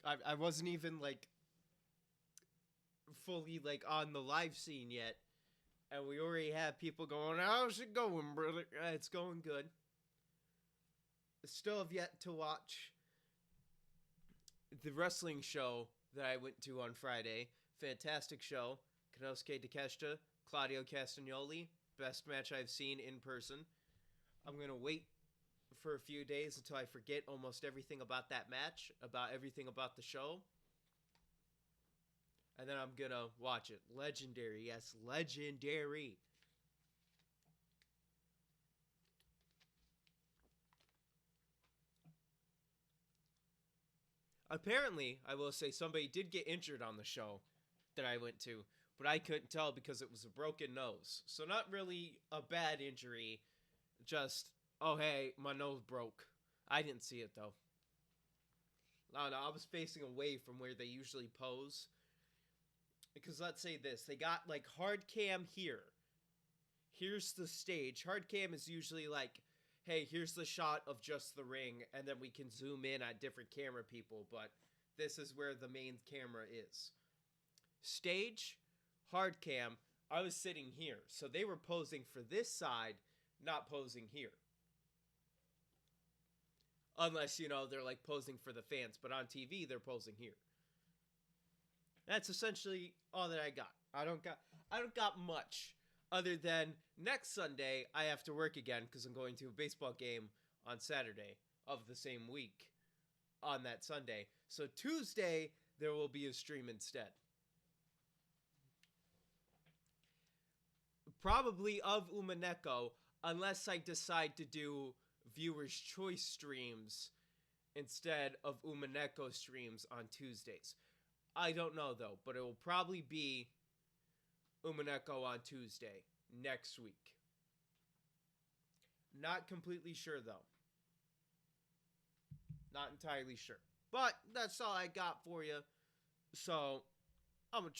I wasn't even like fully like on the live scene yet, and we already have people going, "How's it going, brother?" It's going good. Still have yet to watch the wrestling show that I went to on Friday. Fantastic show. Konosuke Takeshita, Claudio Castagnoli. Best match I've seen in person. I'm going to wait for a few days until I forget almost everything about that match, about everything about the show. And then I'm going to watch it. Legendary. Yes, legendary. Apparently, I will say somebody did get injured on the show that I went to, but I couldn't tell because it was a broken nose. So not really a bad injury, just, oh hey, my nose broke. I didn't see it though. No, I was facing away from where they usually pose. Because let's say this, they got like hard cam here. Here's the stage. Hard cam is usually like, hey, here's the shot of just the ring, and then we can zoom in on different camera people, but this is where the main camera is. Stage, hard cam, I was sitting here. So they were posing for this side, not posing here. Unless, they're like posing for the fans, but on TV, they're posing here. That's essentially all that I got. I don't got much other than next Sunday I have to work again because I'm going to a baseball game on Saturday of the same week on that Sunday. So Tuesday there will be a stream instead. Probably of Umineko, unless I decide to do viewers' choice streams instead of Umineko streams on Tuesdays. I don't know, though, but it will probably be Umineko on Tuesday next week. Not completely sure, though. Not entirely sure. But that's all I got for you. So, I'm going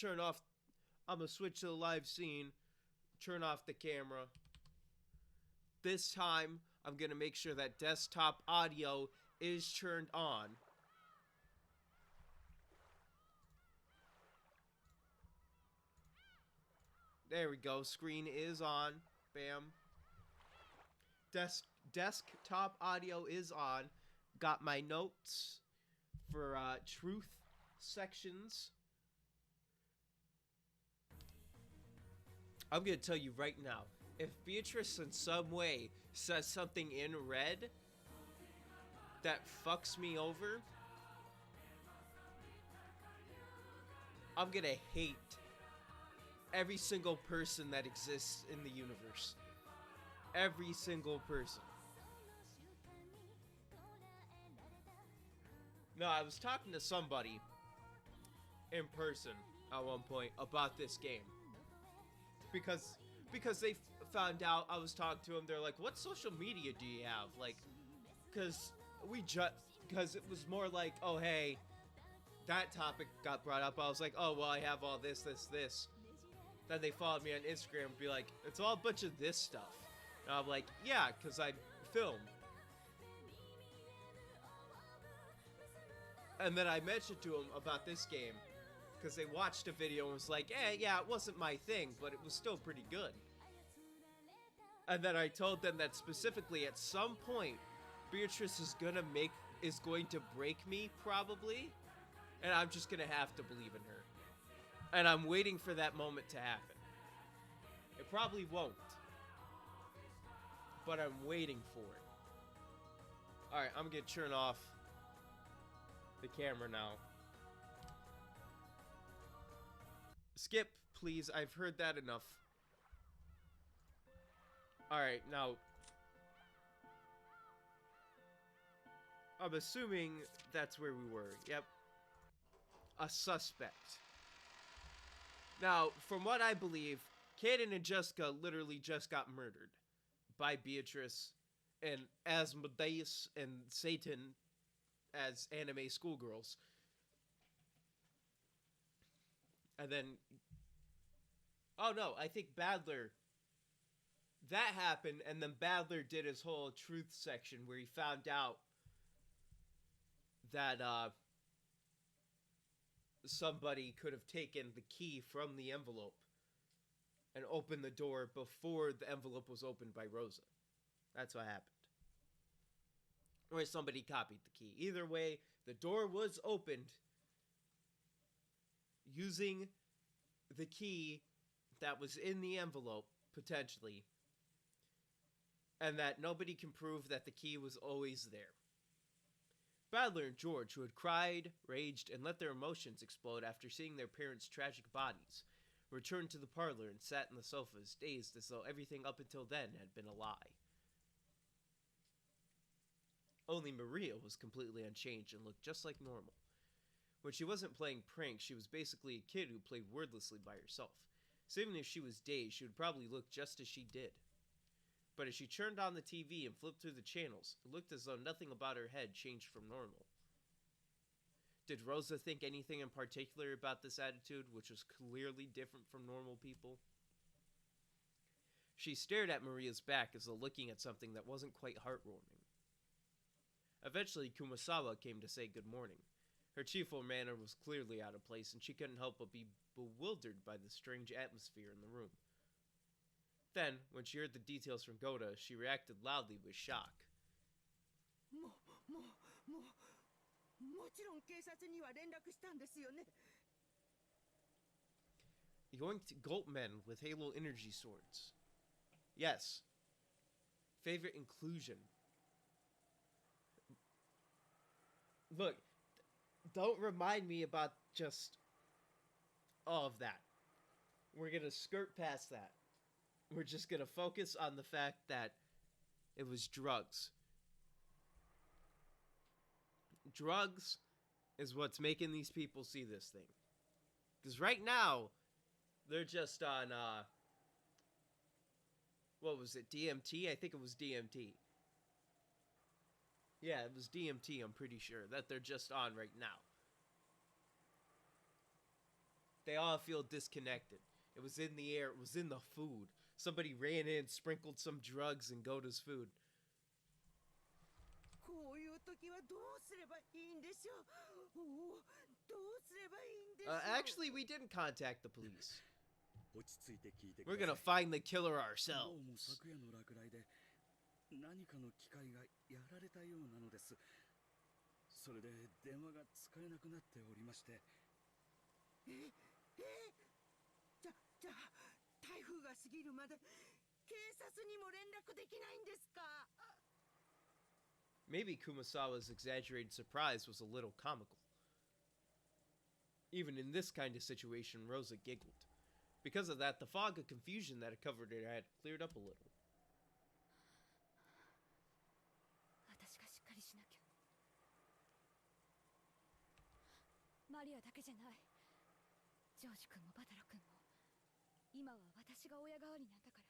to switch to the live scene, turn off the camera. This time, I'm going to make sure that desktop audio is turned on. There we go. Screen is on. Bam. Desktop audio is on. Got my notes for truth sections. I'm going to tell you right now. If Beatrice in some way says something in red that fucks me over, I'm going to hate every single person that exists in the universe. Every single person. No, I was talking to somebody in person at one point about this game. Because they found out I was talking to them. They're like, what social media do you have? Like, because it was more like, oh, hey, that topic got brought up. I was like, oh, well, I have all this. Then they followed me on Instagram and be like, it's all a bunch of this stuff. And I'm like, yeah, because I film. And then I mentioned to them about this game because they watched a video and was like, yeah, it wasn't my thing, but it was still pretty good. And then I told them that specifically at some point, Beatrice is going to break me, probably. And I'm just going to have to believe in her. And I'm waiting for that moment to happen. It probably won't. But I'm waiting for it. Alright, I'm going to turn off the camera now. Skip, please. I've heard that enough. Alright, now I'm assuming that's where we were. Yep. A suspect. Now, from what I believe, Kaden and Jessica literally just got murdered by Beatrice and Asmodeus and Satan as anime schoolgirls. And then, oh no, I think Badler, that happened, and then Badler did his whole truth section where he found out that somebody could have taken the key from the envelope and opened the door before the envelope was opened by Rosa. That's what happened. Or somebody copied the key. Either way, the door was opened using the key that was in the envelope, potentially, and that nobody can prove that the key was always there. Badler and George, who had cried, raged, and let their emotions explode after seeing their parents' tragic bodies, returned to the parlor and sat in the sofas, dazed as though everything up until then had been a lie. Only Maria was completely unchanged and looked just like normal. When she wasn't playing pranks, she was basically a kid who played wordlessly by herself. So even if she was dazed, she would probably look just as she did. But as she turned on the TV and flipped through the channels, it looked as though nothing about her head changed from normal. Did Rosa think anything in particular about this attitude, which was clearly different from normal people? She stared at Maria's back as though looking at something that wasn't quite heartwarming. Eventually, Kumasawa came to say good morning. Her cheerful manner was clearly out of place, and she couldn't help but be bewildered by the strange atmosphere in the room. Then, when she heard the details from Goda, she reacted loudly with shock. Yoinked Goat men with Halo energy swords. Yes. Favorite inclusion. Look, don't remind me about just all of that. We're gonna skirt past that. We're just gonna focus on the fact that it was drugs. Drugs is what's making these people see this thing. Because right now, they're just on, what was it, DMT? I think it was DMT. Yeah, it was DMT, I'm pretty sure, that they're just on right now. They all feel disconnected. It was in the air, it was in the food. Somebody ran in, sprinkled some drugs in Goda's food. Actually, we didn't contact the police. We're gonna find the killer ourselves. 何かの機械がやられたようなのです。それで電話が使えなくなっておりまして。じゃあ台風が過ぎるまで警察にも連絡できないんですか? Maybe Kumasawa's exaggerated surprise was a little comical. Even in this kind of situation, Rosa giggled. Because of that, the fog of confusion that had covered her had cleared up a little. 私がしっかりしなきゃ。マリアだけじゃない。ジョージ君もバタロ君も。今は私が親代わりなんだから。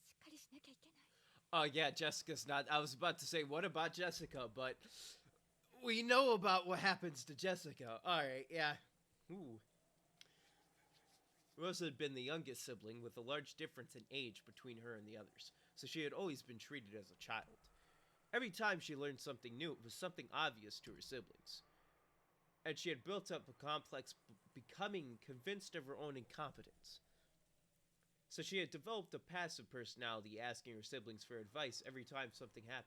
しっかりしなきゃいけない。Oh yeah, Jessica's not. I was about to say, what about Jessica? But we know about what happens to Jessica. Alright, yeah. Ooh. Rosa had been the youngest sibling with a large difference in age between her and the others, so she had always been treated as a child. Every time she learned something new, it was something obvious to her siblings. And she had built up a complex becoming convinced of her own incompetence. So she had developed a passive personality, asking her siblings for advice every time something happened.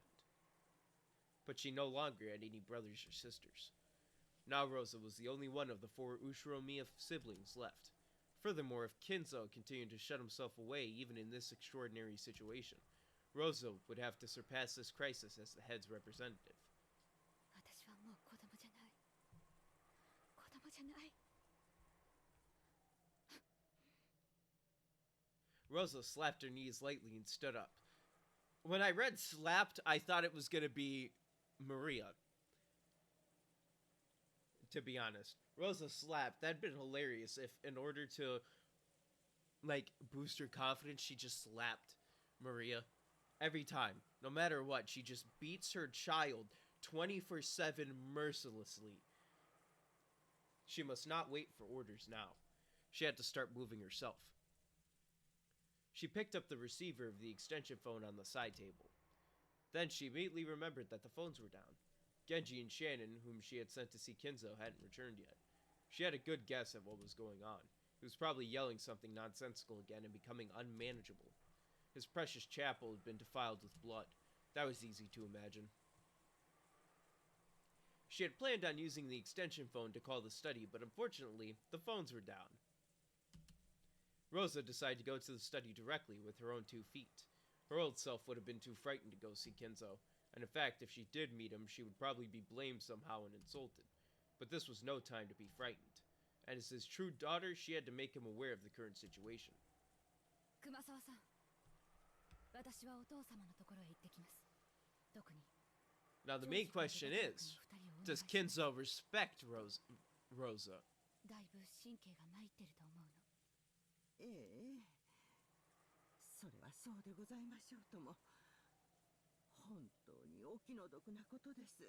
But she no longer had any brothers or sisters. Now Rosa was the only one of the 4 Ushiromiya siblings left. Furthermore, if Kinzo continued to shut himself away even in this extraordinary situation, Rosa would have to surpass this crisis as the head's representative. 私はもう子供じゃない。子供じゃない。 Rosa slapped her knees lightly and stood up. When I read slapped, I thought it was going to be Maria. To be honest. Rosa slapped. That'd been hilarious if in order to, like, boost her confidence, she just slapped Maria. Every time. No matter what, she just beats her child 24/7 mercilessly. She must not wait for orders now. She had to start moving herself. She picked up the receiver of the extension phone on the side table. Then she immediately remembered that the phones were down. Genji and Shannon, whom she had sent to see Kinzo, hadn't returned yet. She had a good guess at what was going on. He was probably yelling something nonsensical again and becoming unmanageable. His precious chapel had been defiled with blood. That was easy to imagine. She had planned on using the extension phone to call the study, but unfortunately, the phones were down. Rosa decided to go to the study directly with her own 2 feet. Her old self would have been too frightened to go see Kinzo, and in fact, if she did meet him, she would probably be blamed somehow and insulted. But this was no time to be frightened, and as his true daughter, she had to make him aware of the current situation. 熊沢さん、私はお父様のところへ行ってきます。特に Now the main question is, does Kinzo respect Rosa? だいぶ神経が参ってると思うの。ええ、それはそうでございましょうとも。本当にお気の毒なことです。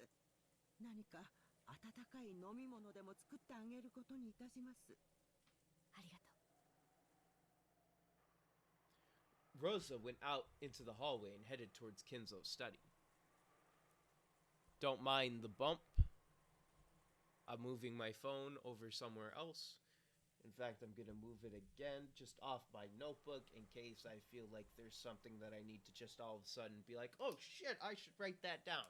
何か温かい飲み物でも作ってあげることにいたします。ありがとう。Rosa went out into the hallway and headed towards Kinzo's study. Don't mind the bump. I'm moving my phone over somewhere else. In fact, I'm going to move it again just off my notebook in case I feel like there's something that I need to just all of a sudden be like, oh shit, I should write that down.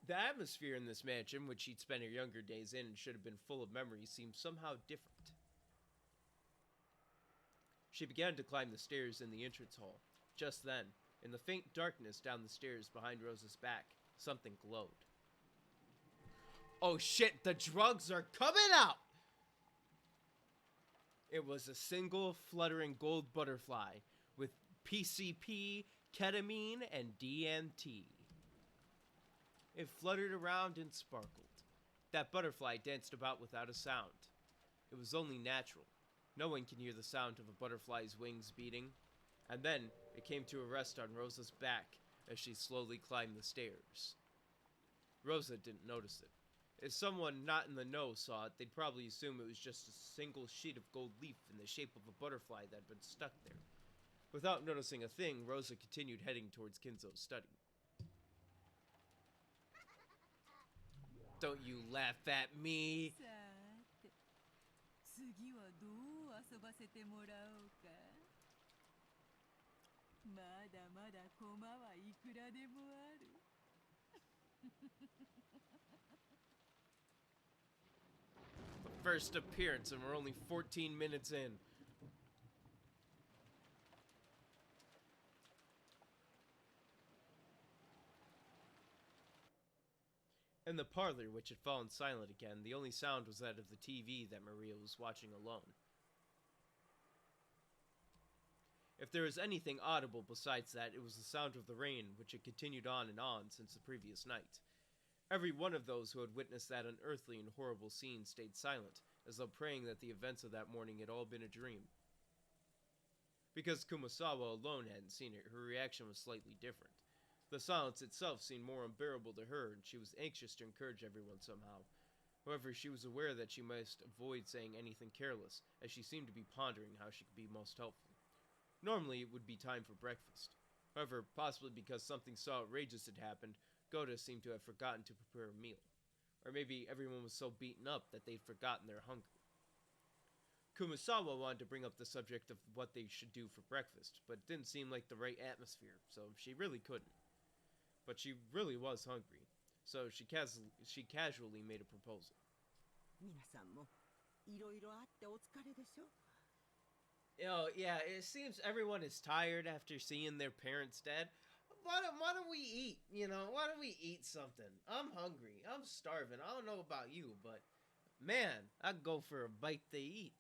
The atmosphere in this mansion, which she'd spent her younger days in and should have been full of memories, seemed somehow different. She began to climb the stairs in the entrance hall. Just then, in the faint darkness down the stairs behind Rosa's back, something glowed. Oh shit, the drugs are coming out! It was a single fluttering gold butterfly with PCP, ketamine, and DMT. It fluttered around and sparkled. That butterfly danced about without a sound. It was only natural. No one can hear the sound of a butterfly's wings beating. And then it came to a rest on Rosa's back as she slowly climbed the stairs. Rosa didn't notice it. If someone not in the know saw it, they'd probably assume it was just a single sheet of gold leaf in the shape of a butterfly that had been stuck there. Without noticing a thing, Rosa continued heading towards Kinzo's study. Don't you laugh at me! さて、次はどう遊ばせてもらおうか。まだまだ駒はいくらでもある。First appearance and we're only 14 minutes in. In the parlor, which had fallen silent again, the only sound was that of the TV that Maria was watching alone. If there was anything audible besides that, it was the sound of the rain, which had continued on and on since the previous night. Every one of those who had witnessed that unearthly and horrible scene stayed silent, as though praying that the events of that morning had all been a dream. Because Kumasawa alone hadn't seen it, her reaction was slightly different. The silence itself seemed more unbearable to her, and she was anxious to encourage everyone somehow. However, she was aware that she must avoid saying anything careless, as she seemed to be pondering how she could be most helpful. Normally, it would be time for breakfast. However, possibly because something so outrageous had happened, Goda seemed to have forgotten to prepare a meal. Or maybe everyone was so beaten up that they'd forgotten their hunger. Kumasawa wanted to bring up the subject of what they should do for breakfast, but it didn't seem like the right atmosphere, so she really couldn't. But she really was hungry, so she casually made a proposal. 皆さんもいろいろあってお疲れでしょ。 Oh, yeah, it seems everyone is tired after seeing their parents dead. Why don't we eat? You know, why don't we eat something? I'm hungry. I'm starving. I don't know about you, but man, I'd go for a bite to eat.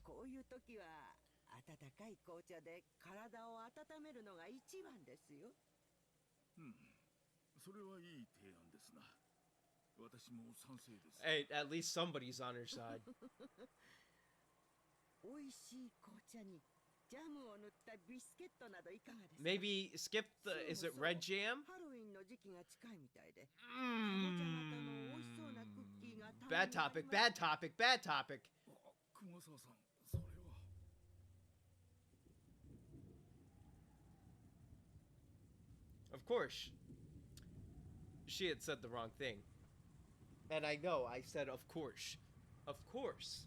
こういう時は温かい紅茶で体を温めるのが一番ですよ。それはいい提案ですな。私も賛成です。 Hey, at least somebody's on her side. 美味しい紅茶にジャムを塗ったビスケットなどいかがですか。 Maybe skip the. Is it red jam? ハロウィンの時期が近いみたいで。 Bad topic. Bad topic. Bad topic. 熊沢さん、それは。Of course, she had said the wrong thing. And I know, I said of course. Of course.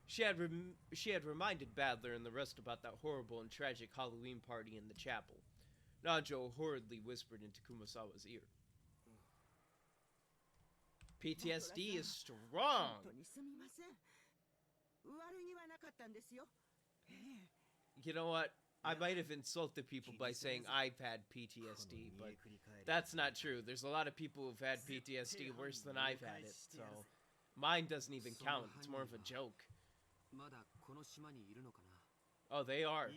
She had reminded Badler and the rest about that horrible and tragic Halloween party in the chapel. Nanjo horridly whispered into Kumasawa's ear. PTSD is strong. You know what? I might have insulted people by saying I've had PTSD, but that's not true. There's a lot of people who've had PTSD worse than I've had it, so mine doesn't even count. It's more of a joke. Oh, they are.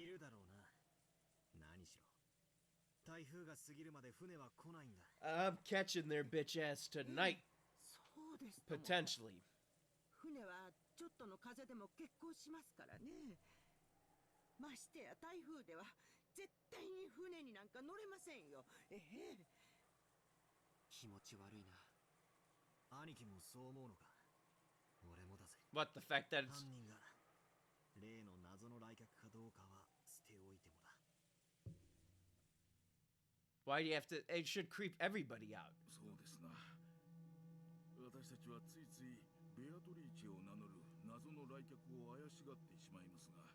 I'm catching their bitch ass tonight. Potentially. What, the fact that it's... Why do you have to... It should creep everybody out.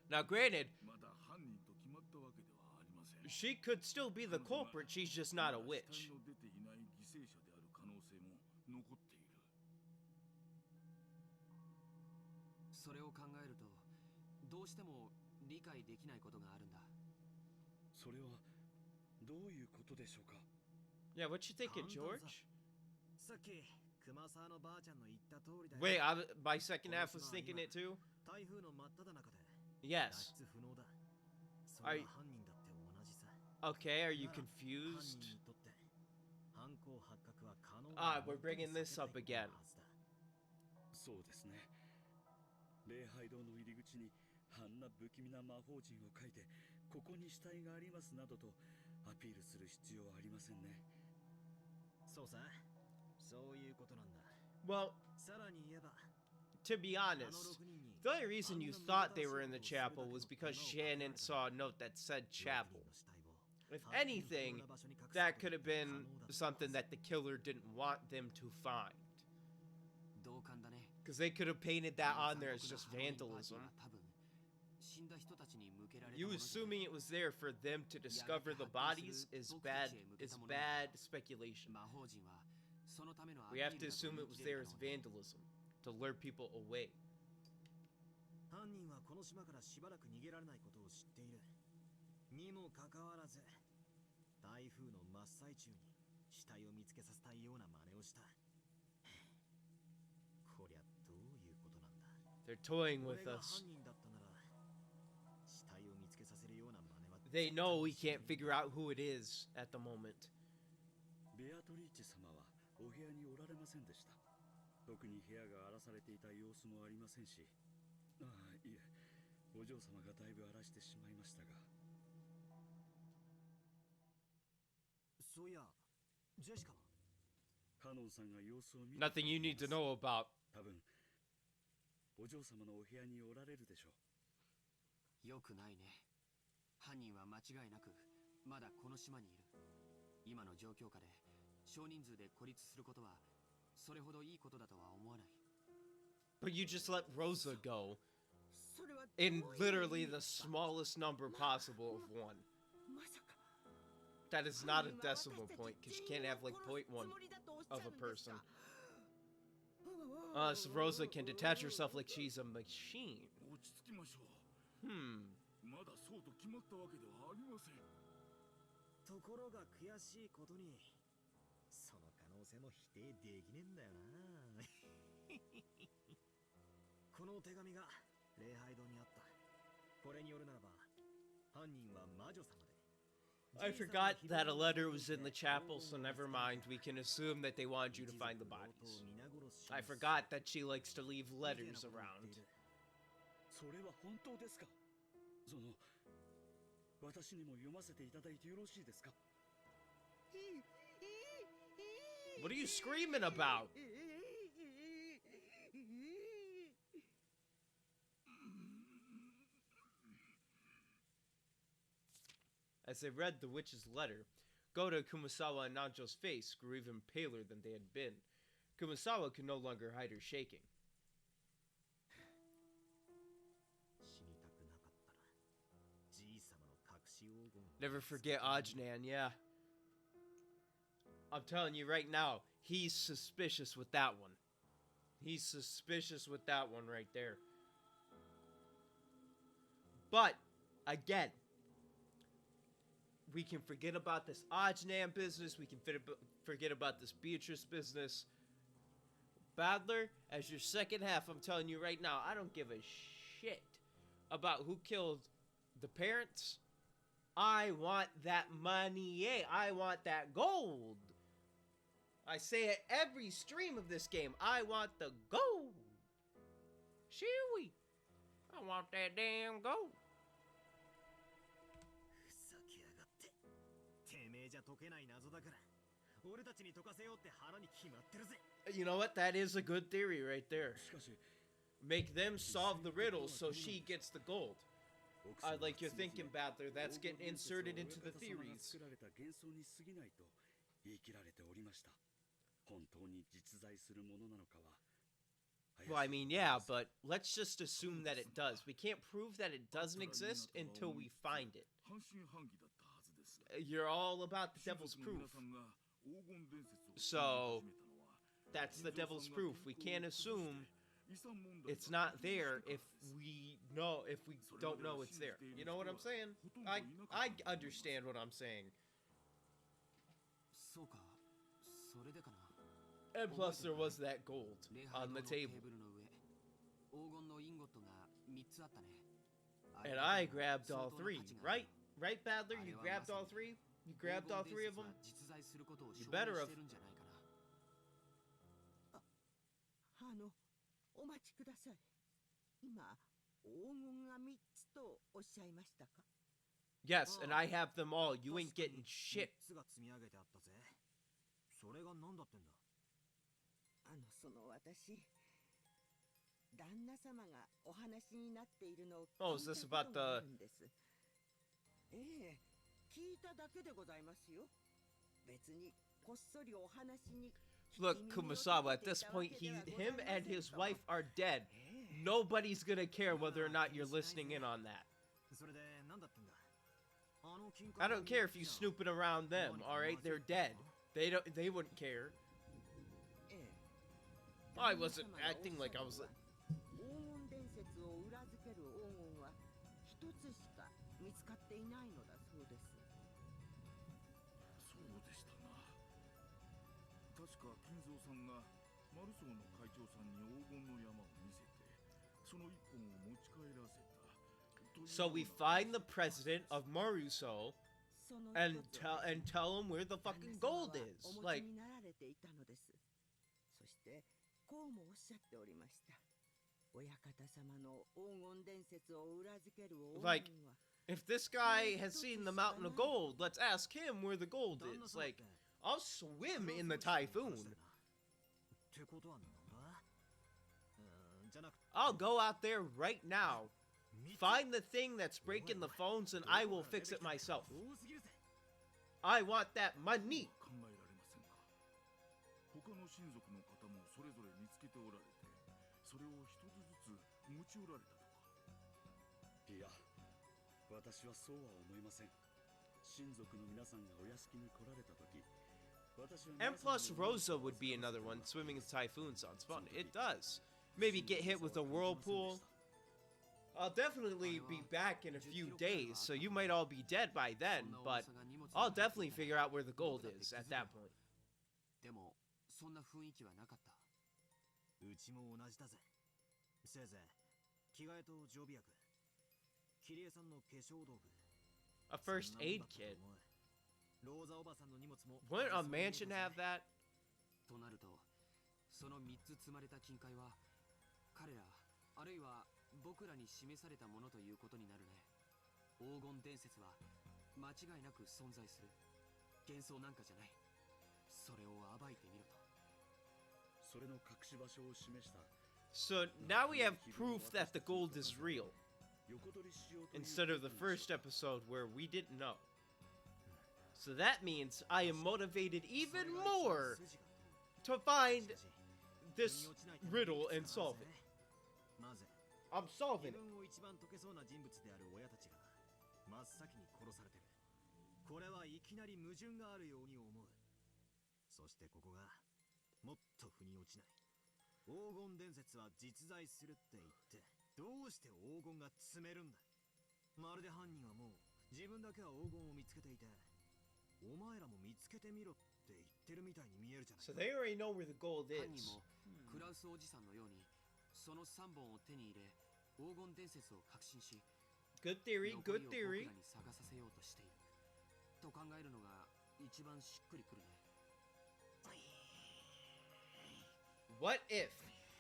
Now granted, she could still be the culprit, she's just not a witch. Yeah, what you thinking, George? Wait, my second half was thinking it too? Yes. Okay, are you confused? Ah, we're bringing this up again. Well, to be honest, the only reason you thought they were in the chapel was because Shannon saw a note that said chapel. If anything, that could have been something that the killer didn't want them to find. Because they could have painted that on there as just vandalism. You assuming it was there for them to discover the bodies is bad speculation. We have to assume it was there as vandalism, to lure people away. They're toying with us. They know we can't figure out who it is at the moment. Nothing you need to know about. But you just let Rosa go in literally the smallest number possible of 1. That is not a decimal point, because you can't have like 0.1 of a person. So Rosa can detach herself like she's a machine. I forgot that a letter was in the chapel, so never mind. We can assume that they wanted you to find the bodies. I forgot that she likes to leave letters around. What are you screaming about? As they read the witch's letter, Goda, Kumasawa, and Nanjo's face grew even paler than they had been. Kumasawa could no longer hide her shaking. Never forget Ajnan, yeah. I'm telling you right now, he's suspicious with that one. He's suspicious with that one right there. But, again, we can forget about this Ajnan business. We can forget about this Beatrice business. Badler, as your second half, I'm telling you right now, I don't give a shit about who killed the parents. I want that money. I want that gold. I say it every stream of this game. I want the gold. Chewy. I want that damn gold. You know what? That is a good theory right there. Make them solve the riddle so she gets the gold. Like you're thinking, Battler, that's getting inserted into the theories. Well, I mean, yeah, but let's just assume that it does. We can't prove that it doesn't exist until we find it. You're all about the devil's proof. So, that's the devil's proof. We can't assume it's not there if we don't know it's there. You know what I'm saying? I understand what I'm saying. And plus there was that gold on the table. And I grabbed all three, right? Right, Badler? You grabbed all three? You grabbed all three of them? You better have. お待ちください。今、黄金が3つとおっしゃいましたか？ Yes, and I have them all. You ain't getting shit. その私、旦那様がお話になっているのを Oh, is this about the... ええ、聞いただけでございますよ。別にこっそりお話に Look, Kumasawa, at this point, him and his wife are dead. Nobody's gonna care whether or not you're listening in on that. I don't care if you snooping around them, alright? They're dead. They wouldn't care. I wasn't acting like I was... So we find the president of Maruso and tell him where the fucking gold is. Like if this guy has seen the mountain of gold, let's ask him where the gold is. Like, I'll swim in the typhoon. I'll go out there right now, find the thing that's breaking the phones, and I will fix it myself. I want that money. And plus, Rosa would be another one. Swimming in typhoon sounds fun. It does. Maybe get hit with a whirlpool. I'll definitely be back in a few days, so you might all be dead by then, but I'll definitely figure out where the gold is at that point. A first aid kit? Wouldn't a mansion have that? So now we have proof that the gold is real, instead of the first episode where we didn't know. So that means I am motivated even more to find this riddle and solve it. まず I'm 自 solving it. 分を一番解けそうな人物である親たちが真っ先に殺されてる。これはいきなり矛盾があるように思う。そしてここがもっと腑に落ちない。黄金伝説は実在するって言ってどうして黄金が積めるんだ。まるで犯人はもう自分だけは黄金を見つけていて、お前らも見つけてみろって言ってるみたいに見えるじゃない So か。 they already know where the gold 犯人 is. もクラウスおじさんのようにその3本を手に入れ黄金伝説を確信し Good theory, 残 good りを theory. 僕らに探させようとしていると考えるのが一番しっくりくるね。 What if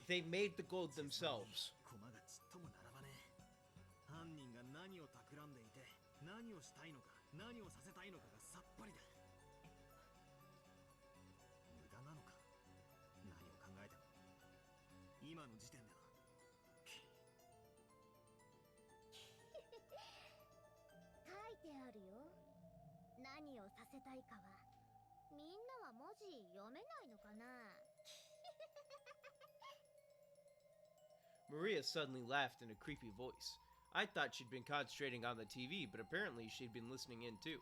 they made the gold themselves? 駒がちっとも並ばねえ。犯人が何を企んでいて何をしたいのか何をさせたいのかがさっぱりだ。無駄なのか何を考えても今の時点では。書いてあるよ。何をさせたいかは。みんなは文字読めないのかな。 Maria suddenly laughed in a creepy voice. I thought she'd been concentrating on the TV, but apparently she'd been listening in too.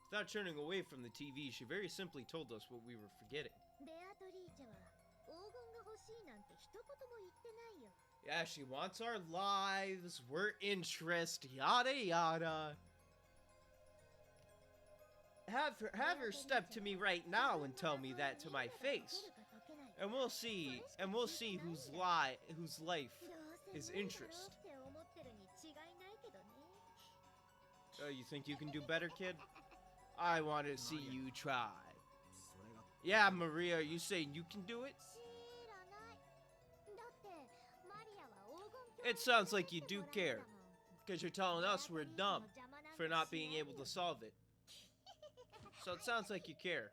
Without turning away from the TV, she very simply told us what we were forgetting. ベアトリーチェは黄金が欲しいなんて一言も言ってないよ。 Yeah, she wants our lives, we're interest, yada yada. Have her step to me right now and tell me that to my face. And we'll see whose life is interest. You think you can do better, kid? I want to see you try. それが Yeah, Maria, are you saying you can do it? 知らない。だってマリアは黄金 It sounds like you do care, because you're telling us we're dumb for not being able to solve it. So it sounds like you care.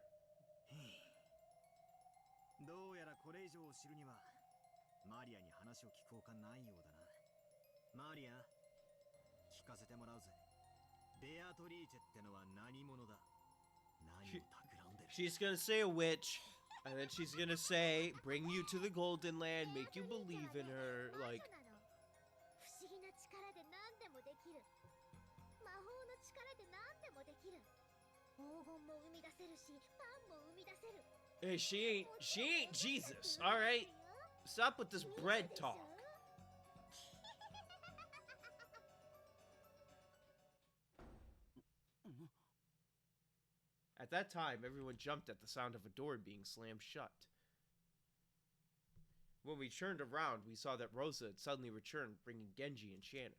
どうやらこれ以上を知るにはマリアに話を聞くほかないようだな。マリア、聞かせてもらうぜ。ベアトリーチェってのは何者だ。何を企んでる。 She's gonna say a witch, and then she's gonna say, bring you to the Golden Land, make you believe in her, like... 不思議な力で何でもできる。魔法の力で何でもできる。黄金も生み出せるし、パンも生み出せる。 Hey, she ain't Jesus, alright? Stop with this bread talk. At that time, everyone jumped at the sound of a door being slammed shut. When we turned around, we saw that Rosa had suddenly returned, bringing Genji and Shannon.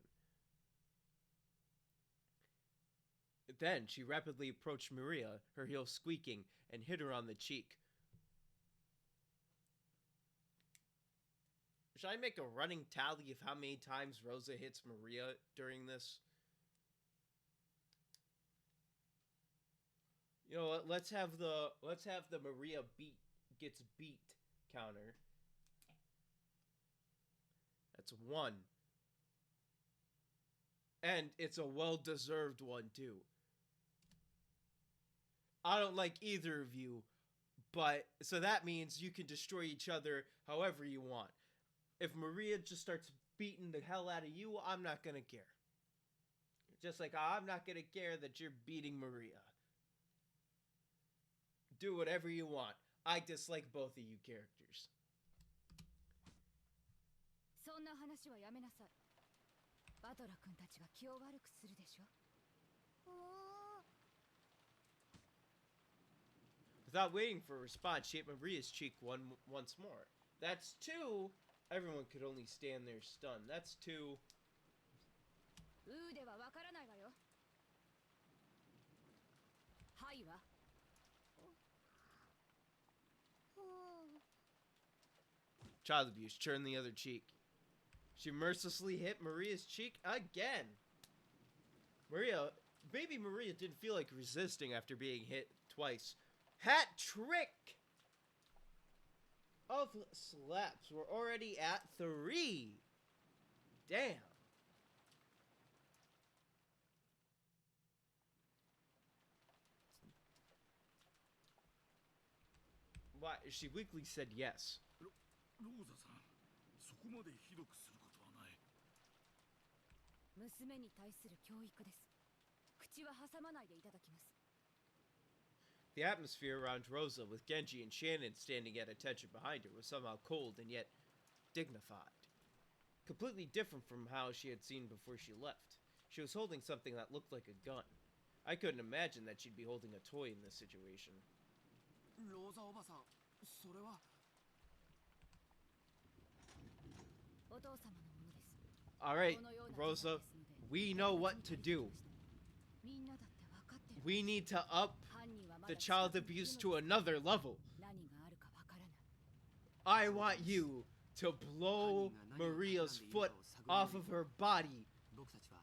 Then she rapidly approached Maria, her heel squeaking, and hit her on the cheek. Should I make a running tally of how many times Rosa hits Maria during this? You know what? Let's have the Maria gets beat counter. That's 1. And it's a well-deserved one too. I don't like either of you, but so that means you can destroy each other however you want. If Maria just starts beating the hell out of you, I'm not gonna care. Just like I'm not gonna care that you're beating Maria. Do whatever you want. I dislike both of you characters. そんな話はやめなさい。バトラ君たちが気を悪くするでしょ。 Without waiting for a response, she hit Maria's cheek once more. That's 2. Everyone could only stand there stunned. That's 2. ではわからないわよ。はいわ。 Child abuse. Turn the other cheek. She mercilessly hit Maria's cheek again. Baby Maria didn't feel like resisting after being hit twice. Hat trick of slaps. We're already at 3. Damn. Why? She weakly said yes. ローザさん、そこまでひどくすることはない。娘に対する教育です。口は挟まないでいただきます。 The atmosphere around Rosa, with Genji and Shannon standing at attention behind her, was somehow cold and yet dignified. Completely different from how she had seen before she left. She was holding something that looked like a gun. I couldn't imagine that she'd be holding a toy in this situation. ローザおばさん、それは。お父様のものです。 Alright, Rosa, we know what to do. みんなだって分かってる。 We need to up 犯人はま the だ child 近くにいる abuse の to です。 another level. 何があるか分からない。 I want you to blow Maria's foot off of her body. 僕たちは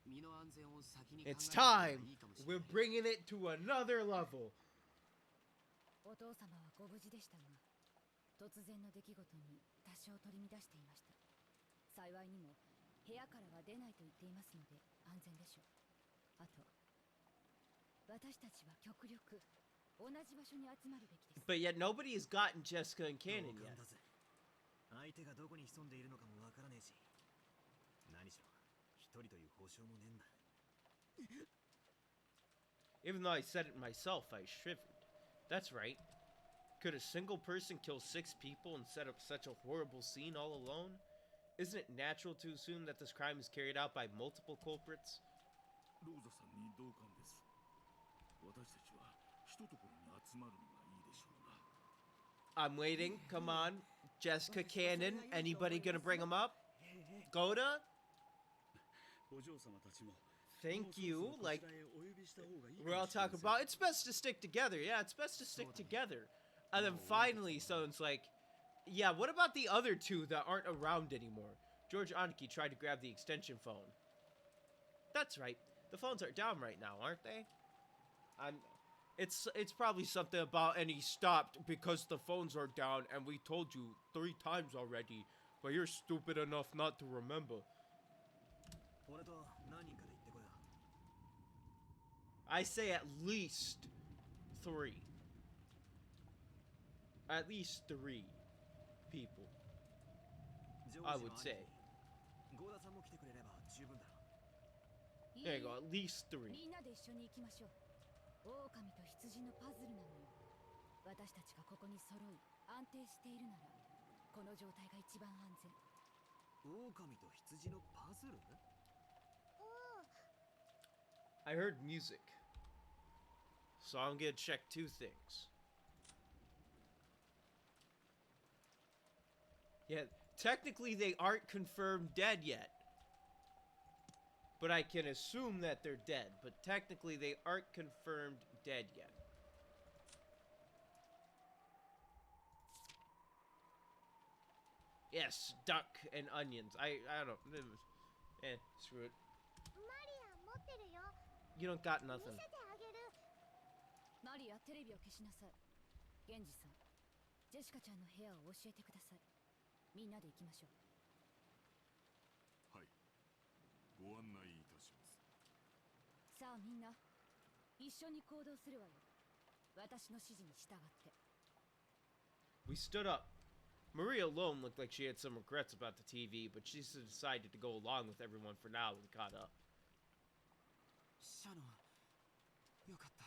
身の安全を先に考え It's た方がい time. いかもしれ We're ない。 bringing it to another level. お父様はご無事でしたが、突然の出来事に多少取り乱していました。幸いにも部屋からは出ないと言っていますので安全でしょう。あと、私たちは極力同じ場所に集まるべきです。 But yet nobody has gotten Jessica and Cannon 同 yet. 感だぜ。相手がどこに潜んでいるのかもわからねえし、何しろ一人という保証もねえんだ。 Even though I said it myself, I shivered. That's right. Could a single person kill 6 people and set up such a horrible scene all alone? Isn't it natural to assume that this crime is carried out by multiple culprits? ローザさんに同感です。私たちは一ところに集まるのがいいでしょうな。I'm waiting. Come on. Jessica, Cannon. Anybody gonna bring him up? Goda? お嬢様たちも。 Thank you. Like, we're all talking about it's best to stick together. Yeah, it's best to stick together. And then finally, someone's like, yeah, what about the other 2 that aren't around anymore? George Aniki tried to grab the extension phone. That's right. The phones are down right now, aren't they? It's probably something about, and he stopped because the phones are down, and we told you 3 times already, but you're stupid enough not to remember. 俺と何人かで行ってこよう。 I say at least 3. At least 3 people, ジョージの I 兄 would 貴 say. ゴーダさんも来てくれれば十分だろ。いい There you go, at least 3. みんなで一緒に行きましょう。狼と羊のパズルなのよ。私たちがここに揃い安定しているなら、この状態が一番安全。狼と羊のパズル？ I heard music, so I'm gonna check 2 things. Yeah, technically they aren't confirmed dead yet. But I can assume that they're dead. But technically they aren't confirmed dead yet. Yes, duck and onions. I don't. Screw it. マリア持ってるよ。 You don't got 見 nothing. せてあげる。マリア、テレビを消しなさい。ゲンジさん、ジェシカちゃんの部屋を教えてください。みんなで行きましょう。はい。ご案内いたします。さあみんな、一緒に行動するわよ。私の指示に従って。 We stood up. Maria alone looked like she had some regrets about the TV, but she decided to go along with everyone for now and caught up. シャノン、よかった。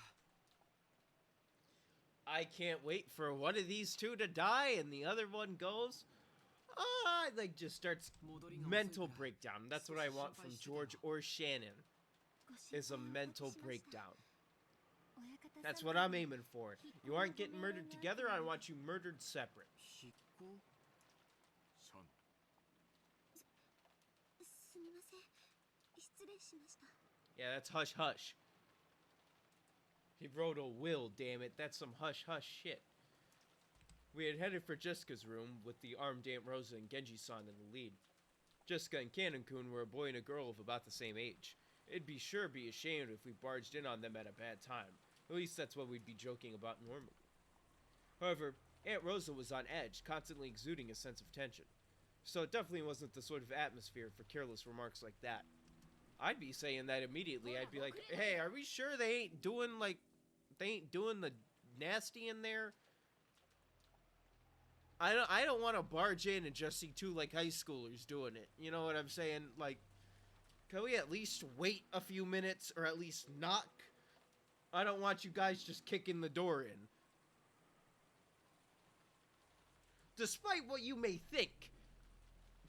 I can't wait for one of these 2 to die and the other one goes. Like just starts mental breakdown. That's what I want from George or Shannon. Is a mental breakdown. That's what I'm aiming for. You aren't getting murdered together, I want you murdered separate. 執行？シャン。すみません。失礼しました。 Yeah, that's hush hush. He wrote a will, damn it. That's some hush hush shit. We had headed for Jessica's room with the armed Aunt Rosa and Genji-san in the lead. Jessica and Cannon-kun were a boy and a girl of about the same age. It'd be sure be ashamed if we barged in on them at a bad time. At least that's what we'd be joking about normally. However, Aunt Rosa was on edge, constantly exuding a sense of tension. So it definitely wasn't the sort of atmosphere for careless remarks like that. I'd be saying that immediately. I'd be like, hey, are we sure they ain't doing the nasty in there? I don't want to barge in and just see two like high schoolers doing it. You know what I'm saying? Like, can we at least wait a few minutes or at least knock? I don't want you guys just kicking the door in. Despite what you may think,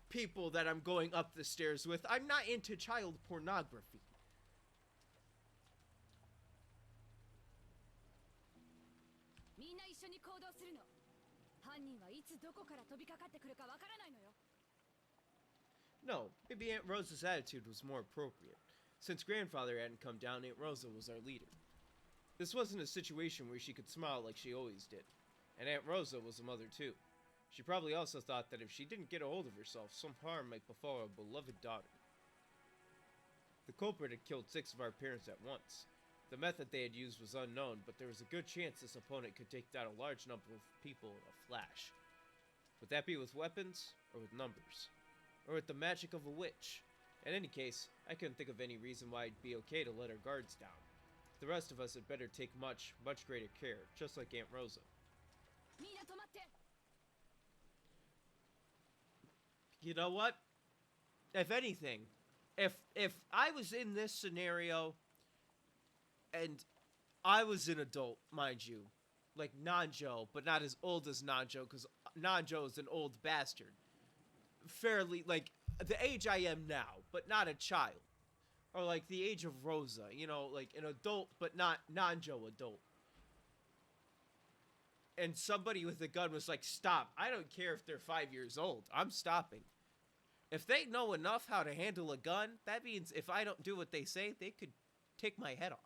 people that I'm going up the stairs with, I'm not into child pornography. みんな一緒に行動するの。犯人はいつどこから飛びかかってくるかわからないのよ。 No, maybe Aunt Rosa's attitude was more appropriate. Since grandfather hadn't come down, Aunt Rosa was our leader. This wasn't a situation where she could smile like she always did. And Aunt Rosa was a mother too. She probably also thought that if she didn't get a hold of herself, some harm might befall her beloved daughter. The culprit had killed 6 of our parents at once. The method they had used was unknown, but there was a good chance this opponent could take down a large number of people in a flash. Would that be with weapons, or with numbers? Or with the magic of a witch? In any case, I couldn't think of any reason why it'd be okay to let our guards down. The rest of us had better take much greater care, just like Aunt Rosa. みんな止まって。 You know what? If anything, if I was in this scenario, and I was an adult, mind you, like Nanjo, but not as old as Nanjo, because Nanjo is an old bastard. Fairly, like, the age I am now, but not a child. Or like the age of Rosa, you know, like an adult, but not Nanjo adult. And somebody with a gun was like, stop. I don't care if they're 5 years old. I'm stopping. If they know enough how to handle a gun, that means if I don't do what they say, they could take my head off.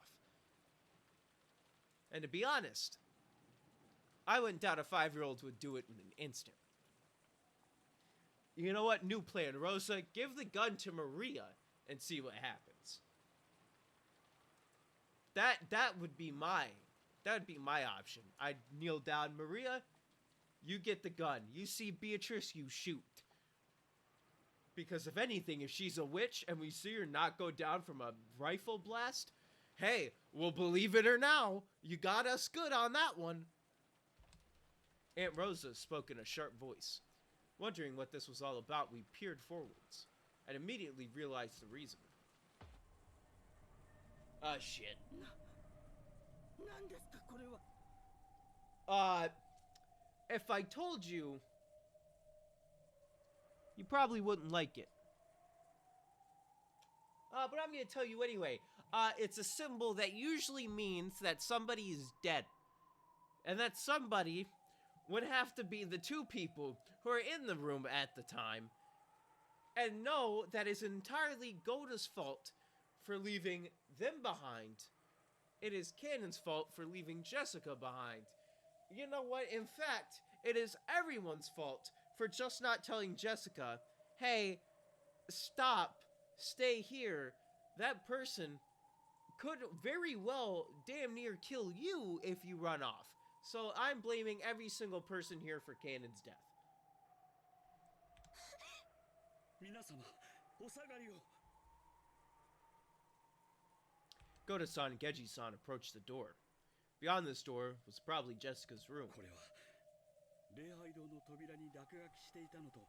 And to be honest, I wouldn't doubt a 5-year-old would do it in an instant. You know what? New plan, Rosa. Give the gun to Maria and see what happens. That would be my option. I'd kneel down, Maria, you get the gun. You see Beatrice, you shoot. Because if anything, if she's a witch and we see her not go down from a rifle blast, hey, we'll believe it or now. You got us good on that one. Aunt Rosa spoke in a sharp voice. Wondering what this was all about, we peered forwards and immediately realized the reason. Ah, shit. If I told you, you probably wouldn't like it. But I'm gonna tell you anyway. It's a symbol that usually means that somebody is dead. And that somebody would have to be the 2 people who are in the room at the time. And know that it's entirely Goda's fault for leaving them behind. It is Canon's fault for leaving Jessica behind. You know what? In fact, it is everyone's fault for just not telling Jessica, hey, stop, stay here. That person could very well damn near kill you if you run off. So I'm blaming every single person here for Canon's death. 皆様、お下がりを。 Goda-san and Geji-san approached the door. Beyond this door was probably Jessica's room. これは礼拝堂の扉に落書きしていたのと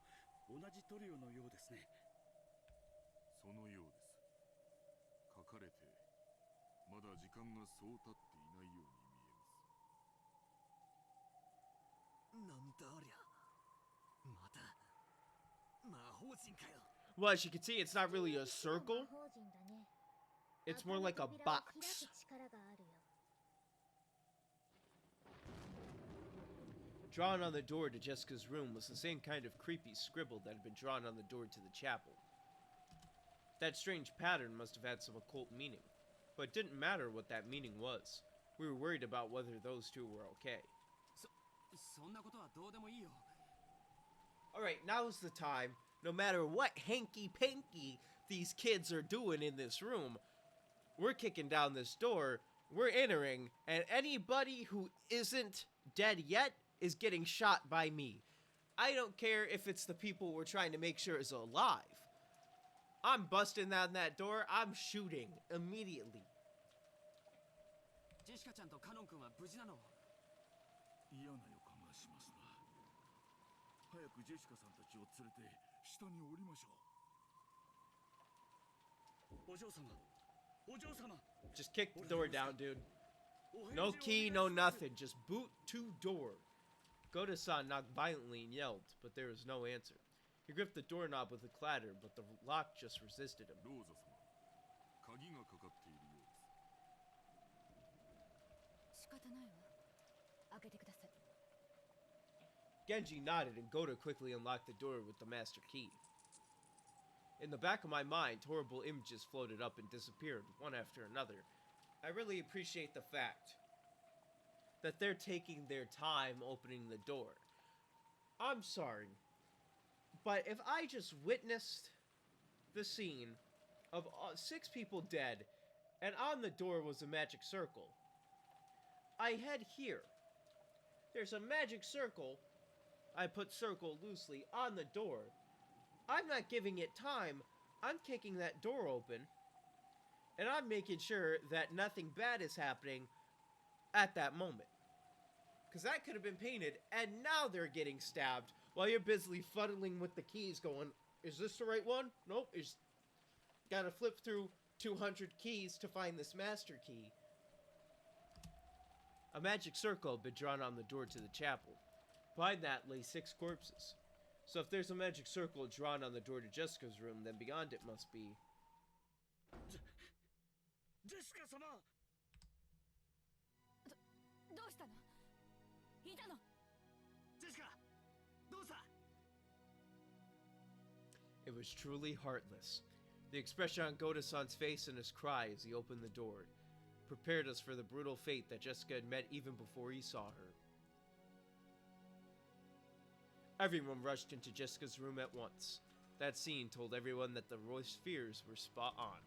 同じ塗料のようですね。そのようです。書かれてまだ時間がそう経っていないように見えます。なんだありゃ。また魔法陣かよ。 Well, as you can see, it's not really a circle. It's more like a box. Drawn on the door to Jessica's room was the same kind of creepy scribble that had been drawn on the door to the chapel. That strange pattern must have had some occult meaning, but it didn't matter what that meaning was. We were worried about whether those 2 were okay. Alright, now's the time. No matter what hanky-panky these kids are doing in this room, we're kicking down this door, we're entering, and anybody who isn't dead yet is getting shot by me. I don't care if it's the people we're trying to make sure is alive. I'm busting down that door, I'm shooting immediately. ジェシカちゃんとカノン君は無事なの？嫌な予感がしますな。早くジェシカさんたちを連れて下に降りましょう。お嬢様、お嬢様。 Just kick the door down, dude. No key, no nothing. Just boot to door. Goda-san knocked violently and yelled, but there was no answer. He gripped the doorknob with a clatter, but the lock just resisted him. ローザ様、鍵がかかっているようです。仕方ないわ。開けてください。 Genji nodded, and Goda quickly unlocked the door with the master key. In the back of my mind, horrible images floated up and disappeared, one after another. I really appreciate the fact that they're taking their time opening the door. I'm sorry, but if I just witnessed the scene of 6 people dead, and on the door was a magic circle, I head here. There's a magic circle. I put circle loosely on the door. I'm not giving it time. I'm kicking that door open. And I'm making sure that nothing bad is happening at that moment. Because that could have been painted, and now they're getting stabbed while you're busily fuddling with the keys going, is this the right one? Nope. Gotta flip through 200 keys to find this master key. A magic circle had been drawn on the door to the chapel. Behind that lay 6 corpses. So if there's a magic circle drawn on the door to Jessica's room, then beyond it must be... Jessica 様! どうしたの？いたの？ジェシカ、どうした？ It was truly heartless. The expression on Goda-san's face and his cry as he opened the door prepared us for the brutal fate that Jessica had met even before he saw her. Everyone rushed into Jessica's room at once. That scene told everyone that the Roy's fears were spot on.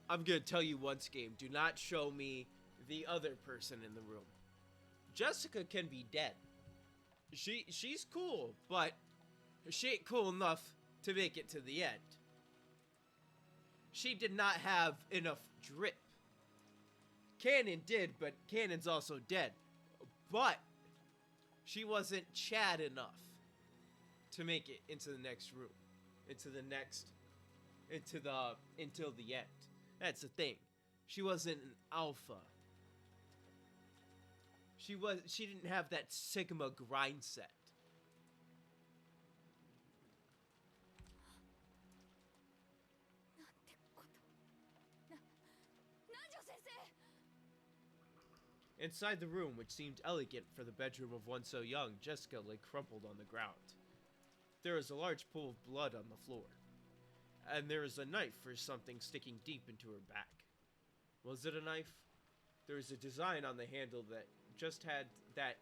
I'm gonna tell you once, game, do not show me the other person in the room. Jessica can be dead. She's cool, but she ain't cool enough to make it to the end. She did not have enough drip. Cannon did, but Cannon's also dead. But she wasn't Chad enough to make it into the next room. Until the end. That's the thing. She wasn't an alpha. She didn't have that Sigma grind set. Inside the room, which seemed elegant for the bedroom of one so young, Jessica lay crumpled on the ground. There was a large pool of blood on the floor, and there was a knife or something sticking deep into her back. Was it a knife? There was a design on the handle that just had that...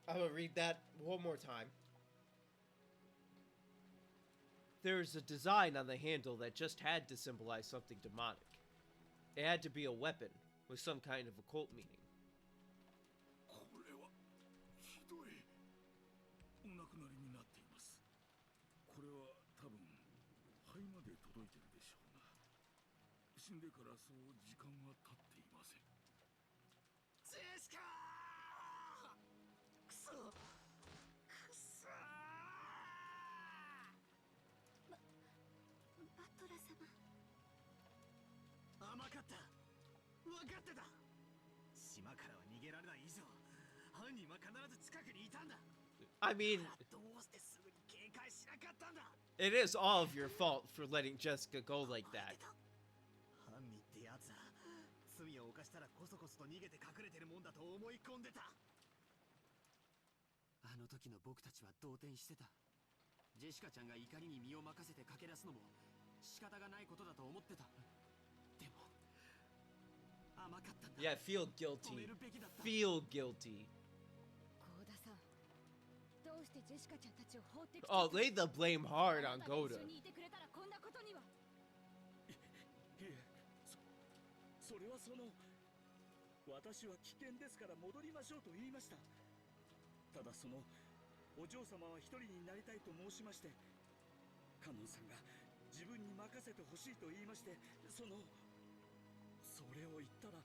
I'm gonna read that one more time. There was a design on the handle that just had to symbolize something demonic. It had to be a weapon with some kind of occult meaning. これはひどい。お亡くなりになっています。これは多分肺まで届いてるでしょうが、死んでからそう時間は経っていません。ジェシカー！くそ！くそー！バトラ様。甘かった。分かってた。島からは逃げられない以上、犯人は必ず近くにいたんだ。 I mean, どうしてすぐに警戒しなかったんだ。 it is all of your fault for letting Jessica go like that. 犯人ってやつは罪を犯したらこそこそと逃げて隠れてるもんだと思い込んでた。あの時の僕たちは動転してた。ジェシカちゃんが怒りに身を任せて駆け出すのも仕方がないことだと思ってた。でも甘かったんだ。 Yeah, feel guilty. Feel guilty. 幸田さん、どうしてジェシカちゃんたちを放ってきた Oh, lay the blame hard on あなたが Goda. 一緒にいてくれたらこんなことには。いえ、それはその、私は危険ですから戻りましょうと言いました。ただその、お嬢様は一人になりたいと申しまして、カノンさんが自分に任せてほしいと言いまして、それを言ったら、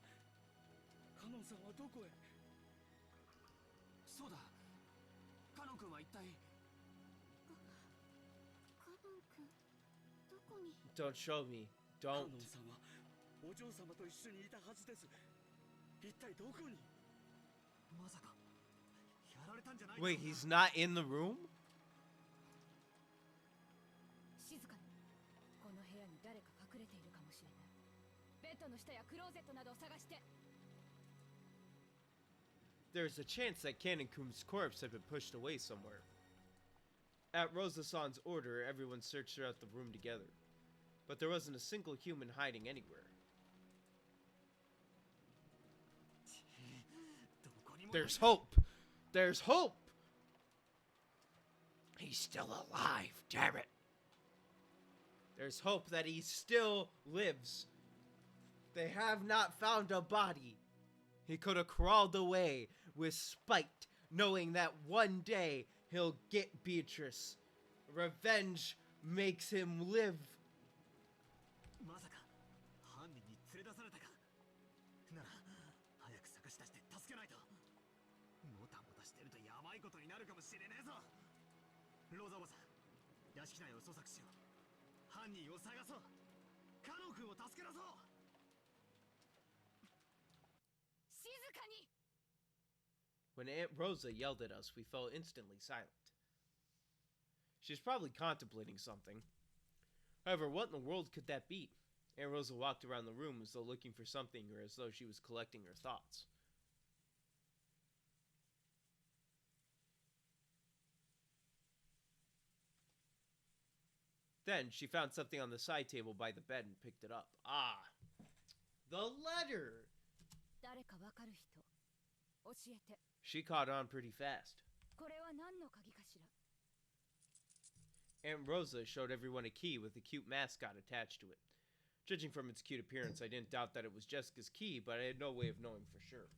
カノンさんはどこへ？そうだ、カノン君は一体。カノン君、どこに？ Don't show me. カ Don't. ノンさんはお嬢様と一緒にいたはずです。一体どこに？まさかやられたんじゃない？ Wait, he's not in the room? 静かに。この部屋に誰か隠れているかもしれない。ベッドの下やクローゼットなどを探して。 There's a chance that Kanenkum's corpse had been pushed away somewhere. At Rosa-san's order, everyone searched throughout the room together, but there wasn't a single human hiding anywhere. There's hope! There's hope! He's still alive, damn it! There's hope that he still lives. They have not found a body. He could have crawled away with spite, knowing that one day he'll get Beatrice. Revenge makes him live. まさか犯人に連れ出されたか。なら早く探し出して助けないと。もたもたしてるとやばいことになるかもしれねえぞ。ローザおばさん、屋敷内を捜索しよう。犯人を探そう。カノン君を助け出そう。静かに。 When Aunt Rosa yelled at us, we fell instantly silent. She's probably contemplating something. However, what in the world could that be? Aunt Rosa walked around the room as though looking for something or as though she was collecting her thoughts. Then she found something on the side table by the bed and picked it up. Ah, the letter! 誰かわかる人、教えて。 She caught on pretty fast. これは何の鍵かしら。 Aunt Rosa showed everyone a key with a cute mascot attached to it. Judging from its cute appearance, I didn't doubt that it was Jessica's key, but I had no way of knowing for sure.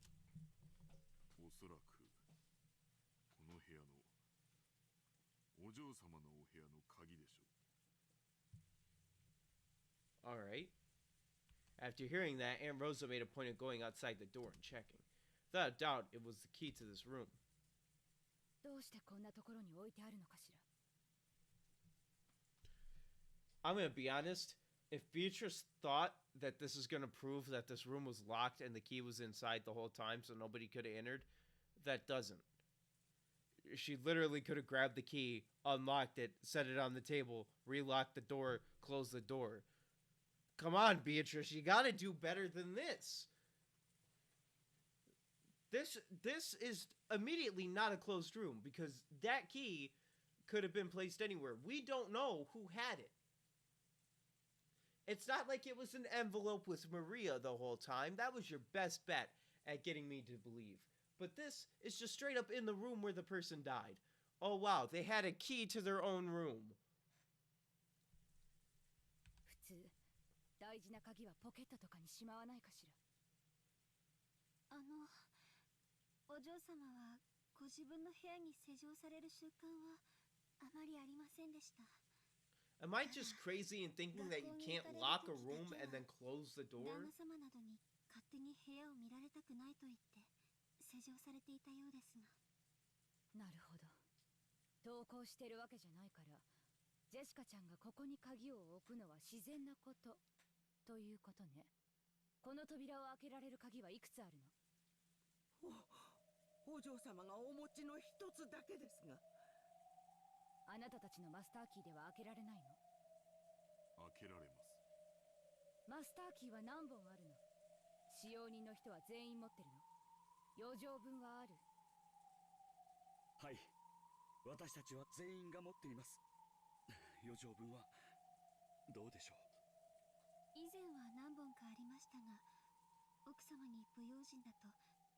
おそらくこの部屋のお嬢様のお部屋の鍵でしょう。 Alright. After hearing that, Aunt Rosa made a point of going outside the door and checking. Without a doubt, it was the key to this room. どうしてこんなところに置いてあるのかしら。 I'm gonna be honest, if Beatrice thought that this is gonna prove that this room was locked and the key was inside the whole time so nobody could have entered, that doesn't. She literally could have grabbed the key, unlocked it, set it on the table, relocked the door, closed the door. Come on, Beatrice, you gotta do better than this. This is immediately not a closed room because that key could have been placed anywhere. We don't know who had it. It's not like it was an envelope with Maria the whole time. That was your best bet at getting me to believe. But this is just straight up in the room where the person died. Oh wow, they had a key to their own room. 普通、大事な鍵はポケットとかにしまわないかしら。お嬢様はご自分の部屋に施錠される習慣はあまりありませんでした。 Am I just crazy in thinking that you can't lock a room and then close the 旦 door? 那様などに勝手に部屋を見られたくないと言って施錠されていたようですが。なるほど。投稿してるわけじゃないから、ジェシカちゃんがここに鍵を置くのは自然なこと、ということね。この扉を開けられる鍵はいくつあるの？お嬢様がお持ちの一つだけですが。あなたたちのマスターキーでは開けられないの？開けられます。マスターキーは何本あるの？使用人の人は全員持ってるの？余剰分はある？はい、私たちは全員が持っています。余剰分はどうでしょう。以前は何本かありましたが、奥様に不用心だと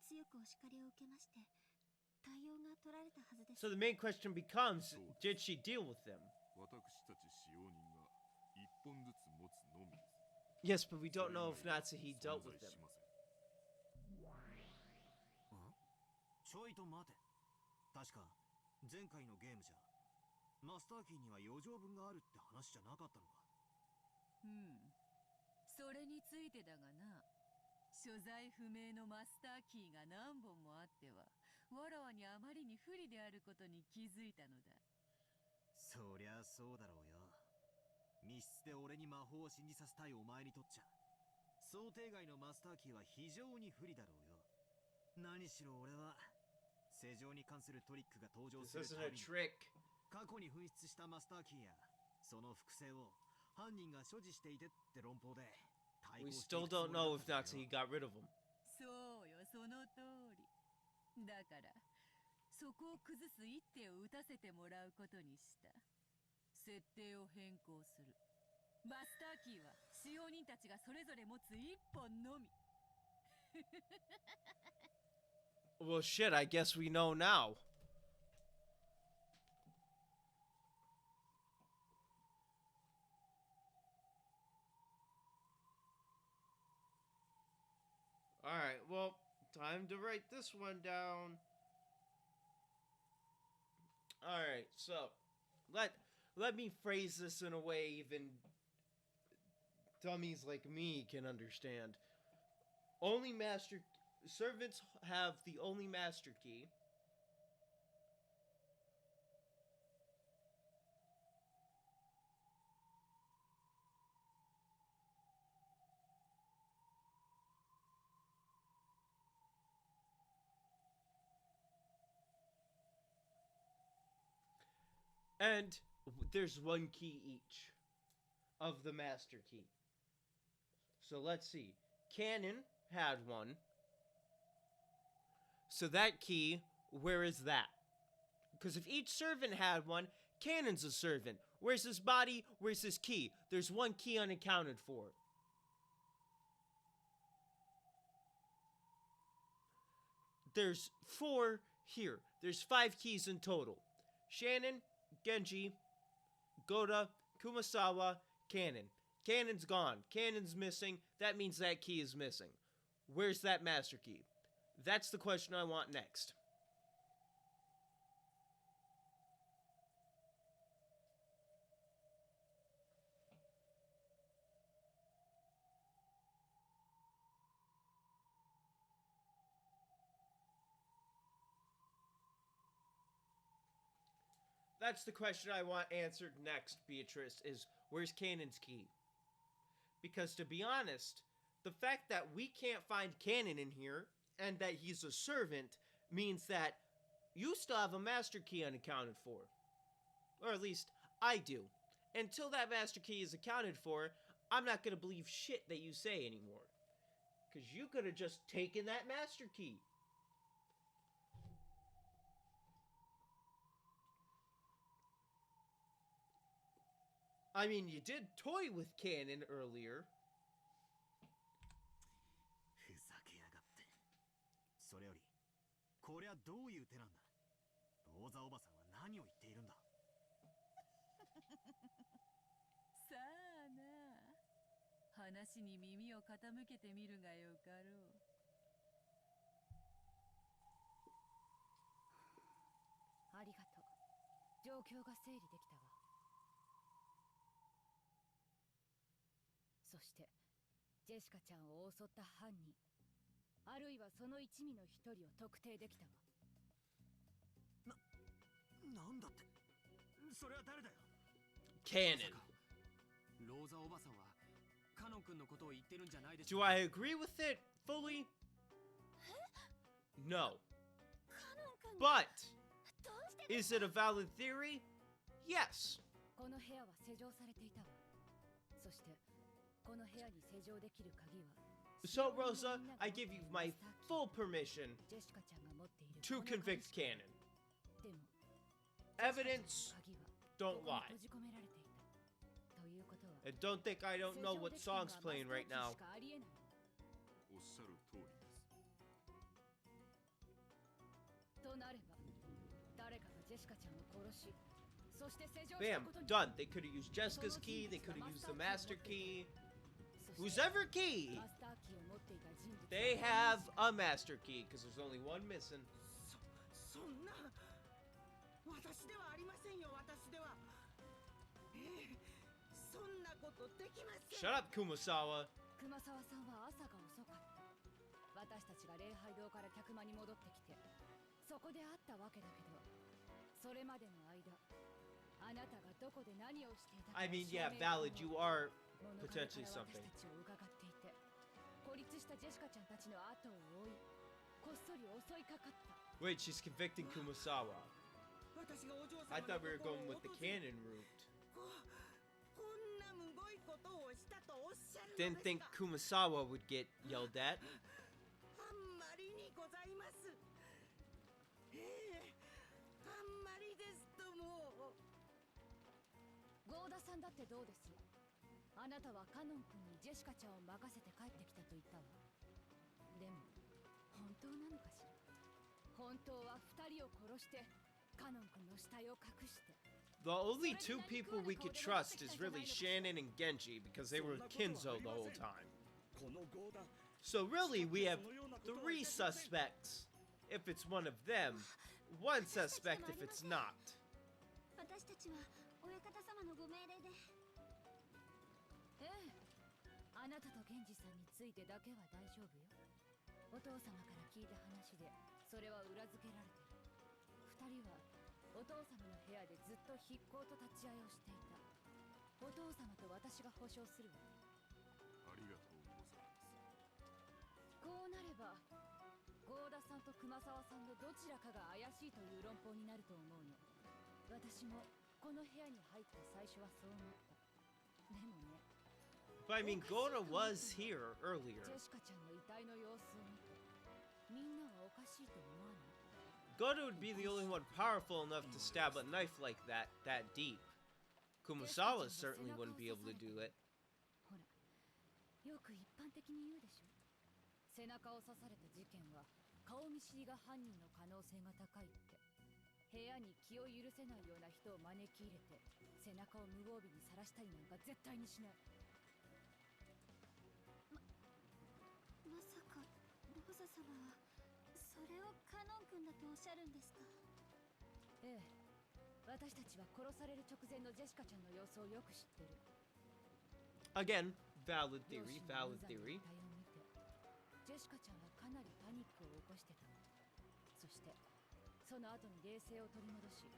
強くお叱りを受けまして、対応が取られたはずです。 So the main question becomes, did she deal with them? 私たち使用人が一本ずつ持つのみです。 Yes, but we don't know if Natsuhi dealt with them. ちょいと待て。確か前回のゲームじゃマスターキーには余剰分があるって話じゃなかったのか。それについてだがな、所在不明のマスターキーが何本もあってはわらわにあまりに不利であることに気づいたのだ。そりゃそうだろうよ。密室で俺に魔法を信じさせたいお前にとっちゃ想定外のマスターキーは非常に不利だろうよ。何しろ俺は世情に関するトリックが登場す This る isn't た a びに trick. 過去に紛失したマスターキーやその複製を犯人が所持していてって論法で対 We 抗してい still くつも don't りだ know っ if たんだ Nazi よ。 got rid of him. そうよ、その通り。だからそこを崩す一手を打たせてもらうことにした。設定を変更する。マスターキーは使用人たちがそれぞれ持つ一本のみ。Well, shit, I guess we know now. Alright, well, time to write this one down. Alright, so let me phrase this in a way even dummies like me can understand. Only master servants have the only master key. And there's one key each of the master key. So let's see. Canon had one. So that key, where is that? Because if each servant had one, Canon's a servant. Where's his body? Where's his key? There's one key unaccounted for. There's 4 here. There's 5 keys in total. Shannon, Genji, Goda, Kumasawa, Canon. Canon's gone. Canon's missing. That means that key is missing. Where's that master key? That's the question I want next. That's the question I want answered next, Beatrice, is where's Canon's key? Because to be honest, the fact that we can't find Canon in here and that he's a servant means that you still have a master key unaccounted for. Or at least I do. Until that master key is accounted for, I'm not going to believe shit that you say anymore. Because you could have just taken that master key. I mean, you did toy with Canon earlier. ふざけやがって。それよりこりゃどういう手なんだ。ローザおばさんは何を言っているんだ。さあな、話に耳を傾けてみるがよかろう。ありがとう。状況が整理できたわ。そしてジェシカちゃんを襲った犯人、あるいはその一味の一人を特定できたわ。なんだって。それは誰だよ。Canon. ローザおばさんはカノン君のことを言ってるんじゃないでしょ Do I agree with it fully? No. But is it a valid theory? Yes. この部屋は施錠されていたわ。そしてこの部屋に施錠できる鍵は So, Rosa, I give you my full permission ジェシカちゃんが持っている to convict Canon. でも Evidence, 鍵は don't ここ lie. に閉じ込められていた。ということは And don't think I don't know what song's playing right now. おっしゃる通りです。となれば誰かがジェシカちゃんを殺し、そして施錠した Bam, ことに done. They could have used Jessica's key, they could have used the master key. Whose ever key, マスターキーを持っていた人物 they have a master key, because there's only one missing. そんな。私ではありませんよ、私では。そんなことできません。 Shut up, Kumasawa. 熊沢さんは朝が遅かった。私たちが礼拝堂から客間に戻ってきて、そこで会ったわけだけど、それまでの間、あなたがどこで何をしていたか I mean, yeah, valid. You are 物陰から potentially 私 something. たちを伺っていて、孤立したジェシカちゃんたちの後を追い、こっそり襲いかかった。 Wait, she's convicting Kumasawa. 私がお嬢様 I の thought we were 心 going を with the 落とせ canon route. こんなむごいことをしたとおっしゃるの Didn't です think か。 Kumasawa would get yelled at. あんまりにございます。あんまりですとも。ゴーダさんだってどうです？あなたはカノン君にジェシカちゃんを任せて帰ってきたと言ったわ。でも本当なのかしら。本当は2人を殺してカノン君の死体を隠して。 The only two people we could trust is really Shannon and Genji because they were Kinzo the whole time. So really, we have 3 suspects if it's one of them, 1 suspect if it's not. 私たちは親方様のご命令で。ええ、あなたと源氏さんについてだけは大丈夫よ。お父様から聞いた話でそれは裏付けられてる。2人はお父様の部屋でずっと筆行と立ち会いをしていた。お父様と私が保証するわ。ありがとうございます。こうなれば郷田さんと熊沢さんのどちらかが怪しいという論法になると思うの。私もこの部屋に入って最初はそう思った。でもね、 But I mean, Goda was here ジ earlier. ェシカちゃんの遺体の様子を見てみんなはおかしいと思わない？ Goda would be the only one powerful enough to stab a knife like that deep. Kumasawa certainly wouldn't be able to do it. ほら、よく一般的に言うでしょ。背中を刺された事件は顔見知りが犯人の可能性が高いって。部屋に気を許せないような人を招き入れて背中を無防備にさらしたりなんか絶対にしない。まさかローザ様はそれをカノン君だとおっしゃるんですか？ええ、私たちは殺される直前のジェシカちゃんの様子をよく知ってる。 Again, valid 両 theory, 親の valid 無残な theory. 遺体を見てジェシカちゃんはかなりパニックを起こしてた。そしてその後に冷静を取り戻し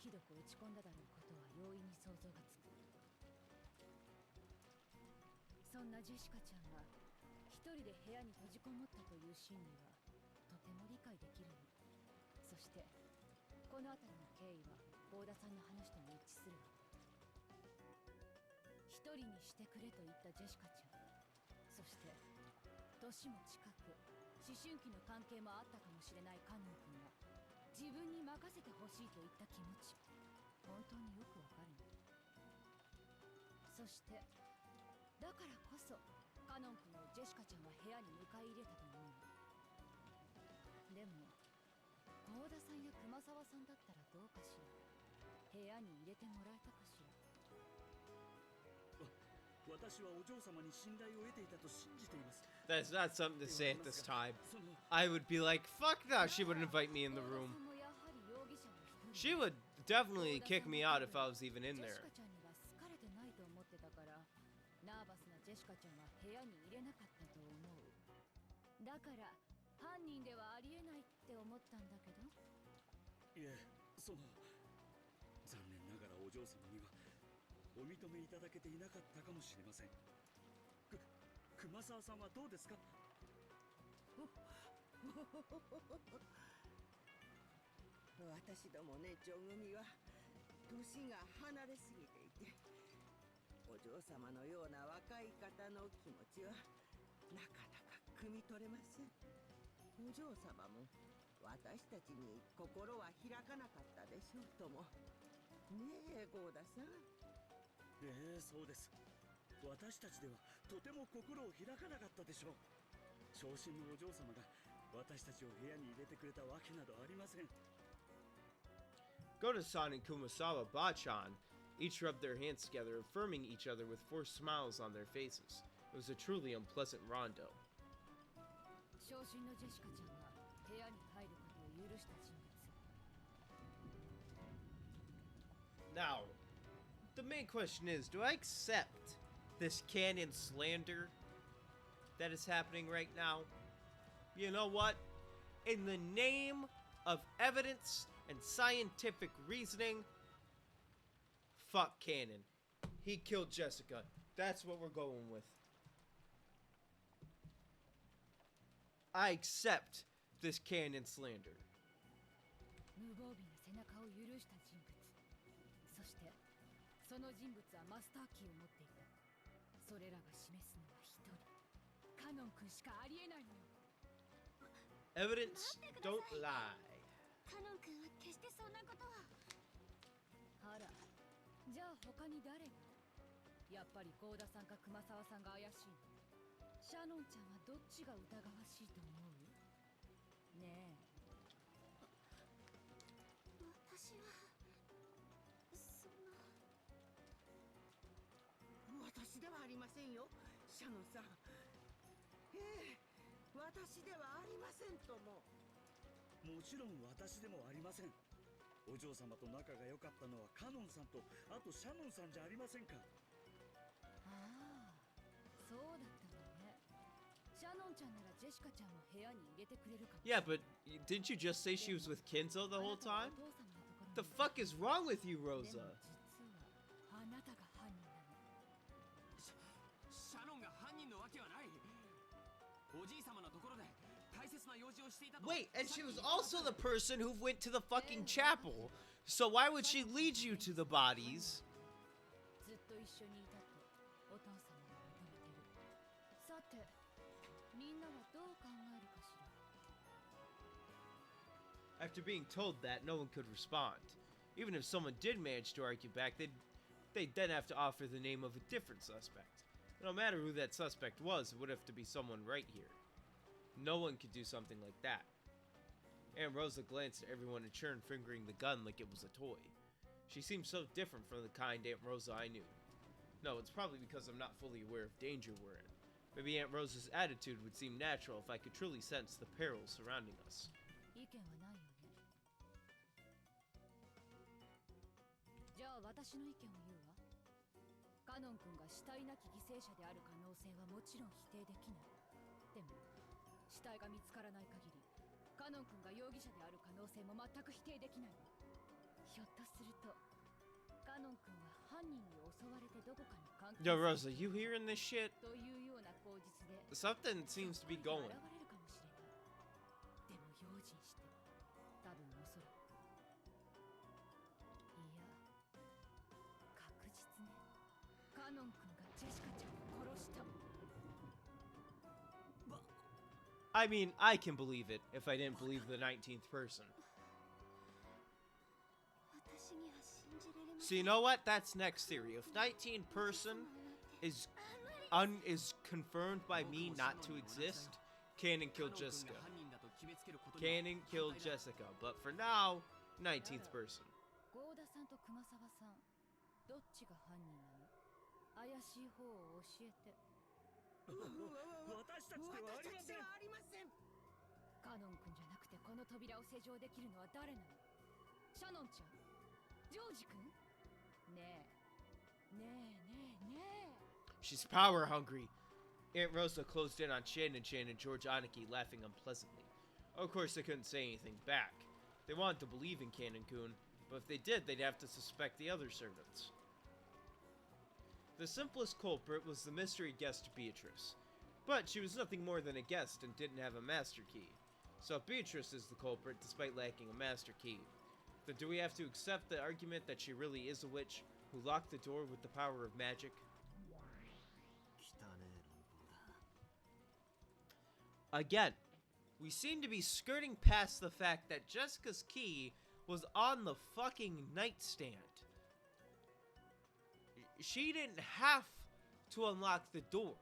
ひどく落ち込んだだろうことは容易に想像がつく。そんなジェシカちゃんが一人で部屋に閉じこもったという心理はとても理解できるの。そしてこの辺りの経緯は郷田さんの話とも一致するわ。一人にしてくれと言ったジェシカちゃん、そして年も近く思春期の関係もあったかもしれないカノン君が自分に任せてほしいと言った気持ち、本当によくわかるの。そしてだからこそカノン君をジェシカちゃんは部屋に迎え入れたと思うの。でも郷田さんや熊沢さんだったらどうかしら。部屋に入れてもらえたかしら。私はお嬢様に信頼を得ていたと信じています。 That's not something to say at this time. I would be like, fuck that, she wouldn't invite me in the room. She would definitely kick me out if I was even in ジェ there. シカちゃんには好かれてないと思ってたからナーバスなジェシカちゃんは部屋に入れなかったと思う。だから犯人ではありえないって思ったんだけど。いえ、残念ながらお嬢様にはお認めいただけていなかったかもしれません。熊沢さんはどうですか？私どもね、女組は年が離れすぎていて、お嬢様のような若い方の気持ちはなかなか汲み取れません。お嬢様も私たちに心は開かなかったでしょうとも。ねえ、郷田さん。そうです。私たちではとても心を開かなかったでしょう。長身のお嬢様が私たちを部屋に入れてくれたわけなどありません。Goda-san and Kumasawa Bachan each rubbed their hands together, affirming each other with forced smiles on their faces. It was a truly unpleasant rondo. 昇進のジェシカちゃんが部屋に入ることを許した人物。Now, the main question is, do I accept this canon slander that is happening right now? You know what? In the name of evidence and scientific reasoning, fuck canon. He killed Jessica. That's what we're going with. I accept this canon slander. 無防備な背中を許した人物、そしてその人物はマスターキーを持っていた。それらが示すのは一人、カノン君しかありえないのよ。 Evidence don't lie. カノン君は決してそんなことは。あら、じゃあ他に誰が？やっぱり幸田さんか熊沢さんが怪しいの？シャノンちゃんはどっちが疑わしいと思う？ねえ。私はその。私ではありませんよ、シャノンさん。ええ、私ではありませんとも。もちろん私でもありません。お嬢様と仲が良かったのはカノンさんと、あとシャノンさんじゃありませんか。ああ、そうだったのね。シャノンちゃんならジェシカちゃんも部屋に入れてくれるかも。 Yeah, but didn't you just say she was with Kinzo the whole time? The fuck is wrong with you, Rosa? でも実はあなたが犯人なの。シャノンが犯人のわけはない。おじい様のところで大切な用事をしていたと。 Wait, and she was also the person who went to the fucking chapel. So why would she lead you to the bodies? ずっと一緒にいたとお父様は認めてる。さて、みんなはどう考えるかしら。 After being told that, no one could respond. Even if someone did manage to argue back, they'd then have to offer the name of a different suspect. No matter who that suspect was, it would have to be someone right here. No one could do something like that. Aunt Rosa glanced at everyone in turn, fingering the gun like it was a toy. She seemed so different from the kind Aunt Rosa I knew. No, it's probably because I'm not fully aware of danger we're in. Maybe Aunt Rosa's attitude would seem natural if I could truly sense the peril surrounding us. 意見はないよね。じゃあ私の意見を言うわ。カノン君が死体なき犠牲者である可能性はもちろん否定できない。でも死体が見つからない限り、カノン君が容疑者である可能性も全く否定できないの。ひょっとするとカノン君は犯人に襲われてどこかに関係 Yo, Rosa, you hearing this shit? というような口実で Something seems to be going. 現れるかもしれない。でも用心して。多分おそらく。いや、確実ね。カノン君がジェシカちゃんを殺した。 I mean, I can believe it if I didn't believe the 19th person. 私には信じられま So せん。 you know what? That's next theory. If 19th person is confirmed by me not to exist, Kanon killed Jessica. Kanon killed Jessica. But for now, 19th person. 幸田さんと熊沢さん、どっちが犯人なの？怪しい方を教えて。私たちではありません。ありません。カノン君じゃなくてこの扉を施錠できるのは誰なの？シャノンちゃん？ジョージ君？ねえ。ねえねえねえ。 She's power hungry. Aunt Rosa closed in on Chan and George Aniki, laughing unpleasantly. Of course, they couldn't say anything back. They wanted to believe in Kanon-kun, but if they did, they'd have to suspect the other servants. The simplest culprit was the mystery guest Beatrice. But she was nothing more than a guest and didn't have a master key. So Beatrice is the culprit despite lacking a master key. Then do we have to accept the argument that she really is a witch who locked the door with the power of magic? Again, we seem to be skirting past the fact that Jessica's key was on the fucking nightstand. She didn't have to unlock the door.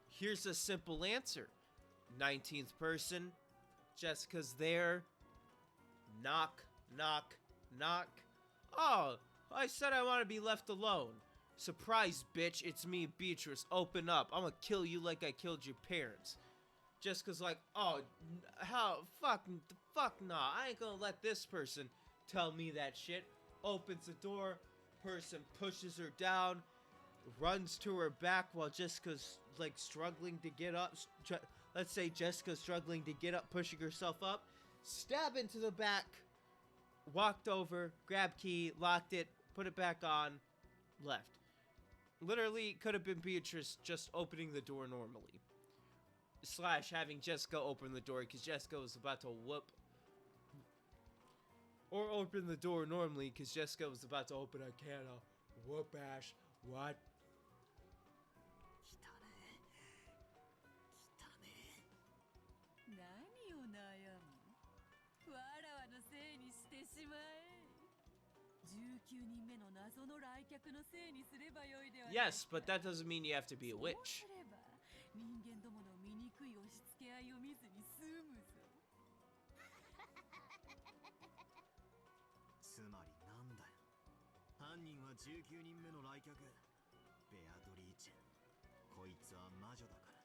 Here's a simple answer. 19th person, Jessica's there. Knock, knock, knock. Oh, I said I want to be left alone. Surprise, bitch, it's me, Beatrice. Open up. I'm gonna kill you like I killed your parents. Jessica's like, oh, fuck nah. I ain't gonna let this person tell me that shit. opens the door, person pushes her down, runs to her back while Jessica's like struggling to get up. Let's say Jessica's struggling to get up, pushing herself up, stab into the back, walked over, grabbed key, locked it, put it back on, left. Literally could have been Beatrice just opening the door normally. Slash having Jessica open the door because Jessica was about to whoop. Or open the door normally because Jessica was about to open a can of whoop ash. What? 何を悩む。わらわのせいにしてしまえ。19人目の謎の来客のせいにすればよいではないか。 Yes, but that doesn't mean you have to be a そう witch. すれば人間どもの醜い押し付け合いを見ずに済むぞ。つまりなんだよ。犯人は19人目の来客。ベアトリーチェ。こいつは魔女だから。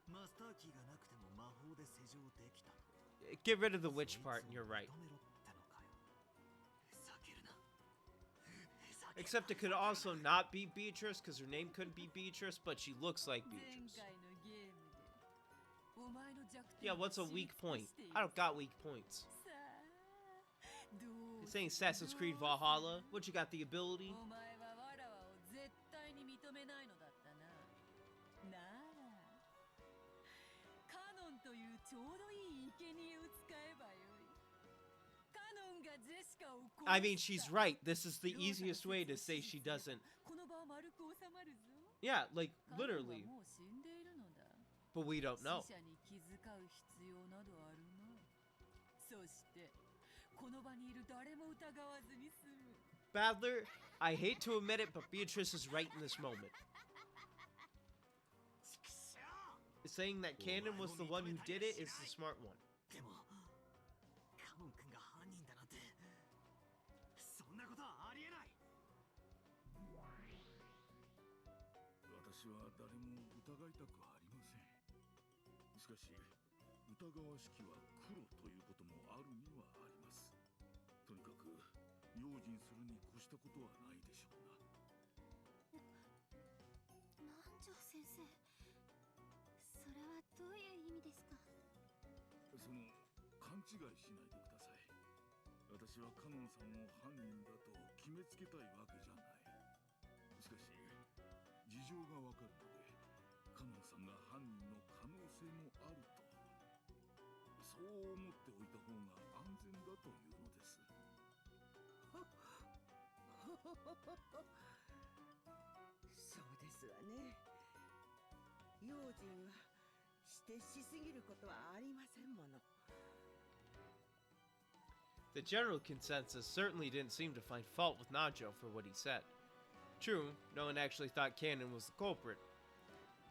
マスターキーがなくても魔法で施錠できた。Get rid of the witch part, and you're right. Except it could also not be Beatrice, because her name couldn't be Beatrice, but she looks like Beatrice. Yeah, what's a weak point? I don't got weak points. You're saying Assassin's Creed Valhalla? What, you got the ability? というちょうどいい生贄を使えばよい。カノンがジェシカを殺した。 I mean, she's right. This is the easiest way to say she doesn't. この場は丸く収まるぞ。 Yeah, like, literally. もう死んでいるのだ。 But we don't know. 死者に気遣う必要などあるまい。そして、この場にいる誰も疑わずに済む。 Badler, I hate to admit it, but Beatrice is right in this moment. Saying that Cannon was the one who did it is the smart one. でも、カノン君が犯人だなんて、そんなことはありえない。私は誰も疑いたくありません。しかし、疑わしきは黒ということもあるにはあります。とにかく、用心するに越したことはないでしょうな。南條先生。 それはどういう意味ですか。その勘違いしないでください。私はカノンさんを犯人だと決めつけたいわけじゃない。しかし事情がわかるので、カノンさんが犯人の可能性もあると、そう思っておいた方が安全だというのです。そうですわね。用心は The general consensus certainly didn't seem to find fault with Najo for what he said. True, no one actually thought Cannon was the culprit.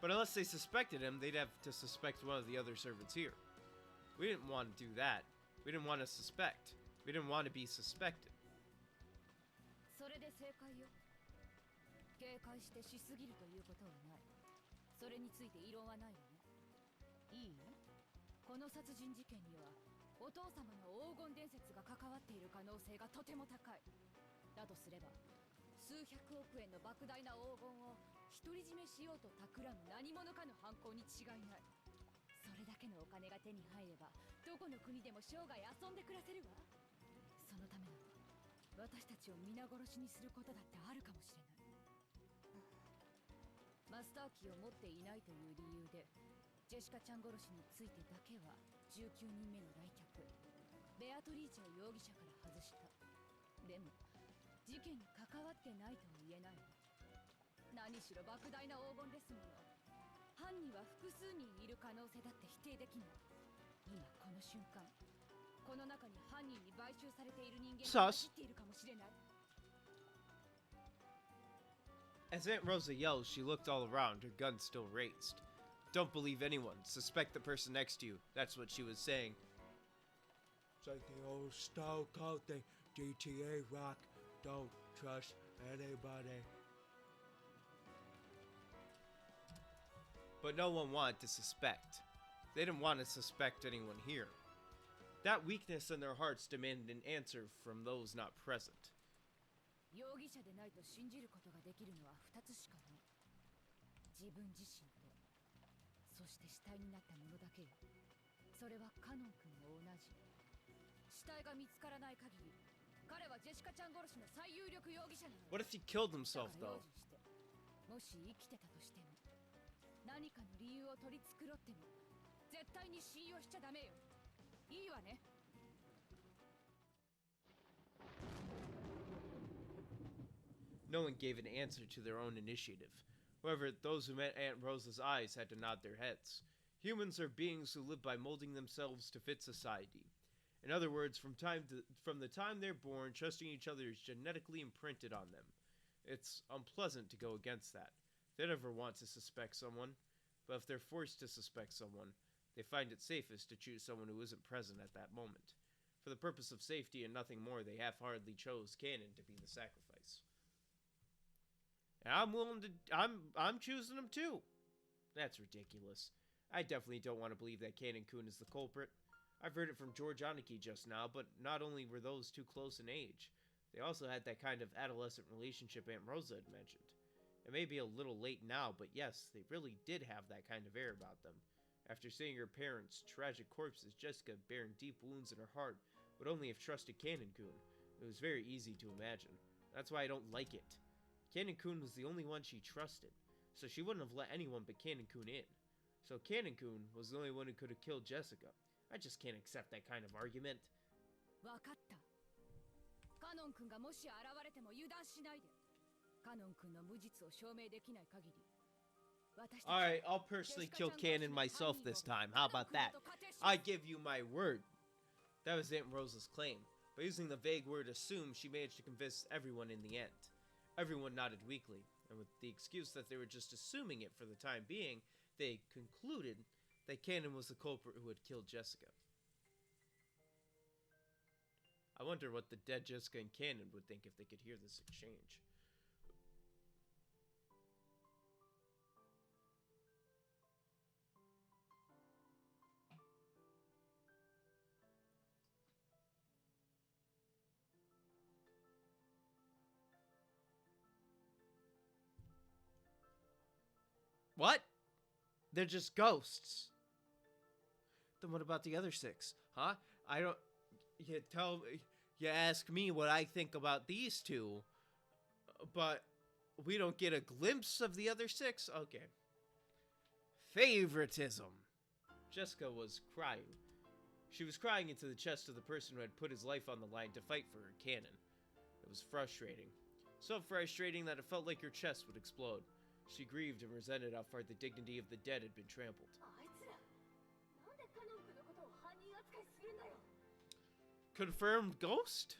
But unless they suspected him, they'd have to suspect one of the other servants here. We didn't want to do that. We didn't want to suspect. We didn't want to be suspected. それで正解よ。警戒してしすぎるということはない。それについて異論はないわね。いい？この殺人事件にはお父様の黄金伝説が関わっている可能性がとても高い。だとすれば、数百億円の莫大な黄金を独り占めしようと企む何者かの犯行に違いない。それだけのお金が手に入れば、どこの国でも生涯遊んで暮らせるわ。そのためなら、私たちを皆殺しにすることだってあるかもしれない。マスターキーを持っていないという理由で、ジェシカちゃん殺しについてだけは19人目の来客ベアトリーチェを容疑者から外した。でも事件に関わってないとも言えないわ。何しろ莫大な黄金ですもの。犯人は複数人いる可能性だって否定できない。今この瞬間、この中に犯人に買収されている人間が走っているかもしれない。 As Aunt Rosa yelled, she looked all around, her gun still raised. Don't believe anyone. Suspect the person next to you. That's what she was saying. It's like the old Stone Cold thing. GTA rock. Don't trust anybody. But no one wanted to suspect. They didn't want to suspect anyone here. That weakness in their hearts demanded an answer from those not present. 容疑者でないと信じることができるのは2つしかない。自分自身と、そして死体になったものだけよ。それはカノン君も同じ。死体が見つからない限り、彼はジェシカちゃん殺しの最有力容疑者なの。 What if he killed himself though? もし生きてたとしても、何かの理由を取り繕っても絶対に信用しちゃダメよ。いいわね。No one gave an answer to their own initiative. However, those who met Aunt Rosa's eyes had to nod their heads. Humans are beings who live by molding themselves to fit society. In other words, from the time they're born, trusting each other is genetically imprinted on them. It's unpleasant to go against that. They never want to suspect someone, but if they're forced to suspect someone, they find it safest to choose someone who isn't present at that moment. For the purpose of safety and nothing more, they half-heartedly chose Canon to be the sacrifice. And I'm choosing him too. That's ridiculous. I definitely don't want to believe that Canon-kun is the culprit. I've heard it from George Aniki just now, but not only were those two close in age, they also had that kind of adolescent relationship Aunt Rosa had mentioned. It may be a little late now, but yes, they really did have that kind of air about them. After seeing her parents' tragic corpses, Jessica, bearing deep wounds in her heart, would only have trusted Canon-kun. It was very easy to imagine. That's why I don't like it. Canon-kun was the only one she trusted, so she wouldn't have let anyone but Canon-kun in. So Canon-kun was the only one who could have killed Jessica. I just can't accept that kind of argument. わかった。カノン君がもし現れても油断しないで。カノン君の無実を証明できない限り。Alright, I'll personally kill Canon myself this time. How about that? I give you my word. That was Aunt Rosa's claim. By using the vague word assume, she managed to convince everyone in the end. Everyone nodded weakly, and with the excuse that they were just assuming it for the time being, they concluded that Canon was the culprit who had killed Jessica. I wonder what the dead Jessica and Canon would think if they could hear this exchange. What? They're just ghosts. Then what about the other 6? Huh? I don't... You ask me what I think about these 2, but we don't get a glimpse of the other 6? Okay. Favoritism. Jessica was crying. She was crying into the chest of the person who had put his life on the line to fight for her Canon. It was frustrating. So frustrating that it felt like her chest would explode. She grieved and resented how far the dignity of the dead had been trampled. Confirmed ghost?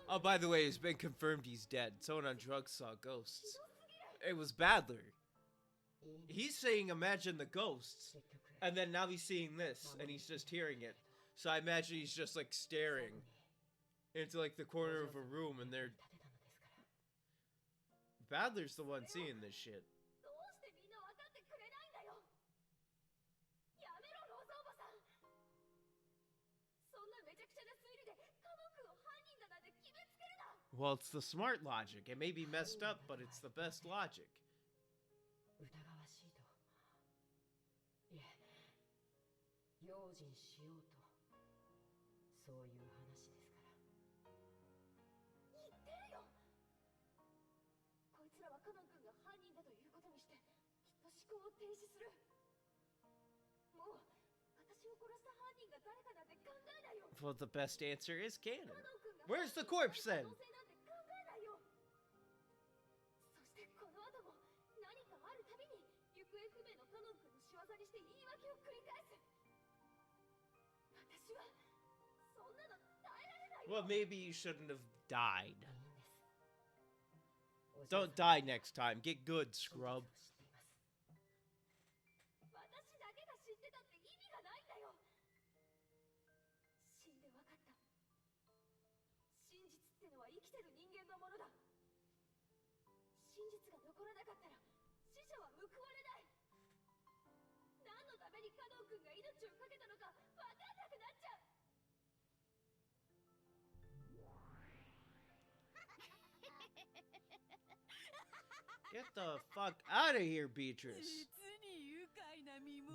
Oh, by the way, it's been confirmed he's dead. Someone on drugs saw ghosts. It was Badler. He's saying imagine the ghosts, and then now he's seeing this, and he's just hearing it. So I imagine he's just like staring into like the corner of a room, and they're... Badler's the one seeing this shit. Well, it's the smart logic. It may be messed up, but it's the best logic. Well, the best answer is canon. Where's the corpse then? Well, maybe you shouldn't have died. Don't die next time. Get good, scrub. きてる人間のものだ。真実が残らなかったら死者は報われない。何のためにカノン君が命を懸けたのか分かんなくなっちゃう。 Get the fuck out of here, Beatrice.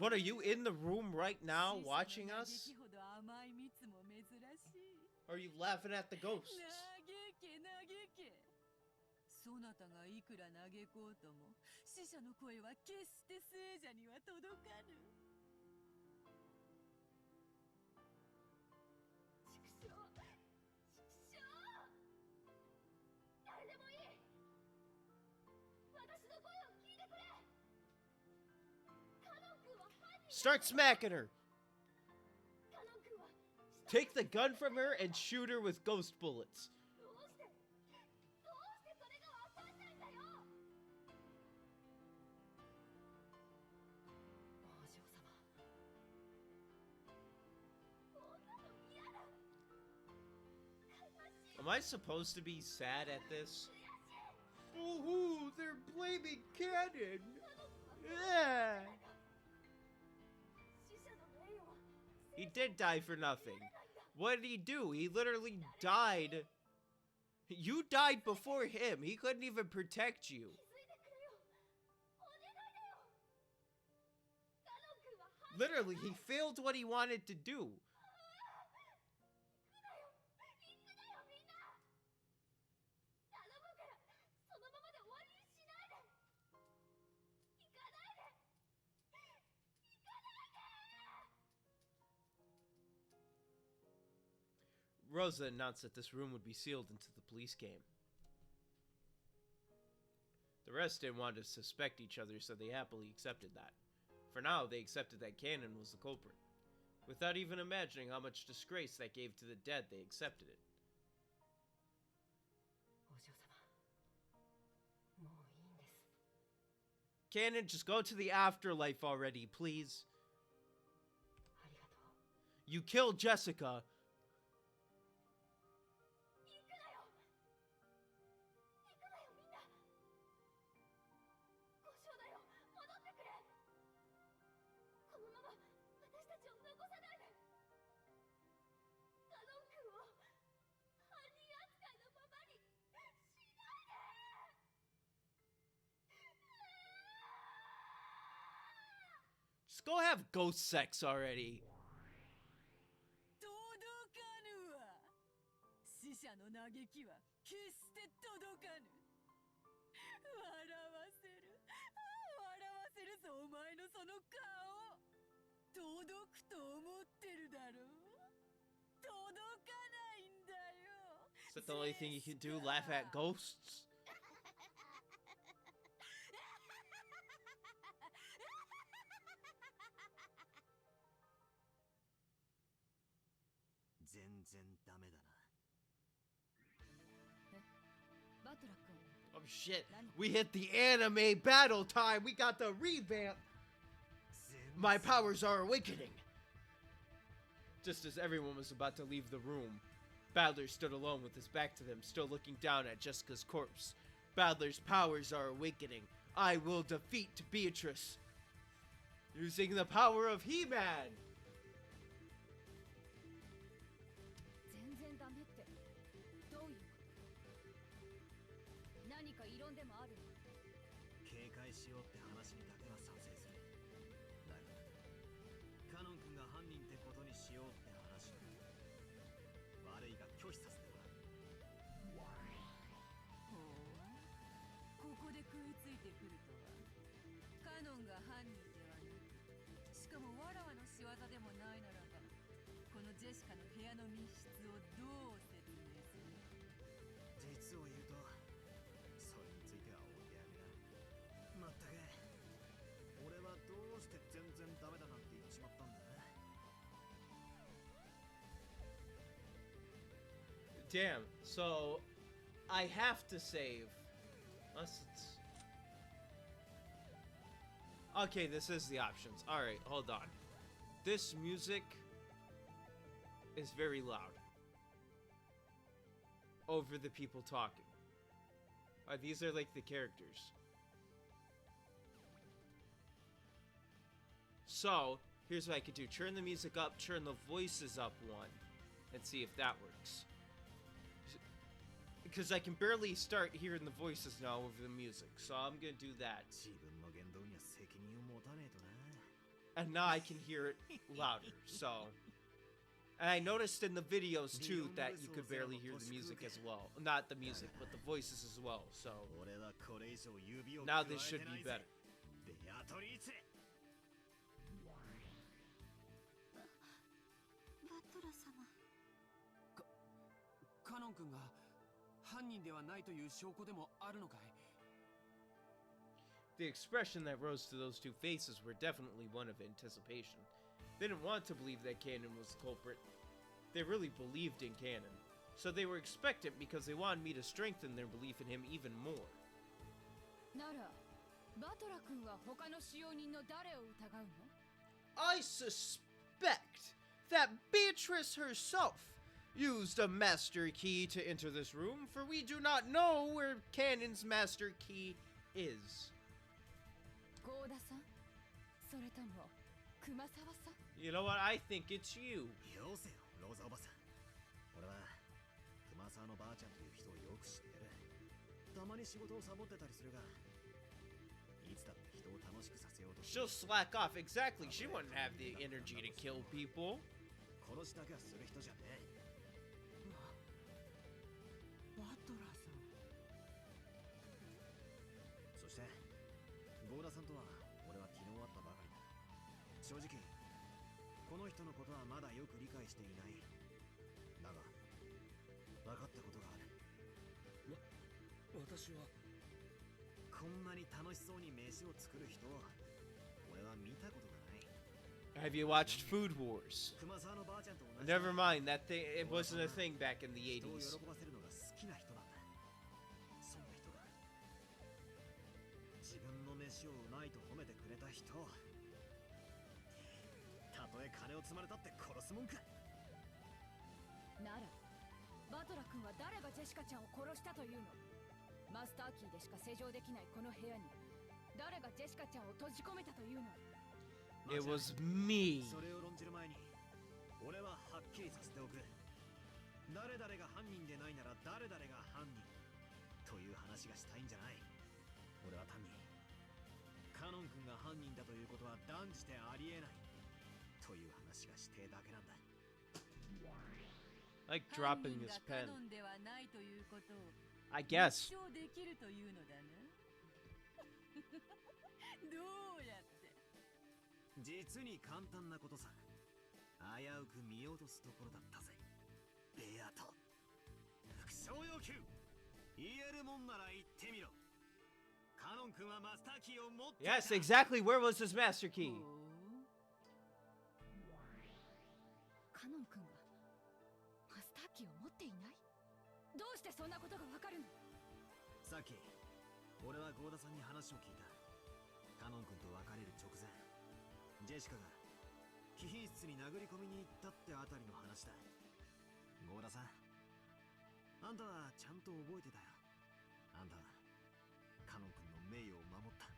What, are you in the room right now watching us? Or are you laughing at the ghosts? そなたがいくら嘆こうとも死者の声は決して聖者には届かぬ。畜生、畜生。誰でもいい。私の声を聞いてくれ。カノン君は犯人。 Start smacking her. カノン君は Take the gun from her and shoot her with ghost bullets. どうしてそれが分かんないんだよ。王女様。こんなの嫌だ。 Am I supposed to be sad at this? Oh, they're blaming Cannon. Yeah. He did die for nothing. What did he do? He literally died. You died before him. He couldn't even protect you. Literally, he failed what he wanted to do. Rosa announced that this room would be sealed until the police came. The rest didn't want to suspect each other, so they happily accepted that. For now, they accepted that Cannon was the culprit. Without even imagining how much disgrace that gave to the dead, they accepted it. Cannon, just go to the afterlife already, please. You killed Jessica. Just go have ghost sex already. 届かぬわ。死者の嘆きは決して届かぬ。笑わせるぞお前のその顔。届くと思ってるだろう。届かないんだよ。Is that the only thing you can do? Laugh at ghosts? Oh shit, we hit the anime battle time. We got the revamp. My powers are awakening. Just as everyone was about to leave the room, Badler stood alone with his back to them, still looking down at Jessica's corpse. Badler's powers are awakening. I will defeat Beatrice. Using the power of He-Man. 全然ダメってどういうこと？何か異論でもあるの？警戒しようって話にだけは賛成する。だがカノン君が犯人ってことにしようって話。悪いが拒否させてもらう。ほう、ここで食いついてくるとは。カノンが犯人ではなく、しかもわらわの仕業でもないならば、このジェシカの部屋の密室をどう説明する？実を言うと、それについてはお手上げだ。まったく、俺はどうして全然ダメだなんて言っちまったんだ。Damn, so I have to save. Unless it's... Okay, this is the options. Alright, hold on. This music is very loud. over the people talking. These are like the characters. So, here's what I could do. Turn the music up, turn the voices up one, and see if that works. Because I can barely start hearing the voices now over the music, so I'm gonna do that. And now I can hear it louder, so... And I noticed in the videos, too, that you could barely hear the music as well. Not the music, but the voices as well, so... Now this should be better. カノン君が犯人ではないという証拠でもあるのかい? The expression that rose to those two faces were definitely one of anticipation. They didn't want to believe that Canon was the culprit. They really believed in Canon. So they were expectant because they wanted me to strengthen their belief in him even more. なら、バトラ君は他の使用人の誰を疑うの? I suspect that Beatrice herself used a master key to enter this room, for we do not know where Canon's master key is. ゴーダさん? それとも熊沢さん? You know what? I think it's you. よせよ、ローザおばさん。俺は熊沢のばあちゃんという人をよく知ってる。たまに仕事をサボってたりするが、いつだって人を楽しくさせようと。She'll slack off. Exactly. She wouldn't have the energy to kill people. 殺しだけはする人じゃねえ。バトラーさん。そしてゴーダさんとは俺は昨日会ったばかりだ。正直この人のことはまだよく理解していない。だが分かったことがある。私はこんなに楽しそうに飯を作る人を俺は見たことがない。 Have you watched Food Wars? 熊沢のばあちゃんと同じ。 Never mind. That thing, it wasn't a thing back in the 人を 80s. 喜ばせるのが好きな人なんだ。そんな人が自分の飯をうまいと褒めてくれた人をたとえ金を積まれたって殺すもんか。なら、バトラ君は誰がジェシカちゃんを殺したというの? マスターキーでしか施錠できないこの部屋に誰がジェシカちゃんを閉じ込めたというの? It was me. それを論じる前に俺ははっきりさせておく。誰々が犯人でないなら誰々が犯人という話がしたいんじゃない。俺は単にカノン君が犯人だということは断じてありえないという話がしてだけなんだ。 Like dropping his pen. カノンではないということを I guess. 立証できるというのだな。どうやって？実に簡単なことさ。危うく見落とすところだったぜ。ベアト。副賞要求。言えるもんなら言ってみろ。カノン君はマスターキーを持っていた。 Yes, exactly. Where was his master key? カノン君がマスターキーを持っていない? どうしてそんなことがわかるの? さっき俺はゴーダさんに話を聞いた。カノン君と別れる直前、ジェシカが貴賓室に殴り込みに行ったってあたりの話だ。ゴーダさん、あんたはちゃんと覚えてたよ。あんたはカノン君の名誉を守った。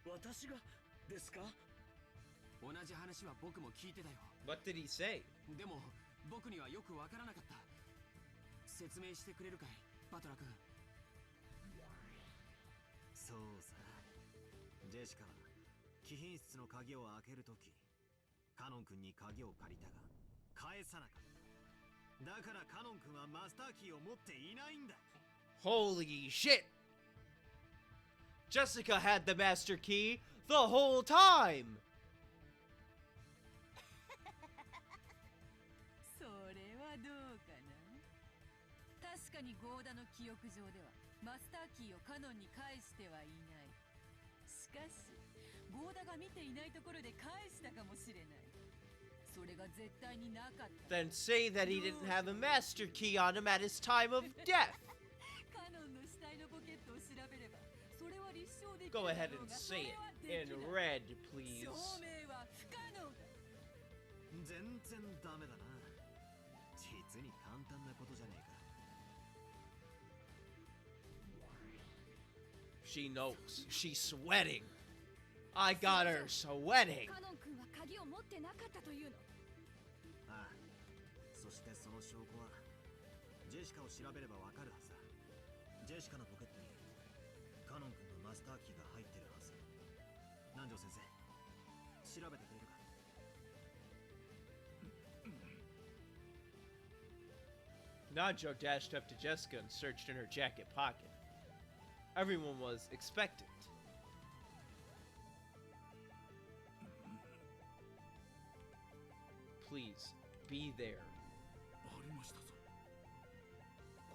私がですか？同じ話は僕も聞いてたよ。 What did he say? でも僕にはよくわからなかった。説明してくれるかい、バトラ君。そうさ、ジェシカは貴賓室の鍵を開けるとき、カノン君に鍵を借りたが返さなかった。だからカノン君はマスターキーを持っていないんだ。 Holy shit! Jessica had the master key the whole time! それはどうかな。確かにゴーダの記憶上ではマスターキーをカノンに返してはいない。しかしゴーダが見ていないところで返したかもしれない。それが絶対になかった。 Then say that he didn't have a master key on him at his time of death. カノンの死体のポケットを調べればそれは立証できる。 Go ahead and say it in red, please. 証明は不可能だ。全然ダメだな。実に簡単なことじゃねえか。 She knows. She's sweating. I got her sweating. カノン君は鍵を持ってなかったというの。ああ、そしてその証拠はジェシカを調べればわかるはずだ。ジェシカのポケットにカノン君のマスターキーが入ってるはず。南條先生、調べてくれるか。Najo dashed up to Jessica and searched in her jacket pocket. Everyone was expectant. Please, be there. ありましたぞ。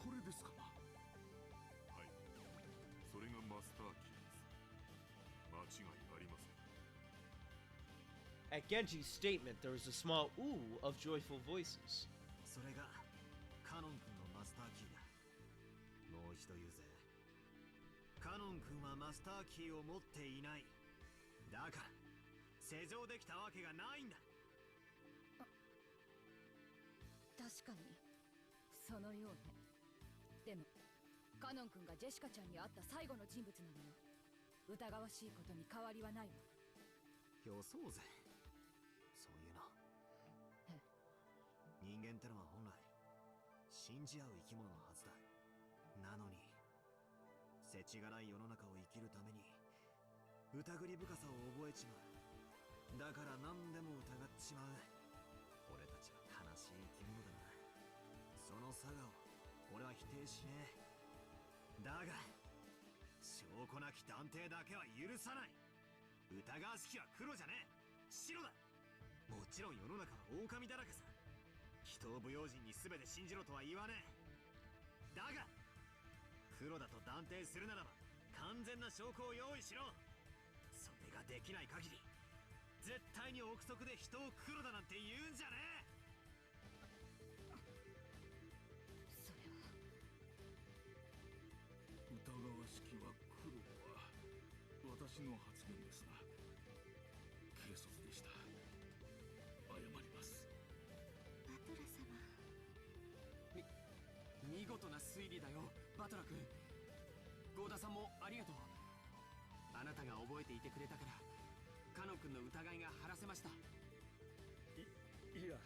これですかな。はい、それがマスターキーです。間違いありません。 At Genji's statement, there was a small ooh of joyful voices. それがカノン君のマスターキーだ。もう一度言うぜ。カノン君はマスターキーを持っていない。だから施錠できたわけがないんだ。確かにそのようね。でもカノン君がジェシカちゃんに会った最後の人物なのよ。疑わしいことに変わりはないわ。予想ぜ。そういうの。人間ってのは本来信じ合う生き物のはずだ。なのに世知辛い世の中を生きるために疑り深さを覚えちまう。だから何でも疑っちまう。俺たちは悲しい生き物だな。その差がを俺は否定しねえ。だが証拠なき断定だけは許さない。疑わしきは黒じゃねえ、白だ。もちろん世の中は狼だらけさ。人を不用心に全て信じろとは言わねえ。だが黒だと断定するならば完全な証拠を用意しろ。それができない限り絶対に憶測で人を黒だなんて言うんじゃねえ。それは疑わしきは黒は私の発言ですが、軽率でした。謝ります。バトラ様。見事な推理だよ、バトラ君。ゴーダさんもありがとう。あなたが覚えていてくれたからカノン君の疑いが晴らせました。いや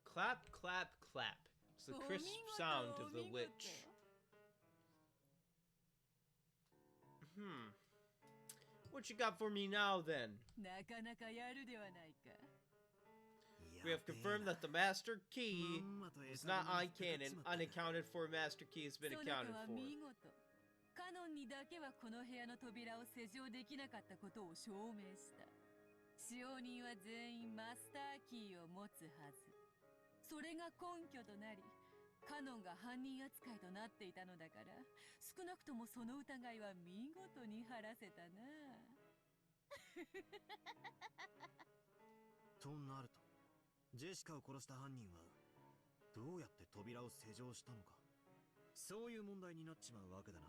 Clap, clap, clap. It's the crisp sound of the witch. What you got for me now, then? なかなかやるではないか。 We have confirmed that the master key is not on canon. Unaccounted for master key has been そな accounted たは for. 見事。カノンにだけはこの部屋の扉を施錠できなかったことを証明した。使用人は全員マスターキーを持つはず。それが根拠となり、カノンが犯人扱いとなっていたのだから、少なくともその疑いは見事に晴らせたな。となるとジェシカを殺した犯人はどうやって扉を施錠したのか。そういう問題になっちまうわけだな。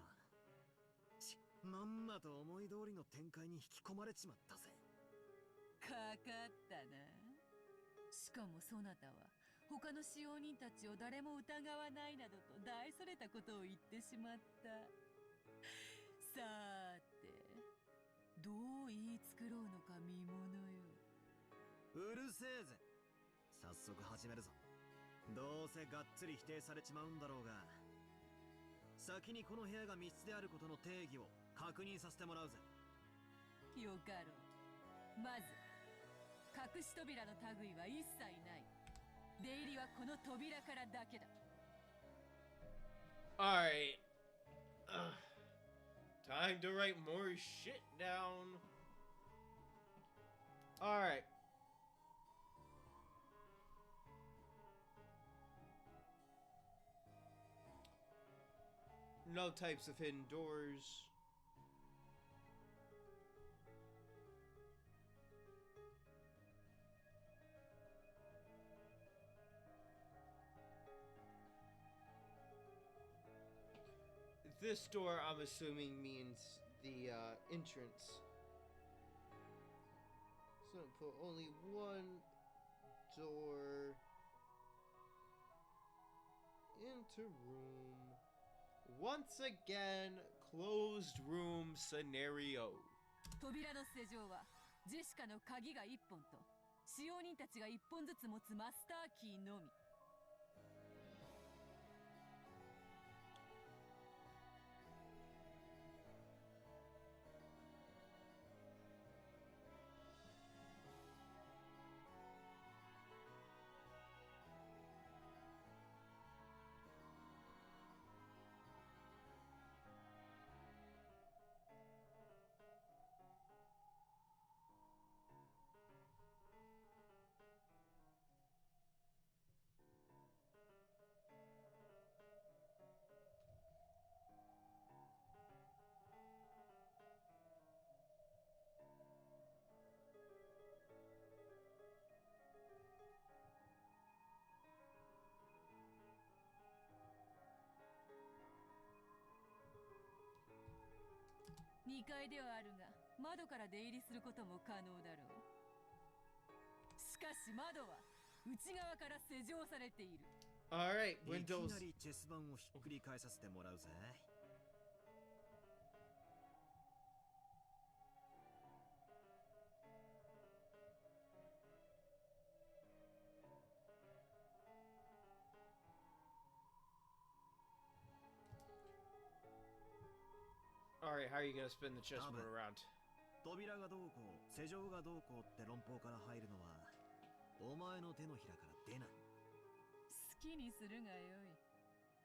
まんまと思い通りの展開に引き込まれちまったぜ。かかったな。しかもそなたは他の使用人たちを誰も疑わないなどと大それたことを言ってしまった。さーてどう言い作ろうのか見ものよ。うるせえぜ。早速始めるぞ。どうせがっつり否定されちまうんだろうが、先にこの部屋が密室であることの定義を確認させてもらうぜ。よかろう。まず隠し扉の類は一切ない。出入りはこの扉からだけだ。 Alright. Time to write more shit down. Alright. No types of hidden doors. this door, I'm assuming, means the entrance. So put only one door into room. Once again, closed room scenario. 扉の施錠はジェシカの鍵が1本と使用人たちが1本ずつ持つマスターキーのみ。2階ではあるが、窓から出入りすることも可能だろう。しかし窓は内側から施錠されている。Alright, いき Windows. なりチェス盤をひっくり返させてもらうぜ。Alright, how are you gonna spin the chessboard around? 扉がどうこう、施錠がどうこうって論法から入るのは、お前の手のひらから出ない。好きにするがよい。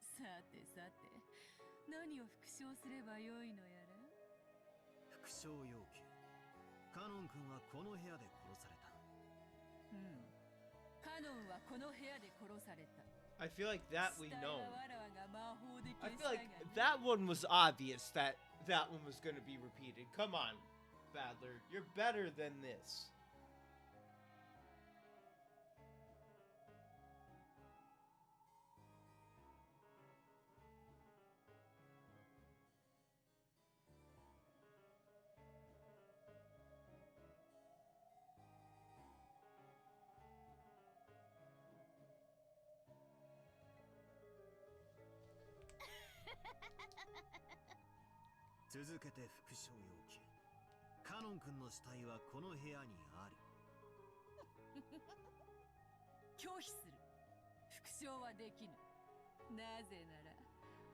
さてさて、何を復唱すればよいのやら。復唱要求。カノン君はこの部屋で殺された。うん。カノンはこの部屋で殺された。I feel like that we 死体 know. はわらわが魔法で I 消し feel たが like ね。 that one was obvious that that one was gonna be repeated. Come on, Badler. You're better than this. "続けて復唱要求。カノン君の死体はこの部屋にある。拒否する。復唱はできぬ。なぜなら、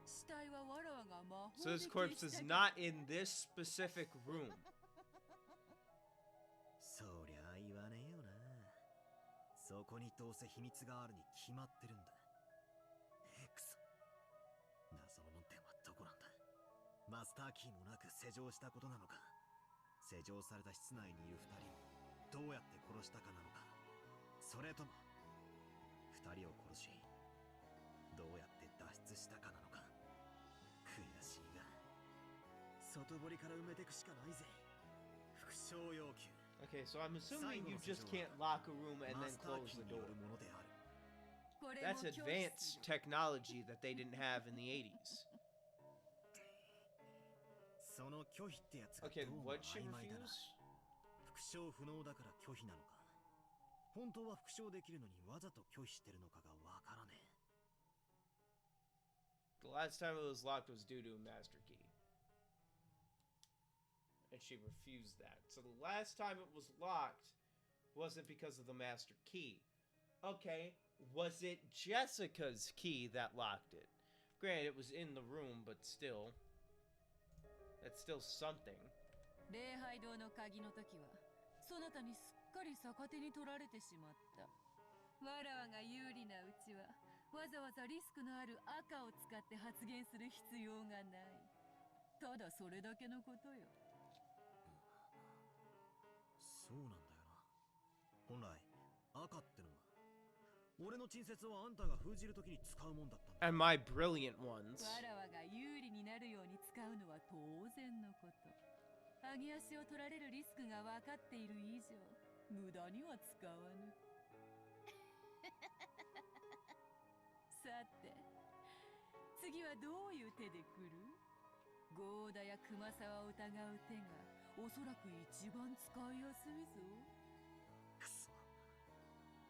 死体はわらわが魔法 So で this 消 corpse し is たが not in this specific room. そりゃ言わねえよな。そこにどうせ秘密があるに決まってるんだ。X。謎の論点はどこなんだ。マスターキーもなく施錠したことなのか。施錠された室内にいる2人をどうやって殺したかなのか。それとも2人を殺しどうやって脱出したかなのか。悔しいが外堀から埋めてくしかないぜ。復唱要求。 Okay, so I'm assuming you just can't lock a room and then マスター close キ the ーによ door. るものである。これも That's 拒否す advanced る。 technology that they didn't have in the 80s. その拒否ってやつが Okay, どうも what'd she 曖昧だな。 refuse? 復唱不能だから拒否なのか。本当は復唱できるのにわざと拒否してるのかがわからねえ。 The last time it was locked was due to a master key. And she refused that. So the last time it was locked wasn't because of the master key. Okay, was it Jessica's key that locked it? Granted, it was in the room, but still. That's still something. 礼拝堂の鍵の時はそなたにすっかり逆手に取られてしまった。わらわが有利なうちはわざわざリスクのある赤を使って発言する必要がない。ただそれだけのことよ。そうなんだよな。本来赤ってのは俺の陳説をあんたが封じるときに使うもんだったんだ。 And my brilliant ones. わらわが有利になるように使うのは当然のこと。上げ足を取られるリスクが分かっている以上、無駄には使わぬ。さて、次はどういう手で来る？ゴーダや熊沢を疑う手がおそらく一番使いやすいぞ。くそ、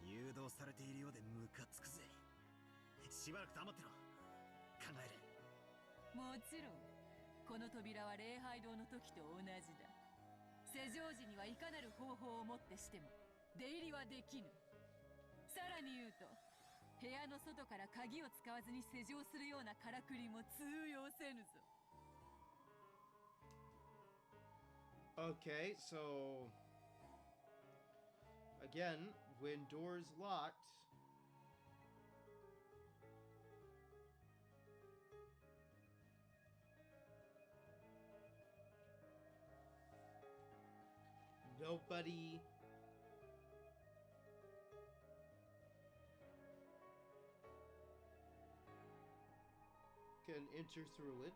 誘導されているようでムカつくぜ。しばらく黙ってろ。考える。もちろんこの扉は礼拝堂の時と同じだ。施錠時にはいかなる方法をもってしても出入りはできぬ。さらに言うと部屋の外から鍵を使わずに施錠するようなからくりも通用せぬぞ。 Okay, so again, when doors locked, nobody can enter through it.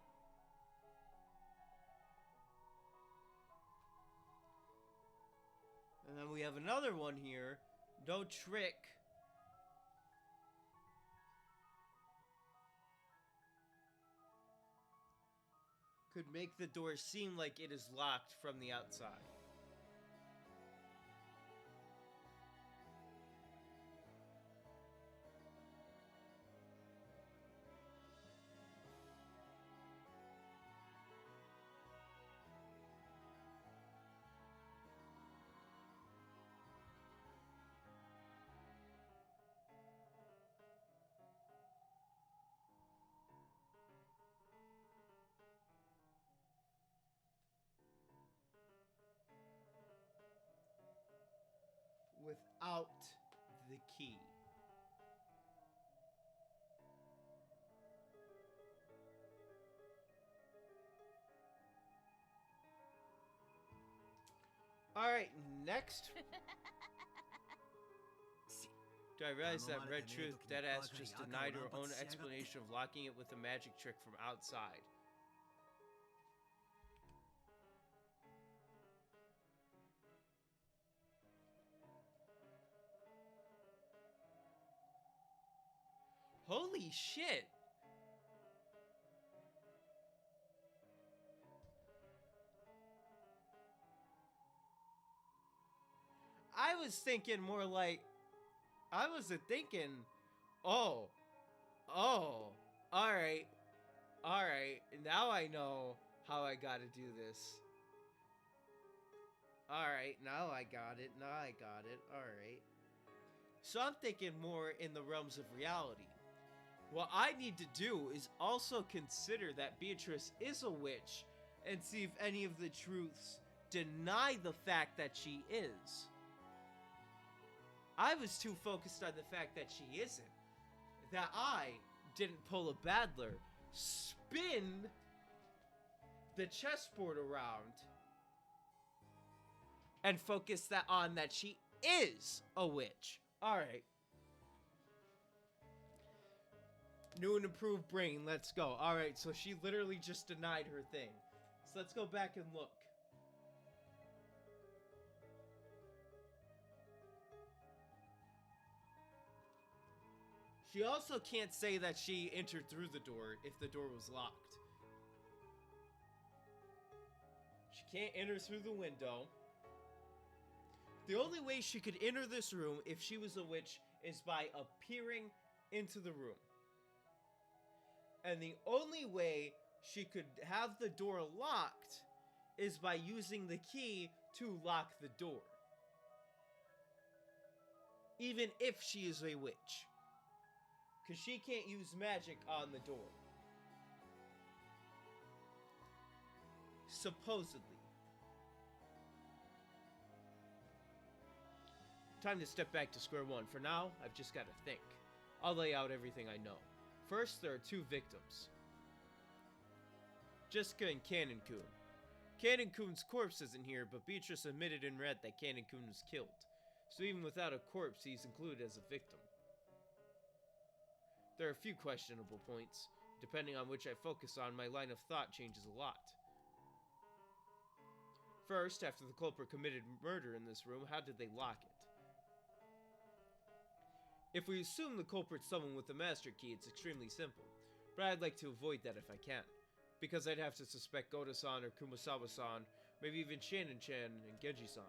And then we have another one here. No trick. Could make the door seem like it is locked from the outside. Without the key. Alright, next. Do I realize that Red Truth, Deadass, just denied her own explanation of locking it with a magic trick from outside? Holy shit! I was thinking more like, I wasn't thinking, oh, alright, now I know how I gotta do this. Alright, now I got it, alright. So I'm thinking more in the realms of reality. What I need to do is also consider that Beatrice is a witch and see if any of the truths deny the fact that she is. I was too focused on the fact that she isn't. That I didn't pull a Badler, spin the chessboard around, and focus that on that she is a witch. Alright. New and improved brain, let's go. Alright, so she literally just denied her thing. So let's go back and look. She also can't say that she entered through the door if the door was locked. She can't enter through the window. The only way she could enter this room if she was a witch is by appearing into the room. And the only way she could have the door locked is by using the key to lock the door. Even if she is a witch. Because she can't use magic on the door. Supposedly. Time to step back to square one. For now, I've just got to think. I'll lay out everything I know. First, there are two victims. Jessica and Cannon-kun. Cannon-kun's corpse isn't here, but Beatrice admitted in red that Cannon-kun was killed. So even without a corpse, he's included as a victim. There are a few questionable points. Depending on which I focus on, my line of thought changes a lot. First, after the culprit committed murder in this room, how did they lock it? If we assume the culprit's someone with the master key, it's extremely simple, but I'd like to avoid that if I can. because I'd have to suspect Goda-san or Kumasawa-san, maybe even Shannon-chan and Genji-san.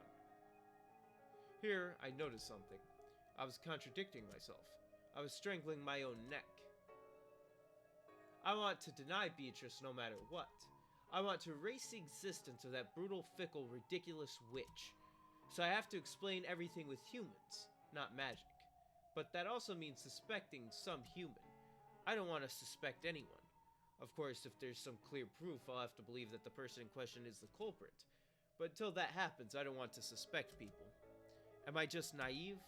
Here, I noticed something. I was contradicting myself. I was strangling my own neck. I want to deny Beatrice no matter what. I want to erase the existence of that brutal, fickle, ridiculous witch. So I have to explain everything with humans, not magic. But that also means suspecting some human. I don't want to suspect anyone. Of course, if there's some clear proof, I'll have to believe that the person in question is the culprit. But until that happens, I don't want to suspect people. Am I just naive?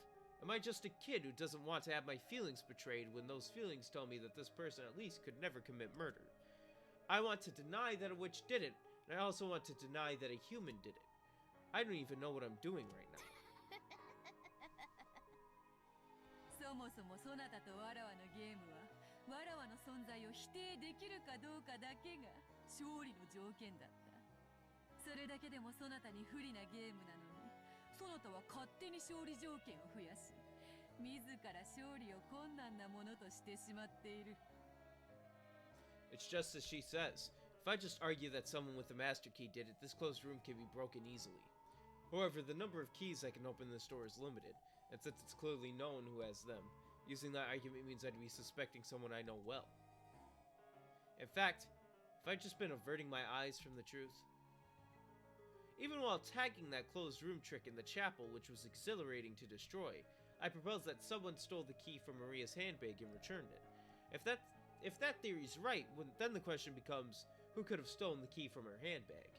Am I just a kid who doesn't want to have my feelings betrayed when those feelings tell me that this person at least could never commit murder? I want to deny that a witch did it, and I also want to deny that a human did it. I don't even know what I'm doing right now. そもそもそなたとわらわのゲームはわらわの存在を否定できるかどうかだけが勝利の条件だった。それだけでもそなたに不利なゲームなのに、そなたは勝手に勝利条件を増やし、自ら勝利を困難なものとしてしまっている。It's just as she says. If I just argue that someone with a master key did it, this closed room can be broken easily. However, the number of keys I can open this door is limited, and since it's clearly known who has them, using that argument means I'd be suspecting someone I know well. In fact, if I'd just been averting my eyes from the truth. Even while tagging that closed room trick in the chapel, which was exhilarating to destroy, I proposed that someone stole the key from Maria's handbag and returned it. If that theory's right, then the question becomes, who could have stolen the key from her handbag?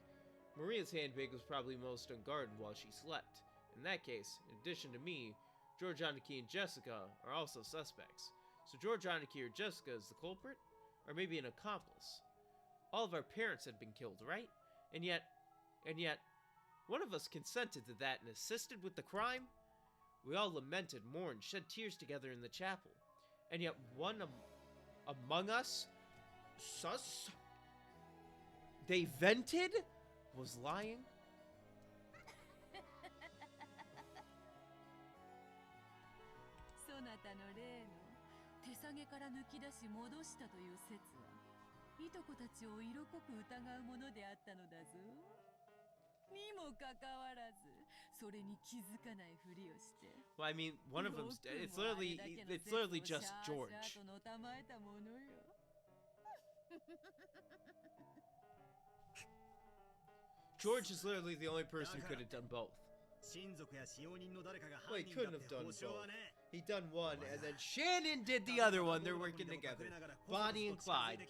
Maria's handbag was probably most unguarded while she slept. In that case, in addition to me, George Aniki and Jessica are also suspects. So George Aniki or Jessica is the culprit? Or maybe an accomplice? All of our parents had been killed, right? And yet, one of us consented to that and assisted with the crime? We all lamented, mourned, shed tears together in the chapel. And yet one among us, they vented, was lying? そなたの例の手下げから抜き出し戻したという説はいとこたちを色濃く疑うものであったのだぞ。にもかかわらず、それに気づかないふりをして。Well, I mean, one of them's dead. It's literally just George. George is literally the only person who could have done both. Well, he couldn't have done both. He done one, and then Shannon did the other one. They're working together. Bonnie and Clyde.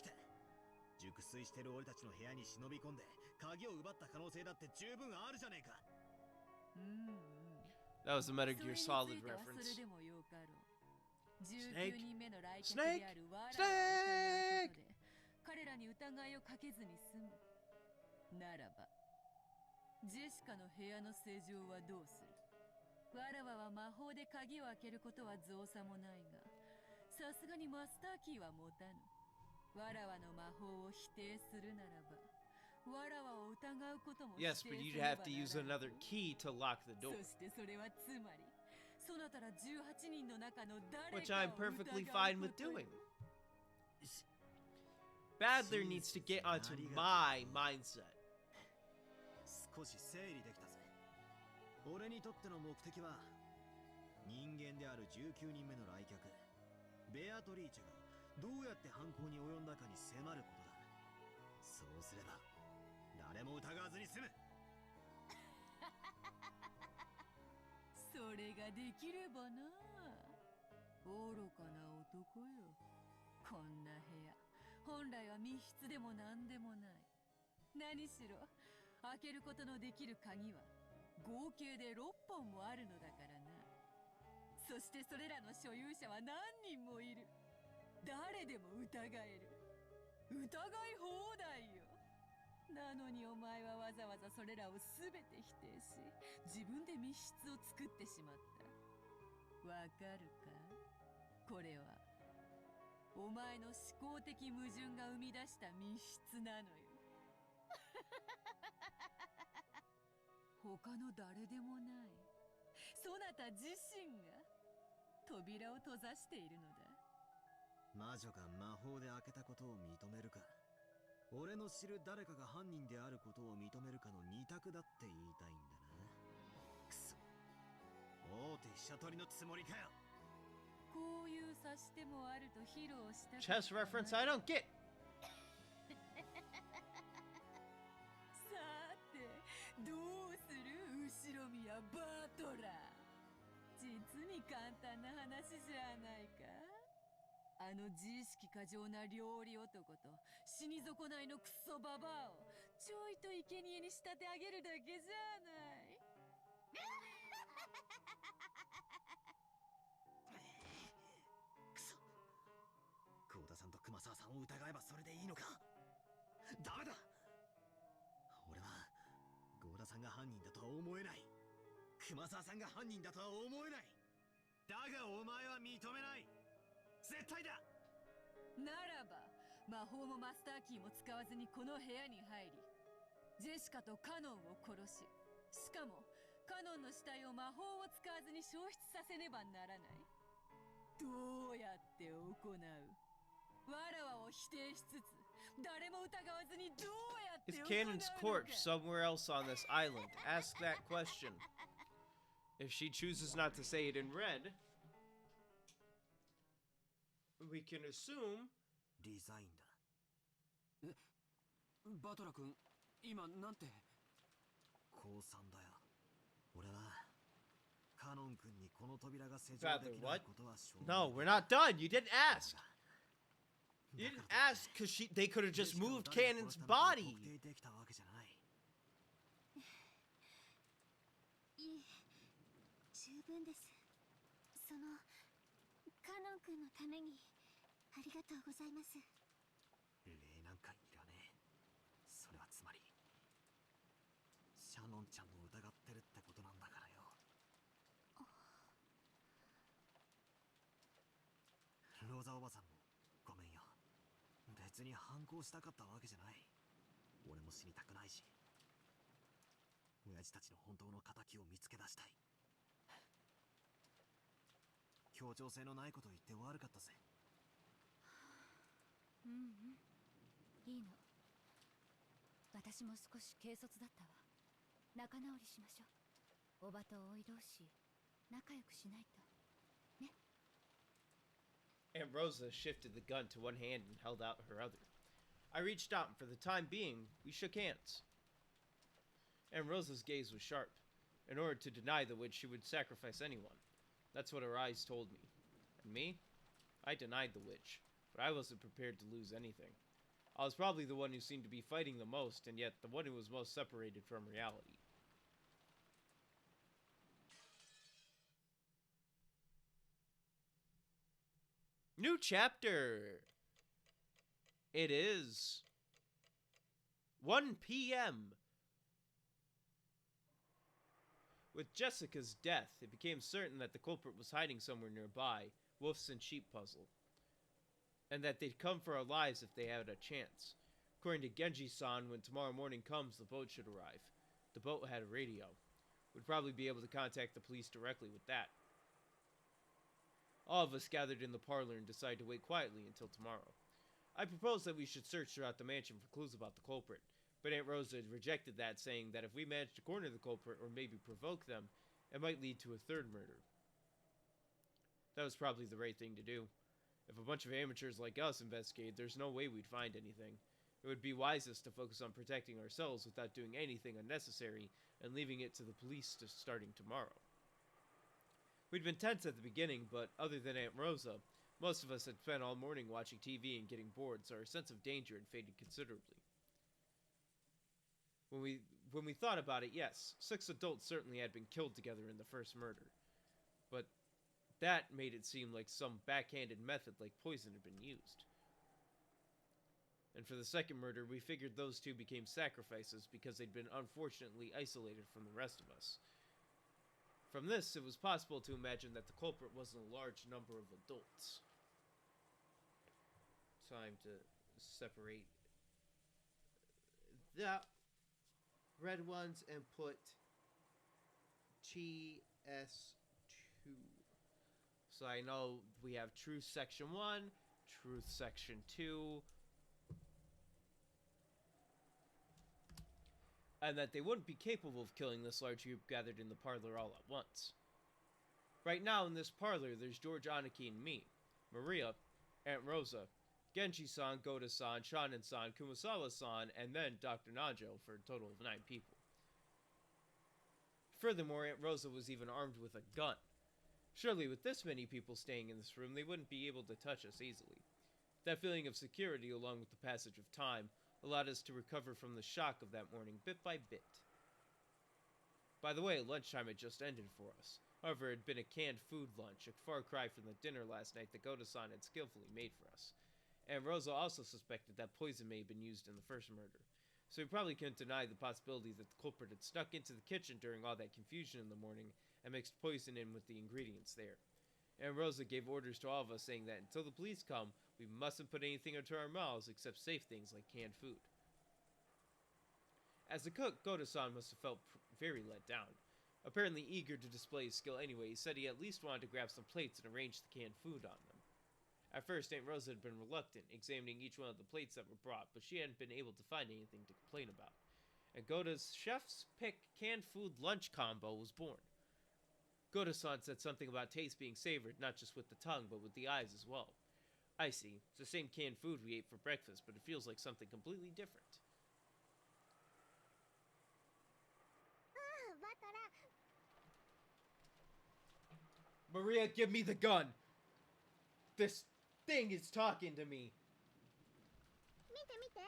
That was a Metal Gear Solid reference. Snake! Snake! Snake! 彼らに疑いをかけずに済む。ならば、ジェシカの部屋の施錠はどうする？わらわは魔法で鍵を開けることは造作もないが、さすがにマスターキーは持たぬ。わらわの魔法を否定するならば、わらわを疑うことも否定 Yes, but you'd have to use another key to lock the door. そしてそれはつまり、そなたら18人の中の誰 Which か I'm を疑う perfectly こと fine with doing. Badler needs to get onto my mindset. 少し整理できたぜ。俺にとっての目的は人間である19人目の来客ベアトリーチェがどうやって犯行に及んだかに迫ることだ。そうすれば誰も疑わずに済む。それができればな。愚かな男よ。こんな部屋本来は密室でも何でもない。何しろ開けることのできる鍵は合計で6本もあるのだからな。そしてそれらの所有者は何人もいる。誰でも疑える。疑い放題よ。なのにお前はわざわざそれらを全て否定し、自分で密室を作ってしまった。わかるか？これはお前の思考的矛盾が生み出した密室なのよ。他の誰でもない。そなた自身が扉を閉ざしているのだ。魔女が魔法で開けたことを認めるか。俺の知る誰かが犯人であることを認めるかの二択だって言いたいんだな。くそ、大手飛車取りのつもりかよ。こういう差し手もあると披露したかった Chess reference I don't get. さてどうする後ろ宮バトラー。実に簡単な話じゃないか。あの自意識過剰な料理男と死に損ないのクソババアをちょいと生贄に仕立て上げるだけじゃない。くそ、幸田さんと熊沢さんを疑えばそれでいいのか。ダメだ。俺は幸田さんが犯人だとは思えない。熊沢さんが犯人だとは思えない。だがお前は認めない。絶対だ。ならば魔法もマスターキーも使わずにこの部屋に入り、ジェシカとカノンを殺し、しかもカノンの死体を魔法を使わずに消失させねばならない。どうやって行う。わらわを否定しつつ誰も疑わずにどうやって Is 行うの Canon's か。 corpse somewhere else on this island? Ask that question. If she chooses not to say it in red, we can assume リザインだ。バトラ君、今なんて。降参だよ。俺はカノン君にこの扉が施錠できないことは証明。 No, we're not done. You didn't ask. You didn't ask because they could have just moved Canon's body. 特定できたわけじゃない。いえ、十分です。そのカノン君のためにありがとうございます。礼なんかいらねえ。それはつまりシャノンちゃんを疑ってるってことなんだからよ。ローザおばさんもごめんよ。別に反抗したかったわけじゃない。俺も死にたくないし、親父たちの本当の仇を見つけ出したい。協調性のないこと言って悪かったぜ。うんうん、いいの。私も少し軽率だったわ。仲直りしましょう。おばとおい同士仲良くしないとね。 Aunt Rosa shifted the gun to one hand and held out her other. I reached out, and for the time being, we shook hands. Aunt Rosa's gaze was sharp. In order to deny the witch, she would sacrifice anyone. That's what her eyes told me. And me? I denied the witch, but I wasn't prepared to lose anything. I was probably the one who seemed to be fighting the most, and yet the one who was most separated from reality. New chapter! It is 1 p.m. With Jessica's death, it became certain that the culprit was hiding somewhere nearby, wolves and sheep puzzle, and that they'd come for our lives if they had a chance. According to Genji-san, when tomorrow morning comes, the boat should arrive. The boat had a radio. We'd probably be able to contact the police directly with that. All of us gathered in the parlor and decided to wait quietly until tomorrow. I proposed that we should search throughout the mansion for clues about the culprit, but Aunt Rosa rejected that, saying that if we managed to corner the culprit or maybe provoke them, it might lead to a third murder. That was probably the right thing to do. If a bunch of amateurs like us investigated, there's no way we'd find anything. It would be wisest to focus on protecting ourselves without doing anything unnecessary and leaving it to the police starting tomorrow. We'd been tense at the beginning, but other than Aunt Rosa, most of us had spent all morning watching TV and getting bored, so our sense of danger had faded considerably. When we thought about it, yes, 6 adults certainly had been killed together in the first murder. But that made it seem like some backhanded method like poison had been used. And for the second murder, we figured those two became sacrifices because they'd been unfortunately isolated from the rest of us. From this, it was possible to imagine that the culprit wasn't a large number of adults. Time to separate the red ones and put TS2. So I know we have Truth Section 1, Truth Section 2. and that they wouldn't be capable of killing this large group gathered in the parlor all at once. Right now in this parlor, there's George Aniki and me, Maria, Aunt Rosa, Genji-san, Goda-san, Shannen-san, Kumasawa-san, and then Dr. Najo, for a total of 9 people. Furthermore, Aunt Rosa was even armed with a gun. Surely with this many people staying in this room, they wouldn't be able to touch us easily. That feeling of security, along with the passage of time, allowed us to recover from the shock of that morning bit by bit. By the way, lunchtime had just ended for us. However, it had been a canned food lunch, a far cry from the dinner last night that Goda-san had skillfully made for us. And Rosa also suspected that poison may have been used in the first murder, so we probably couldn't deny the possibility that the culprit had snuck into the kitchen during all that confusion in the morning and mixed poison in with the ingredients there. And Rosa gave orders to all of us saying that until the police come, we mustn't put anything into our mouths except safe things like canned food. As a cook, Goda-san must have felt very let down. Apparently eager to display his skill anyway, he said he at least wanted to grab some plates and arrange the canned food on them. At first, Aunt Rosa had been reluctant, examining each one of the plates that were brought, but she hadn't been able to find anything to complain about. And Goda's chef's pick canned food lunch combo was born. Goda-san said something about taste being savored not just with the tongue, but with the eyes as well. I see. It's the same canned food we ate for breakfast, but it feels like something completely different. Maria, give me the gun! This thing is talking to me! 見て見て、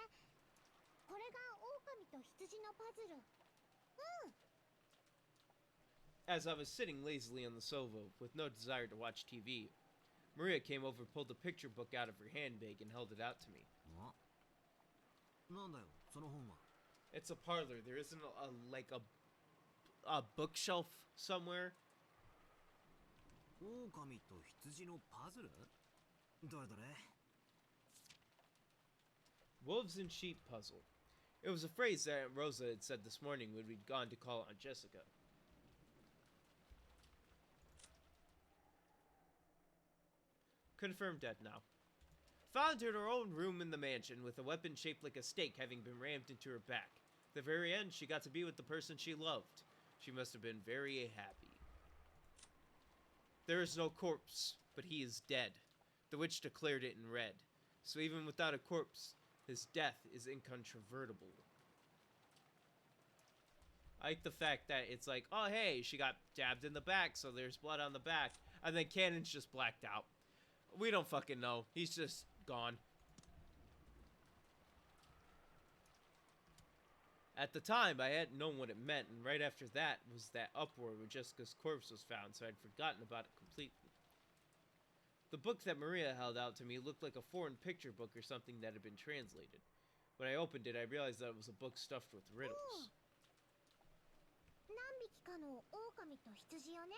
これが狼と羊のパズル。As I was sitting lazily on the sofa, with no desire to watch TV, Maria came over, pulled a picture book out of her handbag, and held it out to me. It's a parlor. There isn't a bookshelf somewhere? Wolves and sheep puzzle. It was a phrase that Aunt Rosa had said this morning when we'd gone to call on Jessica. Confirmed dead now. Found in her own room in the mansion with a weapon shaped like a stake having been rammed into her back. At the very end, she got to be with the person she loved. She must have been very happy. There is no corpse, but he is dead. The witch declared it in red. So even without a corpse, his death is incontrovertible. I like the fact that it's like, oh hey, she got stabbed in the back, so there's blood on the back. And then Cannon's just blacked out. We don't fucking know. He's just gone. At the time, I hadn't known what it meant, and right after that was that uproar when Jessica's corpse was found, so I'd forgotten about it completely. The book that Maria held out to me looked like a foreign picture book or something that had been translated. When I opened it, I realized that it was a book stuffed with riddles. 何匹かの狼と羊をね、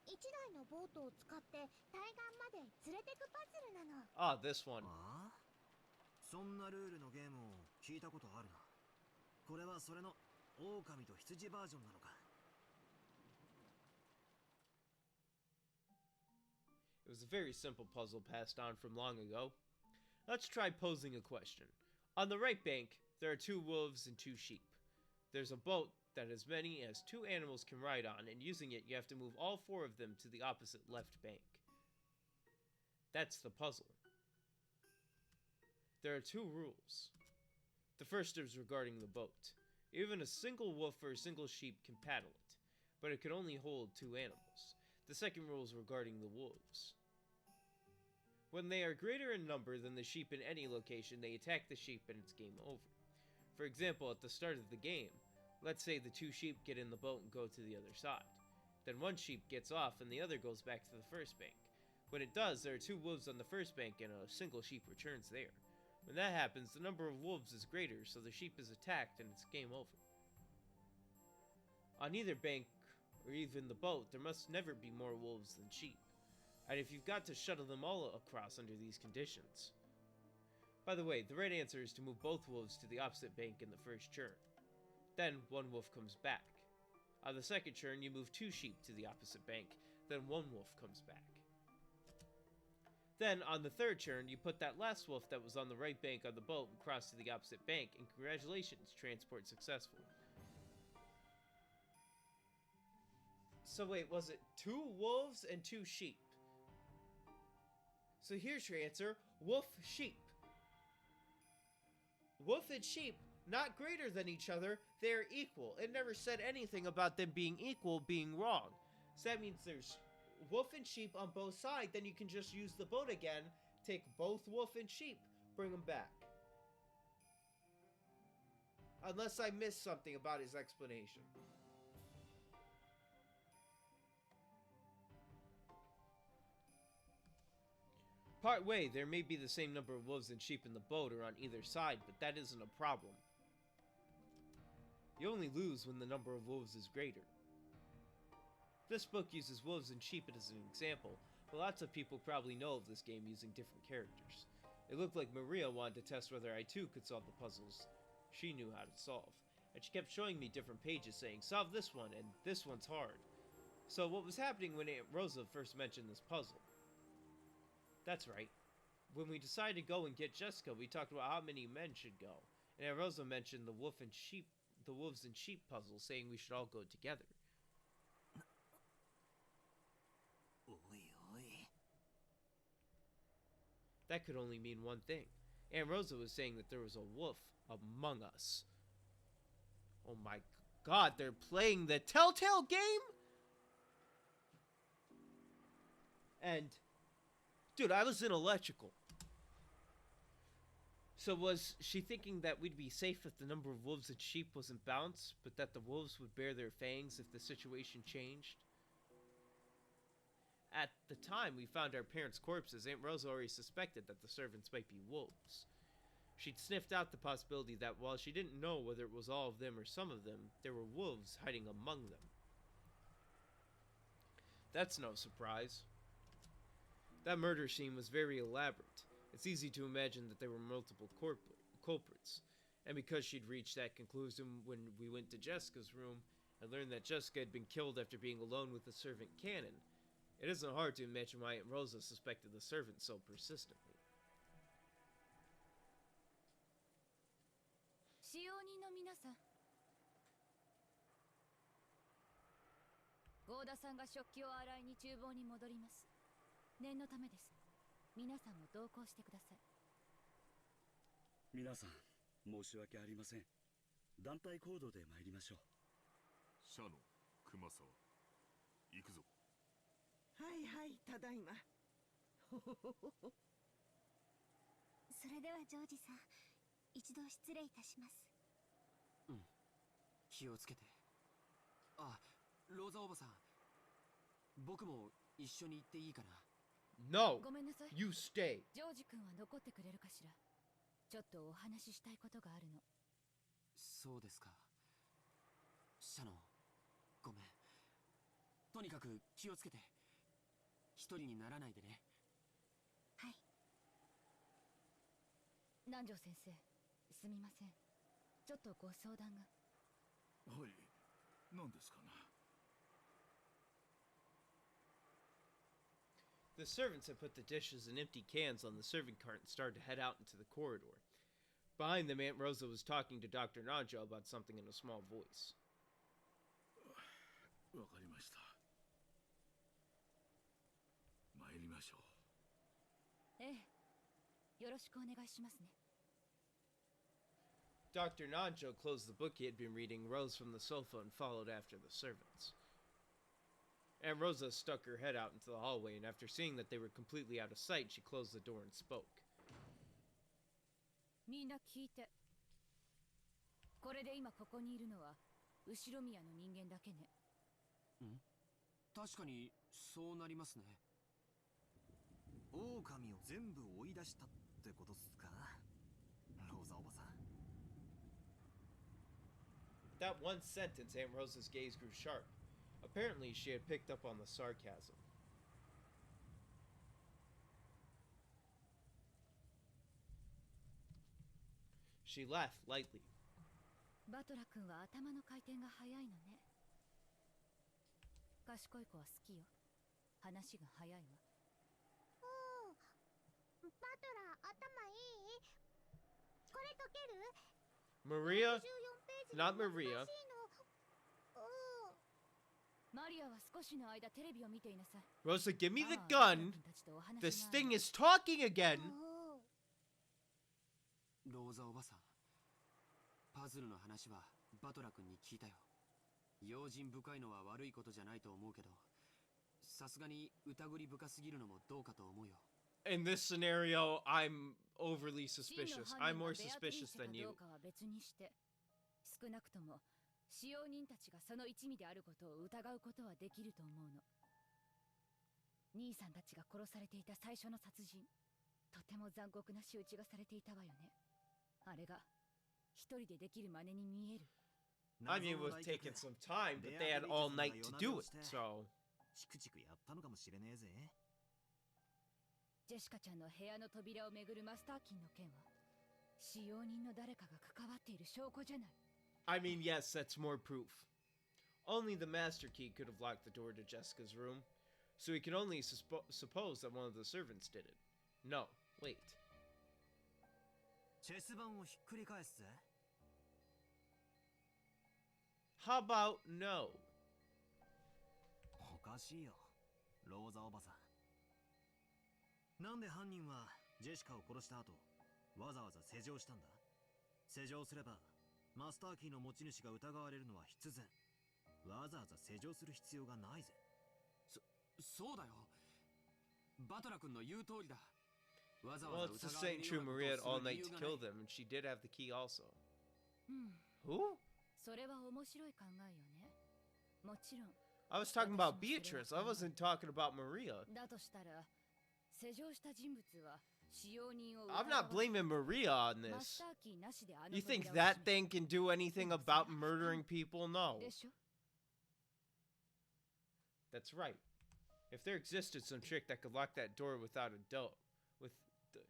1台のボートを使って対岸まで連れてくパズルなの。Ah, this one. そんなルールのゲームを聞いたことあるな。これはそれの狼と羊バージョンなのか。It was a very simple puzzle passed on from long ago. Let's try posing a question. On the right bank, there are 2 wolves and 2 sheep. There's a boat that as many as 2 animals can ride on, and using it, you have to move all 4 of them to the opposite left bank. That's the puzzle. There are 2 rules. The first is regarding the boat. Even a single wolf or a single sheep can paddle it, but it can only hold 2 animals. The second rule is regarding the wolves. When they are greater in number than the sheep in any location, they attack the sheep and it's game over. For example, at the start of the game, let's say the 2 sheep get in the boat and go to the other side. Then 1 sheep gets off and the other goes back to the first bank. When it does, there are 2 wolves on the first bank and a single sheep returns there. When that happens, the number of wolves is greater, so the sheep is attacked and it's game over. On either bank, or even the boat, there must never be more wolves than sheep. And if you've got to shuttle them all across under these conditions. By the way, the right answer is to move both wolves to the opposite bank in the first turn. Then 1 wolf comes back. On the second turn, you move 2 sheep to the opposite bank, then 1 wolf comes back. Then, on the third turn, you put that last wolf that was on the right bank of the boat and cross to the opposite bank, and congratulations, transport successful. So wait, was it 2 wolves and 2 sheep? So here's your answer, wolf, sheep. Wolf and sheep, not greater than each other, they're equal. It never said anything about them being equal being wrong. So that means there's wolf and sheep on both sides, then you can just use the boat again, take both wolf and sheep, bring them back. Unless I missed something about his explanation. Part way, there may be the same number of wolves and sheep in the boat or on either side, but that isn't a problem. You only lose when the number of wolves is greater. This book uses wolves and sheep as an example, but lots of people probably know of this game using different characters. It looked like Maria wanted to test whether I too could solve the puzzles she knew how to solve, and she kept showing me different pages saying, solve this one, and this one's hard. So what was happening when Aunt Rosa first mentioned this puzzle? That's right. When we decided to go and get Jessica, we talked about how many men should go, and Aunt Rosa mentioned the wolves and sheep puzzle, saying we should all go together. That could only mean one thing. Aunt Rosa was saying that there was a wolf among us. Oh my god, they're playing the Telltale game? And, dude, I was in electrical. So was she thinking that we'd be safe if the number of wolves and sheep wasn't balanced, but that the wolves would bare their fangs if the situation changed? At the time we found our parents' corpses, Aunt Rosa already suspected that the servants might be wolves. She'd sniffed out the possibility that while she didn't know whether it was all of them or some of them, there were wolves hiding among them. That's no surprise. That murder scene was very elaborate. It's easy to imagine that there were multiple culprits. And because she'd reached that conclusion when we went to Jessica's room and learned that Jessica had been killed after being alone with the servant Cannon, it isn't hard to imagine why Aunt Rosa suspected the servant so persistently. 使用人の皆さん、郷田さんが食器を洗いに厨房に戻ります。念のためです。皆さんも同行してください。皆さん、申し訳ありません。団体行動で参りましょう。シャノ、熊沢、行くぞ。はいはい、ただいま。それではジョージさん、一度失礼いたします。うん、気をつけて。あ、ローザおばさん、僕も一緒に行っていいかな。No! ごめんなさい。 You stay! ジョージ君は残ってくれるかしら。ちょっとお話ししたいことがあるの。そうですか。シャノン、ごめん。とにかく気をつけて。一人にならないでね。はい。南條先生、すみません。ちょっとご相談が。はい、何ですかな。The servants had put the dishes and empty cans on the serving cart and started to head out into the corridor. Behind them, Aunt Rosa was talking to Dr. Nanjo about something in a small voice. わかりました。参りましょう。ええ、よろしくお願いしますね。Dr. Nanjo closed the book he had been reading, rose from the sofa, and followed after the servants. Aunt Rosa stuck her head out into the hallway, and after seeing that they were completely out of sight, she closed the door and spoke. みんな聞いて。これで今ここにいるのは後ろ宮の人間だけね。ん？確かにそうなりますね。狼を全部追い出したってことっすか、ローザおばさん。That one sentence, Aunt Rosa's gaze grew sharp. Apparently, she had picked up on the sarcasm. She laughed lightly. バトラ君は頭の回転が速いのね。賢い子は好きよ。話が早いわ。バトラー頭いい？これ解ける？ Maria? 14ページ Not の難 Maria. しいの。マリアは少しの間テレビを見ていなさい。 Rosa, give me the ママは gun. バトラ君たちとお話が This ある thing is talking again. ローザおばさん、パズルの話はバトラ君に聞いたよ。用心深いのは悪いことじゃないと思うけど、さすがに疑り深すぎるのもどうかと思うよ。 In this scenario, I'm overly 真 suspicious. の犯 I'm 人が more ベアトリー suspicious チェか than ど you. うかは別にして、少なくとも使用人たちがその一味であることを疑うことはできると思うの。兄さんたちが殺されていた最初の殺人、とても残酷な仕打ちがされていたわよね。あれが一人でできる真似に見える。 I mean, it was taking some time, but they had all night to do it, so. チクチクやったのかもしれねえぜ。ジェシカちゃんの部屋の扉をめぐるマスターキーの件は、使用人の誰かが関わっている証拠じゃない。 I mean, yes, that's more proof. Only the master key could have locked the door to Jessica's room, so we can only suppose that one of the servants did it. No, wait. チェス盤をひっくり返すぜ。 How about no? おかしいよ、ローザおばさん。なんで犯人はジェシカを殺した後、わざわざ施錠したんだ？施錠すればマスターキーの持ち主が疑われるのは必然。わざわざ施錠する必要がないぜ。そうだよ。バトラ君の言う通りだ。わざ Well, わざ it's the 疑われ same る true. ような Maria had ことを all する night 理 to 由が kill ない。 them, and she did have the key also. うん、 Who? それは面白い考えよね。もちろん。 I was talking about Beatrice. I wasn't talking about Maria. だとしたら、施錠した人物は使用人を I'm not blaming Maria on マ this. スターキーなしであの You think 扉を that 閉め thing can do anything about murdering people? No. でしょ？ That's right. If there existed some trick that could lock that door without a doubt, with the...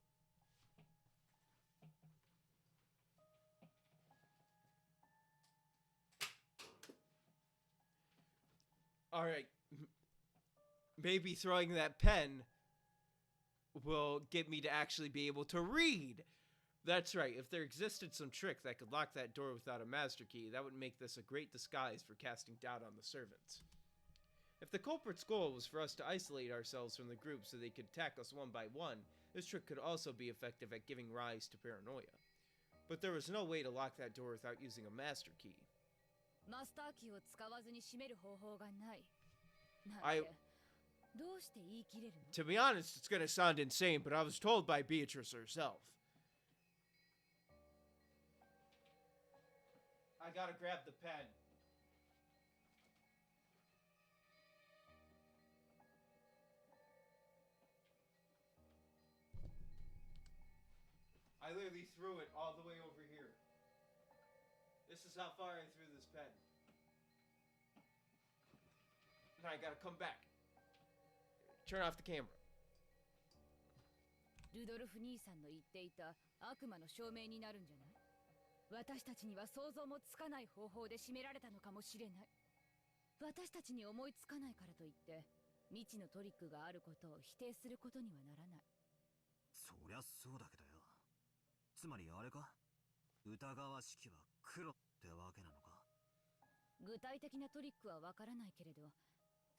All right. Maybe throwing that pen will get me to actually be able to read. That's right. If there existed some trick that could lock that door without a master key, that would make this a great disguise for casting doubt on the servants. If the culprit's goal was for us to isolate ourselves from the group so they could attack us one by one, this trick could also be effective at giving rise to paranoia. But there was no way to lock that door without using a master key. マスターキーを使わずに閉める方法がない。なん I- て、どうして言い切れるの？ To be honest, it's gonna sound insane, but I was told by Beatrice herself. I gotta grab the pen. I literally threw it all the way over here. This is how far I threw this pen. Now I gotta come back. Turn off the camera. ルドルフ兄さんの言っていた悪魔の証明になるんじゃない？私たちには想像もつかない方法で締められたのかもしれない。私たちに思いつかないからといって未知のトリックがあることを否定することにはならない。そりゃそうだけどよ。つまりあれか、疑わしきは黒ってわけなのか。具体的なトリックはわからないけれど、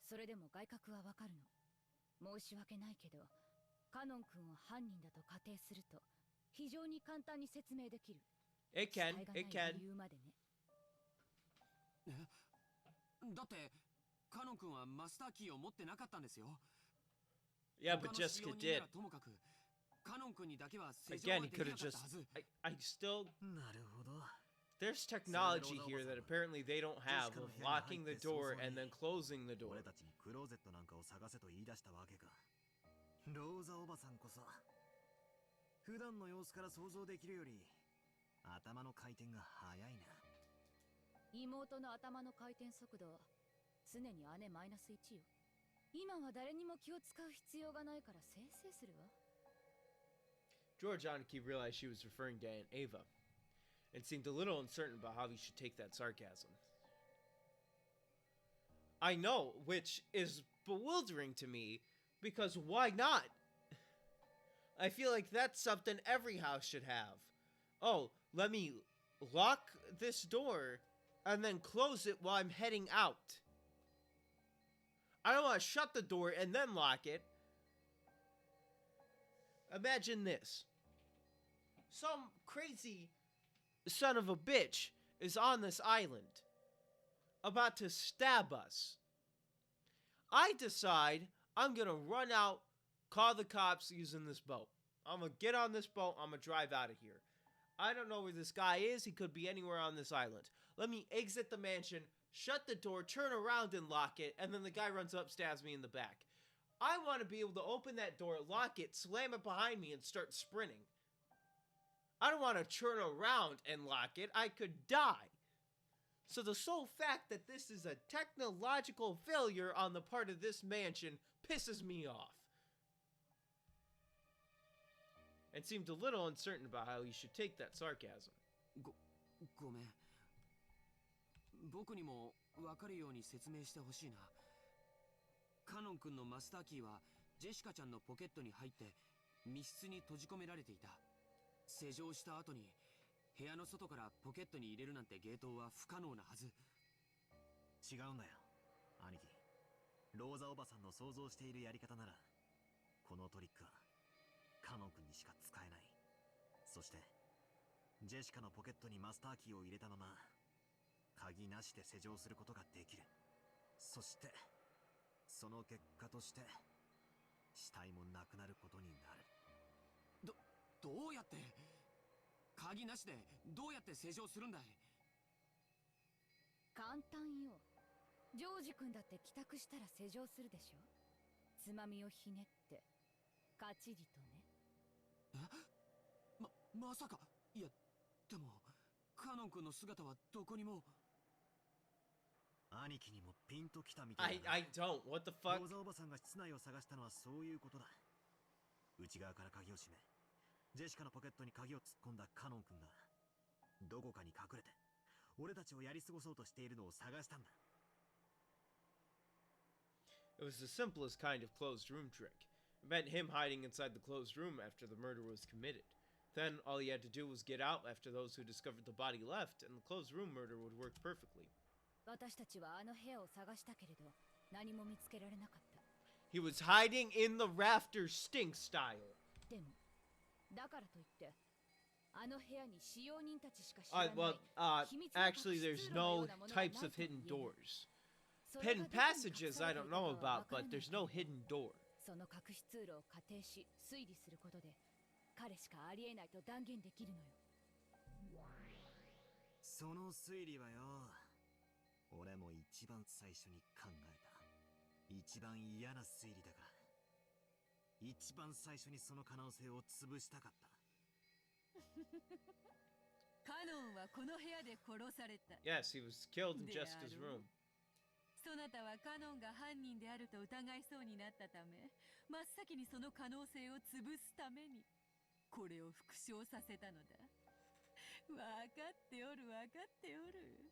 それでも外角はわかるの。申し訳ないけど、カノン君を犯人だと仮定すると非常に簡単に説明できる。 It can. 違い It がない can. 理由までね。だってカノン君はマスターキーを持ってなかったんですよ。 Yeah, but 他の使用 Jessica 人な did. らともかくカノン君にだけは施錠 Again, は he でき could な have かった just. はず。 I still. なるほど。 There's technology here that apparently they don't have of locking the door and then closing the door. 俺たちにクローゼットなんかを探せと言い出したわけか。ローザおばさんこそ普段の様子から想像できるより頭の回転が速いな。妹の頭の回転速度は常に姉マイナス1よ。今は誰にも気を使う必要がないからせいせいするわ。George Aniki realized she was referring to Aunt Ava, and seemed a little uncertain about how he should take that sarcasm. I know, which is bewildering to me, because why not? I feel like that's something every house should have. Oh, let me lock this door and then close it while I'm heading out. I don't want to shut the door and then lock it. Imagine this. Some crazy son of a bitch is on this island, about to stab us. I decide I'm gonna run out, call the cops using this boat. I'm gonna get on this boat, I'm gonna drive out of here. I don't know where this guy is, he could be anywhere on this island. Let me exit the mansion, shut the door, turn around and lock it, and then the guy runs up, stabs me in the back. I want to be able to open that door, lock it, slam it behind me, and start sprinting. I don't want to turn around and lock it. I could die. So the sole fact that this is a technological failure on the part of this mansion pisses me off. And seemed a little uncertain about how he should take that sarcasm. ごめん。僕にも分かるように説明してほしいな。カノン君のマスターキーはジェシカちゃんのポケットに入って密室に閉じ込められていた。施錠した後に部屋の外からポケットに入れるなんてゲートは不可能なはず。違うんだよ、兄貴。ローザおばさんの想像しているやり方なら、このトリックはカノン君にしか使えない。そしてジェシカのポケットにマスターキーを入れたまま鍵なしで施錠することができる。そしてその結果として死体もなくなることになる。どうやって鍵なしでどうやって施錠するんだい？簡単よ。ジョージ君だって帰宅したら施錠するでしょ。つまみをひねってカチリとね。まさか。いやでもカノン君の姿はどこにも。兄貴にもピンときたみたいな。I don't. What the fuck? ローザおばさんが室内を探したのはそういうことだ。内側から鍵を閉め、ジェシカのポケットに鍵を突っ込んだカノン君がどこかに隠れて俺たちをやり過ごそうとしているのを探したんだ。It was the simplest kind of closed room trick. It meant him hiding inside the closed room after the murder was committed. Then all he had to do was get out after those who discovered the body left, and the closed room murder would work perfectly. 私たちはあの部屋を探したけれど何も見つけられなかった。He was hiding in the rafters stink style. でもだからといってあの部屋に使用人たちしか知らない actually there's no types of hidden doors. Hidden passages I don't know about, but there's no hidden door. その隠し通路を仮定し推理することで彼しかありえないと断言できるのよ。その推理はよ、俺も一番最初に考えた。一番嫌な推理だから。一番最初にその可能性を潰したかった。カノンはこの部屋で殺された。Yes, he was killed in Jessica's room. そなたはカノンが犯人であると疑いそうになったため、真っ先にその可能性を潰すためにこれを復唱させたのだ。わかっておるわかっておる。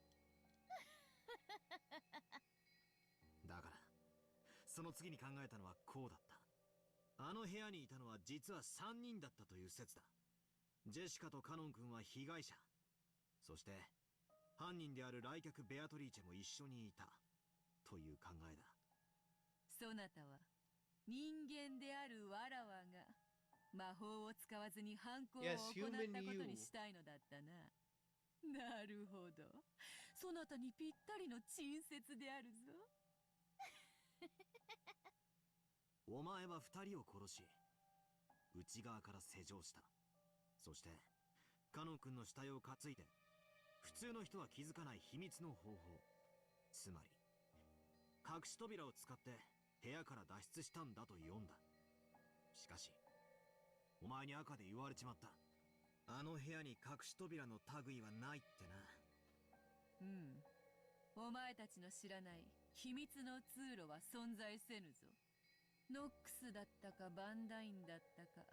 だからその次に考えたのはこうだった。あの部屋にいたのは実は3人だったという説だ。ジェシカとカノン君は被害者、そして犯人である来客ベアトリーチェも一緒にいたという考えだ。そなたは人間であるわらわが魔法を使わずに犯行を行ったことにしたいのだったな。なるほど、そなたにぴったりの陳説であるぞ。お前は2人を殺し、内側から施錠した。そしてカノン君の死体を担いで普通の人は気づかない秘密の方法、つまり隠し扉を使って部屋から脱出したんだと読んだ。しかしお前に赤で言われちまった。あの部屋に隠し扉の類はないってな。お前たちの知らない秘密の通路は存在せぬぞ。ノックスだったかバンダインだったか、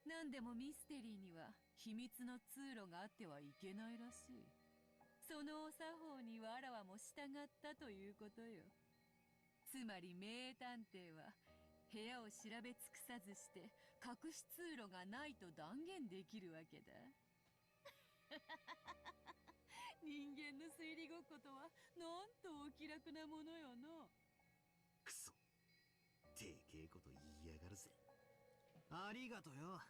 何でもミステリーには秘密の通路があってはいけないらしい。そのお作法にわらわも従ったということよ。つまり名探偵は部屋を調べ尽くさずして隠し通路がないと断言できるわけだ。人間の推理ごっことはなんとお気楽なものよの。クソ、でけえこと言いやがるぜ。ありがとよ。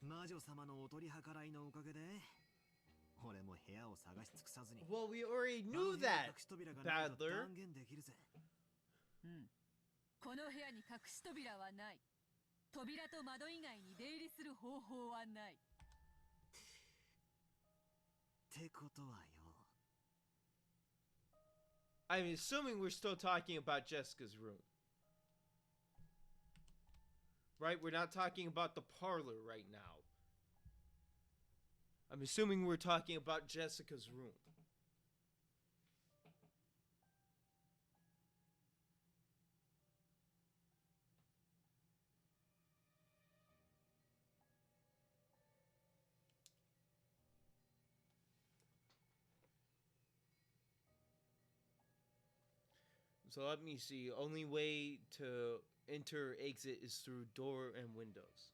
魔女様のお取り計らいのおかげで俺も部屋を探し尽くさずに Well, we already knew あの部屋に that, 隠し扉がないと Badler. 断言できるぜ。うん。この部屋に隠し扉はない。扉と窓以外に出入りする方法はない。ってことはよ。I'm assuming we're still talking about Jessica's room. Right? We're not talking about the parlor right now. I'm assuming we're talking about Jessica's room. So let me see. Only way to enter exit is through door and windows.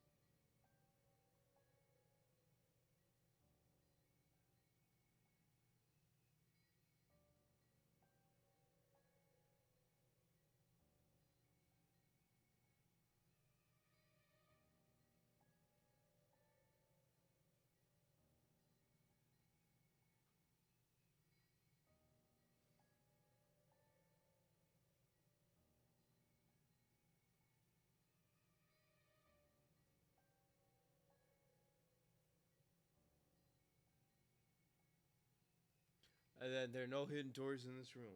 And then there are no hidden doors in this room.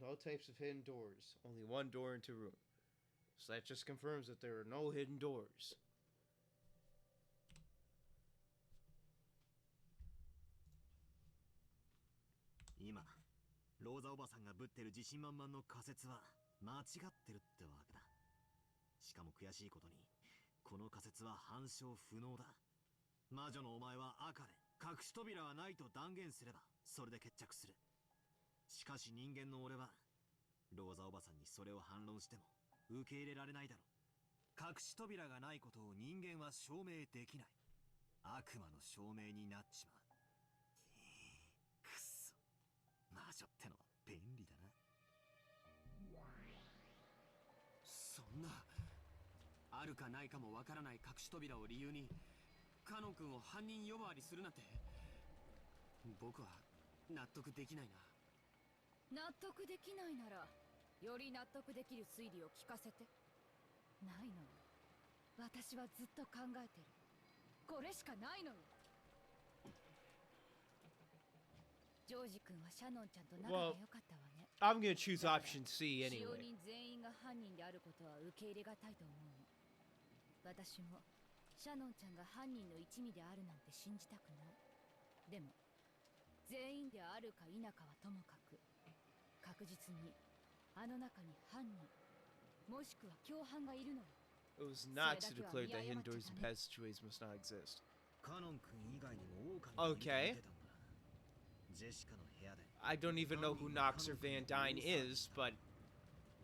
No types of hidden doors. Only one door into room. So that just confirms that there are no hidden doors. 今、ローザおばさんがぶってる自信満々の仮説は間違ってるってわけだ。しかも悔しいことに、この仮説は反証不能だ。魔女のお前は赤で隠し扉はないと断言すればそれで決着する。しかし人間の俺はローザおばさんにそれを反論しても受け入れられないだろう。隠し扉がないことを人間は証明できない。悪魔の証明になっちまう。くそ、魔女ってのは便利だな。そんな、あるかないかもわからない隠し扉を理由にカノン君を犯人呼ばわりするなんて、僕は納得できないな。納得できないならより納得できる推理を聞かせて。ないのよ。私はずっと考えてる。これしかないのよ。ジョージ君はシャノンちゃんと仲が良かったわね。I'm gonna choose option C 使用 anyway. 人全員が犯人であることは受け入れがたいと思うの。私もシャノンちゃんが犯人の一味であるなんて信じたくない。でも全員であるか否かはともかく、確実にあの中に犯人もしくは共犯がいるのよ。It was not to declare that hidden doors and passageways must not exist. カノン君以外にも狼が見てたんだ。ジェシカの部屋で I don't even know who Nox or Van Dyne is, but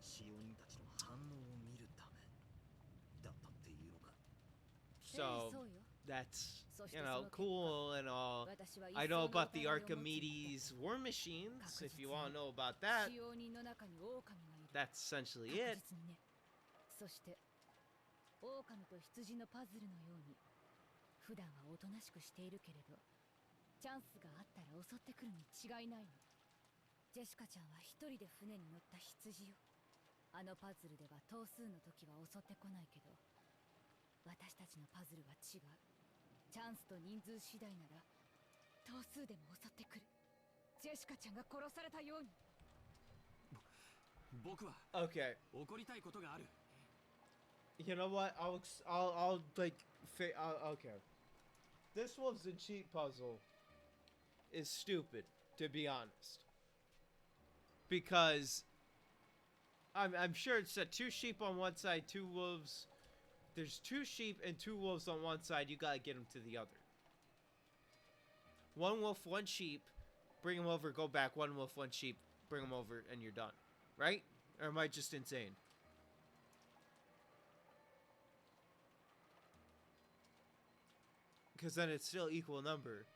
使用人たちの反応を見るためだったっていうのか。so that's, you know, cool and all. I know about the Archimedes war machines, if you want to know about that. 使用人の中に狼がいる。 That's essentially 確 it. 実にね。そして狼と羊のパズルのように普段はおとなしくしているけれど、チャンスがあったら襲ってくるに違いないの。ジェシカちゃんは一人で船に乗った羊よ。あのパズルでは頭数の時は襲ってこないけど、私たちのパズルは違う。チャンスと人数次第なら頭数でも襲ってくる。ジェシカちゃんが殺されたように。僕は Okay. 怒りたいことがある。 You know what? I'll like, okay. This was a cheat puzzle. Is stupid, to be honest. Because I'm sure it said 2 sheep on one side, 2 wolves. There's 2 sheep and 2 wolves on one side. You gotta get them to the other. 1 wolf, 1 sheep. Bring them over, go back. 1 wolf, 1 sheep. Bring them over, and you're done. Right? Or am I just insane? Because then it's still equal number.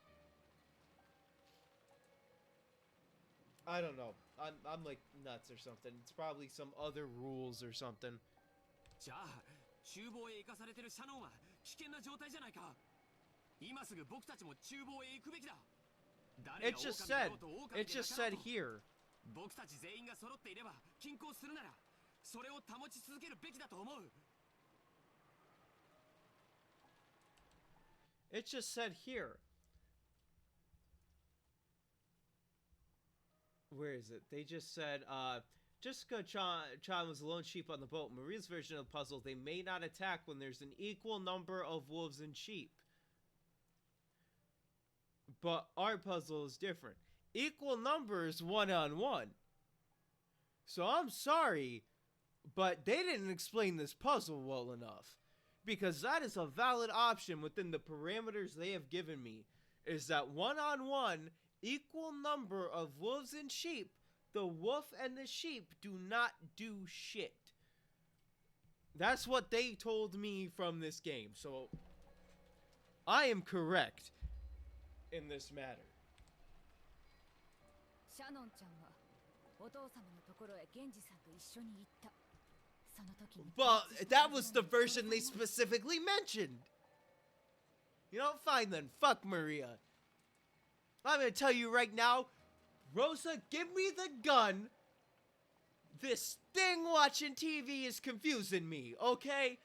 I don't know. I'm like nuts or something. It's probably some other rules or something. じゃあ厨房へ行かされてるシャノンは危険な状態じゃないか。今すぐ僕たちも厨房へ行くべきだ。誰 It が just 狼だろ said, うと狼で it な just かろ said うと here. 僕たち全員が揃っていれば均衡するならそれを保ち続けるべきだと思う。 It just said here. Where is it? They just said, Jessica Chan was a lone sheep on the boat. Maria's version of the puzzle, they may not attack when there's an equal number of wolves and sheep. But our puzzle is different. Equal numbers 1-on-1. So I'm sorry, but they didn't explain this puzzle well enough. Because that is a valid option within the parameters they have given me. Is that 1-on-1, equal number of wolves and sheep, the wolf and the sheep do not do shit. That's what they told me from this game. So I am correct in this matter. シャノンちゃんはお父様のところへ源氏さんと一緒に行った。その時に Well, that was the version they specifically mentioned. You know, fine then. Fuck Maria. I'm gonna tell you right now, Rosa, give me the gun. This thing watching TV is confusing me, okay?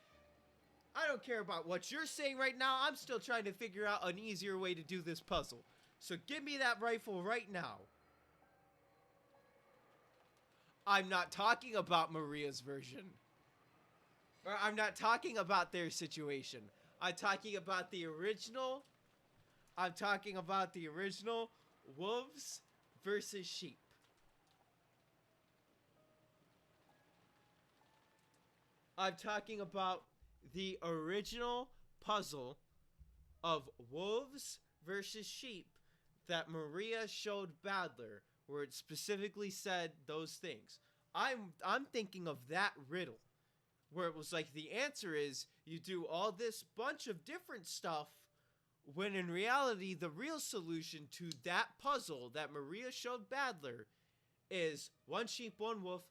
I don't care about what you're saying right now. I'm still trying to figure out an easier way to do this puzzle. So give me that rifle right now. I'm not talking about Maria's version. Or I'm not talking about their situation. I'm talking about the original. I'm talking about the original wolves versus sheep. I'm talking about the original puzzle of wolves versus sheep that Maria showed Badler, where it specifically said those things. I'm thinking of that riddle, where it was like the answer is you do all this bunch of different stuff, when in reality the real solution to that puzzle that Maria showed Badler is one sheep, one wolf,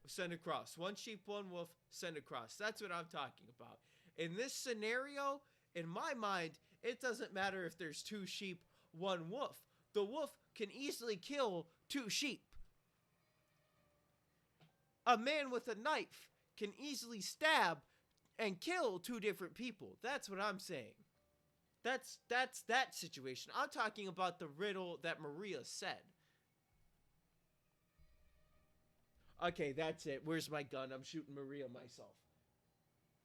send across. One sheep, one wolf, send across. That's what I'm talking about. In this scenario, in my mind, it doesn't matter if there's two sheep, one wolf. The wolf can easily kill two sheep. A man with a knife can easily stab and kill two different people. That's what I'm saying. That's that situation. I'm talking about the riddle that Maria said. Okay, that's it. Where's my gun? I'm shooting Maria myself.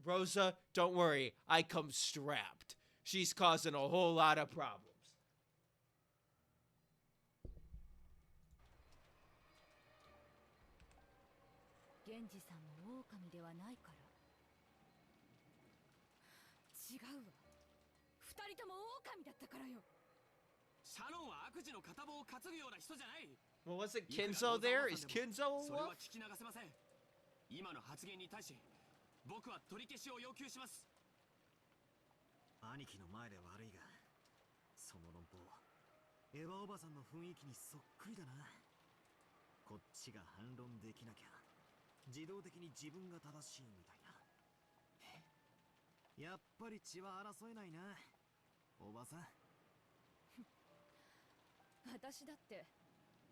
Rosa, don't worry. I come strapped. She's causing a whole lot of problems. 源氏さんも狼ではないから。違うわ。二人とも狼だったからよ。シャノンは悪事の片棒を担ぐような人じゃない。 Well, wasn't Kinzo there? Is Kinzo a それ wolf? は聞き流せません。今の発言に対し僕は取り消しを要求します。兄貴の前で悪いが、その論法エヴァおばさんの雰囲気にそっくりだな。こっちが反論できなきゃ自動的に自分が正しいみたいな。やっぱり血は争えないな、おばさん。私だって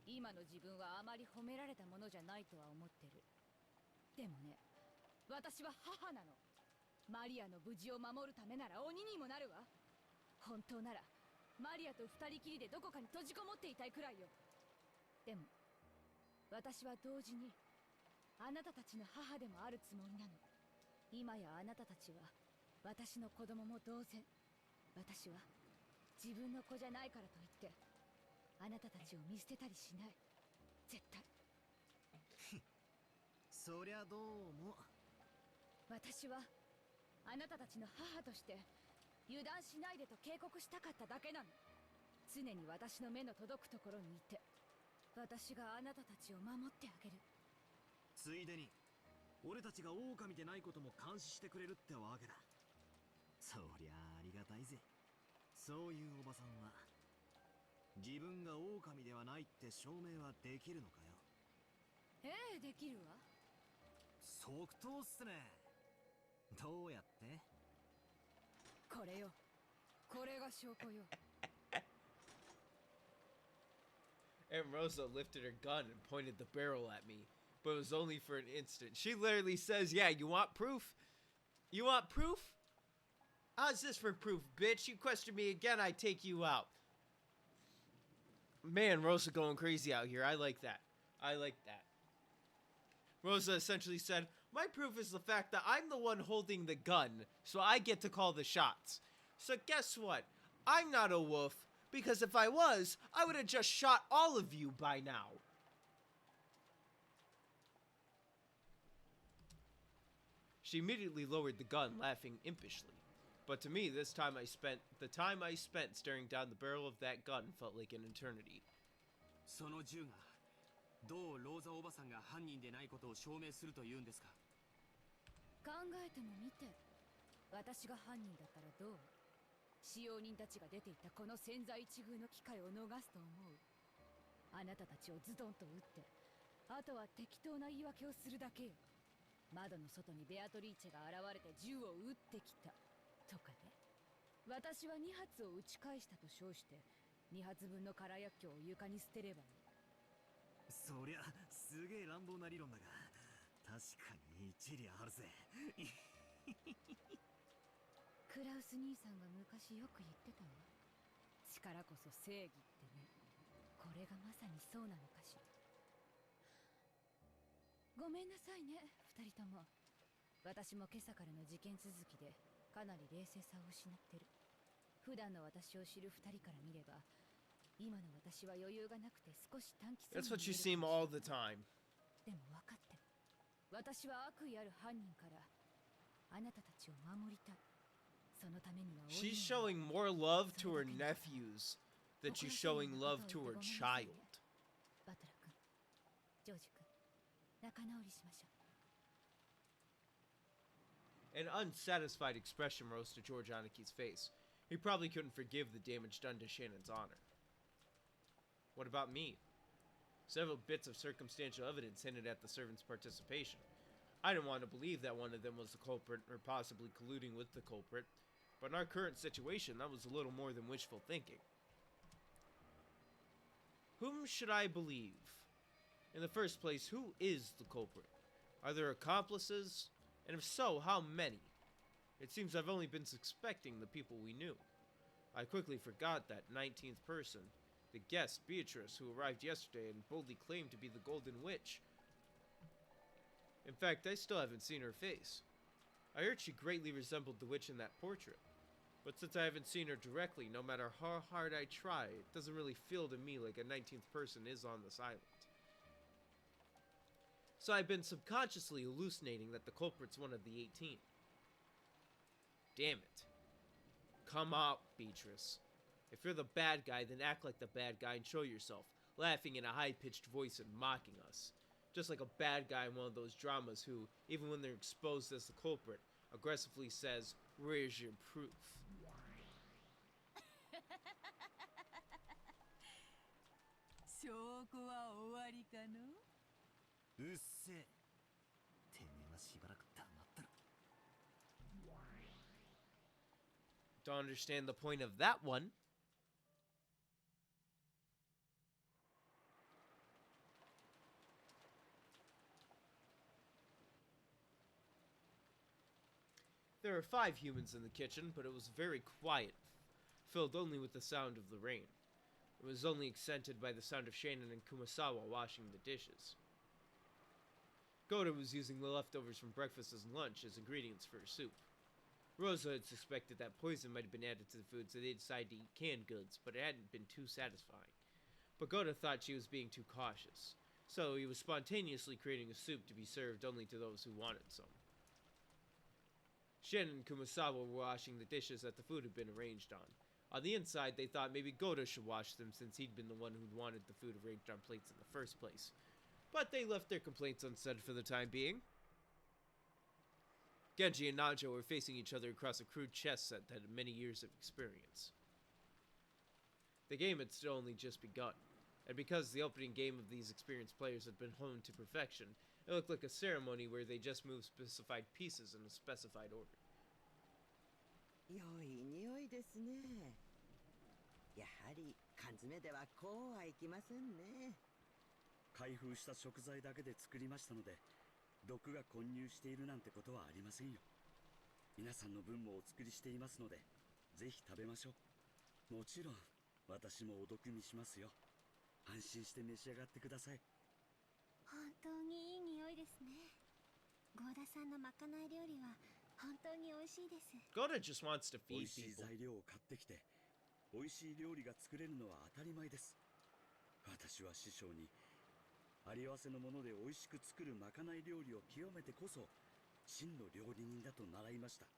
今の自分はあまり褒められたものじゃないとは思ってる。でもね、私は母なの。マリアの無事を守るためなら鬼にもなるわ。本当ならマリアと二人きりでどこかに閉じこもっていたいくらいよ。でも私は同時にあなたたちの母でもあるつもりなの。今やあなたたちは私の子供も同然。私は自分の子じゃないからといってあなたたちを見捨てたりしない。絶対。そりゃどうも。私はあなたたちの母として油断しないでと警告したかっただけなの。常に私の目の届くところにいて、私があなたたちを守ってあげる。ついでに俺たちが狼でないことも監視してくれるってわけだ。そりゃありがたいぜ。そういうおばさんは自分が狼ではないって証明はできるのかよ。ええ、できるわ。即答っすね。どうやって？これよ。これが証拠よ。And Rosa lifted her gun and pointed the barrel at me, but it was only for an instant. She literally says, yeah, you want proof? You want proof? How's this for proof, bitch? You question me again, I take you out. Man, Rosa going crazy out here. I like that. I like that. Rosa essentially said, my proof is the fact that I'm the one holding the gun, so I get to call the shots. So guess what? I'm not a wolf, because if I was, I would have just shot all of you by now. She immediately lowered the gun, laughing impishly. But to me, the time I spent staring down the barrel of that gun felt like an eternity. その銃がどうローザおばさんが犯人でないことを証明するというんですか？考えてもみて。私が犯人だったらどう？使用人たちが出ていったこの千載一遇の機会を逃すと思う？あなたたちをズドンと撃って、あとは適当な言い訳をするだけよ。窓の外にベアトリーチェが現れて銃を撃ってきたとかね。私は2発を撃ち返したと称して2発分の空薬莢を床に捨てればいい。そりゃすげえ乱暴な理論だが、確かに一理あるぜ。クラウス兄さんが昔よく言ってたわ。力こそ正義ってね。これがまさにそうなのかしら。ごめんなさいね、二人とも。私も今朝からの事件続きでかなり冷静さを失ってる。普段の私を知る二人から見れば、今の私は余裕がなくて少し短期的に見えるかもしれない。 That's what you seem all the time. でも分かってる。私は悪意ある犯人からあなたたちを守りたい。そのためには She's showing more love to her nephews than she's showing love to her child. バトラ君、ジョージ君、仲直りしましょう。 An unsatisfied expression rose to George Anaki's face. He probably couldn't forgive the damage done to Shannon's honor. What about me? Several bits of circumstantial evidence hinted at the servants' participation. I didn't want to believe that one of them was the culprit or possibly colluding with the culprit, but in our current situation, that was a little more than wishful thinking. Whom should I believe? In the first place, who is the culprit? Are there accomplices? And if so, how many? It seems I've only been suspecting the people we knew. I quickly forgot that 19th person, the guest, Beatrice, who arrived yesterday and boldly claimed to be the Golden Witch. In fact, I still haven't seen her face. I heard she greatly resembled the witch in that portrait. But since I haven't seen her directly, no matter how hard I try, it doesn't really feel to me like a 19th person is on this island. So I've been subconsciously hallucinating that the culprit's one of the 18. Damn it. Come out, Beatrice. If you're the bad guy, then act like the bad guy and show yourself, laughing in a high-pitched voice and mocking us. Just like a bad guy in one of those dramas who, even when they're exposed as the culprit, aggressively says, "Where's your proof?" 証拠は終わりかの？うっせえ。てめえはしばらく黙ったろ。 Don't understand the point of that one. There were 5 humans in the kitchen, but it was very quiet, filled only with the sound of the rain. It was only accented by the sound of Shannon and Kumasawa washing the dishes. Goda was using the leftovers from breakfast and lunch as ingredients for her soup. Rosa had suspected that poison might have been added to the food, so they decided to eat canned goods, but it hadn't been too satisfying. But Goda thought she was being too cautious, so he was spontaneously creating a soup to be served only to those who wanted some. Shannon and Kumasawa were washing the dishes that the food had been arranged on. On the inside, they thought maybe Goda should wash them since he'd been the one who'd wanted the food arranged on plates in the first place. But they left their complaints unsaid for the time being. Genji and Najo were facing each other across a crude chess set that had many years of experience. The game had still only just begun, and because the opening game of these experienced players had been honed to perfection, it looked like a ceremony where they just moved specified pieces in a specified order. 良い匂いですね。やはり缶詰ではこうはいきませんね。開封した食材だけで作りましたので、毒が混入しているなんてことはありませんよ。皆さんの分もお作りしていますので、ぜひ食べましょう。もちろん私もお毒味しますよ。安心して召し上がってください。本当にいい匂いですね。ゴーダさんのまかない料理は本当に美味しいです。 Goda just wants to 美 feed 味しい people. 材料を買ってきて、美味しい料理が作れるのは当たり前です。私は師匠に、あり合わせのもので美味しく作るまかない料理を極めてこそ真の料理人だと習いました。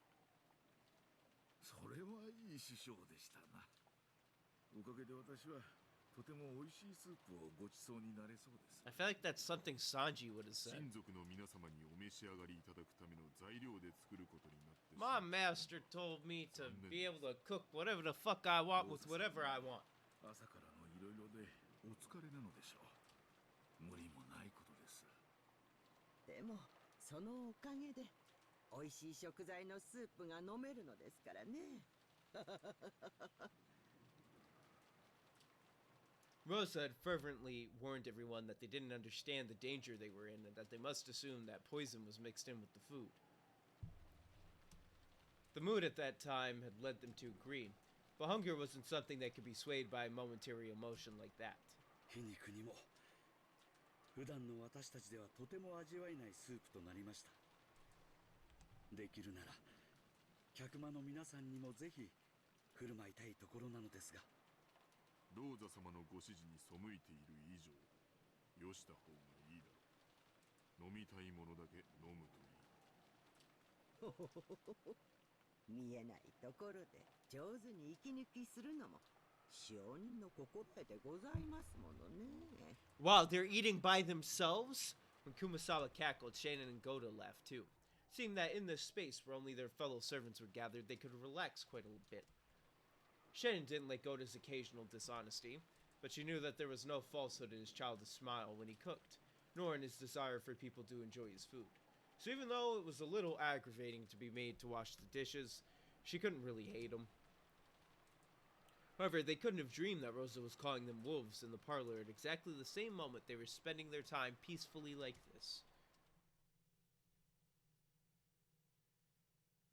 それはいい師匠でしたな。おかげで私はとても美味しいスープをごちそうになれそうです。 I feel like that's something Sanji would have said. 親族の皆様にお召し上がりいただくための材料で作ることになってし My まう。 master told me to be able to cook whatever the fuck I want with whatever I want. 朝からのいろいろでお疲れなのでしょう。無理もないことです。でもそのおかげで美味しい食材のスープが飲めるのですからね。Rosa had fervently warned everyone that they didn't understand the danger they were in and that they must assume that poison was mixed in with the food. The mood at that time had led them to agree, but hunger wasn't something that could be swayed by a momentary emotion like that. 皮肉にも普段の私たちではとても味わえないスープとなりました。できるなら客間の皆さんにもぜひ振る舞いたいところなのですが。ローザ様のご指示に背いている以上、よした方がいいだろう。飲みたいものだけ飲むといい。見えないところで上手に息抜きするのも使用人の心得でございますものね。While they're eating by themselves, when Kumasawa cackled, Shannon and Goda laughed too. Seeing that in this space where only their fellow servants were gathered, they could relax quite a bit. Shannon didn't like Goda's occasional dishonesty, but she knew that there was no falsehood in his childish smile when he cooked, nor in his desire for people to enjoy his food. So even though it was a little aggravating to be made to wash the dishes, she couldn't really hate him. However, they couldn't have dreamed that Rosa was calling them wolves in the parlor at exactly the same moment they were spending their time peacefully like this.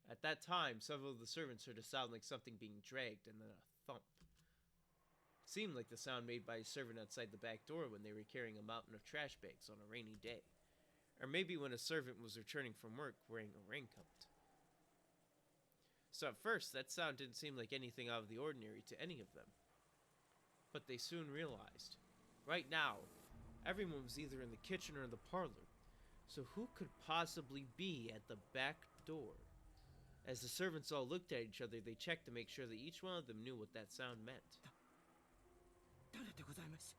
At that time, several of the servants heard a sound like something being dragged and then a thump. It seemed like the sound made by a servant outside the back door when they were carrying a mountain of trash bags on a rainy day. Or maybe when a servant was returning from work wearing a raincoat. So at first, that sound didn't seem like anything out of the ordinary to any of them. But they soon realized, right now, everyone was either in the kitchen or in the parlor. So who could possibly be at the back door? As the servants all looked at each other, they checked to make sure that each one of them knew what that sound meant. 誰でございます？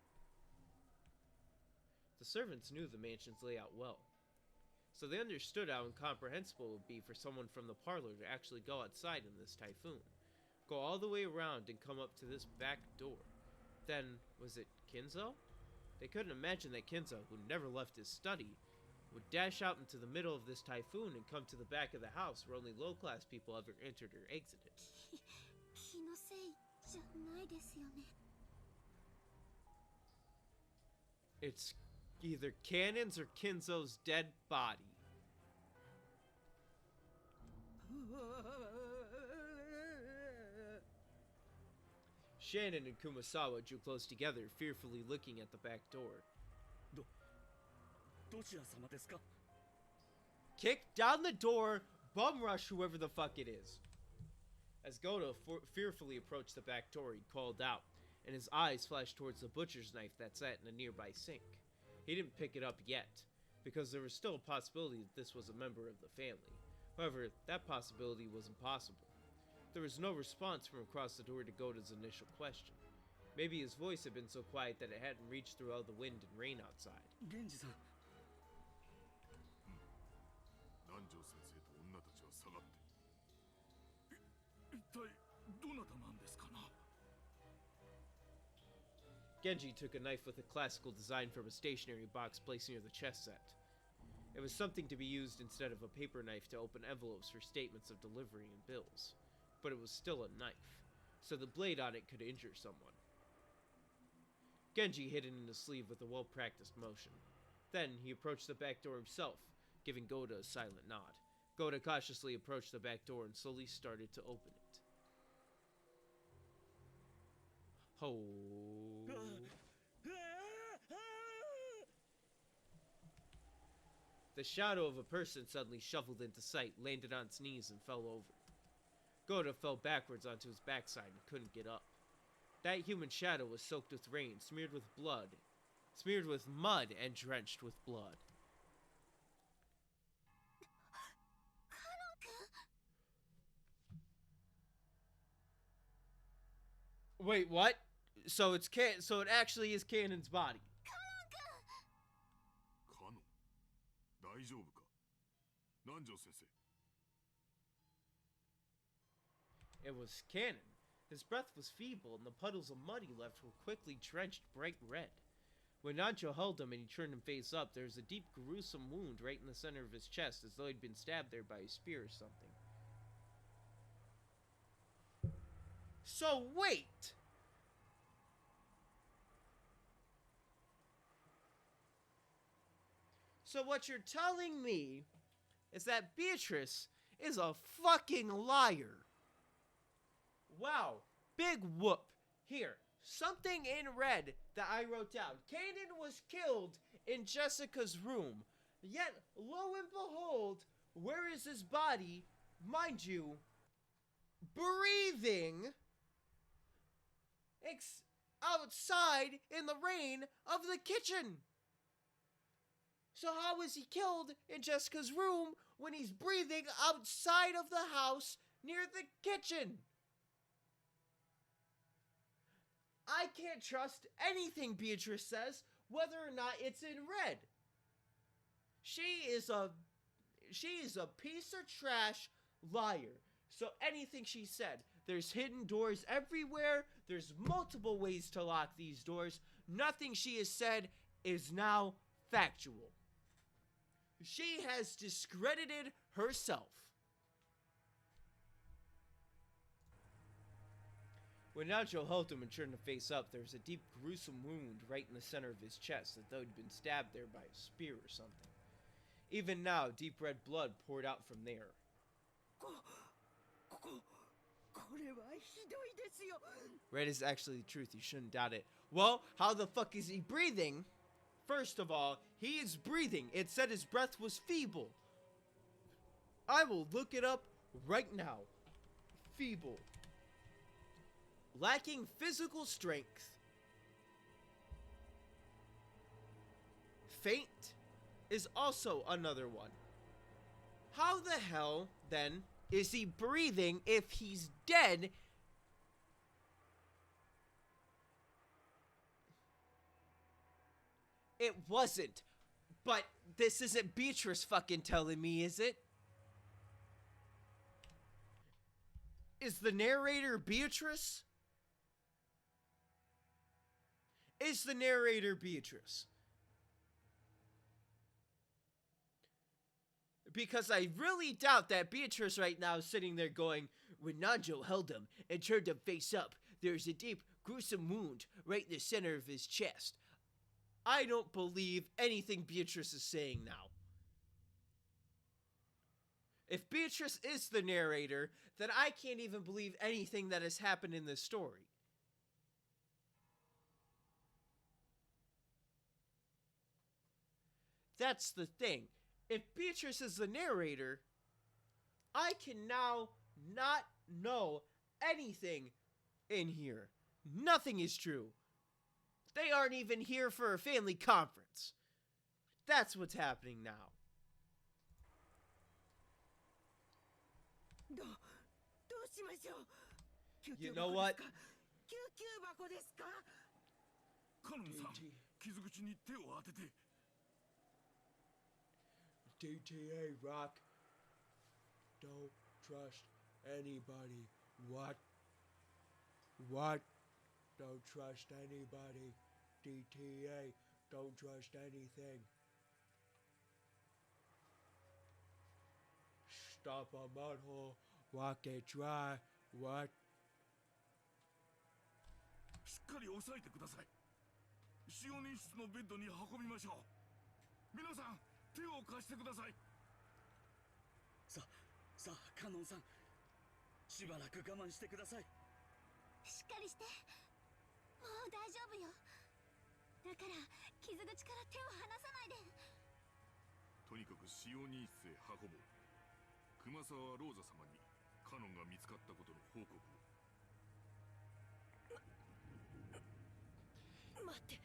The servants knew the mansion's layout well, so they understood how incomprehensible it would be for someone from the parlor to actually go outside in this typhoon, go all the way around and come up to this back door. Then, was it Kinzo? They couldn't imagine that Kinzo, who never left his study, would dash out into the middle of this typhoon and come to the back of the house where only low-class people ever entered or exited. 気のせいじゃないですよね。 It's either Cannon's or Kinzo's dead body. Shannon and Kumasawa drew close together, fearfully looking at the back door. どちら様ですか? Kick down the door, bum rush whoever the fuck it is. As Goda fearfully approached the back door, he called out, and his eyes flashed towards the butcher's knife that sat in a nearby sink. He didn't pick it up yet, because there was still a possibility that this was a member of the family. However, that possibility was impossible. There was no response from across the door to Goda's initial question. Maybe his voice had been so quiet that it hadn't reached through all the wind and rain outside. 源氏さん。南條先生と女たちは下がって。一体どなたなんですかな。Genji took a knife with a classical design from a stationery box placed near the chess set. It was something to be used instead of a paper knife to open envelopes for statements of delivery and bills. But it was still a knife, so the blade on it could injure someone. Genji hid it in his sleeve with a well-practiced motion. Then he approached the back door himself, giving Goda a silent nod. Goda cautiously approached the back door and slowly started to open it. Oh. The shadow of a person suddenly shuffled into sight, landed on its knees, and fell over. Goda fell backwards onto his backside and couldn't get up. That human shadow was soaked with rain, smeared with mud, and drenched with blood. Wait, what? So it actually is Kanon's body. カノン大丈夫か南條先生 It was Kanon. His breath was feeble, and the puddles of mud he left were quickly drenched bright red. When Nancho held him and he turned him face up, there was a deep, gruesome wound right in the center of his chest, as though he'd been stabbed there by a spear or something. So wait! So what you're telling me is that Beatrice is a fucking liar. Wow, big whoop. Here, something in red that I wrote down. Kanon was killed in Jessica's room. Yet, lo and behold, where is his body? Mind you, breathing outside in the rain of the kitchen. So how was he killed in Jessica's room when he's breathing outside of the house near the kitchen? I can't trust anything Beatrice says, whether or not it's in red. She is a piece of trash liar. So anything she said, there's hidden doors everywhere. There's multiple ways to lock these doors. Nothing she has said is now factual. She has discredited herself. When Nacho helped him and turned him face up, there was a deep, gruesome wound right in the center of his chest, as though he'd been stabbed there by a spear or something. Even now, deep red blood poured out from there. Red is actually the truth, you shouldn't doubt it. Well, how the fuck is he breathing? First of all, he is breathing. It said his breath was feeble. I will look it up right now. Feeble. Lacking physical strength. Faint is also another one. How the hell, then, is he breathing if he's dead? It wasn't. But this isn't Beatrice fucking telling me, is it? Is the narrator Beatrice? Is the narrator Beatrice? Because I really doubt that Beatrice right now is sitting there going, when Nanjo held him and turned him face up, there's a deep, gruesome wound right in the center of his chest. I don't believe anything Beatrice is saying now. If Beatrice is the narrator, then I can't even believe anything that has happened in this story. That's the thing. If Beatrice is the narrator, I can now not know anything in here. Nothing is true. They aren't even here for a family conference. That's what's happening now. You know what? カノンさん、傷口に手を当てて。DTA Rock. Don't trust anybody. What? What? Don't trust anybody. DTA. Don't trust anything. Stop a mudhole. Walk it dry. What? しっかり押さえてください。使用人室のベッドに運びましょう。皆さん手を貸してください。さあカノンさん、しばらく我慢してください。しっかりして。もう大丈夫よ。だから傷口から手を離さないで。とにかく使用人室へ運ぼう。熊沢ローザ様にカノンが見つかったことの報告を。待って、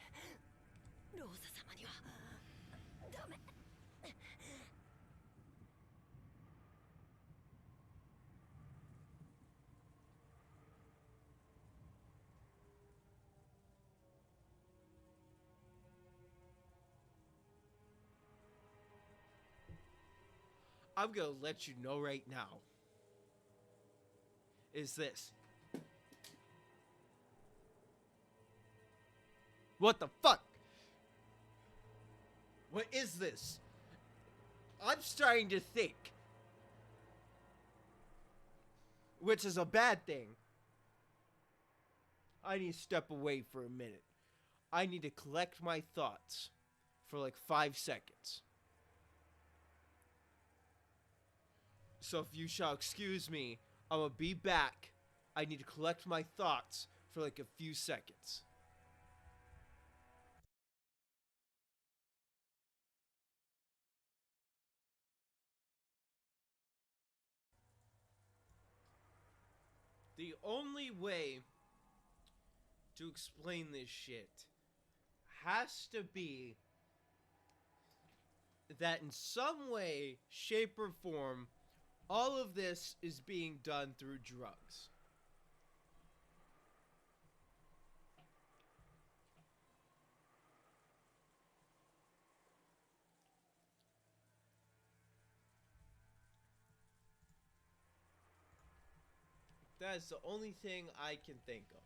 ローザ様にはダメ。I'm gonna let you know right now. Is this? What the fuck? What is this? I'm starting to think. Which is a bad thing. I need to step away for a minute. I need to collect my thoughts for like 5 seconds. So if you shall excuse me, I'm gonna be back. I need to collect my thoughts for like a few seconds. The only way to explain this shit has to be that in some way, shape, or form, all of this is being done through drugs. That is the only thing I can think of.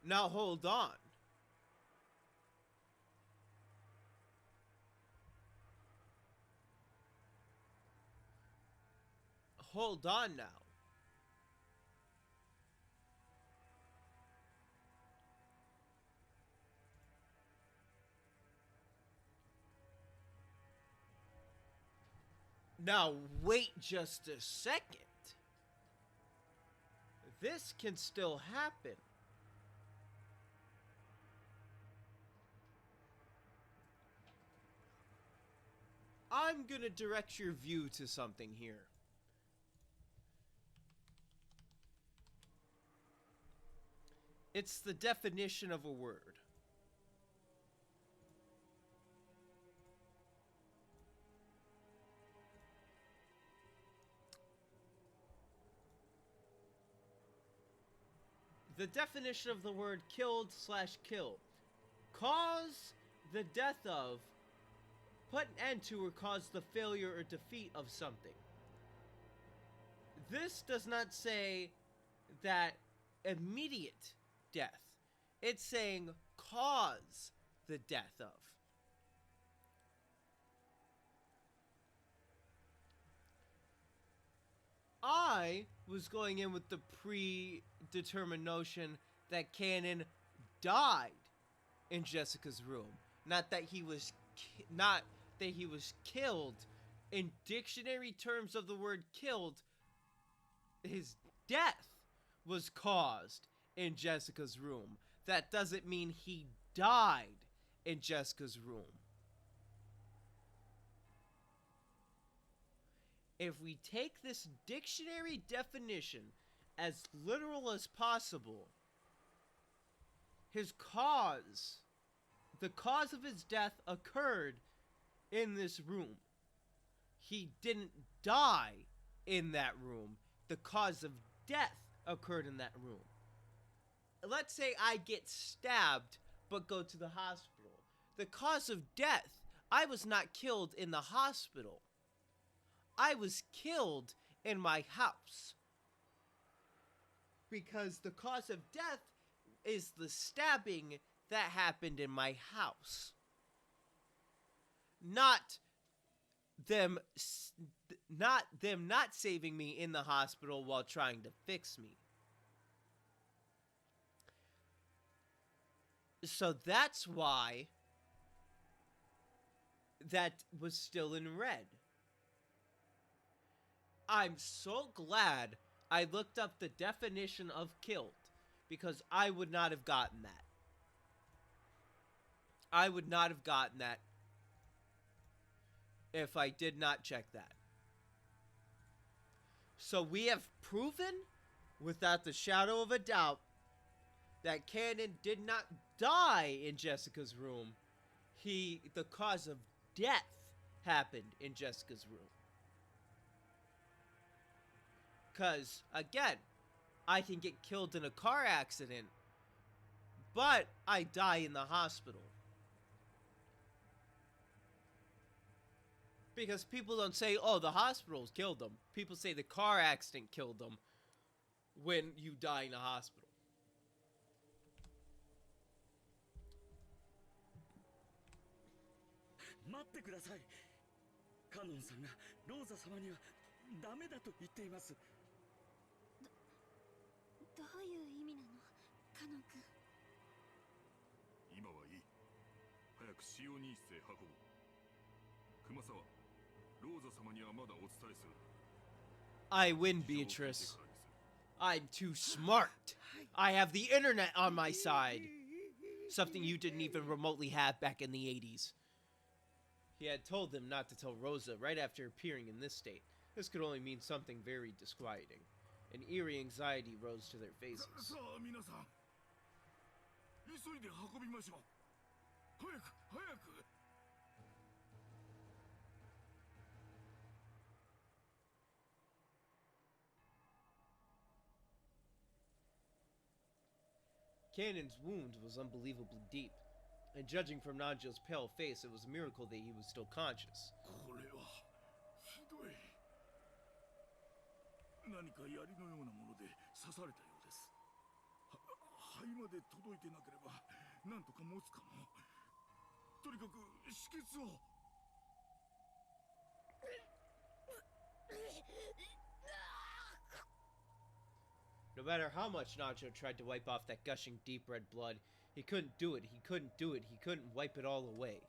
Now hold on. Hold on now. Now wait just a second. This can still happen. I'm gonna direct your view to something here. It's the definition of a word. The definition of the word killed/kill. Cause the death of, put an end to, or cause the failure or defeat of something. This does not say that immediate death. It's saying cause the death of. I was going in with the predetermined notion that Cannon died in Jessica's room, not that he was killed. In dictionary terms of the word killed, his death was caused in Jessica's room. That doesn't mean he died in Jessica's room. If we take this dictionary definition as literal as possible, the cause of his death occurred in this room. He didn't die in that room. The cause of death occurred in that room. Let's say I get stabbed but go to the hospital. The cause of death, I was not killed in the hospital. I was killed in my house. Because the cause of death is the stabbing that happened in my house. Not them not saving me in the hospital while trying to fix me. So that's why that was still in red. I'm so glad I looked up the definition of killed, because I would not have gotten that. I would not have gotten that if I did not check that. So we have proven, without the shadow of a doubt, that Cannon did not die in Jessica's room. The cause of death happened in Jessica's room. Because, again, I can get killed in a car accident, but I die in the hospital. Because people don't say, oh, the hospitals killed them. People say the car accident killed them when you die in a hospital. I win, Beatrice. I'm too smart. I have the internet on my side. Something you didn't even remotely have back in the 80s. He had told them not to tell Rosa right after appearing in this state. This could only mean something very disquieting. An eerie anxiety rose to their faces. Cannon's wound was unbelievably deep, and judging from Nanjo's pale face, it was a miracle that he was still conscious. No matter how much Nanjo tried to wipe off that gushing deep red blood, he couldn't do it, he couldn't wipe it all away.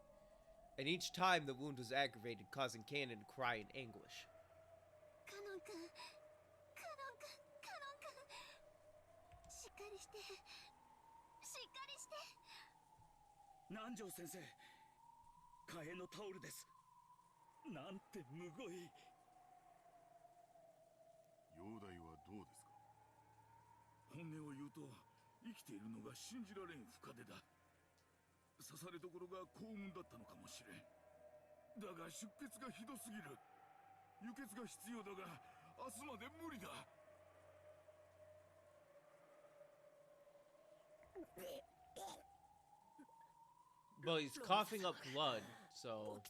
And each time the wound was aggravated, causing Cannon to cry in anguish. Nanjo sensei, Kae no taoru desu. Nante mugoi. Yodai wa dou desu ka? 本音を言うと、生きているのが信じられん深手だ。刺されどころが幸運だったのかもしれん。だが出血がひどすぎる。輸血が必要だが、明日まで無理だ。Well, he's coughing up blood, so...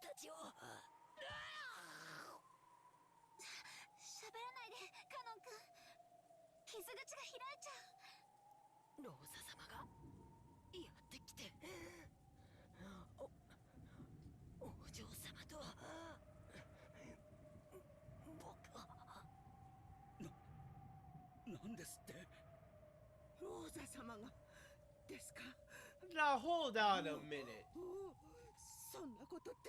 Now hold on a minute. そんなことって。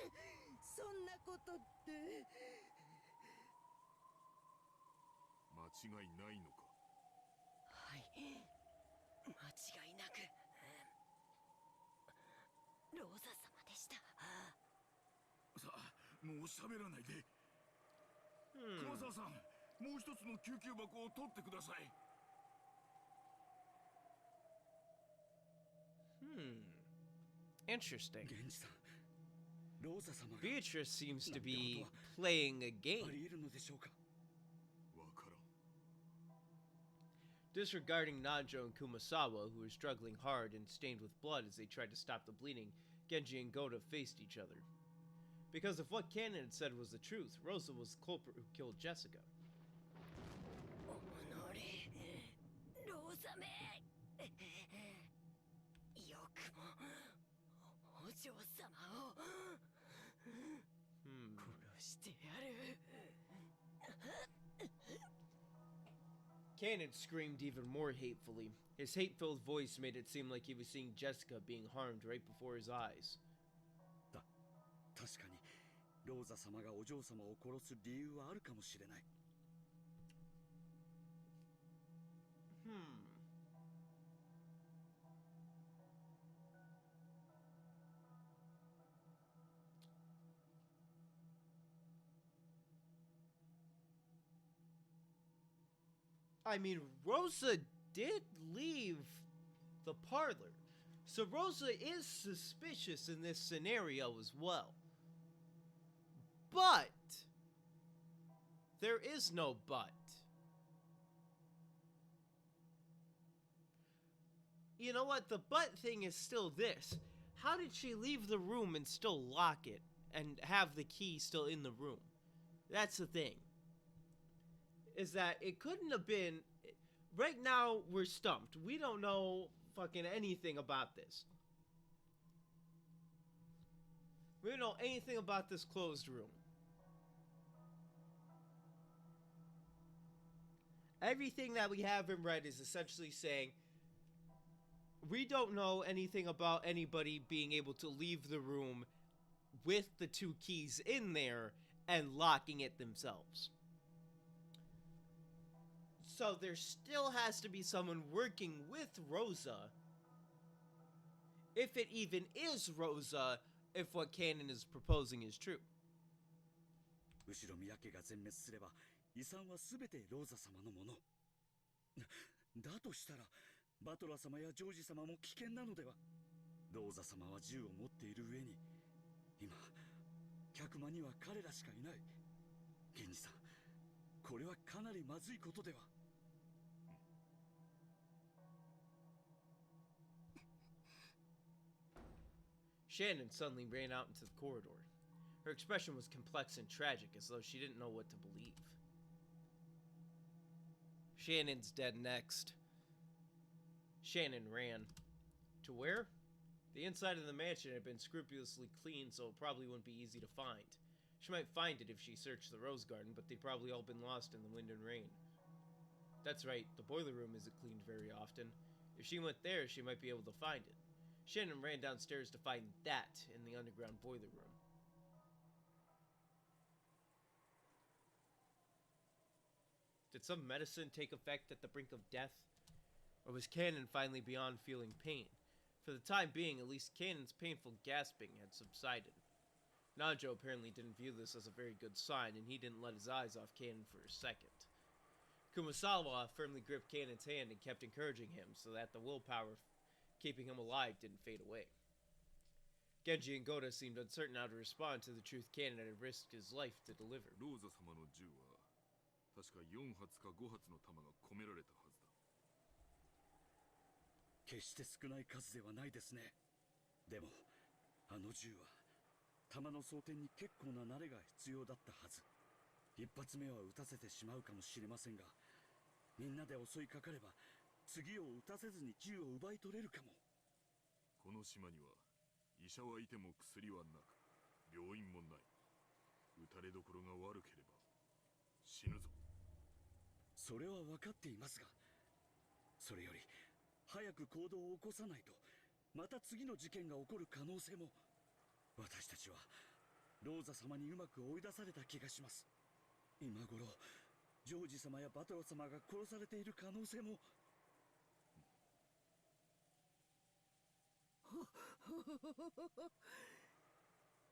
間違いないのか。はい、間違いなくローザ様でした。さあ、もう喋らないで。熊沢さん、もう一つの救急箱を取ってください。Interesting. Beatrice seems to be playing a game. Disregarding Nanjo and Kumasawa, who were struggling hard and stained with blood as they tried to stop the bleeding, Genji and Goda faced each other. Because if what Cannon had said was the truth, Rosa was the culprit who killed Jessica. ローザめよくもお嬢様を殺してやる Cannon screamed even more hatefully. His hate-filled voice made it seem like he was seeing Jessica being harmed right before his eyes. 確かにローザ様がお嬢様を殺す理由はあるかもしれない。I mean, Rosa did leave the parlor, so Rosa is suspicious in this scenario as well. But there is no but. You know what? The but thing is still this. How did she leave the room and still lock it and have the key still in the room? That's the thing. Is that it couldn't have been... Right now, we're stumped. We don't know fucking anything about this. We don't know anything about this closed room. Everything that we have in red is essentially saying we don't know anything about anybody being able to leave the room with the 2 keys in there and locking it themselves. So there still has to be someone working with Rosa, if it even is Rosa, if what Cannon is proposing is true. 後ろ宮家が全滅すれば遺産は全てローザ様のもの。だとしたらバトラ様やジョージ様も危険なのでは。ローザ様は銃を持っている上に今客間には彼らしかいない。源氏さん、これはかなりまずいことでは。Shannon suddenly ran out into the corridor. Her expression was complex and tragic, as though she didn't know what to believe. Shannon's dead next. Shannon ran. To where? The inside of the mansion had been scrupulously cleaned, so it probably wouldn't be easy to find. She might find it if she searched the rose garden, but they'd probably all been lost in the wind and rain. That's right, the boiler room isn't cleaned very often. If she went there, she might be able to find it. Shannon ran downstairs to find that in the underground boiler room. Did some medicine take effect at the brink of death? Or was Cannon finally beyond feeling pain? For the time being, at least Cannon's painful gasping had subsided. Nanjo apparently didn't view this as a very good sign, and he didn't let his eyes off Cannon for a second. Kumasawa firmly gripped Cannon's hand and kept encouraging him so that the willpower keeping him alive didn't fade away. Genji and Goda seemed uncertain how to respond to the truth Cannon had risked his life to deliver. ローザ様の銃は確か4発か5発の弾が込められたはずだ。決して少ない数ではないですね。でもあの銃は弾の装填に結構な慣れが必要だったはず。一発目は撃たせてしまうかもしれませんが、みんなで襲いかかれば次を撃たせずに銃を奪い取れるかも。この島には医者はいても薬はなく、病院もない。撃たれどころが悪ければ死ぬぞ。それは分かっていますが、それより早く行動を起こさないとまた次の事件が起こる可能性も。私たちはローザ様にうまく追い出された気がします。今頃ジョージ様やバトラ様が殺されている可能性も。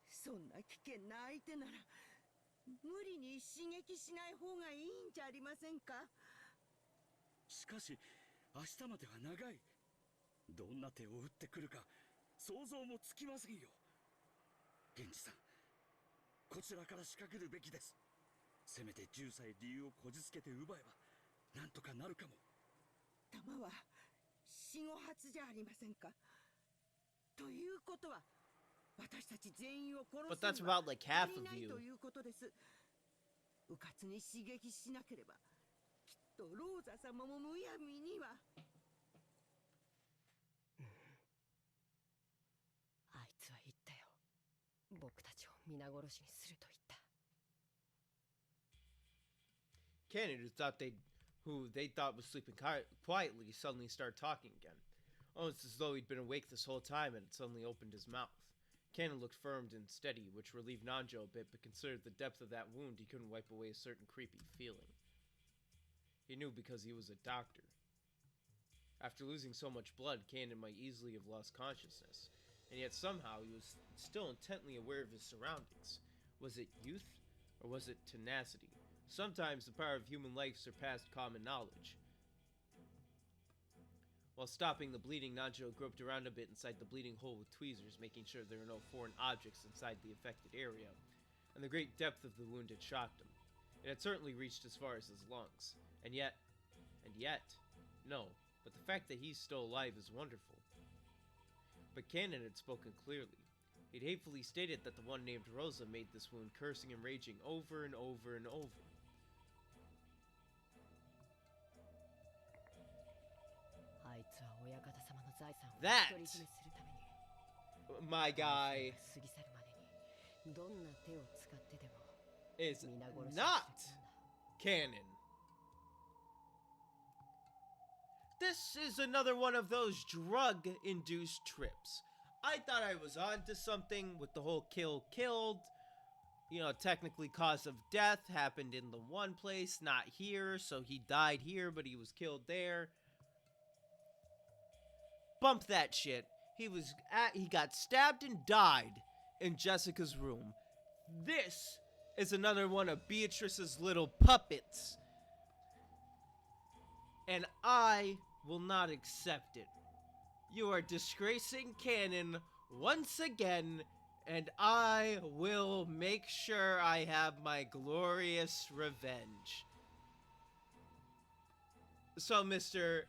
そんな危険な相手なら無理に刺激しない方がいいんじゃありませんか。しかし明日までは長い。どんな手を打ってくるか想像もつきませんよ。源氏さん、こちらから仕掛けるべきです。せめて10歳理由をこじつけて奪えばなんとかなるかも。弾は4、5発じゃありませんか。ということは私たち全員を殺 But す that's には about like half 足り of ない you. ということです。うかつに刺激しなければきっとローザ様もむやみには。あいつは言ったよ。僕たちを皆殺しにすると言った。 Cannon, who they thought was sleeping quietly, suddenly started talking again. Almost as though he'd been awake this whole time and had suddenly opened his mouth. Cannon looked firm and steady, which relieved Nanjo a bit, but considered the depth of that wound, he couldn't wipe away a certain creepy feeling. He knew because he was a doctor. After losing so much blood, Cannon might easily have lost consciousness, and yet somehow he was still intently aware of his surroundings. Was it youth, or was it tenacity? Sometimes the power of human life surpassed common knowledge. While stopping the bleeding, Nanjo groped around a bit inside the bleeding hole with tweezers, making sure there were no foreign objects inside the affected area, and the great depth of the wound had shocked him. It had certainly reached as far as his lungs, and yet, no, but the fact that he's still alive is wonderful. But Cannon had spoken clearly. He'd hatefully stated that the one named Rosa made this wound, cursing and raging over and over and over. That, my guy, is not canon. This is another one of those drug-induced trips. I thought I was onto something with the whole killed. You know, technically cause of death happened in the one place, not here, so he died here, but he was killed there. Bump that shit. He got stabbed and died in Jessica's room. This is another one of Beatrice's little puppets. And I will not accept it. You are disgracing canon once again, and I will make sure I have my glorious revenge. So, Mr.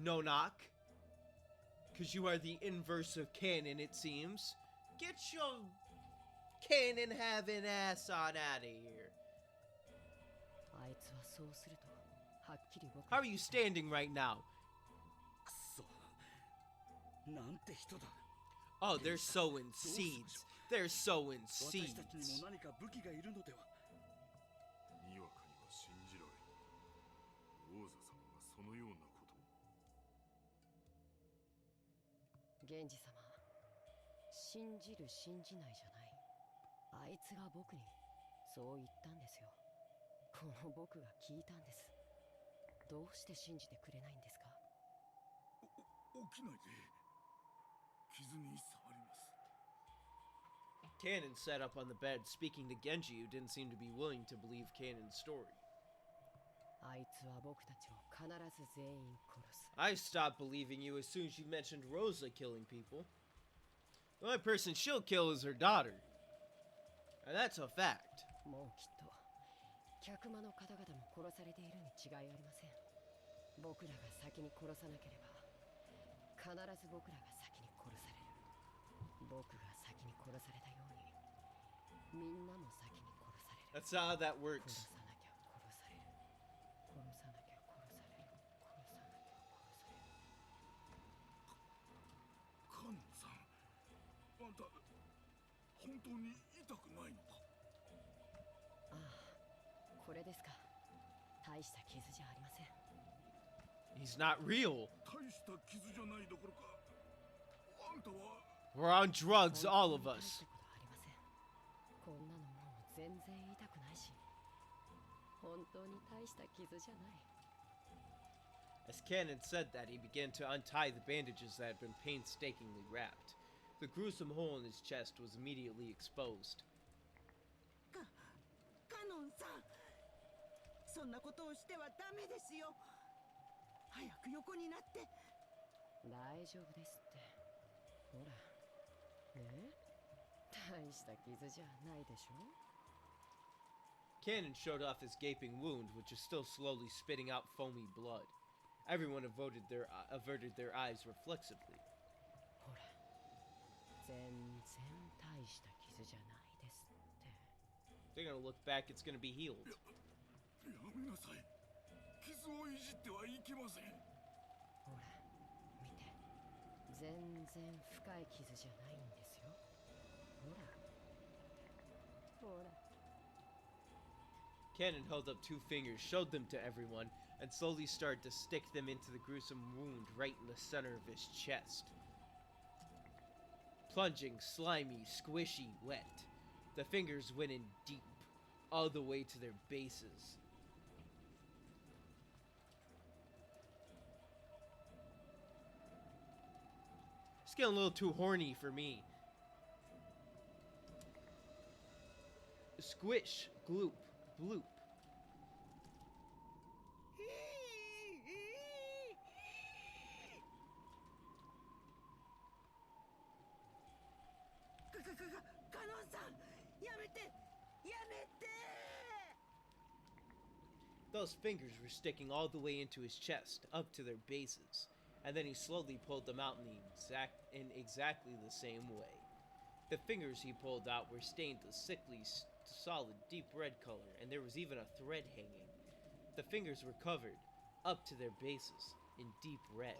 No knock, because you are the inverse of canon, it seems. Get your canon having ass on out of here. How are you standing right now? Oh, they're sowing seeds. They're sowing seeds. Genji様、信じる信じないじゃない。あいつが僕にそう言ったんですよ。この僕が聞いたんです。どうして信じてくれないんですか？起きないで。傷に触ります。Cannon sat up on the bed, speaking to Genji, who didn't seem to be willing to believe Cannon's story. あいつは僕たちを必ず全員殺す。 I stopped believing you as soon as you mentioned Rosa killing people. The only person she'll kill is her daughter. And that's a fact. もうきっと客間の方々も殺されているに違いありません。僕らが先に殺さなければ必ず僕らが先に殺される。僕が先に殺されたようにみんなも先に殺される。 That's how that works. 本当に痛くないのか？ああ、これですか。大した傷じゃありません。 He's not real. 大した傷じゃないどころか、あんたは We're on drugs, all of us. こんなのもう全然痛くないし、本当に大した傷じゃない。 As Cannon said that, he began to untie the bandages that had been painstakingly wrapped. The gruesome hole in his chest was immediately exposed. カノンさん、そんなことをしてはダメですよ。早く横になって。大丈夫ですって。ほら、ね？大した傷じゃないでしょ。 Cannon showed off his gaping wound, which was still slowly spitting out foamy blood. Everyone averted their eyes reflexively. ほら、全然大した傷じゃないですって。 They're gonna look back, it's gonna be healed. やめなさい。傷をいじってはいけません。ほら見て、全然深い傷じゃないんですよ。ほらほら。 Cannon held up 2 fingers, showed them to everyone, and slowly started to stick them into the gruesome wound right in the center of his chest. Plunging, slimy, squishy, wet. The fingers went in deep, all the way to their bases. It's getting a little too horny for me. Squish, gloop, bloop. Those fingers were sticking all the way into his chest, up to their bases, and then he slowly pulled them out in exactly the same way. The fingers he pulled out were stained a sickly, solid, deep red color, and there was even a thread hanging. The fingers were covered, up to their bases, in deep red.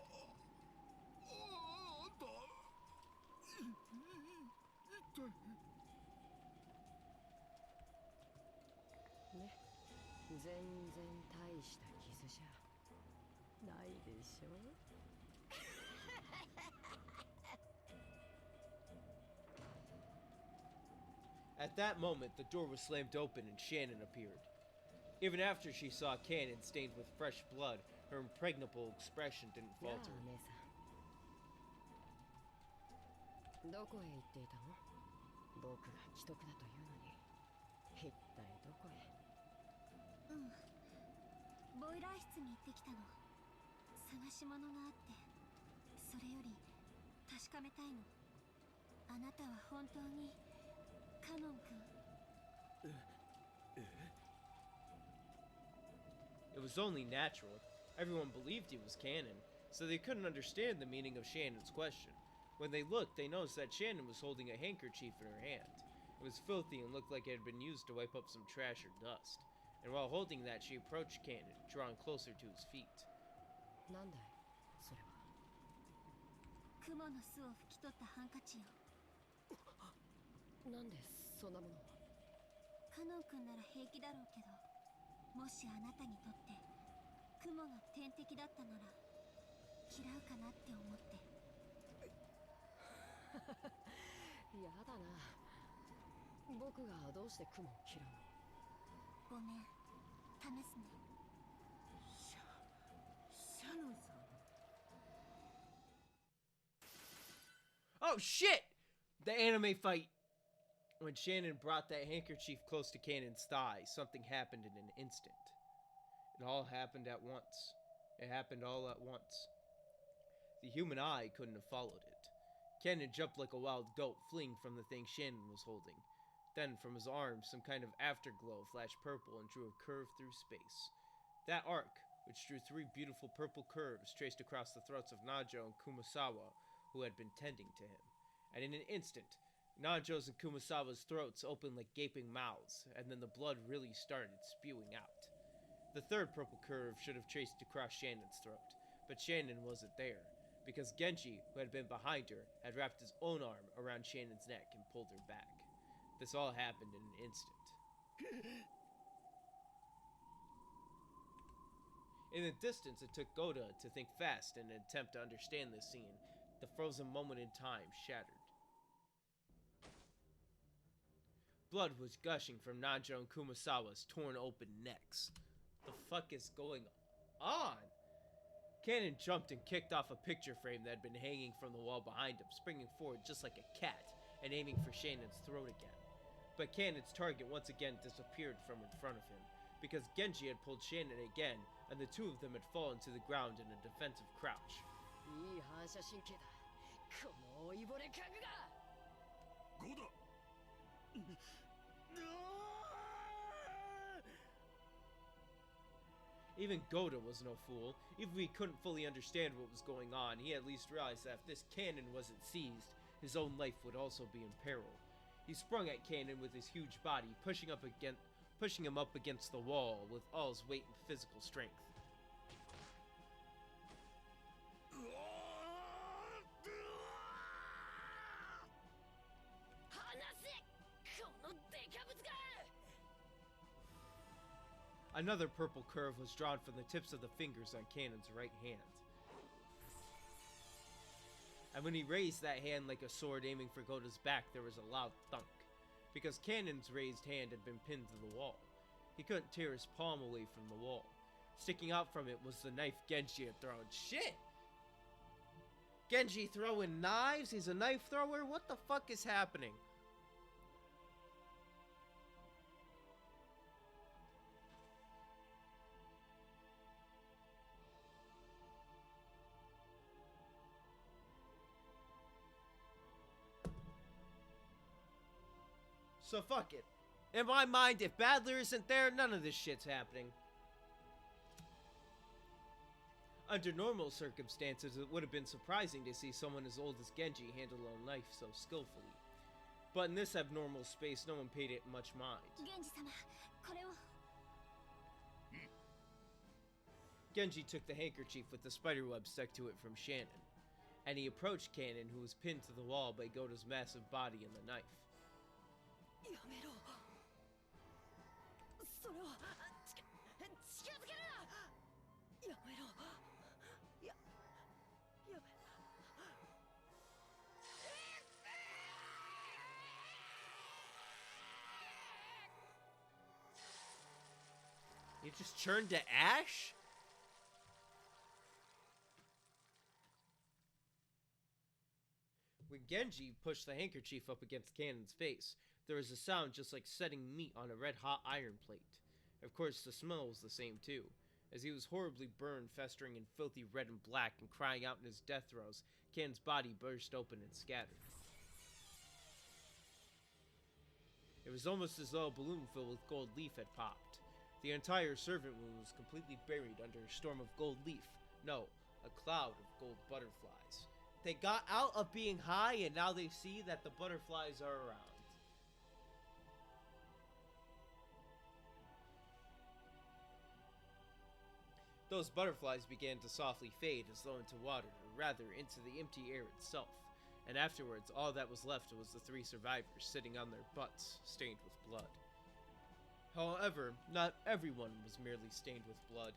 ね、全然大した傷じゃないでしょ。At that moment, the door was slammed open and Shannon appeared. Even after she saw Cannon stained with fresh blood, her impregnable expression didn't やあ falter. 姉さん、どこへ行っていたの？僕が既得だというのに、一体どこへ？ボイラー室に行ってきたの。探し物があって、それより確かめたいの。あなたは本当にカノン君。It was only natural. Everyone believed he was Cannon, so they couldn't understand the meaning of Shannon's question. When they looked, they noticed that Shannon was holding a handkerchief in her hand. It was filthy and looked like it had been used to wipe up some trash or dust. And while holding that, she approached Cannon, drawing closer to his feet. なんだい、それは。クモの巣を拭き取ったハンカチよ。なんでそんなものを。カノン君なら平気だろうけど、もしあなたにとってクモが天敵だったなら嫌うかなって思って。やだな。僕がどうして雲を嫌うの？ごめん、試すね。シャノンさん。 Oh shit! The anime fight! When Shannon brought that handkerchief close to Cannon's thigh, something happened in an instant. It all happened at once. It happened all at once. The human eye couldn't have followed it. Cannon jumped like a wild goat, fleeing from the thing Shannon was holding. Then, from his arms, some kind of afterglow flashed purple and drew a curve through space. That arc, which drew 3 beautiful purple curves, traced across the throats of Najo and Kumasawa, who had been tending to him. And in an instant, Najo's and Kumasawa's throats opened like gaping mouths, and then the blood really started spewing out. The 3rd purple curve should have traced across Shannon's throat, but Shannon wasn't there, because Genji, who had been behind her, had wrapped his own arm around Shannon's neck and pulled her back. This all happened in an instant. In the distance, it took Goda to think fast in an attempt to understand this scene. The frozen moment in time shattered. Blood was gushing from Najo and Kumasawa's torn open necks. The fuck is going on? Cannon jumped and kicked off a picture frame that had been hanging from the wall behind him, springing forward just like a cat and aiming for Shannon's throat again. But Cannon's target once again disappeared from in front of him, because Genji had pulled Shannon again, and the 2 of them had fallen to the ground in a defensive crouch. いい反射神経だ。この老いぼれ家具が。ゴダ。Even Goda was no fool. Even if he couldn't fully understand what was going on, he at least realized that if this cannon wasn't seized, his own life would also be in peril. He sprung at Kanon with his huge body, pushing him up against the wall with all his weight and physical strength. Another purple curve was drawn from the tips of the fingers on Kanon's right hand. And when he raised that hand like a sword aiming for Gota's back, there was a loud thunk, because Kanon's raised hand had been pinned to the wall. He couldn't tear his palm away from the wall. Sticking out from it was the knife Genji had thrown. Shit! Genji throwing knives? He's a knife thrower? What the fuck is happening? So fuck it. In my mind, if Badler isn't there, none of this shit's happening. Under normal circumstances, it would have been surprising to see someone as old as Genji handle a knife so skillfully. But in this abnormal space, no one paid it much mind. Genji took the handkerchief with the spiderweb stuck to it from Shannon, and he approached Kanon, who was pinned to the wall by Gota's massive body and the knife. You just turned to ash? When Genji pushed the handkerchief up against Kanon's face, there was a sound just like setting meat on a red-hot iron plate. Of course, the smell was the same too. As he was horribly burned, festering in filthy red and black, and crying out in his death throes, Kanon's body burst open and scattered. It was almost as though a balloon filled with gold leaf had popped. The entire servant room was completely buried under a storm of gold leaf. No, a cloud of gold butterflies. They got out of being high, and now they see that the butterflies are around. Those butterflies began to softly fade as though into water, or rather into the empty air itself, and afterwards all that was left was the three survivors sitting on their butts, stained with blood. However, not everyone was merely stained with blood.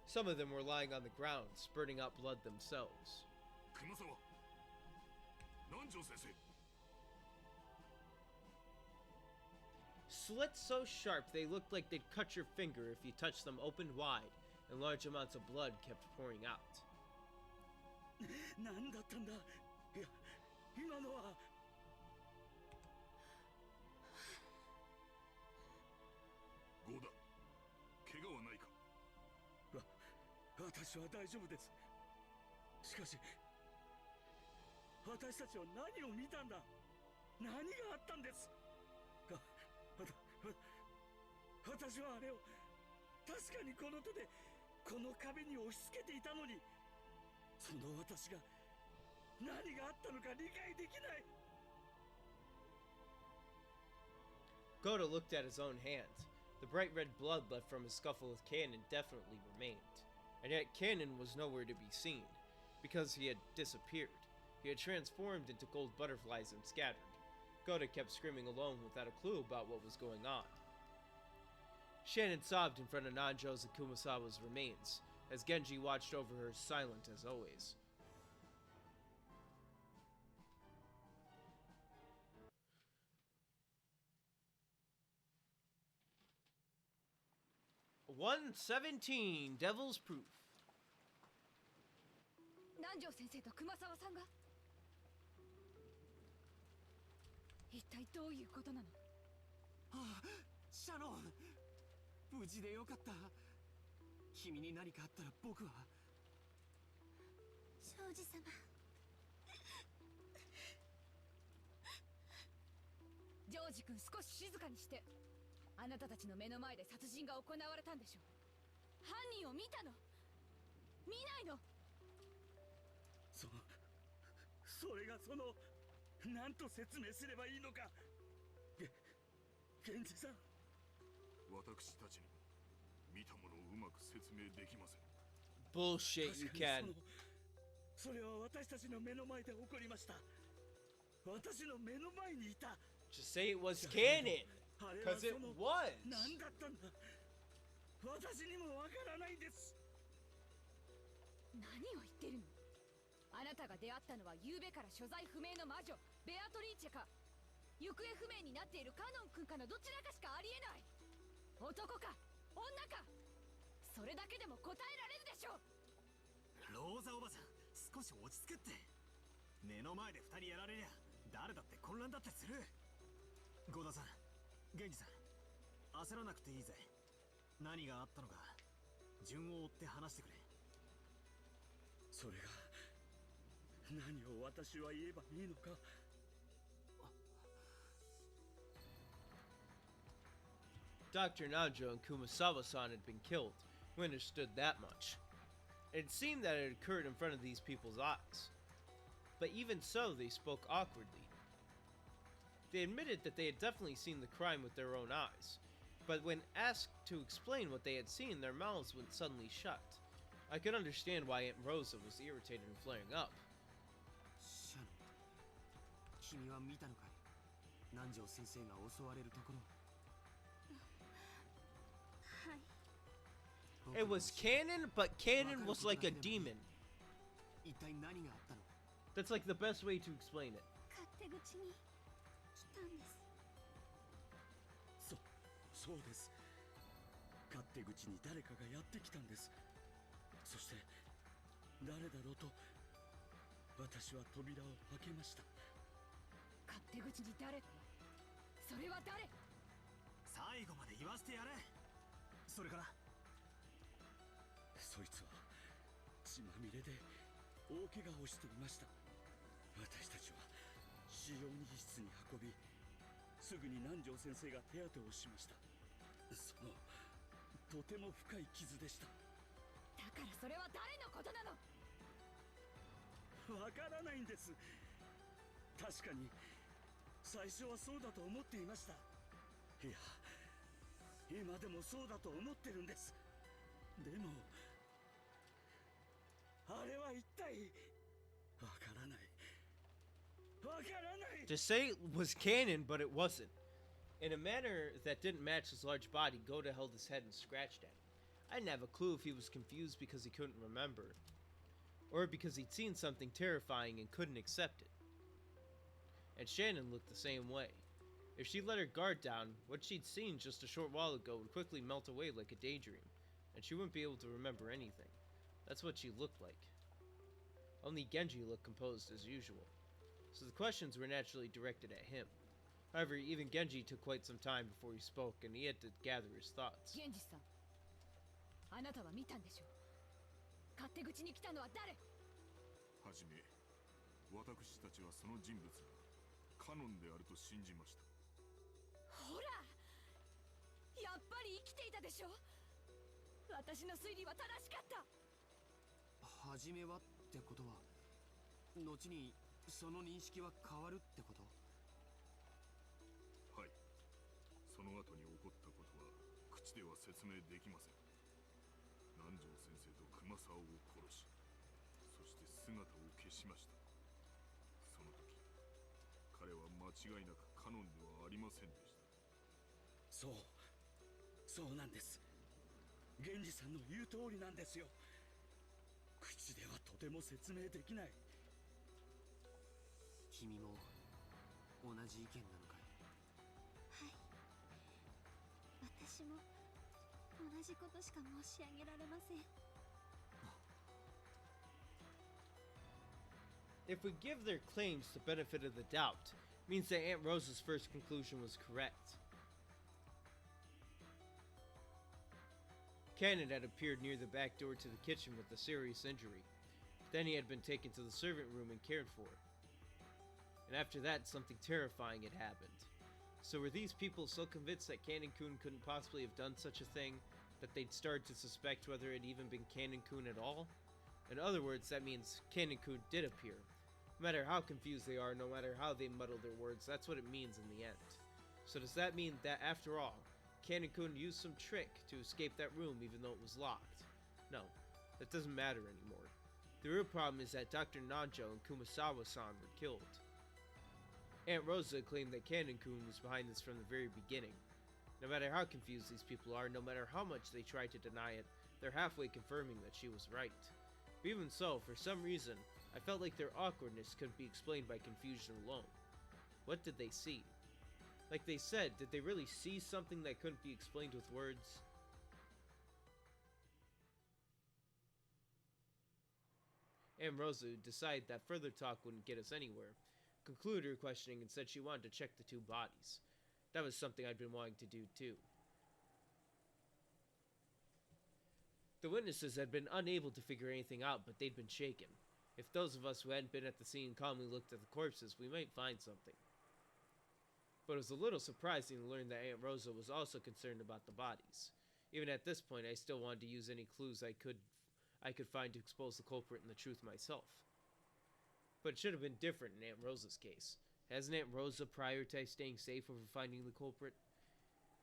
Some of them were lying on the ground, spurting out blood themselves. Slits so sharp they looked like they'd cut your finger if you touched them open wide, and large amounts of blood kept pouring out. Gota looked at his own hand. The bright red blood left from his scuffle with Kanon definitely remained. And yet Kanon was nowhere to be seen, because he had disappeared. He had transformed into gold butterflies and scattered. Gota kept screaming alone without a clue about what was going on. Shannon sobbed in front of Nanjo's and Kumasawa's remains, as Genji watched over her silent as always. "117 Devil's Proof." 南條先生と熊沢さんが一体どういうことなの？ああ、シャノン、無事でよかった。君に何かあったら僕は。庄司様。ジョージ君、少し静かにして。あなたたちの目の前で殺人が行われたんでしょ。犯人を見たの？見ないの？それがそのなんと説明すればいいのか。源氏さん、私たちにも見たものをうまく説明できません。 Bullshit, you can. それは私たちの目の前で起こりました。私の目の前にいた。 Just say it was canon, あれは because it その was. 何だったんだ。私にもわからないんです。何を言ってるの？あなたが出会ったのは昨夜から所在不明の魔女ベアトリーチェか、行方不明になっているカノン君かのどちらかしかありえない。男か女か、それだけでも答えられるでしょう。ローザおばさん、少し落ち着けって。目の前で2人やられりゃ誰だって混乱だってする。ゴダさん、源氏さん、焦らなくていいぜ。何があったのか順を追って話してくれ。それが何を私は言えばいいのか。Dr. Nanjo and Kumasawa-san had been killed. We understood that much. It seemed that it occurred in front of these people's eyes. But even so, they spoke awkwardly. They admitted that they had definitely seen the crime with their own eyes, but when asked to explain what they had seen, their mouths went suddenly shut. I could understand why Aunt Rosa was irritated and flaring up. シャノン、君は見たのかい？南條先生が襲われるところ。はい。 It was canon, but canon was like a demon. 一体何があったの？ That's like the best way to explain it. 勝手口に来たんです。そうです。勝手口に誰かがやってきたんです。そして誰だろうと私は扉を開けました。勝手口に誰？それは誰？最後まで言わせてやれ。それからそいつは血まみれで大怪我をしていました。私たちは使用人室に運び、すぐに南條先生が手当てをしました。そのとても深い傷でした。だからそれは誰のことなの？わからないんです。確かに最初はそうだと思っていました。いや、今でもそうだと思ってるんです。でもあれは一体わからない。わからない。 To say it was canon, but it wasn't. In a manner that didn't match his large body, Goda held his head and scratched at it. I didn't have a clue if he was confused because he couldn't remember, or because he'd seen something terrifying and couldn't accept it. And Shannon looked the same way. If she let her guard down, what she'd seen just a short while ago would quickly melt away like a daydream, and she wouldn't be able to remember anything. That's what she looked like. Only Genji looked composed as usual, so the questions were naturally directed at him. However, even Genji took quite some time before he spoke, and he had to gather his thoughts. 源氏さん、あなたは見たんでしょう。勝手口に来たのは誰？はじめ、私たちはその人物がカノンであると信じました。ほら、やっぱり生きていたでしょ。私の推理は正しかった。はじめはってことは、後にその認識は変わるってこと？はい。その後に起こったことは口では説明できません。南條先生と熊沢を殺し、そして姿を消しました。その時、彼は間違いなくカノンではありませんでした。そうなんです。源氏さんの言う通りなんですよ。口ではとても説明できない。君も同じ意見なのかい？はい。私も同じことしか申し上げられません。If we give their claims the benefit of the doubt, it means that Aunt Rosa's first conclusion was correct. Cannon had appeared near the back door to the kitchen with a serious injury. Then he had been taken to the servant room and cared for. And after that, something terrifying had happened. So were these people so convinced that Cannon-kun couldn't possibly have done such a thing that they'd started to suspect whether it had even been Cannon-kun at all? In other words, that means Cannon-kun did appear. No matter how confused they are, no matter how they muddle their words, that's what it means in the end. So does that mean that, after all, Canon-kun used some trick to escape that room even though it was locked? No, that doesn't matter anymore. The real problem is that Dr. Nanjo and Kumasawa-san were killed. Aunt Rosa claimed that Canon-kun was behind this from the very beginning. No matter how confused these people are, no matter how much they try to deny it, they're halfway confirming that she was right. But even so, for some reason, I felt like their awkwardness couldn't be explained by confusion alone. What did they see? Like they said, did they really see something that couldn't be explained with words? Aunt Rosa decided that further talk wouldn't get us anywhere, concluded her questioning and said she wanted to check the two bodies. That was something I'd been wanting to do too. The witnesses had been unable to figure anything out, but they'd been shaken. If those of us who hadn't been at the scene calmly looked at the corpses, we might find something. But it was a little surprising to learn that Aunt Rosa was also concerned about the bodies. Even at this point, I still wanted to use any clues I could find to expose the culprit and the truth myself. But it should have been different in Aunt Rosa's case. Hasn't Aunt Rosa prioritized staying safe over finding the culprit?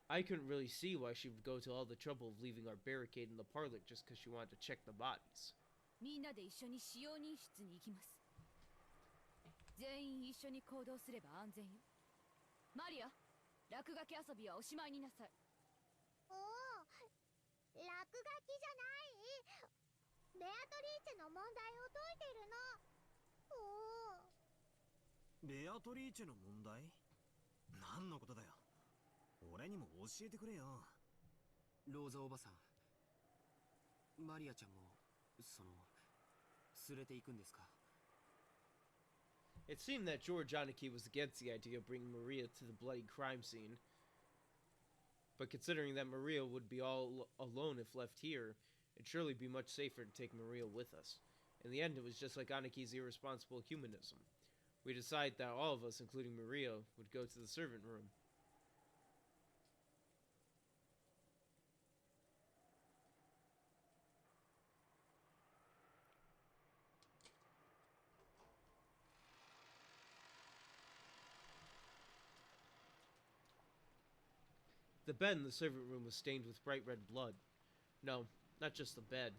I couldn't really see why she would go to all the trouble of leaving our barricade in the parlor just because she wanted to check the bodies. みんなで一緒に使用人室に行きます。全員一緒に行動すれば安全よ。マリア、落書き遊びはおしまいになさい。おお、落書きじゃない。ベアトリーチェの問題を解いてるの。おお。ベアトリーチェの問題？何のことだよ。俺にも教えてくれよ。ローザおばさん、マリアちゃんも連れて行くんですか？ It seemed that George Aniki was against the idea of bringing Maria to the bloody crime scene. But considering that Maria would be all alone if left here, it'd surely be much safer to take Maria with us. In the end, it was just like Aniki's irresponsible humanism. We decided that all of us, including Maria, would go to the servant room. The bed in the servant room was stained with bright red blood. No, not just the bed.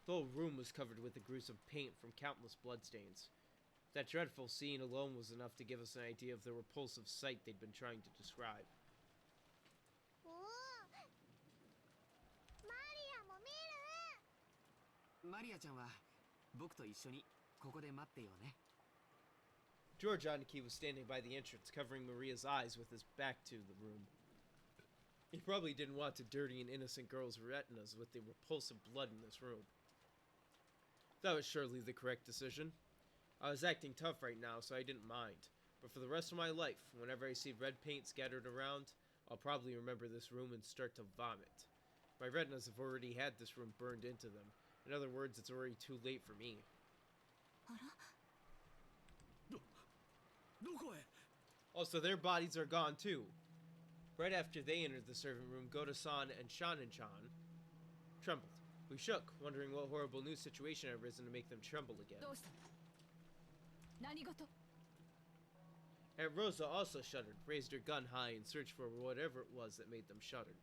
The whole room was covered with a gruesome paint from countless bloodstains. That dreadful scene alone was enough to give us an idea of the repulsive sight they'd been trying to describe. おお。マリアも見る。マリアちゃんは僕と一緒にここで待ってようね。 George Aniki was standing by the entrance, covering Maria's eyes with his back to the room. He probably didn't want to dirty an innocent girl's retinas with the repulsive blood in this room. That was surely the correct decision. I was acting tough right now, so I didn't mind. But for the rest of my life, whenever I see red paint scattered around, I'll probably remember this room and start to vomit. My retinas have already had this room burned into them. In other words, it's already too late for me. どこへ？ Also, their bodies are gone too. Right after they entered the servant room, Goda-san and Shanin-chan trembled. We shook, wondering what horrible new situation had arisen to make them tremble again. Aunt Rosa also shuddered, raised her gun high, and searched for whatever it was that made them shudder.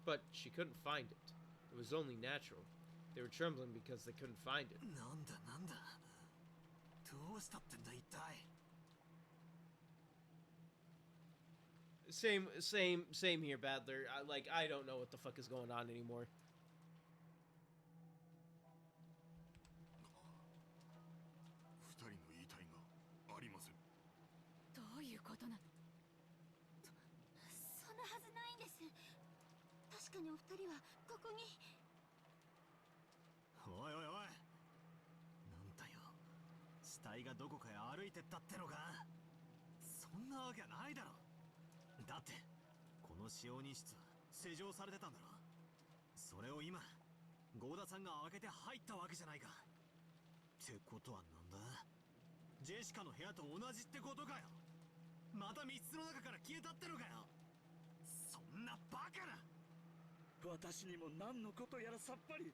But she couldn't find it. It was only natural. They were trembling because they couldn't find it. なんだなんだ。どうしたってんだ一体。Same here, Badler. I don't know what the fuck is going on anymore. 二人の遺体がありません。どういうことなの？そんなはずないんです。確かにお二人はここに。おいおいおい。なんだよ。死体がどこかへ歩いてったってのか。そんなわけないだろ。だってこの使用人室施錠されてたんだろ。それを今ゴーダさんが開けて入ったわけじゃないか。ってことはなんだ。ジェシカの部屋と同じってことかよ。また密室の中から消えたってのかよ。そんなバカな。私にも何のことやらさっぱり。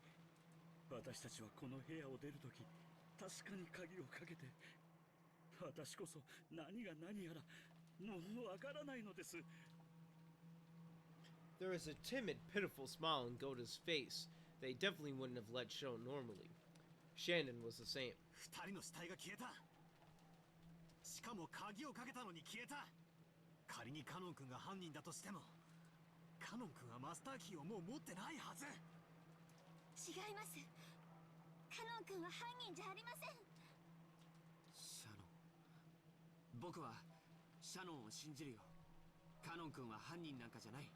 私たちはこの部屋を出るとき、確かに鍵をかけて、私こそ何が何やらもうわからないのです。 There was a timid, pitiful smile on Goda's face that he definitely wouldn't have let show normally. Shannon was the same. 二人の死体が消えた。しかも鍵をかけたのに消えた。仮にカノン君が犯人だとしても、カノン君はマスターキーをもう持ってないはず。違います。カノン君は犯人じゃありません。シャノン、僕はシャノンを信じるよ。カノン君は犯人なんかじゃない。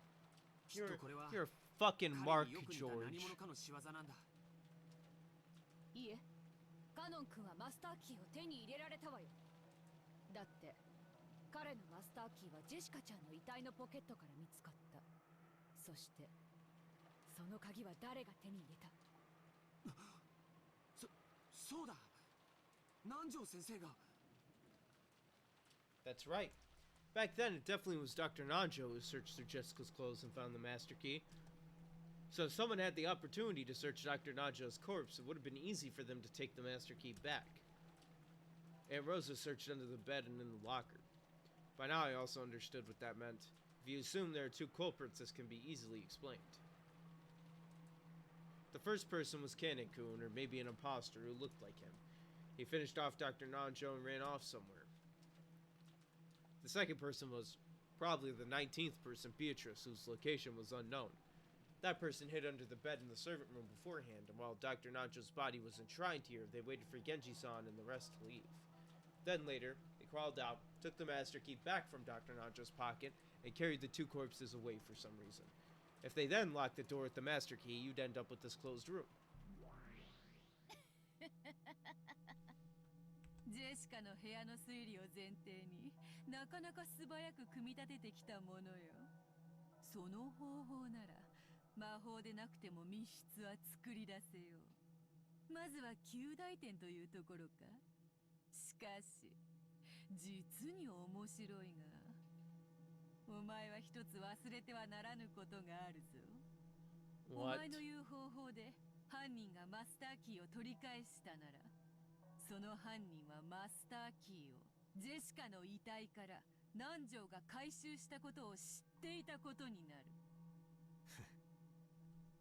きっとこれは You're fucking 彼 Mark によく似た George. 何者かの仕業なんだ。いいえ、カノン君はマスターキーを手に入れられたわよ。だって彼のマスターキーはジェシカちゃんの遺体のポケットから見つかった。そしてその鍵は誰が手に入れた？そうだ、南條先生が。 That's right. Back then, it definitely was Dr. Nanjo who searched through Jessica's clothes and found the master key. So if someone had the opportunity to search Dr. Nanjo's corpse, it would have been easy for them to take the master key back. Aunt Rosa searched under the bed and in the locker. By now, I also understood what that meant. If you assume there are two culprits, this can be easily explained. The first person was Kanekun, or maybe an imposter who looked like him. He finished off Dr. Nanjo and ran off somewhere. The second person was probably the 19th person, Beatrice, whose location was unknown. That person hid under the bed in the servant room beforehand, and while Dr. Nanjo's body was enshrined here, they waited for Genji-san and the rest to leave. Then later, they crawled out, took the master key back from Dr. Nanjo's pocket, and carried the two corpses away for some reason. If they then locked the door with the master key, you'd end up with this closed room. ジェシカの部屋の推理を前提になかなか素早く組み立ててきたものよ。その方法なら魔法でなくても密室は作り出せよう。まずは及第点というところか。しかし実に面白いが、お前は一つ忘れてはならぬことがあるぞ。お What? 前の言う方法で犯人がマスターキーを取り返したなら、その犯人はマスターキーをジェシカの遺体から南條が回収したことを知っていたことになる。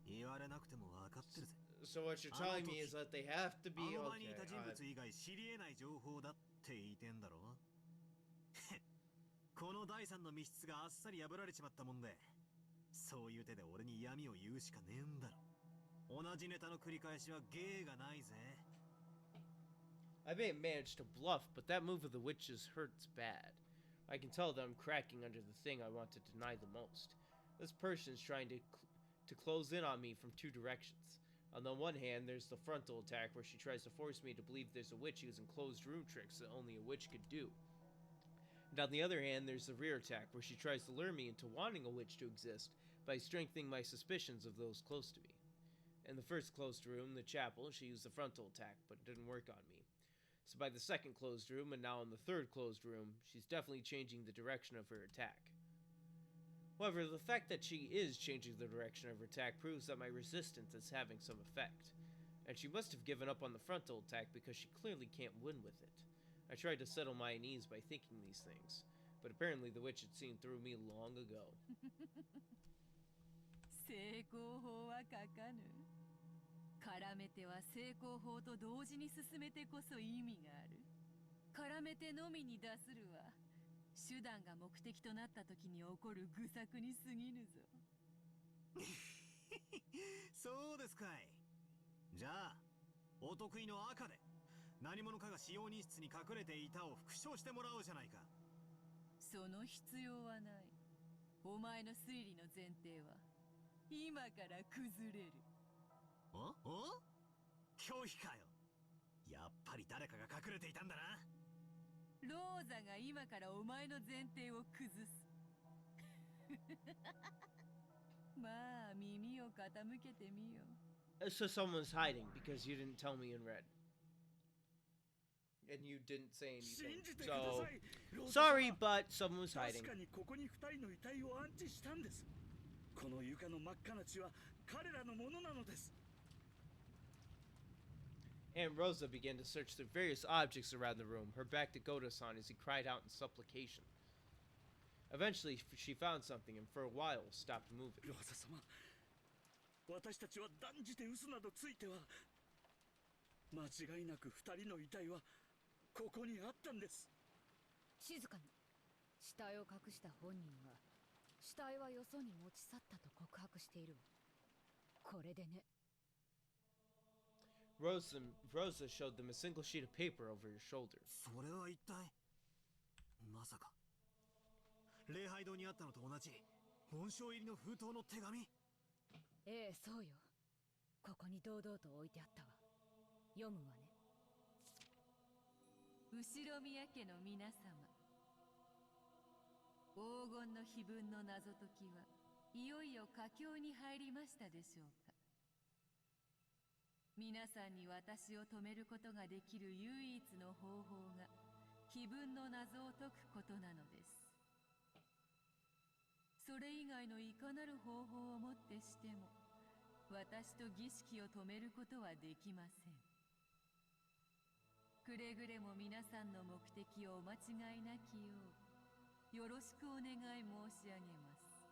言われなくても分かってるぜ。 So what you're telling me is that they have to be あの場にい okay. た人物以外知り得ない情報だって言いてんだろ。この第三の密室があっさり破られちまったもんで、そういう手で俺に闇を言うしかねえんだろ。同じネタの繰り返しは芸がないぜ。 I may have managed to bluff, but that move of the witches hurts bad. I can tell that I'm cracking under the thing I want to deny the most. This person's trying to close in on me from two directions. On the one hand, there's the frontal attack where she tries to force me to believe there's a witch using closed room tricks that only a witch could do. And on the other hand, there's the rear attack where she tries to lure me into wanting a witch to exist by strengthening my suspicions of those close to me. In the first closed room, the chapel, she used the frontal attack, but it didn't work on me. So by the second closed room, and now in the third closed room, she's definitely changing the direction of her attack. However, the fact that she is changing the direction of her attack proves that my resistance is having some effect. And she must have given up on the frontal attack because she clearly can't win with it. I tried to settle my unease by thinking these things, but apparently the witch had seen through me long ago. 成功法は書かぬ。絡めては成功法と同時に進めてこそ意味がある。絡めてのみに出するは手段が目的となった時に起こる愚策に過ぎぬぞ。そうですかい。じゃあお得意の赤で何者かが使用人室に隠れていたを復唱してもらおうじゃないか。その必要はない。お前の推理の前提は今から崩れる。お拒否かよ。やっぱり誰かが隠れていたんだな。ローザが今からお前の前提を崩す。まあ耳を傾けてみよ。So someone's hiding because you didn't tell me in red. And you didn't say anything. So, sorry, but someone was hiding. 確かにここに二人の遺体を安置したんです。この床の真っ赤な血は彼らのものなのです。Aunt Rosa began to search through various objects around the room, her back to Goto-san as he cried out in supplication. Eventually, she found something and for a while stopped moving. ローザ様、私たちは断じて嘘などついては。間違いなく二人の遺体はここにあったんです。静かに。死体を隠した本人が死体はよそに持ち去ったと告白しているわ。これでね。Rosa showed them a single sheet of paper over your shoulder. それは一体まさか礼拝堂にあったのと同じ紋章入りの封筒の手紙？ええ、そうよ。ここに堂々と置いてあったわ。読むわね。後宮家の皆様、黄金の碑文の謎解きはいよいよ佳境に入りましたでしょうか。皆さんに私を止めることができる唯一の方法が碑文の謎を解くことなのです。それ以外のいかなる方法をもってしても私と儀式を止めることはできません。くれぐれも皆さんの目的をお間違いなきようよろしくお願い申し上げます。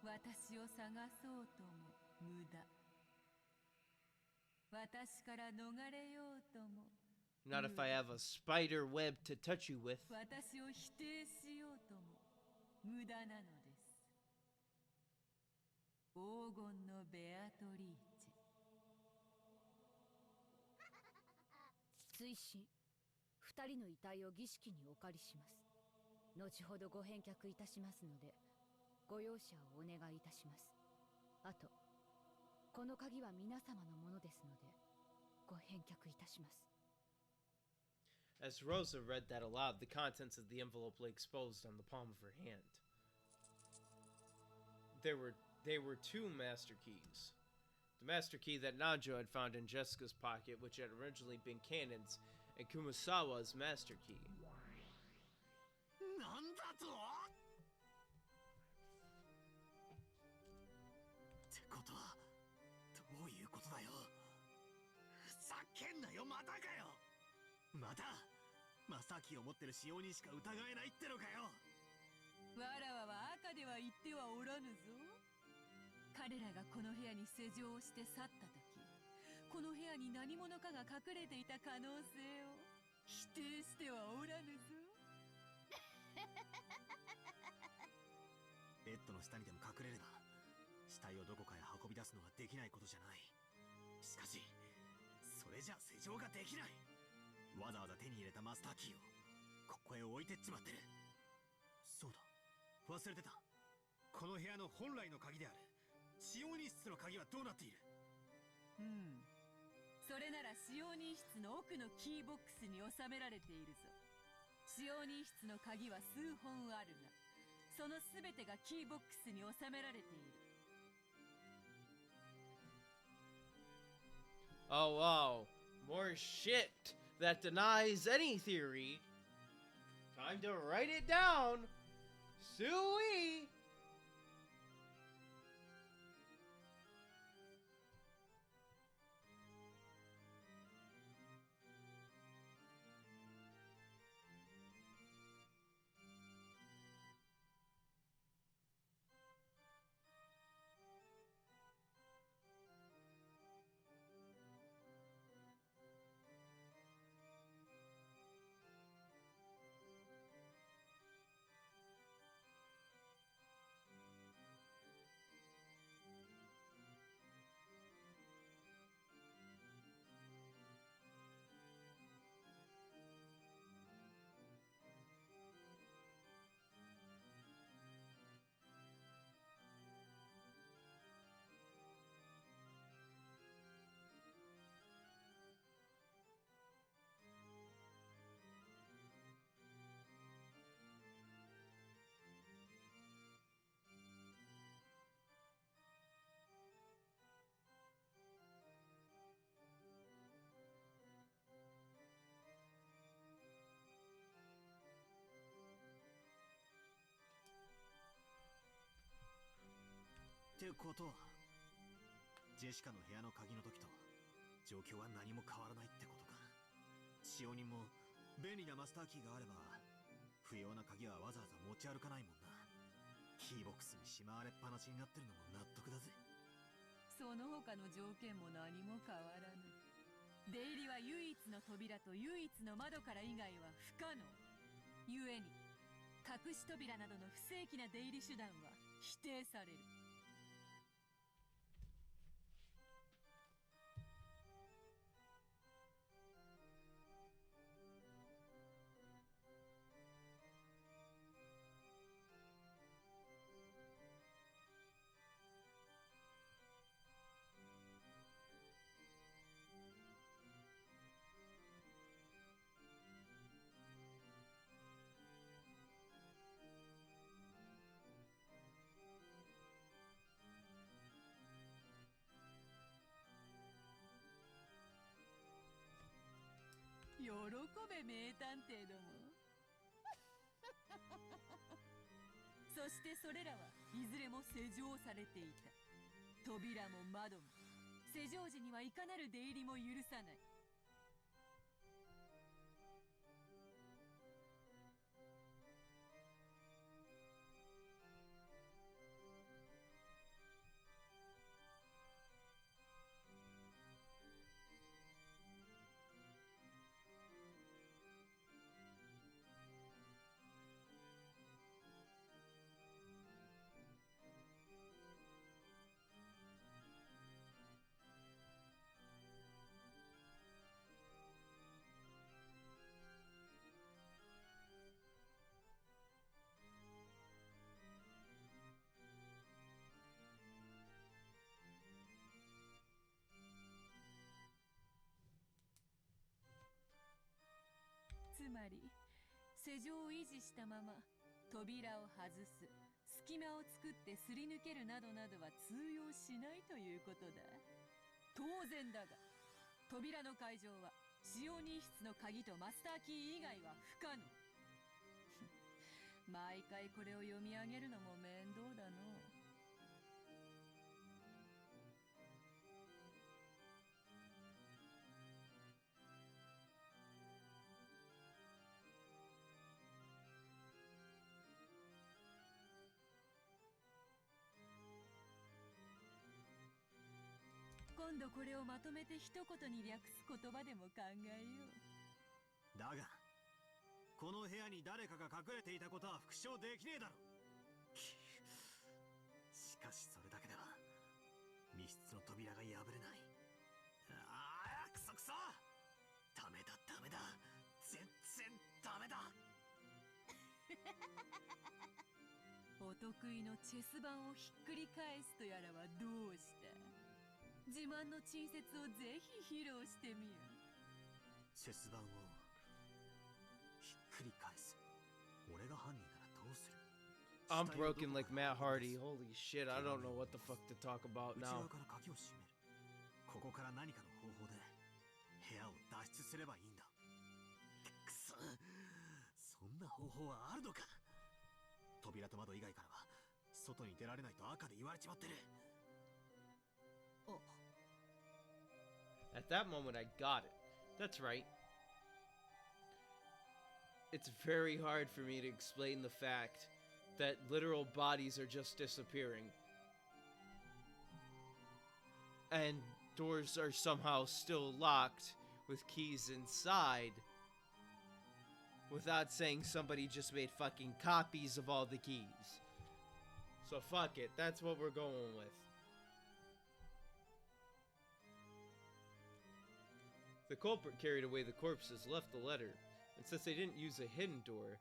私を探そうとも無駄。私から逃れようとも Not if I have a spider web to touch you with. 私を否定しようとも無駄なのです。黄金のベアトリーチェ。追伸、二人の遺体を儀式にお借りします。後ほどご返却いたしますのでご容赦をお願いいたします。あとこの鍵は皆様のものですのでご返却いたします。 As Rosa read that aloud, the contents of the envelope lay exposed on the palm of her hand. They were two master keys. The master key that Nanjo had found in Jessica's pocket, which had originally been Kanon's, and Kumasawa's master key. なんだと？ってことはどういうことだよ。ふざけんなよ、またかよ。またマスターキーを持ってる使用人しか疑えないってのかよ。わらわは赤では言ってはおらぬぞ。彼らがこの部屋に施錠をして去った時、この部屋に何者かが隠れていた可能性を否定してはおらぬぞ。ベッドの下にでも隠れれば死体をどこかへ運び出すのはできないことじゃない。しかしそれじゃ施錠ができない。わざわざ手に入れたマスターキーをここへ置いてっちまってる。そうだ、忘れてた。この部屋の本来の鍵である使用人室の鍵はどうなっている？それなら使用人室の奥のキーボックスに収められているぞ。使用人室の鍵は数本あるが、その全てがキーボックスに収められている。Oh wow, more shit that denies any theory. Time to write it down. Suey.ってことはジェシカの部屋の鍵の時と状況は何も変わらないってことか。使用人も便利なマスターキーがあれば不要な鍵はわざわざ持ち歩かないもんな。キーボックスにしまわれっぱなしになってるのも納得だぜ。その他の条件も何も変わらぬ。出入りは唯一の扉と唯一の窓から以外は不可能。故に隠し扉などの不正規な出入り手段は否定される。喜べ名探偵ども。そしてそれらはいずれも施錠されていた。扉も窓も施錠時にはいかなる出入りも許さない。つまり施錠を維持したまま扉を外す、隙間を作ってすり抜けるなどなどは通用しないということだ。当然だが扉の解錠は使用人室の鍵とマスターキー以外は不可能。毎回これを読み上げるのも面倒だのう。今度これをまとめて一言に略す言葉でも考えよう。だがこの部屋に誰かが隠れていたことは復唱できねえだろ。しかしそれだけでは密室の扉が破れない。ああ、クソクソ、ダメだダメだ、全然ダメだ。お得意のチェス盤をひっくり返すとやらはどうした。自慢の陳説をぜひ披露してみよ。チェス盤をひっくり返す。俺が犯人ならどうする。 I'm broken like Matt Hardy. Holy shit, I don't know what the fuck to talk about 内 now. 側から鍵を閉める。ここから何かの方法で部屋を脱出すればいいんだ。くそ、そんな方法はあるのか。扉と窓以外からは外に出られないと赤で言われちまってる。あ、 At that moment, I got it. That's right. It's very hard for me to explain the fact that literal bodies are just disappearing. And doors are somehow still locked with keys inside. Without saying somebody just made fucking copies of all the keys. So fuck it, that's what we're going with. The culprit carried away the corpses, left the letter, and since they didn't use a hidden door,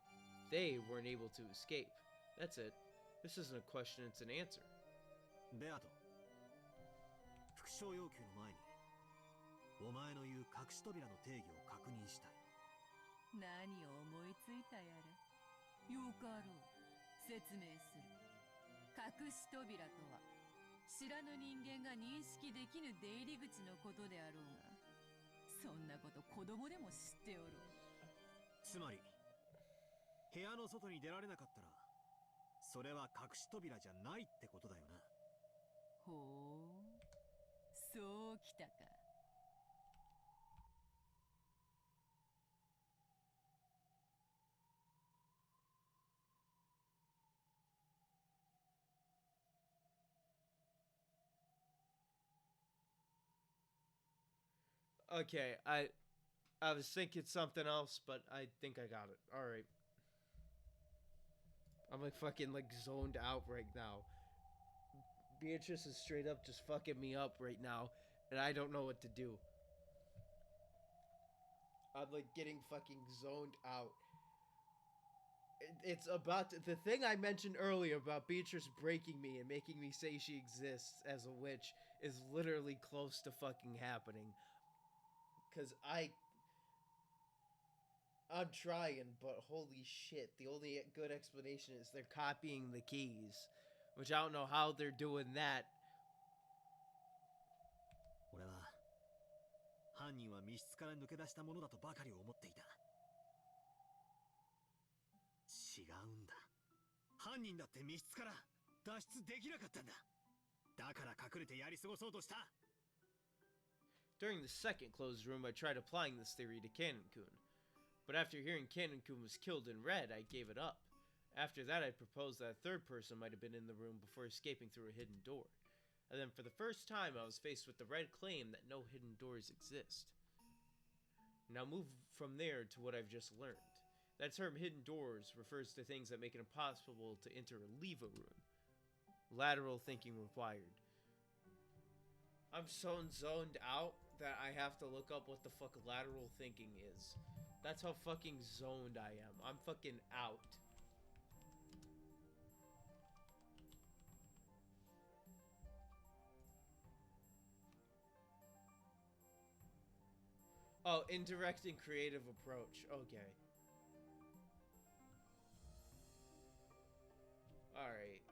they weren't able to escape. That's it. This isn't a question, it's an answer. ベアト、復唱要求の前にお前の言う隠し扉の定義を確認したい。何を思いついたやら。よかろう、説明する。隠し扉とは知らぬ人間が認識できぬ出入り口のことであろうが、そんなこと子供でも知っておろう。つまり部屋の外に出られなかったらそれは隠し扉じゃないってことだよな。ほう、そうきたか。Okay, I was thinking something else, but I think I got it. All right. I'm like fucking like zoned out right now. Beatrice is straight up just fucking me up right now, and I don't know what to do. I'm like getting fucking zoned out. It's about the thing I mentioned earlier about Beatrice breaking me and making me say she exists as a witch is literally close to fucking happening. Cause I'm trying, but holy shit, the only good explanation is they're copying the keys, which I don't know how they're doing that. 俺は犯人は密室から抜け出したものだとばかり思っていた。違うんだ。犯人だって密室から脱出できなかったんだ。だから隠れてやり過ごそうとした。During the second closed room, I tried applying this theory to Canon-kun. But after hearing Canon-kun was killed in red, I gave it up. After that, I proposed that a third person might have been in the room before escaping through a hidden door. And then for the first time, I was faced with the red claim that no hidden doors exist. Now move from there to what I've just learned. That term hidden doors refers to things that make it impossible to enter or leave a room. Lateral thinking required. I'm so zoned out that I have to look up what the fuck lateral thinking is. That's how fucking zoned I am. I'm fucking out. Oh, indirect and creative approach. Okay. Alright.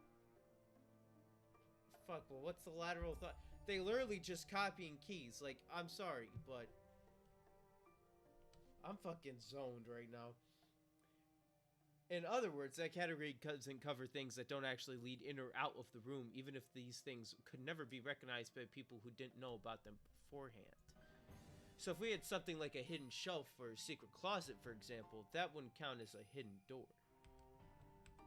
Fuck, well, what's the lateral thought? They literally just copying keys. Like, I'm sorry, but I'm fucking zoned right now. In other words, that category doesn't cover things that don't actually lead in or out of the room, even if these things could never be recognized by people who didn't know about them beforehand. So if we had something like a hidden shelf or a secret closet, for example, that wouldn't count as a hidden door.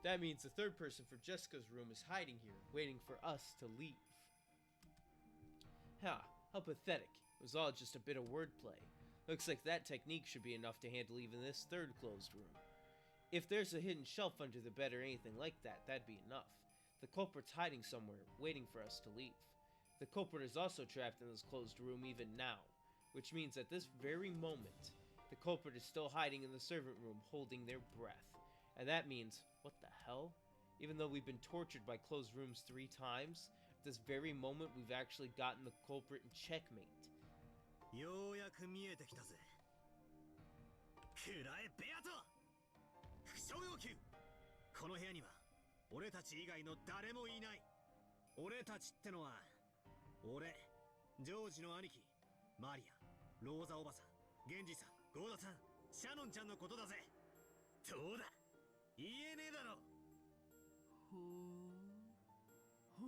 That means the third person for Jessica's room is hiding here, waiting for us to leave. Ha, how pathetic. It was all just a bit of wordplay. Looks like that technique should be enough to handle even this third closed room. If there's a hidden shelf under the bed or anything like that, that'd be enough. The culprit's hiding somewhere, waiting for us to leave. The culprit is also trapped in this closed room even now, which means at this very moment, the culprit is still hiding in the servant room, holding their breath. And that means, what the hell? Even though we've been tortured by closed rooms 3 times, at this very moment we've actually gotten the culprit in checkmate. ようやく見えてきたぜ。くらえベアト。副将要求。この部屋には俺たち以外の誰もいない。俺たちってのは俺、ジョージの兄貴、マリア、ローザおばさん、ゲンジさん、ゴーダさん、シャノンちゃんのことだぜ。どうだ、言えねえだろ。ほうほ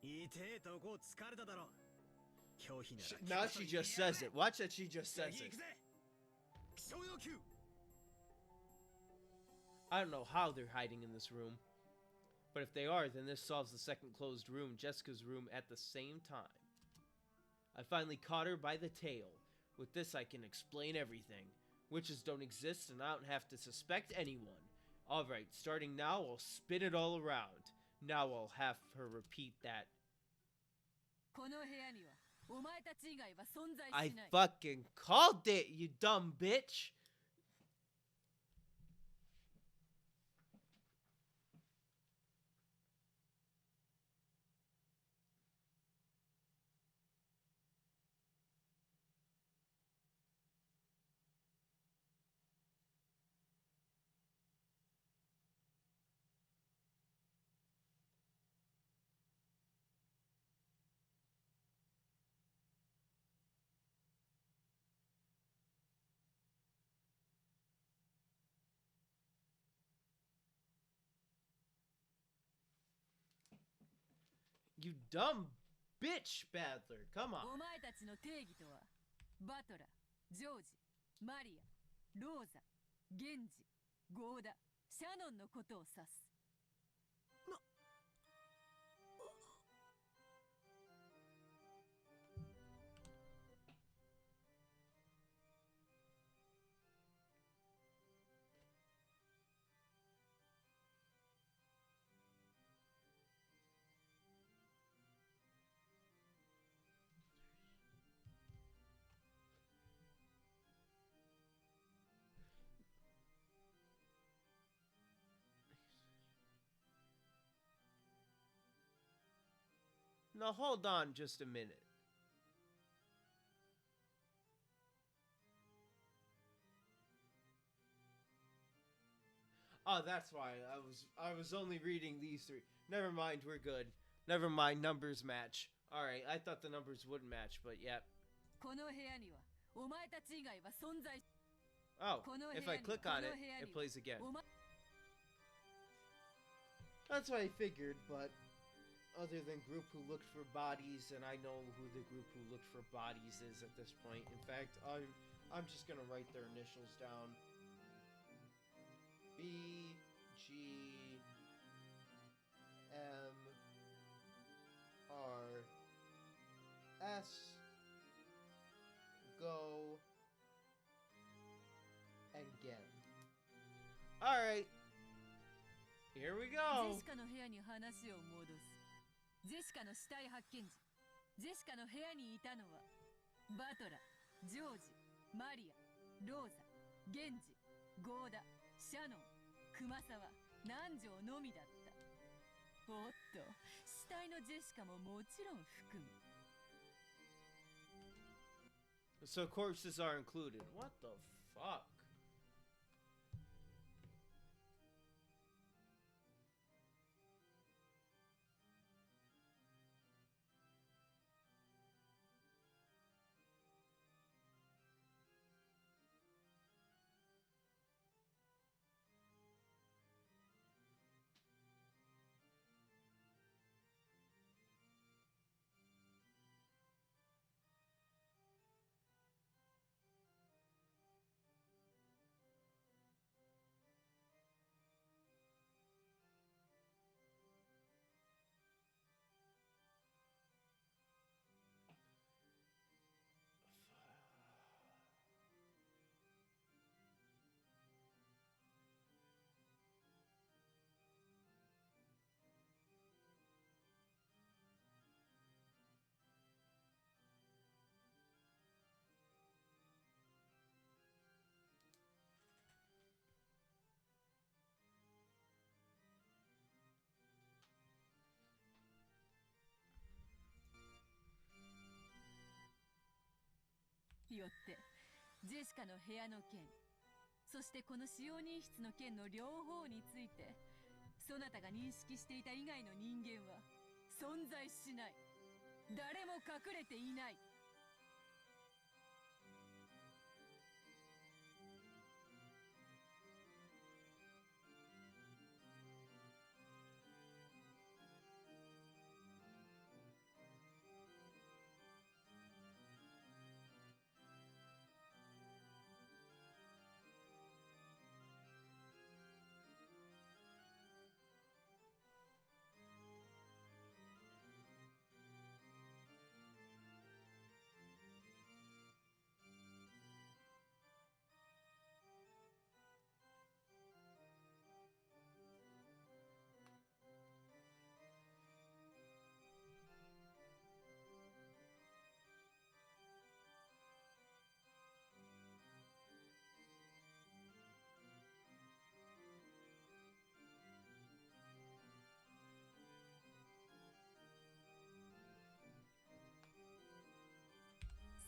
う。痛えとこ疲れただろ。 Now she just says it. Watch that she just says it. I don't know how they're hiding in this room. But if they are, then this solves the second closed room, Jessica's room, at the same time. I finally caught her by the tail. With this, I can explain everything. Witches don't exist, and I don't have to suspect anyone. Alright, starting now, I'll spin it all around. Now I'll have her repeat that. I fucking called it, you dumb bitch! You dumb bitch, Badler. Come on. お前たちの定義とは、バトラ、ジョージ、マリア、ローザ、ゲンジ、ゴーダ、シャノンのことを指す。Now hold on just a minute. Oh, that's why I was only reading these three. Never mind, we're good. Never mind, numbers match. All right, I thought the numbers wouldn't match, but yep. Oh, if I click on it, it plays again. That's what I figured, but other than group who looked for bodies, and I know who the group who looked for bodies is at this point. In fact, I'm just gonna write their initials down. B G M R S go again. All right. Here we go. ジェシカの部屋に話を戻す。ジェシカの死体発見時、ジェシカの部屋にいたのはバトラ、ジョージ、マリア、ローザ、ゲンジ、ゴーダ、シャノン、熊沢、南條のみだった。おっと、死体のジェシカももちろん含む。So corpses are included. What the fuck?よってジェシカの部屋の件、そしてこの使用人室の件の両方についてそなたが認識していた以外の人間は存在しない。誰も隠れていない。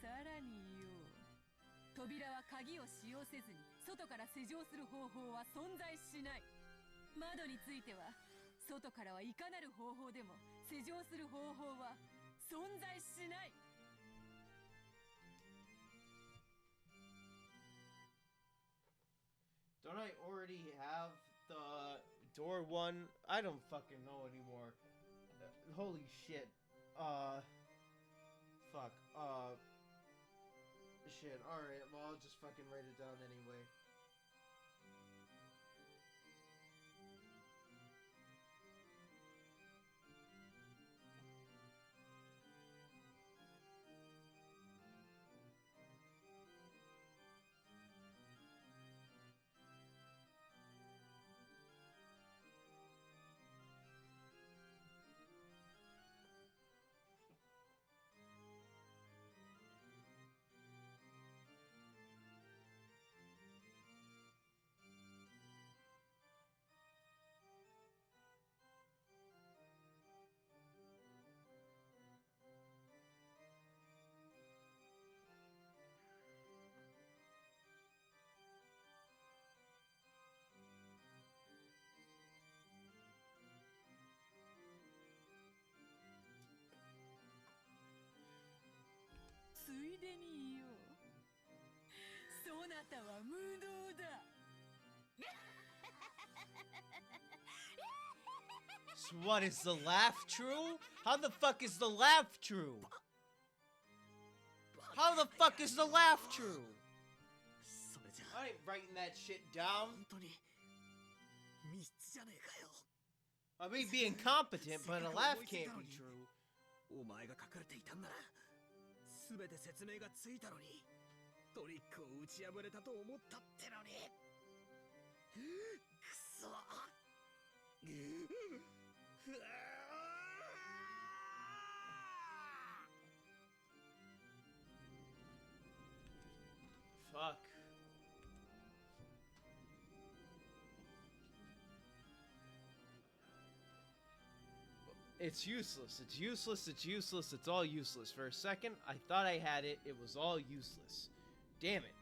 さらに言おう。扉は鍵を使用せずに外から施錠する方法は存在しない。窓については外からはいかなる方法でも施錠する方法は存在しない。Don't I already have the door one? I don't fucking know anymore. Holy shit. Fuck. Shit. Alright, well, I'll just fucking write it down anyway. たは無能だ。 So what, is the laugh true? How the fuck is the laugh true? How the fuck is the laugh true? それじゃ I ain't writing that shit down. 本当に密室じゃねえかよ。 I may be incompetent, but a laugh can't be true. お前が書かれていたんなら全て説明がついたのにトリックを打ち破れたと思ったってのにくそFuck. It's useless. It's useless. It's useless. It's all useless. For a second, I thought I had it. It was all useless. Damn it.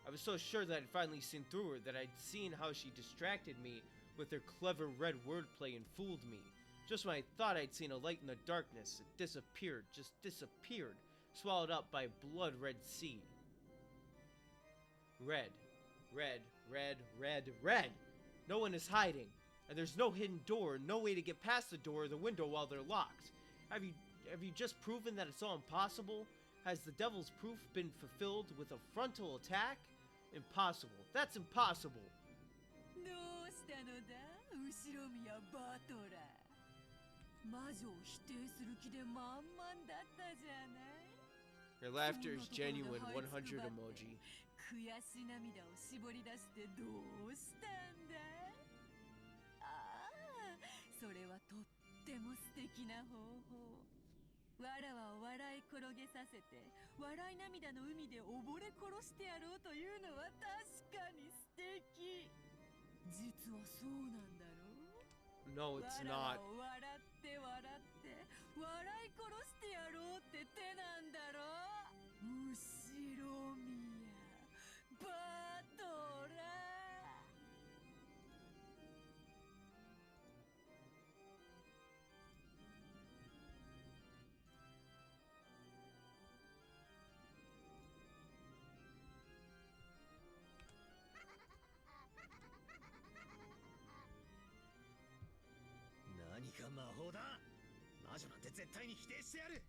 I was so sure that I'd finally seen through her, that I'd seen how she distracted me with her clever red wordplay and fooled me. Just when I thought I'd seen a light in the darkness, it disappeared. Just disappeared. Swallowed up by a blood-red sea. Red. Red. Red. Red. Red. No one is hiding. And there's no hidden door, no way to get past the door or the window while they're locked. Have you just proven that it's all impossible? Has the devil's proof been fulfilled with a frontal attack? Impossible. That's impossible. どうしたのだ、後ろ宮バトラー。魔女を否定する気で満々だったじゃない。 Your laughter is genuine. 100 emoji. 悔し涙を絞り出してどうしたんだ。ああ、それはとっても素敵な方法。わらわを笑い転げさせて、笑い涙の海で溺れ殺してやろうというのは確かに素敵。実はそうなんだろう。 No, it's わら not. わを笑って笑って笑い殺してやろうって手なんだろう。後ろ宮バトラー。 何が魔法だ。魔女なんて絶対に否定してやる。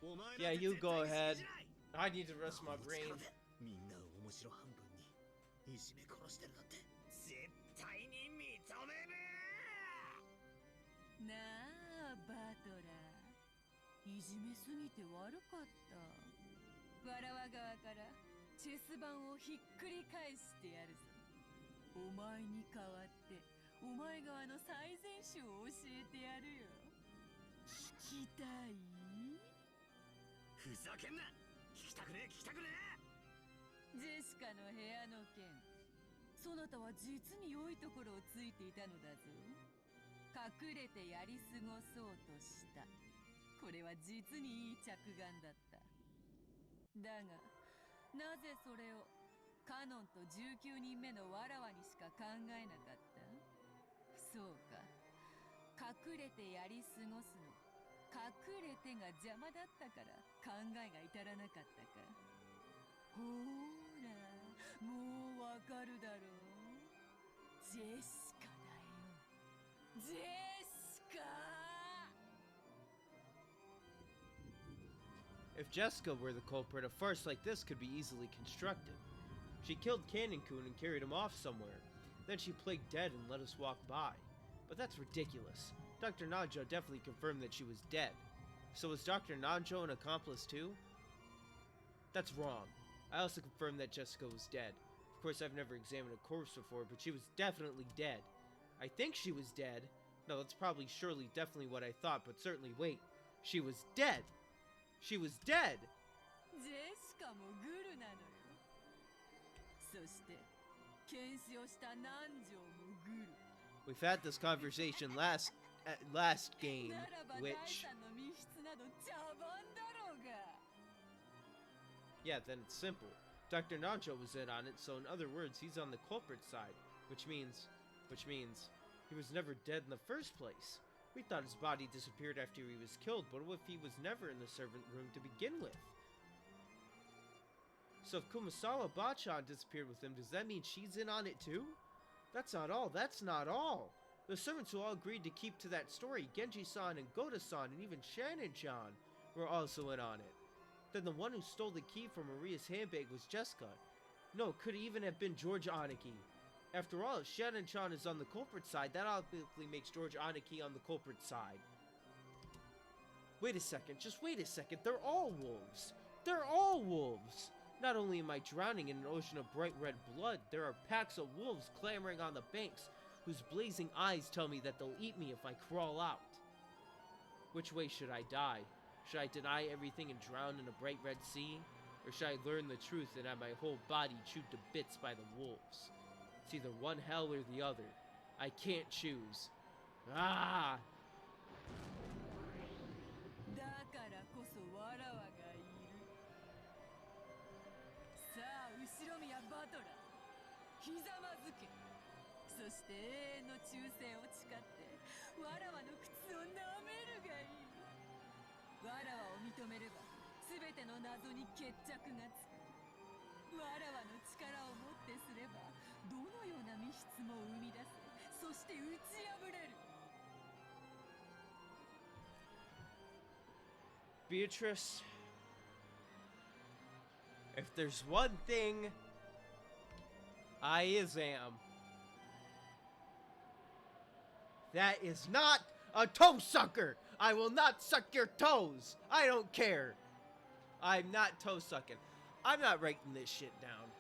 お前 Yeah, なんて you 絶 go 対に ahead. 信じない。 I need to rest my brain. みんなを面白半分にいじめ殺してるなんて絶対に認める。なあバトラー、いじめすぎて悪かった。わらわ側からチェス盤をひっくり返してやるぞ。お前に代わってお前側の最善手を教えてやるよ。聞きたい？ふざけんな。聞きたくねえ聞きたくねジェシカの部屋の件、そなたは実に良いところをついていたのだぞ。隠れてやり過ごそうとした。これは実にいい着眼だった。だがなぜそれをカノンと19人目のわらわにしか考えなかった？そうか、隠れてやり過ごすの、隠れてが邪魔だったから考えが至らなかったか。ほーら、もうわかるだろう。ジェシカだよ、ジェシカ。 If Jessica were the culprit, a farce like this could be easily constructed. She killed Cannon-kun and carried him off somewhere. Then she played dead and let us walk by. But that's ridiculous. Dr. Nanjo definitely confirmed that she was dead. So was Dr. Nanjo an accomplice too? That's wrong. I also confirmed that Jessica was dead. Of course, I've never examined a corpse before, but she was definitely dead. I think she was dead. No, that's probably surely definitely what I thought, but certainly wait. She was dead! She was dead! ジェシカもグルなのよ。そして検視をした南條もグル。 We've had this conversation last game, ならば第 which... 三の密室など茶番だろうが。 Yeah, then it's simple. Dr. Nanjo was in on it, so in other words, he's on the culprit's side, which means he was never dead in the first place. We thought his body disappeared after he was killed, but what if he was never in the servant room to begin with? So if Kumasawa Bachan disappeared with him, does that mean she's in on it too? That's not all. That's not all. The servants who all agreed to keep to that story, Genji-san and Goda-san and even Shannon-chan, were also in on it. Then the one who stole the key from Maria's handbag was Jessica. No, it could even have been George Aniki. After all, if Shannon-chan is on the culprit side, that obviously makes George Aniki on the culprit side. Wait a second, just wait a second. They're all wolves. They're all wolves. Not only am I drowning in an ocean of bright red blood, there are packs of wolves clamoring on the banks, whose blazing eyes tell me that they'll eat me if I crawl out. Which way should I die? Should I deny everything and drown in a bright red sea? Or should I learn the truth and have my whole body chewed to bits by the wolves? It's either one hell or the other. I can't choose. Ah! だからこそわらわがいる。さあ後ろ宮バトラー、ひざまずけ。そして永遠の忠誠を誓ってわらわの靴を舐めるがいい。わらわを認めれば全ての謎に決着がつく。わらわの力をもってすればどのような密室も生み出せ、そして打ち破れる。 Beatrice, if there's one thing I am, that is not a toe sucker. I will not suck your toes. I don't care. I'm not toe sucking. I'm not writing this shit down.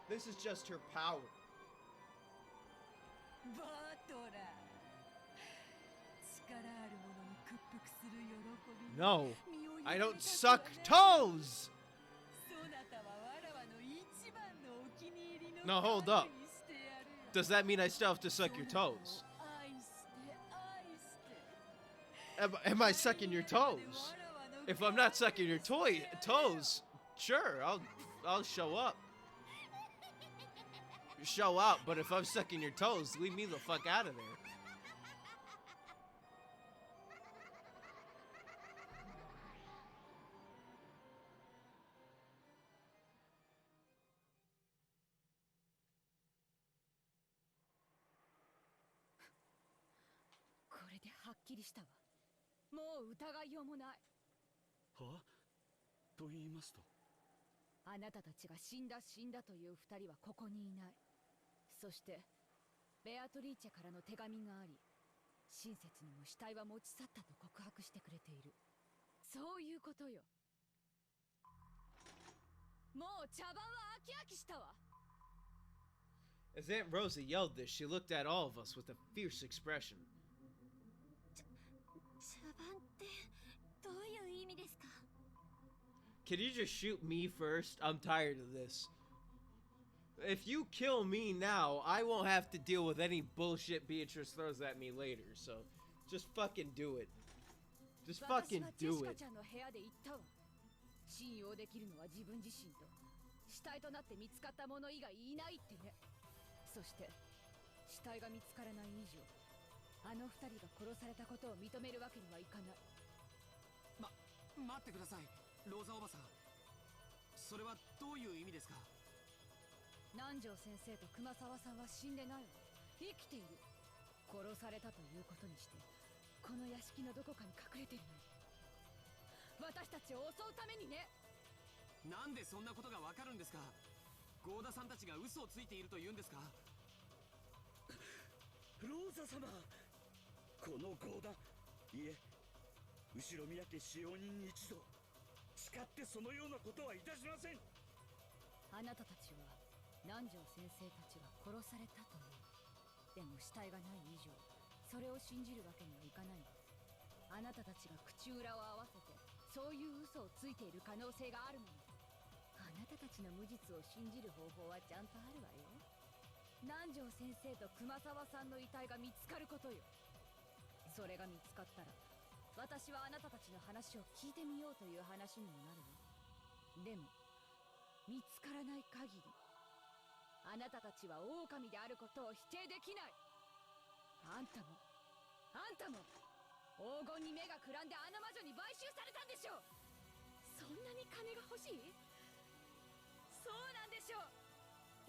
This is just her power. No, I don't suck toes. No, hold up. Does that mean I still have to suck your toes? Am I sucking your toes? If I'm not sucking your toes, sure, I'll show up. Show up, but if I'm sucking your toes, leave me the fuck out of there. Huh? と言いますと、あなたたちが死んだという二人はここにいない。そしてベアトリーチェからの手紙があり、親切にも死体は持ち去ったと告白してくれている。そういうことよ。もう茶番は飽き飽きしたわ。As Aunt Rosa yelled this, she looked at all of us with a fierce expression. 茶番ってどういう意味ですか? Can you just shoot me first? I'm tired of this. If you kill me now, I won't have to deal with any bullshit Beatrice throws at me later, so just fucking do it. Just fucking do it. 信用できるのは自分自身と死体となって見つかった者以外いないってね。そして死体が見つからない以上、あの二人が殺されたことを認めるわけにはいかない。待ってください、ローザおばさん。それはどういう意味ですか？南條先生と熊沢さんは死んでないわ。生きている。殺されたということにしてこの屋敷のどこかに隠れているのよ。私たちを襲うためにね。なんでそんなことがわかるんですか？ゴーダさんたちが嘘をついていると言うんですか？ローザ様、このゴーダ、いえ、後ろ宮家使用人一同、誓ってそのようなことはいたしません。あなたたちは南條先生たちは殺されたという。でも死体がない以上、それを信じるわけにはいかないわ。あなたたちが口裏を合わせてそういう嘘をついている可能性があるのに、あなたたちの無実を信じる方法はちゃんとあるわよ。南條先生と熊沢さんの遺体が見つかることよ。それが見つかったら私はあなたたちの話を聞いてみようという話にもなるわ。でも見つからない限りあなたたちは狼であることを否定できない。あんたも黄金に目がくらんであの魔女に買収されたんでしょ。そんなに金が欲しい？そうなんでしょう。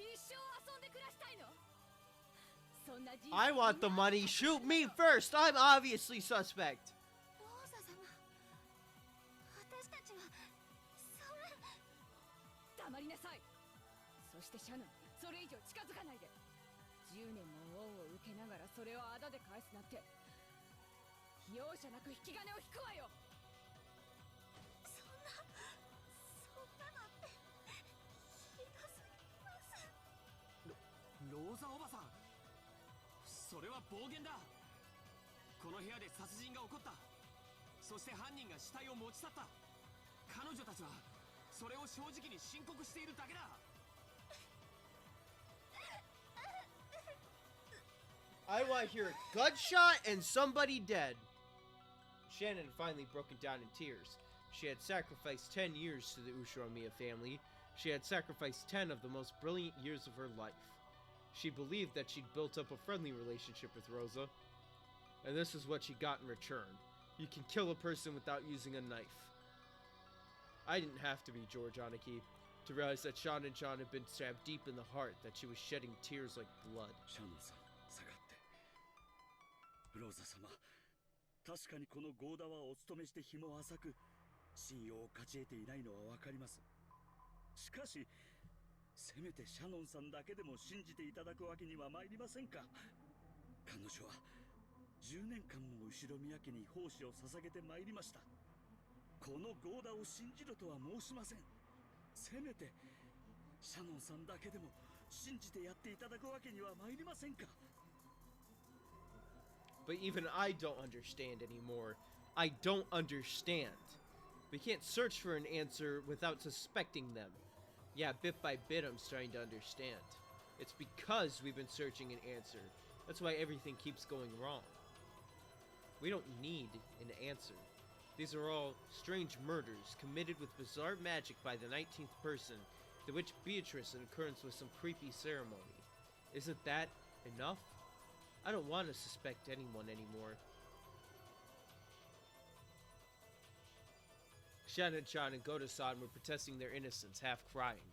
一生遊んで暮らしたいの。そんな人生 I want the money. Shoot me first. I'm obviously suspect. ローザ様、私たちはそんな。黙りなさい。そしてシャノン、それ以上近づかないで。10年の恩を受けながらそれを仇で返すなんて、容赦なく引き金を引くわよ。そんなのってひどすぎます。ローザおばさん、それは暴言だ。この部屋で殺人が起こった。そして犯人が死体を持ち去った。彼女たちはそれを正直に申告しているだけだ。I want to hear a gunshot and somebody dead. Shannon had finally broken down in tears. She had sacrificed 10 years to the Ushiromiya family. She had sacrificed 10 of the most brilliant years of her life. She believed that she'd built up a friendly relationship with Rosa. And this is what she got in return. You can kill a person without using a knife. I didn't have to be George Aniki to realize that Shannon had been stabbed deep in the heart, that she was shedding tears like blood. ローザ様、確かにこのゴーダはお勤めして日も浅く、信用を勝ち得ていないのはわかります。しかし、せめてシャノンさんだけでも信じていただくわけには参りませんか。彼女は10年間も後ろ宮家に奉仕を捧げてまいりました。このゴーダを信じるとは申しません。せめてシャノンさんだけでも信じてやっていただくわけには参りませんか。But even I don't understand anymore. I don't understand. We can't search for an answer without suspecting them. Yeah, bit by bit I'm starting to understand. It's because we've been searching an answer. That's why everything keeps going wrong. We don't need an answer. These are all strange murders committed with bizarre magic by the 19th person, the witch Beatrice in accordance with some creepy ceremony. Isn't that enough? I don't want to suspect anyone anymore. Shannon-chan and Goto-san were protesting their innocence, half crying.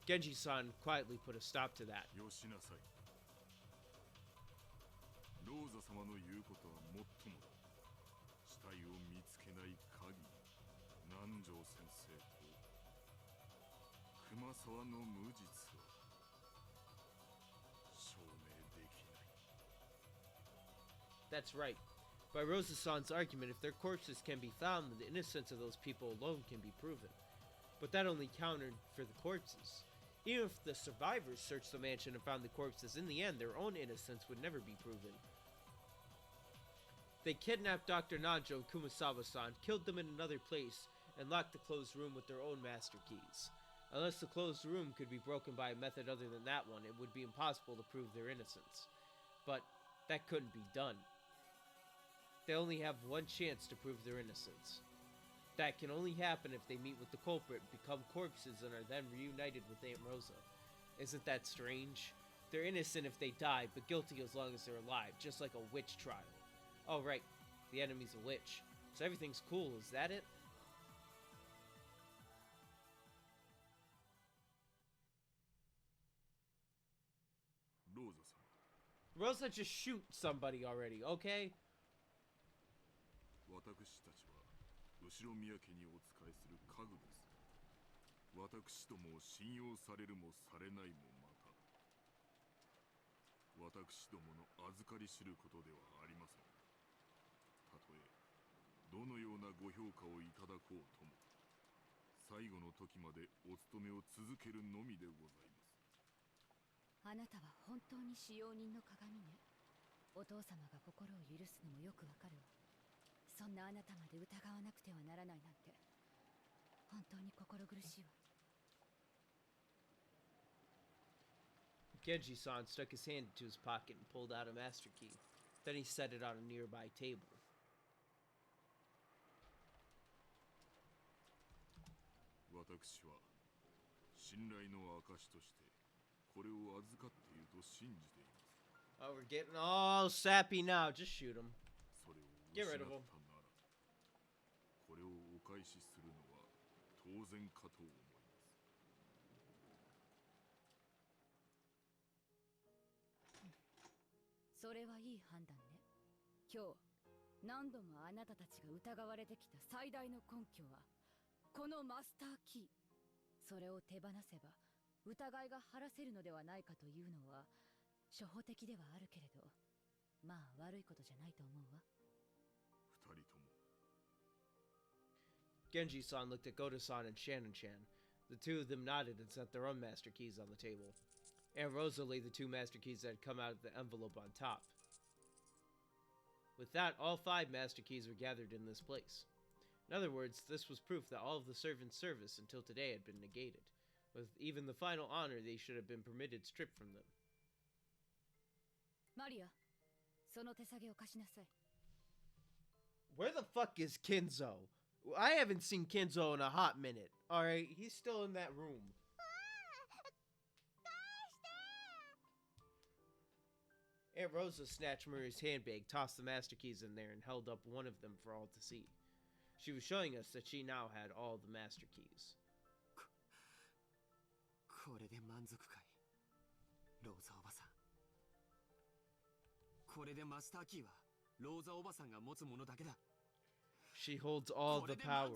Genji-san quietly put a stop to that. よしなさい。ローザ様の言うことはもっともだ。死体を見つけない限り、南條先生と熊沢の無実は証明できない。That's right. By Rosa-san's argument, if their corpses can be found, then the innocence of those people alone can be proven. But that only counted for the corpses. Even if the survivors searched the mansion and found the corpses, in the end, their own innocence would never be proven. They kidnapped Dr. Nanjo and Kumasawa-san, killed them in another place, and locked the closed room with their own master keys. Unless the closed room could be broken by a method other than that one, it would be impossible to prove their innocence. But that couldn't be done. They only have one chance to prove their innocence. That can only happen if they meet with the culprit, become corpses, and are then reunited with Aunt Rosa. Isn't that strange? They're innocent if they die, but guilty as long as they're alive, just like a witch trial. Oh right, the enemy's a witch. So everything's cool, is that it? Rosa, just shoot somebody already, okay? 私たちは後宮家にお仕えする家具です。私どもを信用されるもされないもまた、私どもの預かり知ることではありません。たとえどのようなご評価をいただこうとも、最後の時までお務めを続けるのみでございます。あなたは本当に使用人の鏡ね。お父様が心を許すのもよくわかるわ。そんなあなたまで疑わなくてはならないなんて、本当に心苦しいわ。Genji-san stuck his hand into his pocket and pulled out a master key. Then he set it on a nearby table. 私は信頼の証としてこれを預かっていると信じています。Oh, we're getting all sappy now. Just shoot him. それを Get 失 rid った of な him. ら、これをお返しするのは当然かと思います。それはいい判断ね。今日何度もあなたたちが疑われてきた最大の根拠はこのマスターキー。それを手放せば疑いが晴らせるのではないかというのは初歩的ではあるけれど、まあ悪いことじゃないと思うわ。二人とも。 Genji-san looked at Goto-san and Shannon-chan. The two of them nodded and set their own master keys on the table. Aunt Rosa laid the two master keys that had come out of the envelope on top. With that, all 5 master keys were gathered in this place. In other words, this was proof that all of the servants' service until today had been negated, with even the final honor they should have been permitted stripped from them. Maria, その手提げを貸しなさい。 Where the fuck is Kinzo? I haven't seen Kinzo in a hot minute. Alright, he's still in that room. Aunt Rosa snatched Maria's handbag, tossed the master keys in there, and held up one of them for all to see. She was showing us that she now had all the master keys. これで満足かい、ローザおばさん。これでマスターキーはローザおばさんが持つものだけだ。 She holds all the power.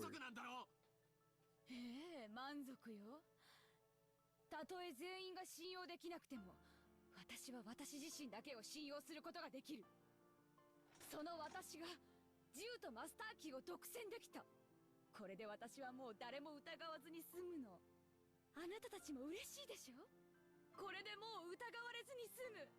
ええ、満足よ。たとえ全員が信用できなくても、私は私自身だけを信用することができる。その私が銃とマスターキーを独占できた。これで私はもう誰も疑わずに済むの。あなたたちも嬉しいでしょ。これでもう疑われずに済む。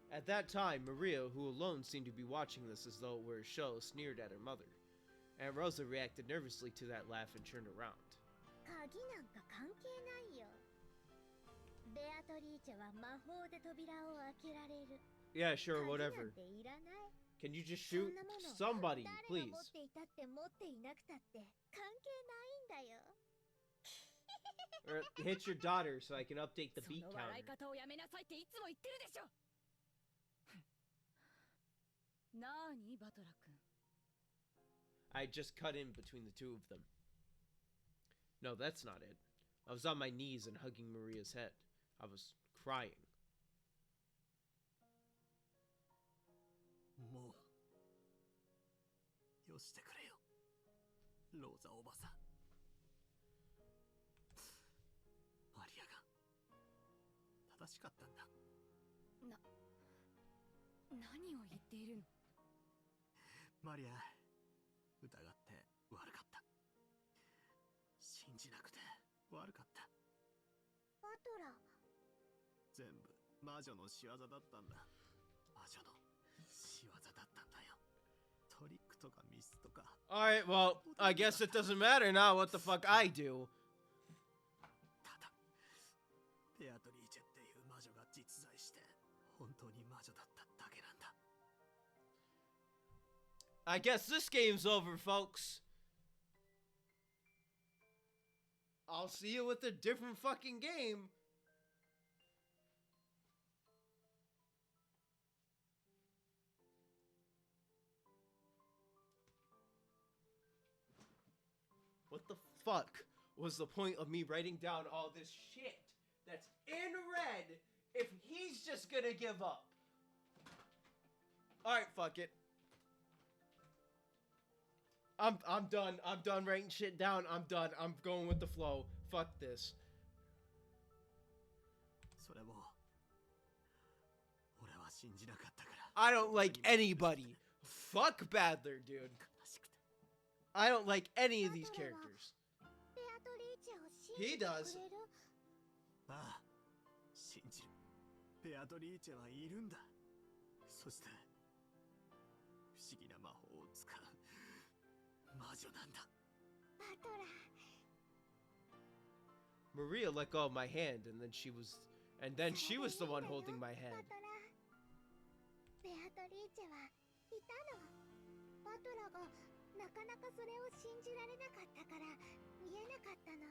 At that time, Maria, who alone seemed to be watching this as though it were a show, sneered at her mother. Aunt Rosa reacted nervously to that laugh and turned around. 鍵なんか関係ないよ。ベアトリーチェは魔法で扉を開けられる。 Yeah, sure, whatever. 鍵なんていらない。 Can you just shoot somebody, 誰 please? が持っていたって持っていなくたって関係ないんだよ。 Or hit your daughter so I can update the そ beat の笑い counter. 方をやめなさいっていつも言ってるでしょ。なーに、バトラ君。 I just cut in between the two of them. No, that's not it. I was on my knees and hugging Maria's head. I was crying. もうよしてくれよ、ローザおばさん。マリアが正しかったんだ。何を言っているの。マリア、疑って悪かった。信じなくて悪かった。バトラ。全部魔女の仕業だったんだ。魔女の仕業だったんだよ。トリックとかミスとか。Alright, well, I guess it doesn't matter now what the fuck I do. ただ、ベアトリーチェっていう魔女が実在して、本当に魔女だっただけなんだ。I guess this game's over, folks. I'll see you with a different fucking game. What the fuck was the point of me writing down all this shit that's in red if he's just gonna give up? Alright, fuck it. I'm done. I'm done writing shit down. I'm done. I'm going with the flow. Fuck this. それも俺は信じなかったから。 I don't like anybody. Fuck Badler, dude. I don't like any of these characters. ベアトリーチェを信じ He てく does. れる。ああ、信じる。ベアトリーチェはいるんだ。そして不思議な魔法を使う魔女なんだ。バトラ。 Maria let go of my hand, and then she was the one holding my head. バトラ。ベアトリーチェはいたの。バトラがなかなかそれを信じられなかったから見えなかったの。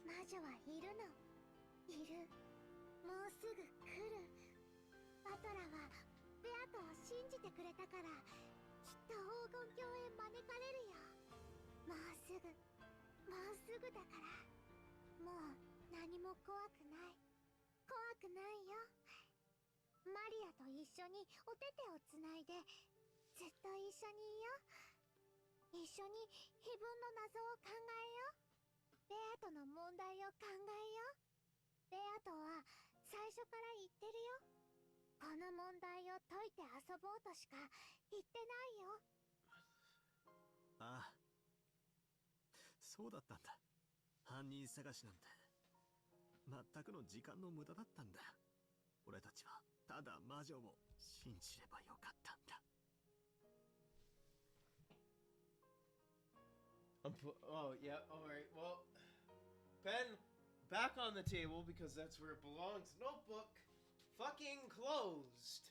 魔女はいるの。いる。もうすぐ来る。バトラはベアアトを信じてくれたから、きっと黄金鏡へ招かれるよ。もうすぐだから。もう何も怖くないよ。マリアと一緒にお手手をつないで、ずっと一緒にいよう。一緒に非分の謎を考えよう。ベアとの問題を考えよう。ベアとは最初から言ってるよ。この問題を解いて遊ぼうとしか言ってないよ。ああ、そうだったんだ。犯人探しなんて全くの時間の無駄だったんだ。俺たちはただ魔女を信じればよかったんだ。Oh, yeah, alright. Well, pen back on the table because that's where it belongs. Notebook fucking closed.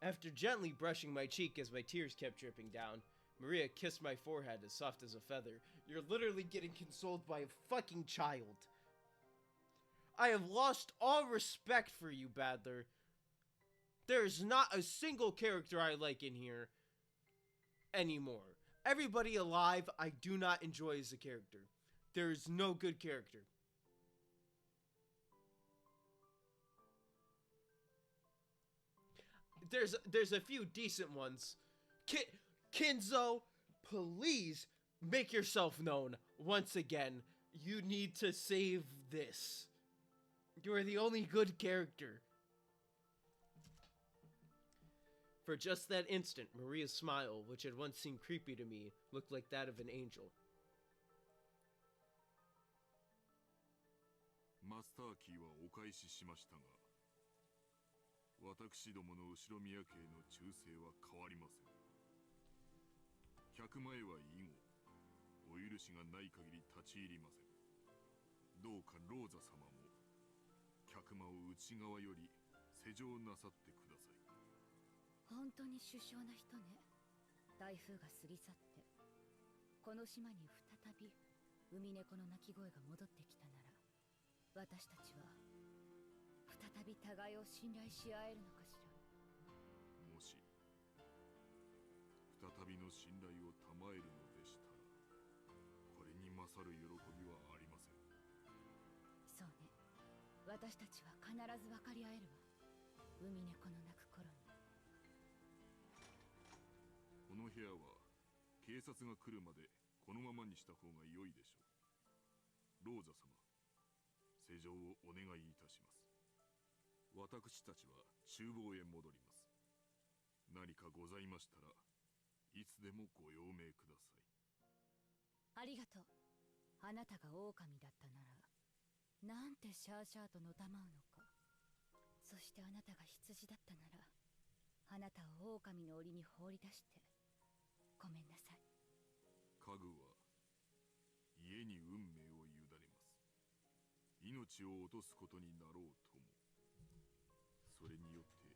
After gently brushing my cheek as my tears kept dripping down, Maria kissed my forehead as soft as a feather. You're literally getting consoled by a fucking child. I have lost all respect for you, Badler. There is not a single character I like in here anymore. Everybody alive I do not enjoy as a character. There is no good character. There's a few decent ones. Kinzo, please make yourself known once again. You need to save this. You are the only good character. For just that instant, Maria's smile, which had once seemed creepy to me, looked like that of an angel. マスターキーはお返ししましたが、私どもの後ろ宮家への忠誠は変わりません。100前は以後、お許しがない限り立ち入りません。どうかローザ様も、客間を内側より施錠なさってください。本当に殊勝な人ね。台風が過ぎ去って、この島に再びウミネコの鳴き声が戻ってきたなら、私たちは再び互いを信頼し合えるのかしら。もし再びの信頼を賜えるのでしたら、これに勝る喜びはありません。そうね、私たちは必ず分かり合えるわ。ウミネコの鳴く頃に。この部屋は警察が来るまでこのままにした方が良いでしょう。ローザ様、施錠をお願いいたします。私たちは厨房へ戻ります。何かございましたらいつでもご用命ください。ありがとう。あなたが狼だったなら、なんてシャーシャーとのたまうのか。そしてあなたが羊だったなら、あなたを狼の檻に放り出してごめんなさい。家具は家に運命を委ねます。命を落とすことになろうとも。それによって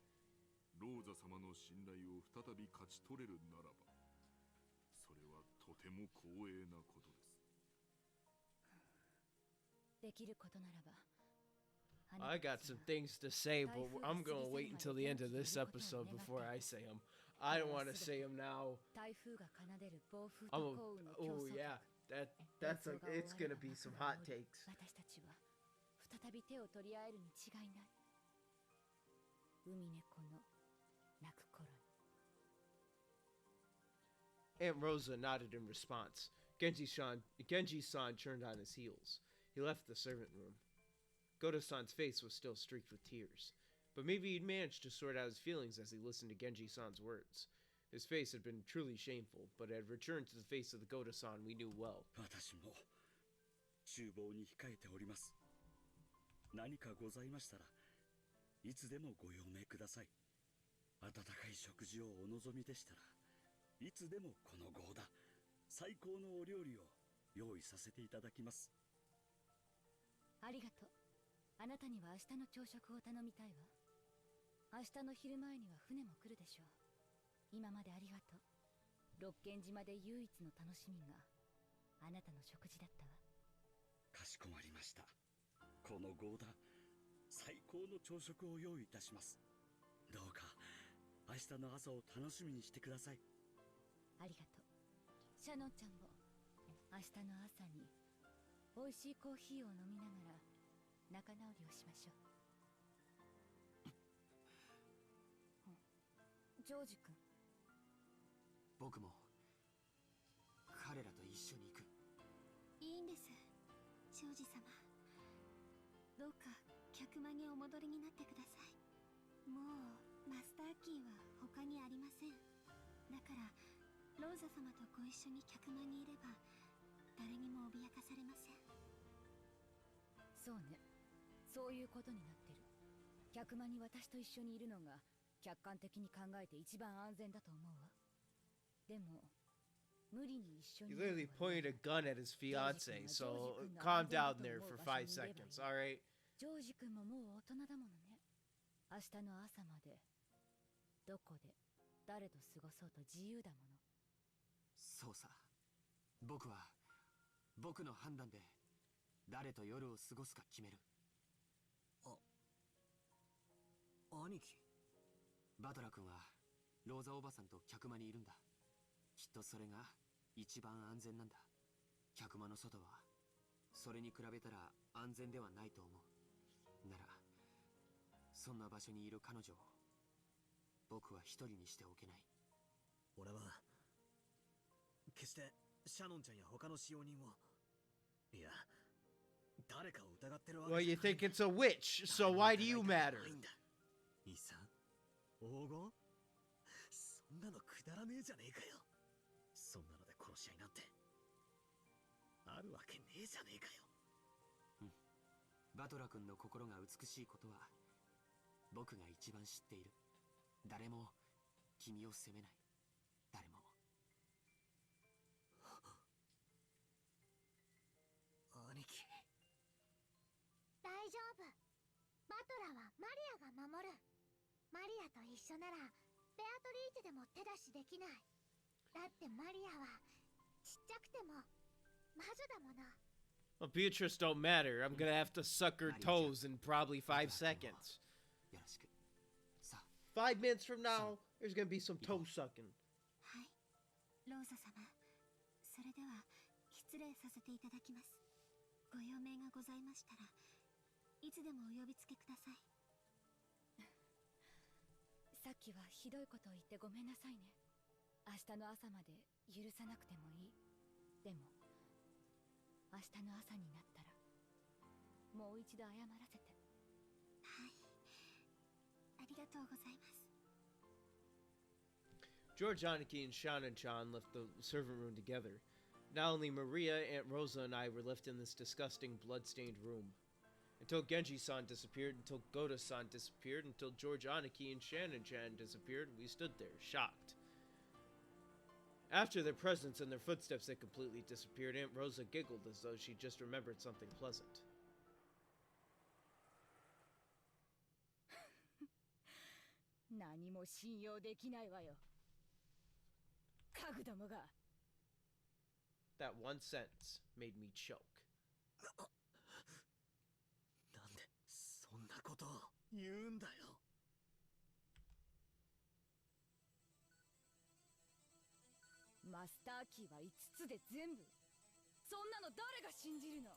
ローザ様の信頼を再び勝ち取れるならば、それはとても光栄なことです。できることならば。I got some things to say, but I'm gonna wait until the end of this episode before I say them. I don't want to say them now. Oh yeah, it's gonna be some hot takes. 私たちは再び手を取り合えるに違いない。海猫の鳴く頃に。Aunt Rosa nodded in response. Genji-san turned on his heels. He left the servant room. Goto-san's face was still streaked with tears, but maybe he'd managed to sort out his feelings as he listened to Genji-san's words. His face had been truly shameful, but had returned to the face of the Goto-san we knew well. 私も厨房に控えております。何かございましたらいつでもご用命ください。温かい食事をお望みでしたらいつでもこの豪田最高のお料理を用意させていただきます。ありがとう。あなたには明日の朝食を頼みたいわ。明日の昼前には船も来るでしょう。今までありがとう。六軒島で唯一の楽しみがあなたの食事だったわ。かしこまりました。このゴーダ、最高の朝食を用意いたします。どうか明日の朝を楽しみにしてください。ありがとう。シャノンちゃんも明日の朝に美味しいコーヒーを飲みながら仲直りをしましょう。ジョージ君。僕も彼らと一緒に行く。いいんです、庄司様。どうか客間にお戻りになってください。もうマスターキーは他にありません。だからローザ様とご一緒に客間にいれば誰にも脅かされません。そうね、そういうことになってる。客間に私と一緒にいるのが客観的に考えて一番安全だと思うわ。でも無理に一緒 He に literally pointed a gun at his fiance, so calm down there for 5 seconds, alright? ジョージ君ももう大人だものね。明日の朝までどこで誰と過ごそうと自由だもの。そうさ。僕は僕の判断で誰と夜を過ごすか決める。兄貴。バトラ君はローザおばさんと客間にいるんだ。きっとそれが一番安全なんだ。客間の外はそれに比べたら安全ではないと思う。ならそんな場所にいる彼女を僕は一人にしておけない。俺は決してシャノンちゃんや他の使用人を、いや誰かを疑ってるわけ Well, じゃ you ない。 think it's a witch, so why do you matter? いいさ、黄金そんなのくだらねえじゃねえかよ。そんなので殺し合いなんてあるわけねえじゃねえかよ。バトラ君の心が美しいことは僕が一番知っている。誰も君を責めない。誰も。兄貴。大丈夫。バトラはマリアが守る。マリアと一緒ならベアトリーチェでも手出しできない。だってマリアはちっちゃくても魔女だもの。Well, Beatrice don't matter. I'm gonna have to suck her toes in probably 5 seconds. よろしく。さあ。 5 minutes from now, there's gonna be some toe sucking. はい、ローザ様。それでは失礼させていただきます。ご用命がございましたらいつでもお呼びつけください。さっきはひどいことを言ってごめんなさいね。明日の朝まで許さなくてもいい。でも明日の朝になったらもう一度謝らせて。はい、ありがとうございます。 George Aniki and Shannon-chan left the servant room together. Not only Maria, Aunt Rosa, and I were left in this disgusting blood-stained room. Until Genji-san disappeared, until Goda-san disappeared, until George Aniki and Shannon-chan disappeared, we stood there, shocked. After their presence and their footsteps had completely disappeared, Aunt Rosa giggled as though she just remembered something pleasant. 何も信用できないわよ。家具どもが。That one sentence made me choke. なんでそんなことを言うんだよ。マスターキーは5つで全部。そんなの誰が信じるの。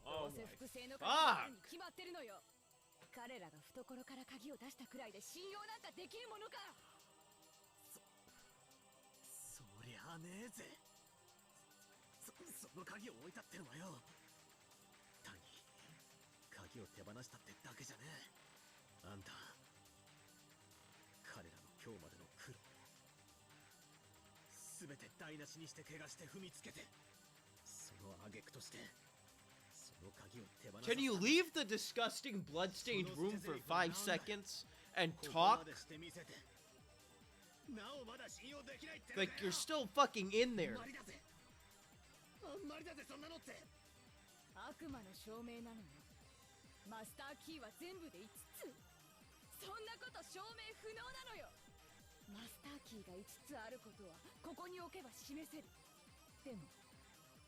どうせ複製の鍵があるに決まってるのよ。彼らが懐から鍵を出したくらいで信用なんかできるものか。そりゃあねえぜ。その鍵を置いたってのはよ、単に鍵を手放したってだけじゃねえ。あんた彼らの今日までの苦労すべて台無しにして怪我して踏みつけて、その挙句としてその鍵を手放した。 Can you leave the disgusting blood-stained room for 5 seconds and talk? Like you're still fucking in there. 悪魔の証明なのよ。マスターキーは全部で5つ。そんなこと証明不能なのよ。マスターキーが5つあることはここに置けば示せる。でも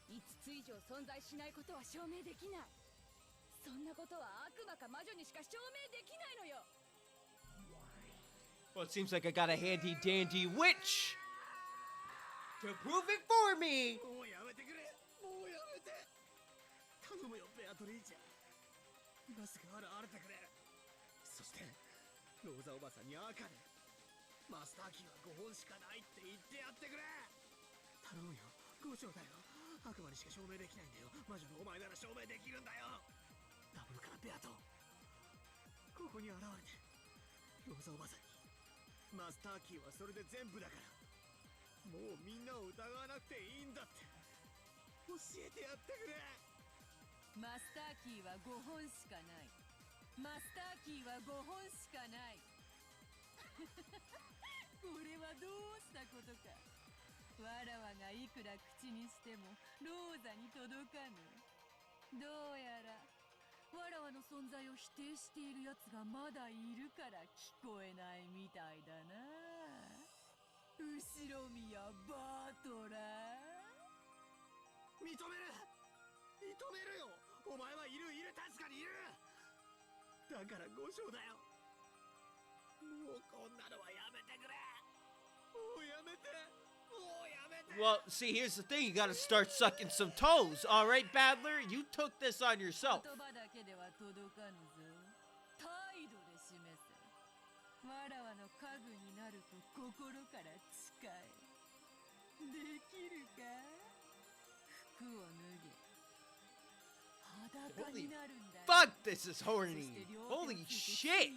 5つ以上存在しないことは証明できない。そんなことは悪魔か魔女にしか証明できないのよ。 Well, it seems like I got a handy dandy witch to prove it for me. もうやめてくれ、もうやめて、頼むよベアトリーチェ、今すぐ現れてくれ。そしてローザおばさんに赤でマスターキーは5本しかないって言ってやってくれ。頼むよ、5丁だよ。悪魔にしか証明できないんだよ。魔女のお前なら証明できるんだよ。頼むからベアト、ここに現れてローザおばさんにマスターキーはそれで全部だから、もうみんなを疑わなくていいんだって教えてやってくれ。マスターキーは5本しかない。マスターキーは5本しかない。これはどうしたことか。わらわがいくら口にしてもローザに届かぬ。どうやらわらわの存在を否定しているやつがまだいるから聞こえないみたいだな。後ろ宮バートラー。認めるよ。お前はいる、確かにいる。だから5章だよ。もうこんなのはやめてくれ。もうやめて、もうやめて。 Well, see, here's the thing. You gotta start sucking some toes. All right, Battler? You took this on yourself. 言葉だけでは届かぬぞ。態度で示せ。わらわの家具になると心から誓え。できるか。服を脱げ。裸になるんだよ。 Fuck, this is horny. Holy shit.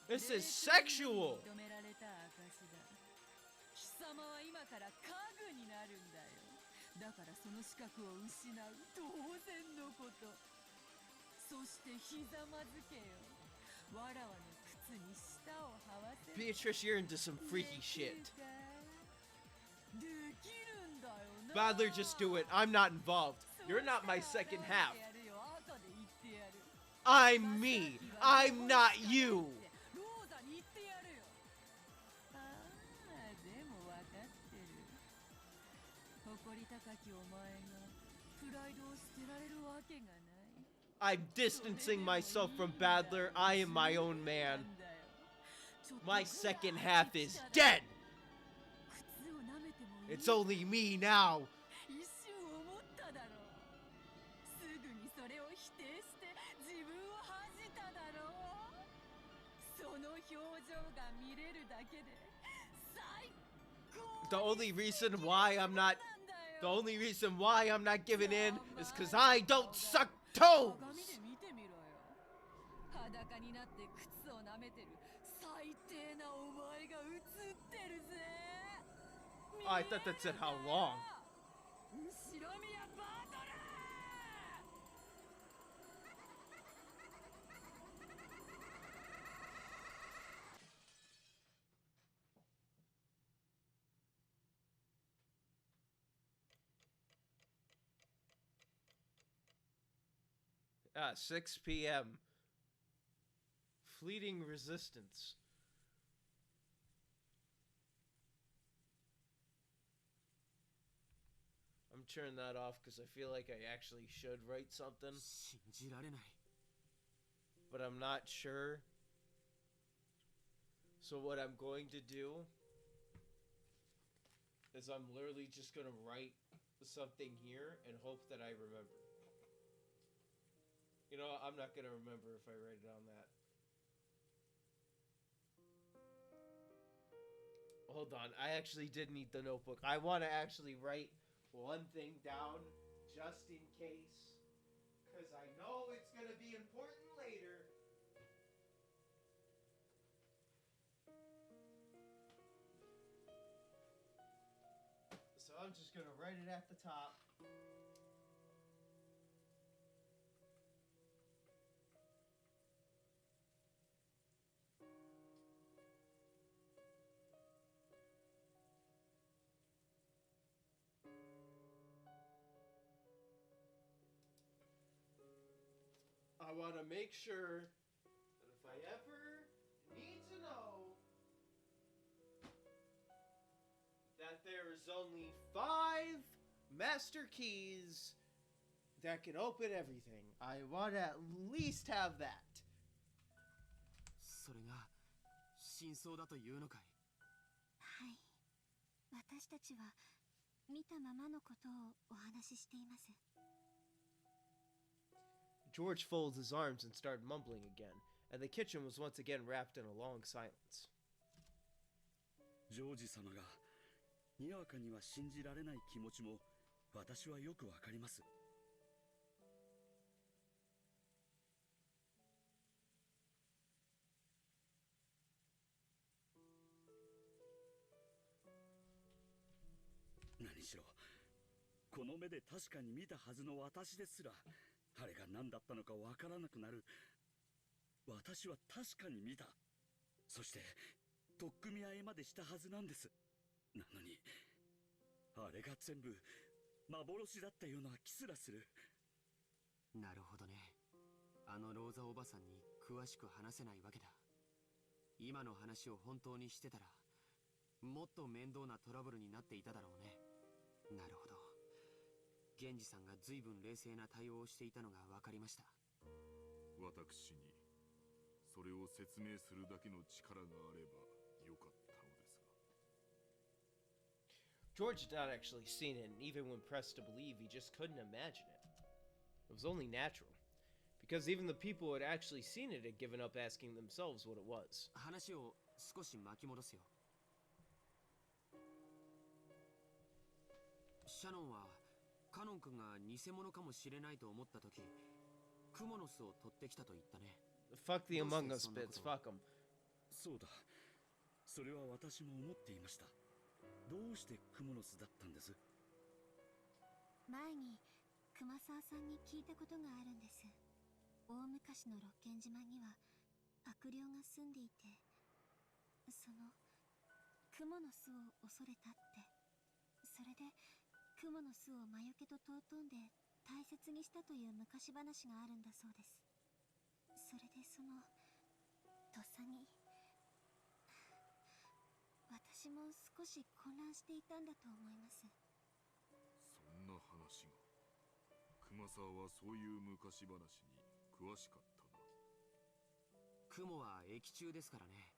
This is sexual. 認められた証だ。貴様は今から家具になるんだよ。だからその資格を失う当然のこと。そしてひざまずけよ。わらわの靴に舌を這わせ。 Beatrice, you're into some freaky shit. できるんだよな。 Battler, just do it. I'm not involved. You're not my second half. I'm me. I'm not you. ローザに言ってやるよ。ああ、でも分かってる。誇り高きお前がプライドを捨てられるわけがない。I'm distancing myself from Battler. I am my own man. My second half is dead. It's only me now. 一瞬思っただろう。すぐにそれを否定して自分を恥じただろう。その表情が見れるだけで最高。 The only reason why I'm not giving in is because I don't suck toes. 鏡で見てみろよ。裸になって靴を舐めてる最低なお前が映ってるぜ。 Oh, I thought that said how long. 後ろ宮バトラー 6 p.m. Fleeting resistance. I'm turning that off because I feel like I actually should write something. 信じられない。 But I'm not sure. So what I'm going to do is I'm literally just going to write something here and hope that I remember. You know, I'm not going to remember if I write it on that. Hold on, I actually did need the notebook. I want to actually write one thing down just in case, because I know it's going to be important later. So I'm just going to write it at the top. I want to make sure I ever need to know that there is only 5 master keys that can open everything. I want to at least have that. それが真相だというのかい？はい。私たちは見たままのことをお話ししています。George folds his arms and started mumbling again, and the kitchen was once again wrapped in a long silence. ジョージ様がにわかには信じられない気持ちも私はよくわかります。何しろこの目で確かに見たはずの私ですらあれが何だったのかわからなくなる。私は確かに見た。そして取っ組み合いまでしたはずなんです。なのにあれが全部幻だったような気すらする。なるほどね。あのローザおばさんに詳しく話せないわけだ。今の話を本当にしてたらもっと面倒なトラブルになっていただろうね。なるほど。源氏さんが随分冷静な対応をしていたのが分かりました。私にそれを説明するだけの力があればよかったのですが。George had not actually seen it, and even when pressed to believe, he just couldn't imagine it. It was only natural, because even the people who had actually seen it had given up asking themselves what it was. 話を少し巻き戻すよ。シャノンはカノン君が偽物かもしれないと思った時、クモの巣を取ってきたと言ったね。Fuck the Among Us bits, fuck them. そうだ、それは私も思っていました。どうしてクモの巣だったんです？前に熊沢さんに聞いたことがあるんです。大昔の六軒島には悪霊が住んでいて、そのクモの巣を恐れたって。それでクモの巣を魔除けと尊んで大切にしたという昔話があるんだそうです。それでそのとっさに私も少し混乱していたんだと思います。そんな話が。熊沢はそういう昔話に詳しかったな。雲は液中ですからね。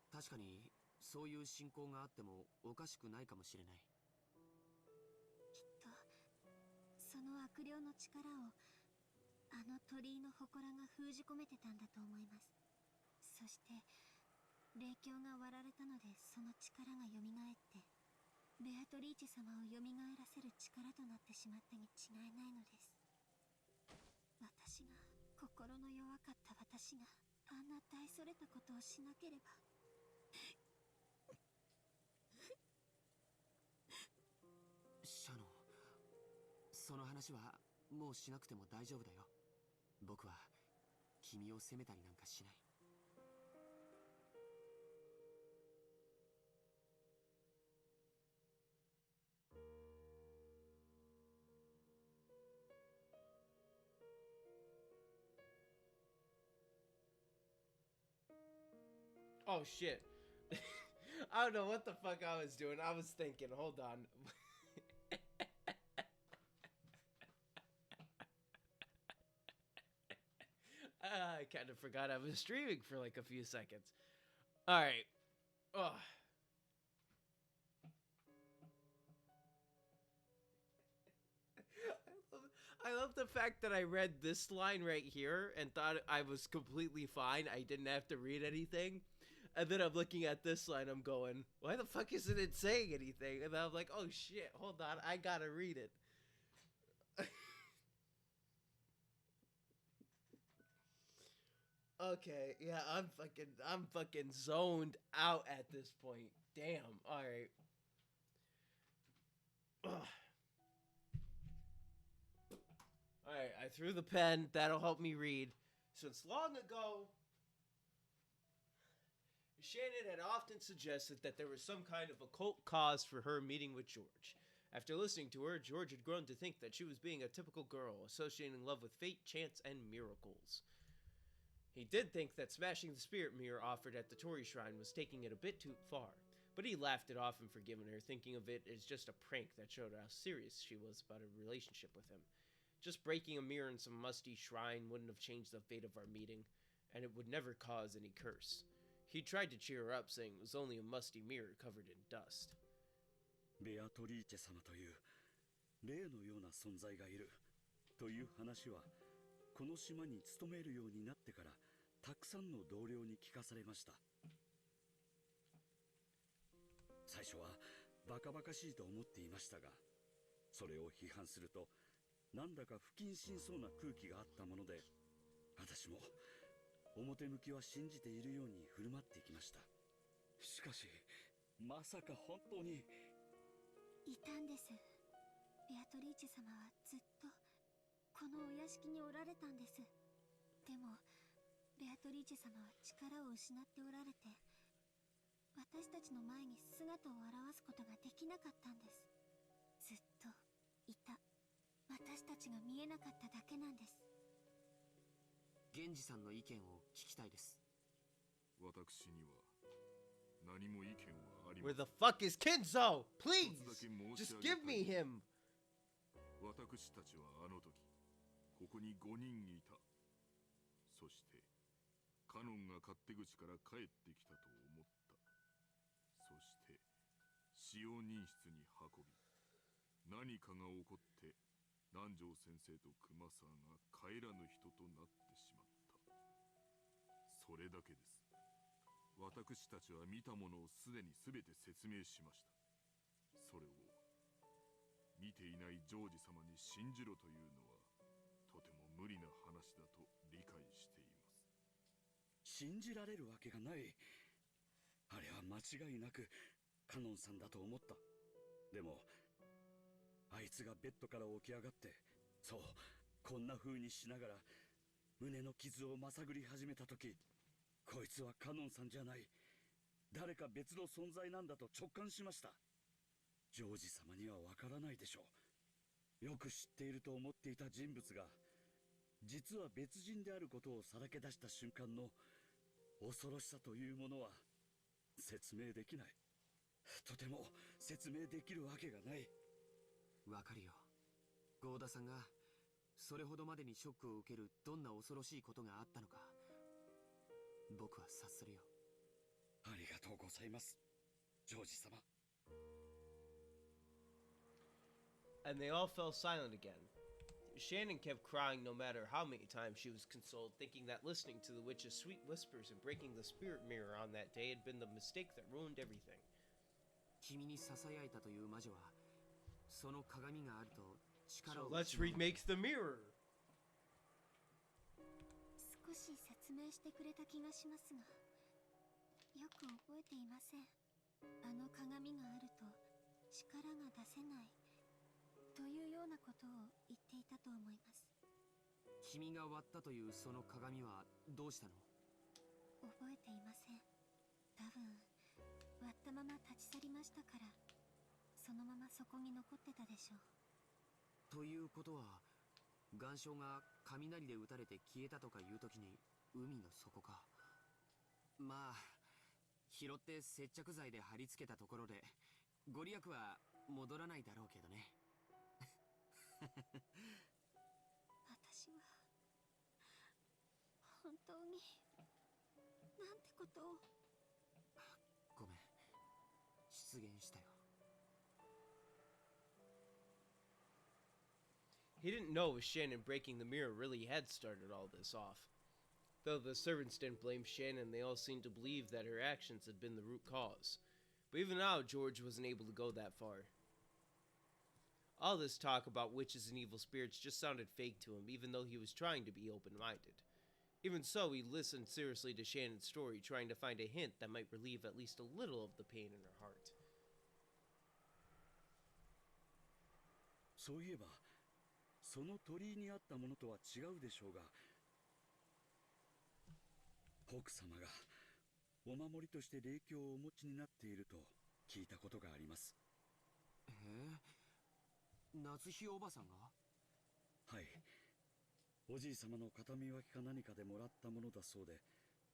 確かにそういう信仰があってもおかしくないかもしれない。きっとその悪霊の力をあの鳥居の祠が封じ込めてたんだと思います。そして霊境が割られたのでその力が蘇ってベアトリーチェ様を蘇らせる力となってしまったに違いないのです。私が心の弱かった私があんな大それたことをしなければ。シャノン、その話はもうしなくても大丈夫だよ。僕は君を責めたりなんかしない。Oh shit. I don't know what the fuck I was doing. I was thinking, hold on. I kind of forgot I was streaming for like a few seconds. Alright. Ugh. I love the fact that I read this line right here and thought I was completely fine. I didn't have to read anything. And then I'm looking at this line, I'm going, why the fuck isn't it saying anything? And then I'm like, oh shit, hold on, I gotta read it. Okay, yeah, I'm fucking zoned out at this point. Damn, alright. Alright, I threw the pen, that'll help me read. Since long ago, Shannon had often suggested that there was some kind of occult cause for her meeting with George. After listening to her, George had grown to think that she was being a typical girl, associating love with fate, chance, and miracles. He did think that smashing the spirit mirror offered at the Tori Shrine was taking it a bit too far, but he laughed it off and forgiven her, thinking of it as just a prank that showed how serious she was about her relationship with him. Just breaking a mirror in some musty shrine wouldn't have changed the fate of our meeting, and it would never cause any curse. He tried to cheer her up, saying it was only a musty mirror covered in dust. ベアトリーチェ様という霊のような存在がいるという話はこの島に勤めるようになってからたくさんの同僚に聞かされました。最初はバカバカしいと思っていましたが、それを批判するとなんだか不謹慎そうな空気があったもので、私も表向きは信じているように振る舞っていきました。しかしまさか本当にいたんです。ベアトリーチェ様はずっとこのお屋敷におられたんです。でもベアトリーチェ様は力を失っておられて、私たちの前に姿を現すことができなかったんです。ずっといた。私たちが見えなかっただけなんです。源氏さんの意見を聞きたいです。私には何も意見はありま Where せん。 the fuck is Kenzo? Please! 一つだけ申 Just し上げ give た me い。 him! 私たちはあの時ここに5人いた。そしてカノンが勝手口から帰ってきたと思った。そして使用人室に運び、何かが起こって南條先生と熊沢が帰らぬ人となってしまった。それだけです。私たちは見たものをすでに全て説明しました。それを見ていないジョージ様に信じろというのはとても無理な話だと理解しています。信じられるわけがない。あれは間違いなくカノンさんだと思った。でもあいつがベッドから起き上がって、そうこんな風にしながら胸の傷をまさぐり始めた時、こいつはカノンさんじゃない、誰か別の存在なんだと直感しました。ジョージ様にはわからないでしょう。よく知っていると思っていた人物が実は別人であることをさらけ出した瞬間の恐ろしさというものは説明できない。とても説明できるわけがない。わかるよ。郷田さんがそれほどまでにショックを受けるどんな恐ろしいことがあったのか、僕は察するよ。ありがとうございます、ジョージ様。And they all fell silent again. Shannon kept crying no matter how many times she was consoled, thinking that listening to the witch's sweet whispers and breaking the spirit mirror on that day had been the mistake that ruined everything. 君に囁いたという魔女はその鏡があると力 So を let's remake the mirror. 少し説明してくれた気がしますが、よく覚えていません。あの鏡があると力が出せないというようなことを言っていたと思います。君が割ったというその鏡はどうしたの？覚えていません。多分割ったまま立ち去りましたから、そのままそこに残ってたでしょう。ということは岩礁が雷で撃たれて消えたとかいう時に海の底か。まあ拾って接着剤で貼り付けたところでご利益は戻らないだろうけどね。私は本当になんてことを。ごめん、失言したよ。He didn't know it was Shannon breaking the mirror really had started all this off. Though the servants didn't blame Shannon, they all seemed to believe that her actions had been the root cause. But even now, George wasn't able to go that far. All this talk about witches and evil spirits just sounded fake to him, even though he was trying to be open-minded. Even so, he listened seriously to Shannon's story, trying to find a hint that might relieve at least a little of the pain in her heart. そういえばその鳥居にあったものとは違うでしょうが、奥様がお守りとして霊鏡をお持ちになっていると聞いたことがあります。夏日おばさんが？はい、おじい様の形見分けか何かでもらったものだそうで、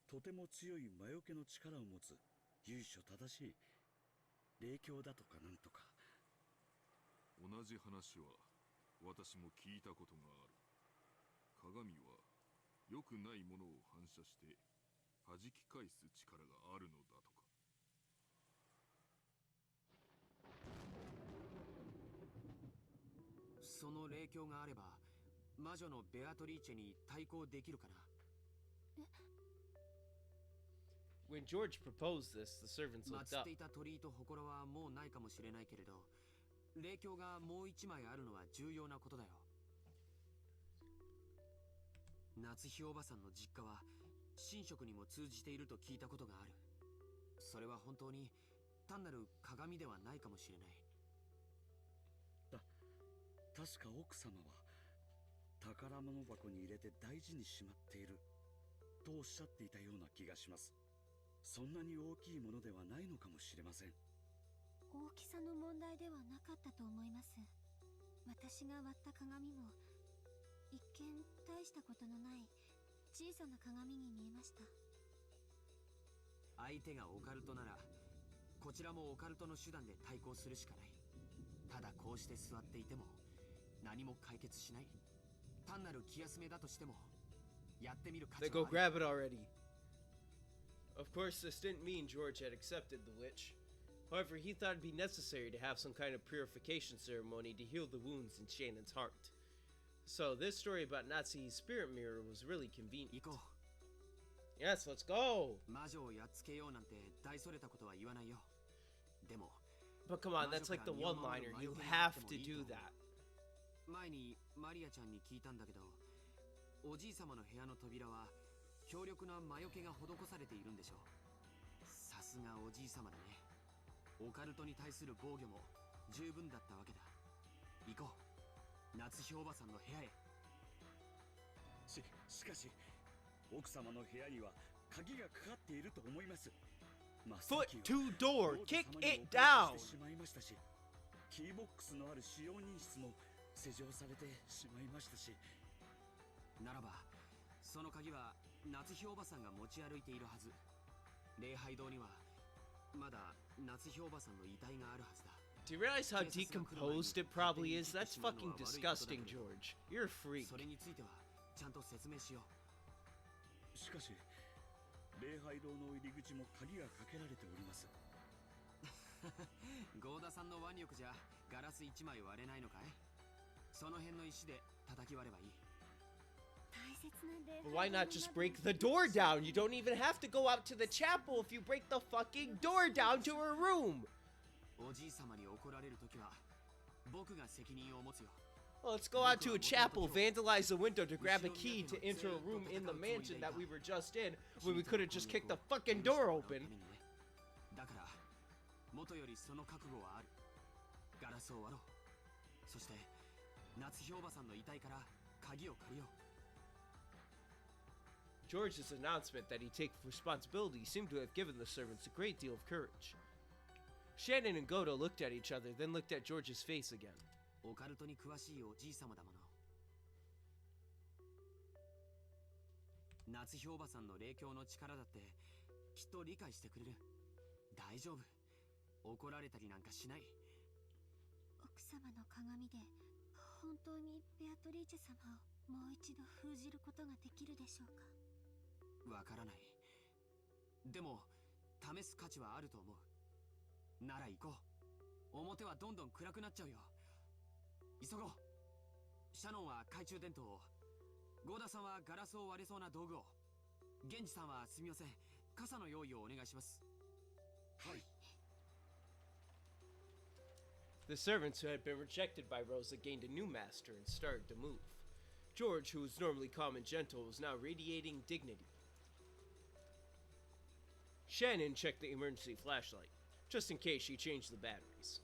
とても強い魔除けの力を持つ由緒正しい霊境だとかなんとか。同じ話は私も聞いたことがある。鏡は良くないものを反射して弾き返す力があるのだとか。その霊境があれば魔女のベアトリーチェに対抗できるかな。 When George proposed this, the servants 祀 looked っ up. ていた鳥居と祠はもうないかもしれないけれど、霊境がもう一枚あるのは重要なことだよ。夏日おばさんの実家は神職にも通じていると聞いたことがある。それは本当に単なる鏡ではないかもしれない。確か奥様は宝物箱に入れて大事にしまっているとおっしゃっていたような気がします。そんなに大きいものではないのかもしれません。大きさの問題ではなかったと思います。私が割った鏡も一見大したことのない小さな鏡に見えました。相手がオカルトならこちらもオカルトの手段で対抗するしかない。ただこうして座っていても何も解決しない。単なる気休めだとしてもやってみる価値 They は go ある。 grab it already. Of course, this didn't mean George had accepted the witch. However, he thought it'd be necessary to have some kind of purification ceremony to heal the wounds in Shannon's heart. So this story about Nazi's spirit mirror was really convenient. 行こ Yes, let's go! う。魔女をやっつけようなんて大それたことは言わないよ。でも But come on, that's like the one-liner. You have to do that. 前にマリアちゃんに聞いたんだけど、おじい様の部屋の扉は強力な魔除けが施されているんでしょう。さすがおじい様だね。オカルトに対する防御も十分だったわけだ。行こう、夏日おばさんの部屋へ。しかし奥様の部屋には鍵がかかっていると思います。 Foot to door! Kick it down! しまいましたし、キーボックスのある使用人室も施錠されてしまいましたし。ならばその鍵は夏日おばさんが持ち歩いているはず。礼拝堂にはまだ夏日おばさんの遺体があるはずだ。 Do you realize how decomposed it probably is? That's fucking disgusting, George. You're a freak. それについてはちゃんと説明しよう。しかし礼拝堂の入り口も鍵がかけられております。ゴーダさんの腕力じゃガラス1枚割れないのかい。その辺の石で叩き割ればいい。 Why not just break the door down? You don't even have to go out to the chapel if you break the fucking door down to her room. おじい様に怒られるときは僕が責任を持つよ。 Well, let's go out to a chapel, vandalize the window to grab a key to enter a room in the mansion that we were just in when we could have just kicked the fucking door open. だから元よりその覚悟はある。ガラスを割ろう。そして夏日おばさんの遺体から鍵を借りよう。 George's announcement that he'd take responsibility seemed to have given the servants a great deal of courage. Shannon and Godo looked at each other, then looked at George's face again. オカルトに詳しいおじい様だもの。夏日おばさんの霊境の力だってきっと理解してくれる。大丈夫。怒られたりなんかしない。奥様の鏡で本当にベアトリーチェ様をもう一度封じることができるでしょうか。わからない。でも試す価値はあると思う。なら行こう。表はどんどん暗くなっちゃうよ。急ごう。シャノンは懐中電灯を、ゴーダさんはガラスを割れそうな道具を、ゲンジさんはすみません、傘の用意をお願いします。はい。 The servants who had been rejected by Rosa gained a new master and started to move. George, who was normally calm and gentle, was now radiating dignity. Shannon checked the emergency flashlight, just in case she changed the batteries.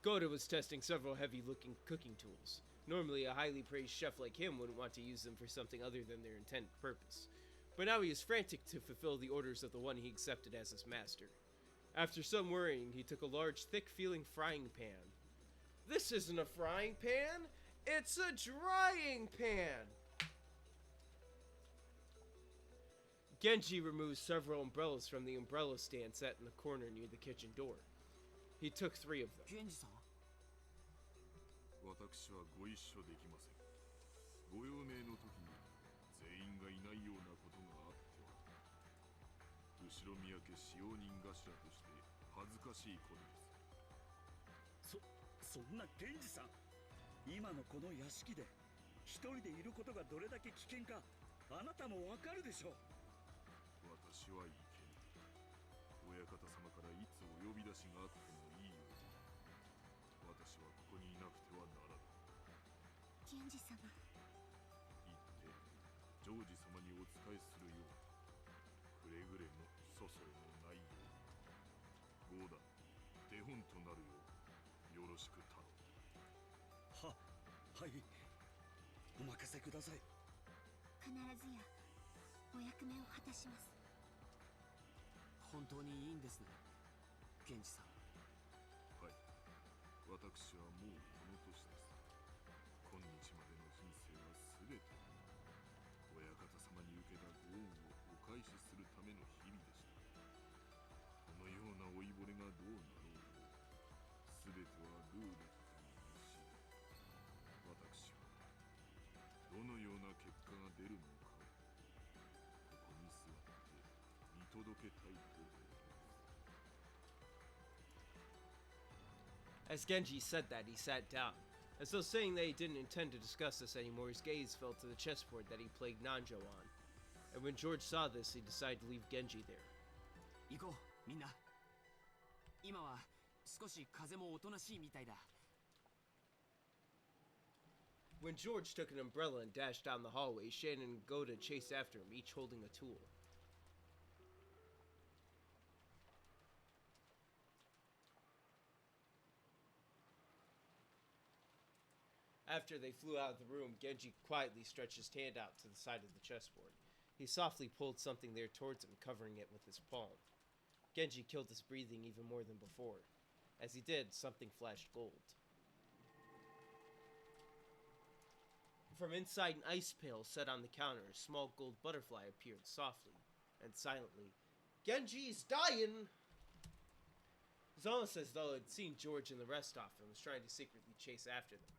Goda was testing several heavy-looking cooking tools. Normally, a highly praised chef like him wouldn't want to use them for something other than their intended purpose. But now he was frantic to fulfill the orders of the one he accepted as his master. After some worrying, he took a large, thick-feeling frying pan. This isn't a frying pan! It's a drying pan! Genji removes several umbrellas from the umbrella stand set in the corner near the kitchen door. He took 3 of them. 源氏さん、私はご一緒できません。ご用命の時に全員がいないようなことがあっては、後ろ宮家使用人頭として恥ずかしいことです。そんな源氏さん、今のこの屋敷で一人でいることがどれだけ危険か、あなたもわかるでしょう。私はいけぬ。親方様からいつお呼び出しがあってもいいように、私はここにいなくてはならない。源氏様、言ってジョージ様にお仕えするようくれぐれも粗相のないように。ゴーダ、手本となるようよろしく頼む。はい、お任せください。必ずやお役目を果たします。本当にいいんですね、源氏さん。はい、私はもうこの年です。今日までの人生は全て親方様に受けたご恩をお返しするための日々でした。このような老いぼれがどうなろうと、全てはルールというし、私はどのような結果が出るのかをここに座って見届けたいと思います。 As Genji said that, he sat down. As though saying that he didn't intend to discuss this anymore, his gaze fell to the chessboard that he played Nanjo on. And when George saw this, he decided to leave Genji there. 行こう、みんな。今は少し風もおとなしいみたいだ。When George took an umbrella and dashed down the hallway, Shannon and Goda chased after him, each holding a tool. After they flew out of the room, Genji quietly stretched his hand out to the side of the chessboard. He softly pulled something there towards him, covering it with his palm. Genji killed his breathing even more than before. As he did, something flashed gold. From inside an ice pail set on the counter, a small gold butterfly appeared softly and silently. "Genji's dying!" It was almost as though it had seen George and the rest off and was trying to secretly chase after them.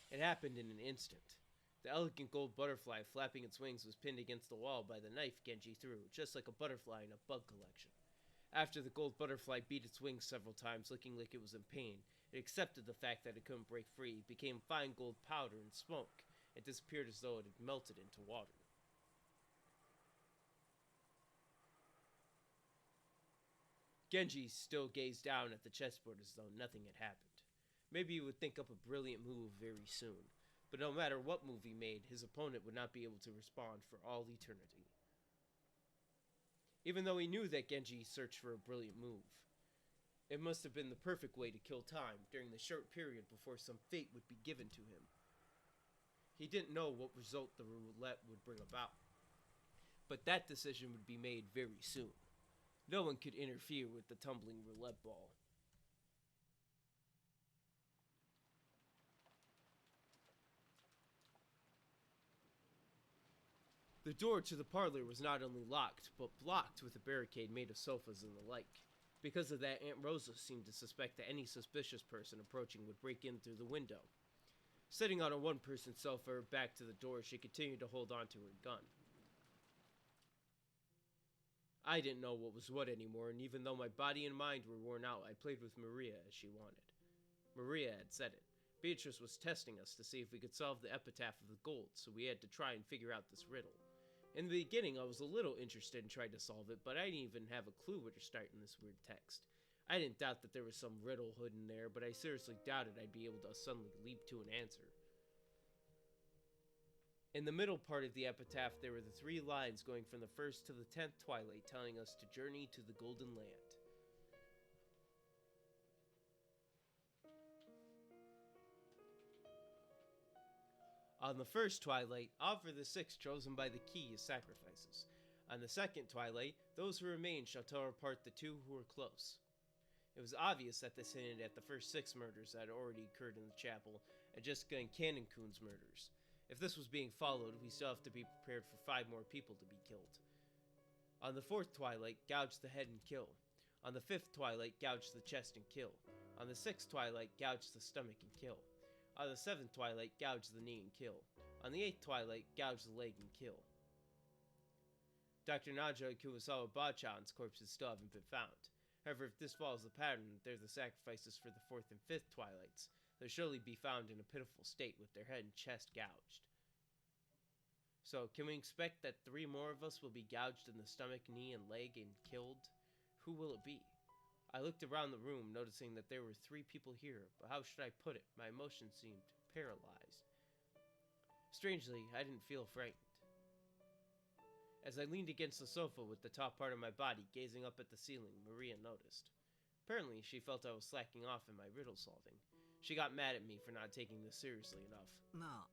It happened in an instant. The elegant gold butterfly flapping its wings was pinned against the wall by the knife Genji threw, just like a butterfly in a bug collection. After the gold butterfly beat its wings several times, looking like it was in pain, it accepted the fact that it couldn't break free, became fine gold powder and smoke, and disappeared as though it had melted into water. Genji still gazed down at the chessboard as though nothing had happened. Maybe he would think up a brilliant move very soon, but no matter what move he made, his opponent would not be able to respond for all eternity. Even though he knew that Genji searched for a brilliant move, it must have been the perfect way to kill time during the short period before some fate would be given to him. He didn't know what result the roulette would bring about, but that decision would be made very soon. No one could interfere with the tumbling roulette ball. The door to the parlor was not only locked, but blocked with a barricade made of sofas and the like. Because of that, Aunt Rosa seemed to suspect that any suspicious person approaching would break in through the window. Sitting on a one-person sofa, her back to the door, she continued to hold on to her gun. I didn't know what was what anymore, and even though my body and mind were worn out, I played with Maria as she wanted. Maria had said it. Beatrice was testing us to see if we could solve the epitaph of the gold, so we had to try and figure out this riddle. In the beginning, I was a little interested in trying to solve it, but I didn't even have a clue where to start in this weird text. I didn't doubt that there was some riddle hidden there, but I seriously doubted I'd be able to suddenly leap to an answer. In the middle part of the epitaph, there were the 3 lines going from the 1st to the 10th twilight, telling us to journey to the Golden Land. On the 1st twilight, offer the 6 chosen by the key as sacrifices. On the 2nd twilight, those who remain shall tear apart the 2 who are close. It was obvious that this hinted at the first 6 murders that had already occurred in the chapel, and Jessica and Cannon Coon's murders. If this was being followed, we still have to be prepared for 5 more people to be killed. On the 4th twilight, gouge the head and kill. On the 5th twilight, gouge the chest and kill. On the 6th twilight, gouge the stomach and kill. On the 7th twilight, gouge the knee and kill. On the 8th twilight, gouge the leg and kill. Dr. Naja and Kuwasawa Bachan's corpses still haven't been found. However, if this follows the pattern, they're the sacrifices for the 4th and 5th twilights. They'll surely be found in a pitiful state with their head and chest gouged. So, can we expect that 3 more of us will be gouged in the stomach, knee, and leg and killed? Who will it be? I looked around the room, noticing that there were 3 people here, but how should I put it? My emotions seemed paralyzed. Strangely, I didn't feel frightened. As I leaned against the sofa with the top part of my body gazing up at the ceiling, Maria noticed. Apparently, she felt I was slacking off in my riddle solving. She got mad at me for not taking this seriously enough. なあ、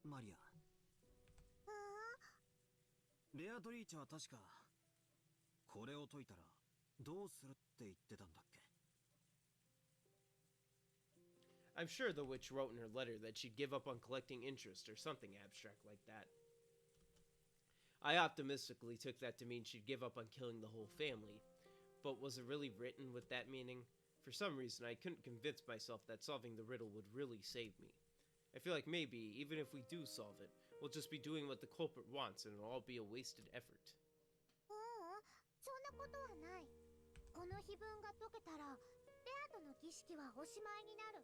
マリア。ベアトリーチェは確か、これを解いたらどうするって言ってたんだっけ? I'm sure the witch wrote in her letter that she'd give up on collecting interest or something abstract like that. I optimistically took that to mean she'd give up on killing the whole family, but was it really written with that meaning? For some reason, I couldn't convince myself that solving the riddle would really save me. I feel like maybe, even if we do solve it, we'll just be doing what the culprit wants and it'll all be a wasted effort. そんなことはない。この碑文が解けたら、ベアとの儀式はおしまいになる。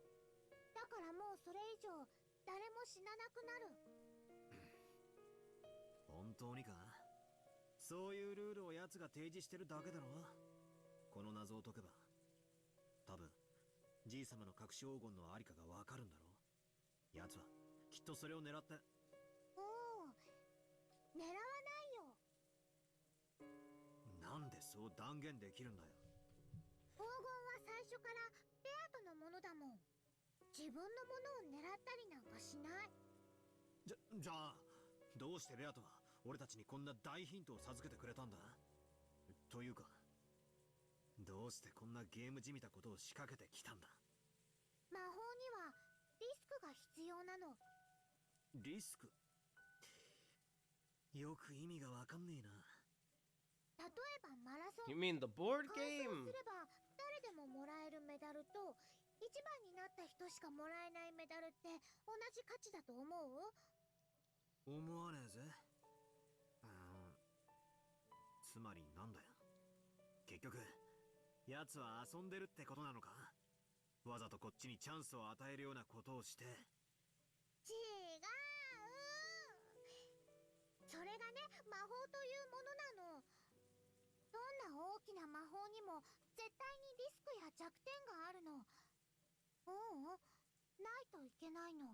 だからもうそれ以上、誰も死ななくなる。本当にか? そういうルールを奴が提示してるだけだろ。この謎を解けば、多分、じいさまの隠し黄金のありかがわかるんだろ。奴はきっとそれを狙って。狙わないよ。なんでそう断言できるんだよ。黄金は最初からベアトのものだもん。自分のものを狙ったりなんかしない。じゃあどうしてベアトは俺たちにこんな大ヒントを授けてくれたんだ？というか、どうしてこんなゲームじみたことを仕掛けてきたんだ？魔法にはリスクが必要なの。リスク？よく意味がわかんねえな。例えばマラソン。You mean the board 完走 game? すれば誰でももらえるメダルと一番になった人しかもらえないメダルって同じ価値だと思う？思わねえぜ。つまりなんだよ。結局、奴は遊んでるってことなのか？わざとこっちにチャンスを与えるようなことをして。違う。それがね、魔法というものなの。どんな大きな魔法にも絶対にリスクや弱点があるの。ないといけないの。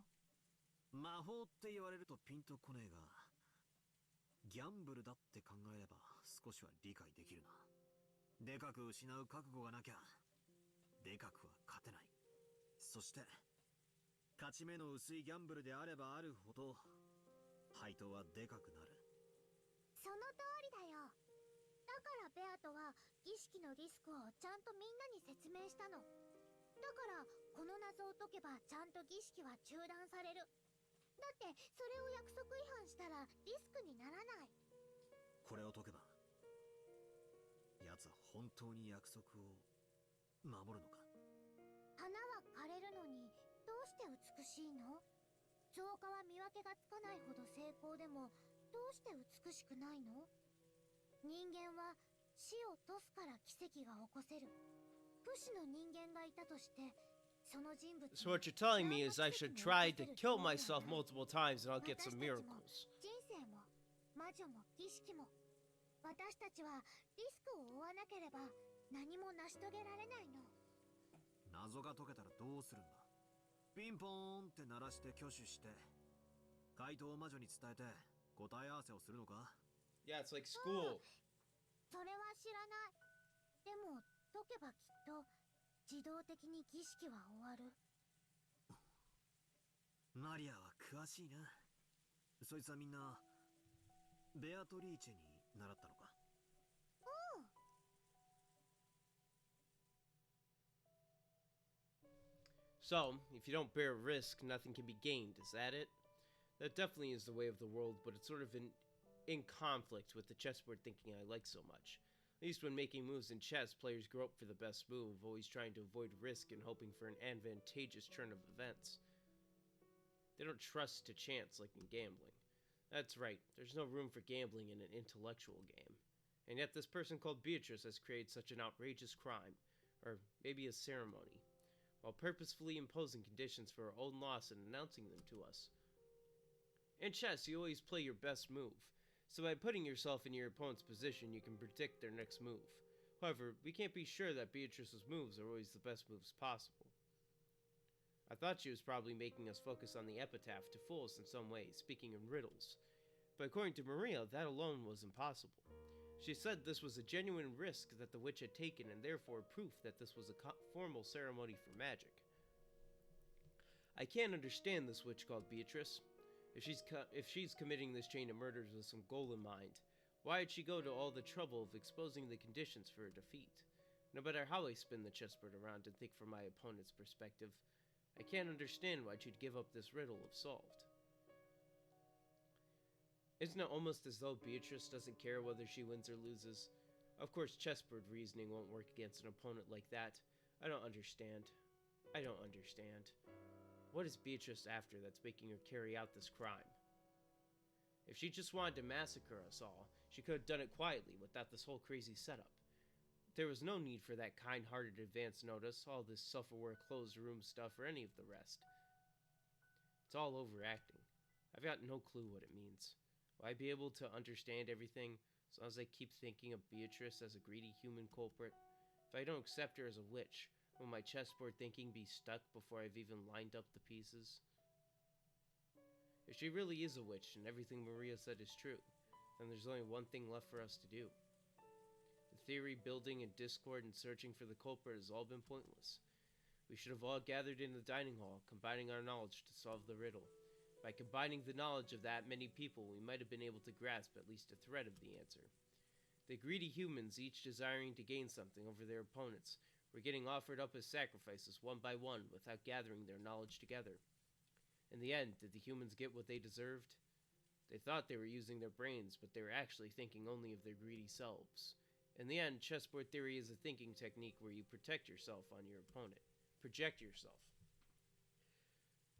魔法って言われるとピンとこねえが、ギャンブルだって考えれば少しは理解できるな。でかく失う覚悟がなきゃ、でかくは勝てない。そして、勝ち目の薄いギャンブルであればあるほど、配当はでかくなる。その通りだよ。だからベアトは儀式のリスクをちゃんとみんなに説明したの。だからこの謎を解けばちゃんと儀式は中断される。だってそれを約束違反したらリスクにならない。これを解けば、奴は本当に約束を守るのか？花は枯れるのにどうして美しいの？造花は見分けがつかないほど成功でもどうして美しくないの？人間は死を賭すから奇跡が起こせる。不死の人間がいたとして、その人物 So what you're telling me is I should try to kill myself multiple times and I'll get some miracles. 人生も魔女も儀式も、私たちはリスクを負わなければ何も成し遂げられないの。謎が解けたらどうするんだ？ピンポーンって鳴らして挙手して、回答を魔女に伝えて答え合わせをするのか？ Yeah, it's like school. それは知らない。でも解けばきっと自動的に儀式は終わる。マリアは詳しいな。そいつはみんなベアトリーチェに習ったのか？ So, if you don't bear risk, nothing can be gained, is that it? That definitely is the way of the world, but it's sort of in conflict with the chessboard thinking I like so much. At least when making moves in chess, players grope for the best move, always trying to avoid risk and hoping for an advantageous turn of events. They don't trust to chance like in gambling. That's right, there's no room for gambling in an intellectual game. And yet this person called Beatrice has created such an outrageous crime, or maybe a ceremony, while purposefully imposing conditions for her own loss and announcing them to us. In chess, you always play your best move, so by putting yourself in your opponent's position, you can predict their next move. However, we can't be sure that Beatrice's moves are always the best moves possible. I thought she was probably making us focus on the epitaph to fool us in some way, speaking in riddles. But according to Maria, that alone was impossible. She said this was a genuine risk that the witch had taken and therefore proof that this was a formal ceremony for magic. I can't understand this witch called Beatrice. If she's committing this chain of murders with some goal in mind, why did she go to all the trouble of exposing the conditions for her defeat? No matter how I spin the chessboard around and think from my opponent's perspective, I can't understand why she'd give up this riddle if solved. Isn't it almost as though Beatrice doesn't care whether she wins or loses? Of course, chessboard reasoning won't work against an opponent like that. I don't understand. What is Beatrice after that's making her carry out this crime? If she just wanted to massacre us all, she could have done it quietly without this whole crazy setup. There was no need for that kind-hearted advance notice, all this self-aware closed room stuff, or any of the rest. It's all overacting. I've got no clue what it means. Will I be able to understand everything as long as I keep thinking of Beatrice as a greedy human culprit? If I don't accept her as a witch, will my chessboard thinking be stuck before I've even lined up the pieces? If she really is a witch and everything Maria said is true, then there's only one thing left for us to do. The theory building and discord and searching for the culprit has all been pointless. We should have all gathered in the dining hall, combining our knowledge to solve the riddle. By combining the knowledge of that many people, we might have been able to grasp at least a thread of the answer. The greedy humans, each desiring to gain something over their opponents, were getting offered up as sacrifices one by one without gathering their knowledge together. In the end, did the humans get what they deserved? They thought they were using their brains, but they were actually thinking only of their greedy selves. In the end, chessboard theory is a thinking technique where you protect yourself on your opponent. Project yourself.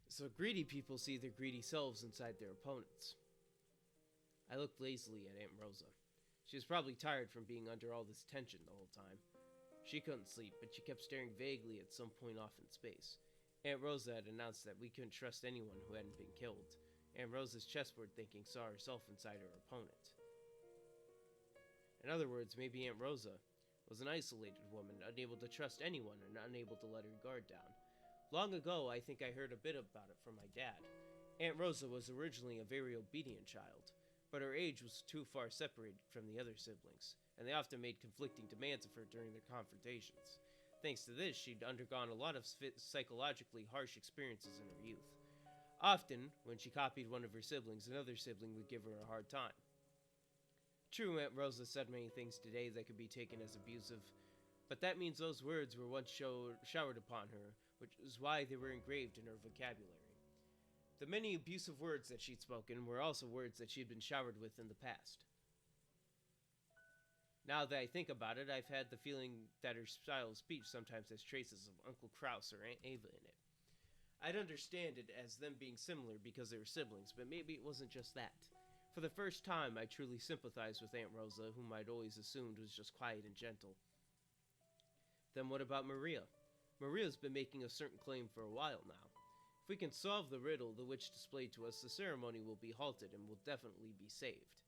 So greedy people see their greedy selves inside their opponents. I looked lazily at Aunt Rosa. She was probably tired from being under all this tension the whole time. She couldn't sleep, but she kept staring vaguely at some point off in space. Aunt Rosa had announced that we couldn't trust anyone who hadn't been killed. Aunt Rosa's chessboard thinking saw herself inside her opponent. In other words, maybe Aunt Rosa was an isolated woman, unable to trust anyone and unable to let her guard down. Long ago, I think I heard a bit about it from my dad. Aunt Rosa was originally a very obedient child, but her age was too far separated from the other siblings, and they often made conflicting demands of her during their confrontations. Thanks to this, she'd undergone a lot of psychologically harsh experiences in her youth. Often, when she copied one of her siblings, another sibling would give her a hard time. True, Aunt Rosa said many things today that could be taken as abusive, but that means those words were once showered upon her, which is why they were engraved in her vocabulary. The many abusive words that she'd spoken were also words that she'd been showered with in the past. Now that I think about it, I've had the feeling that her style of speech sometimes has traces of Uncle Kraus or Aunt Ava in it. I'd understand it as them being similar because they were siblings, but maybe it wasn't just that. For the first time, I truly sympathized with Aunt Rosa, whom I'd always assumed was just quiet and gentle. Then what about Maria? Maria's been making a certain claim for a while now. If we can solve the riddle the witch displayed to us, the ceremony will be halted and will definitely be saved.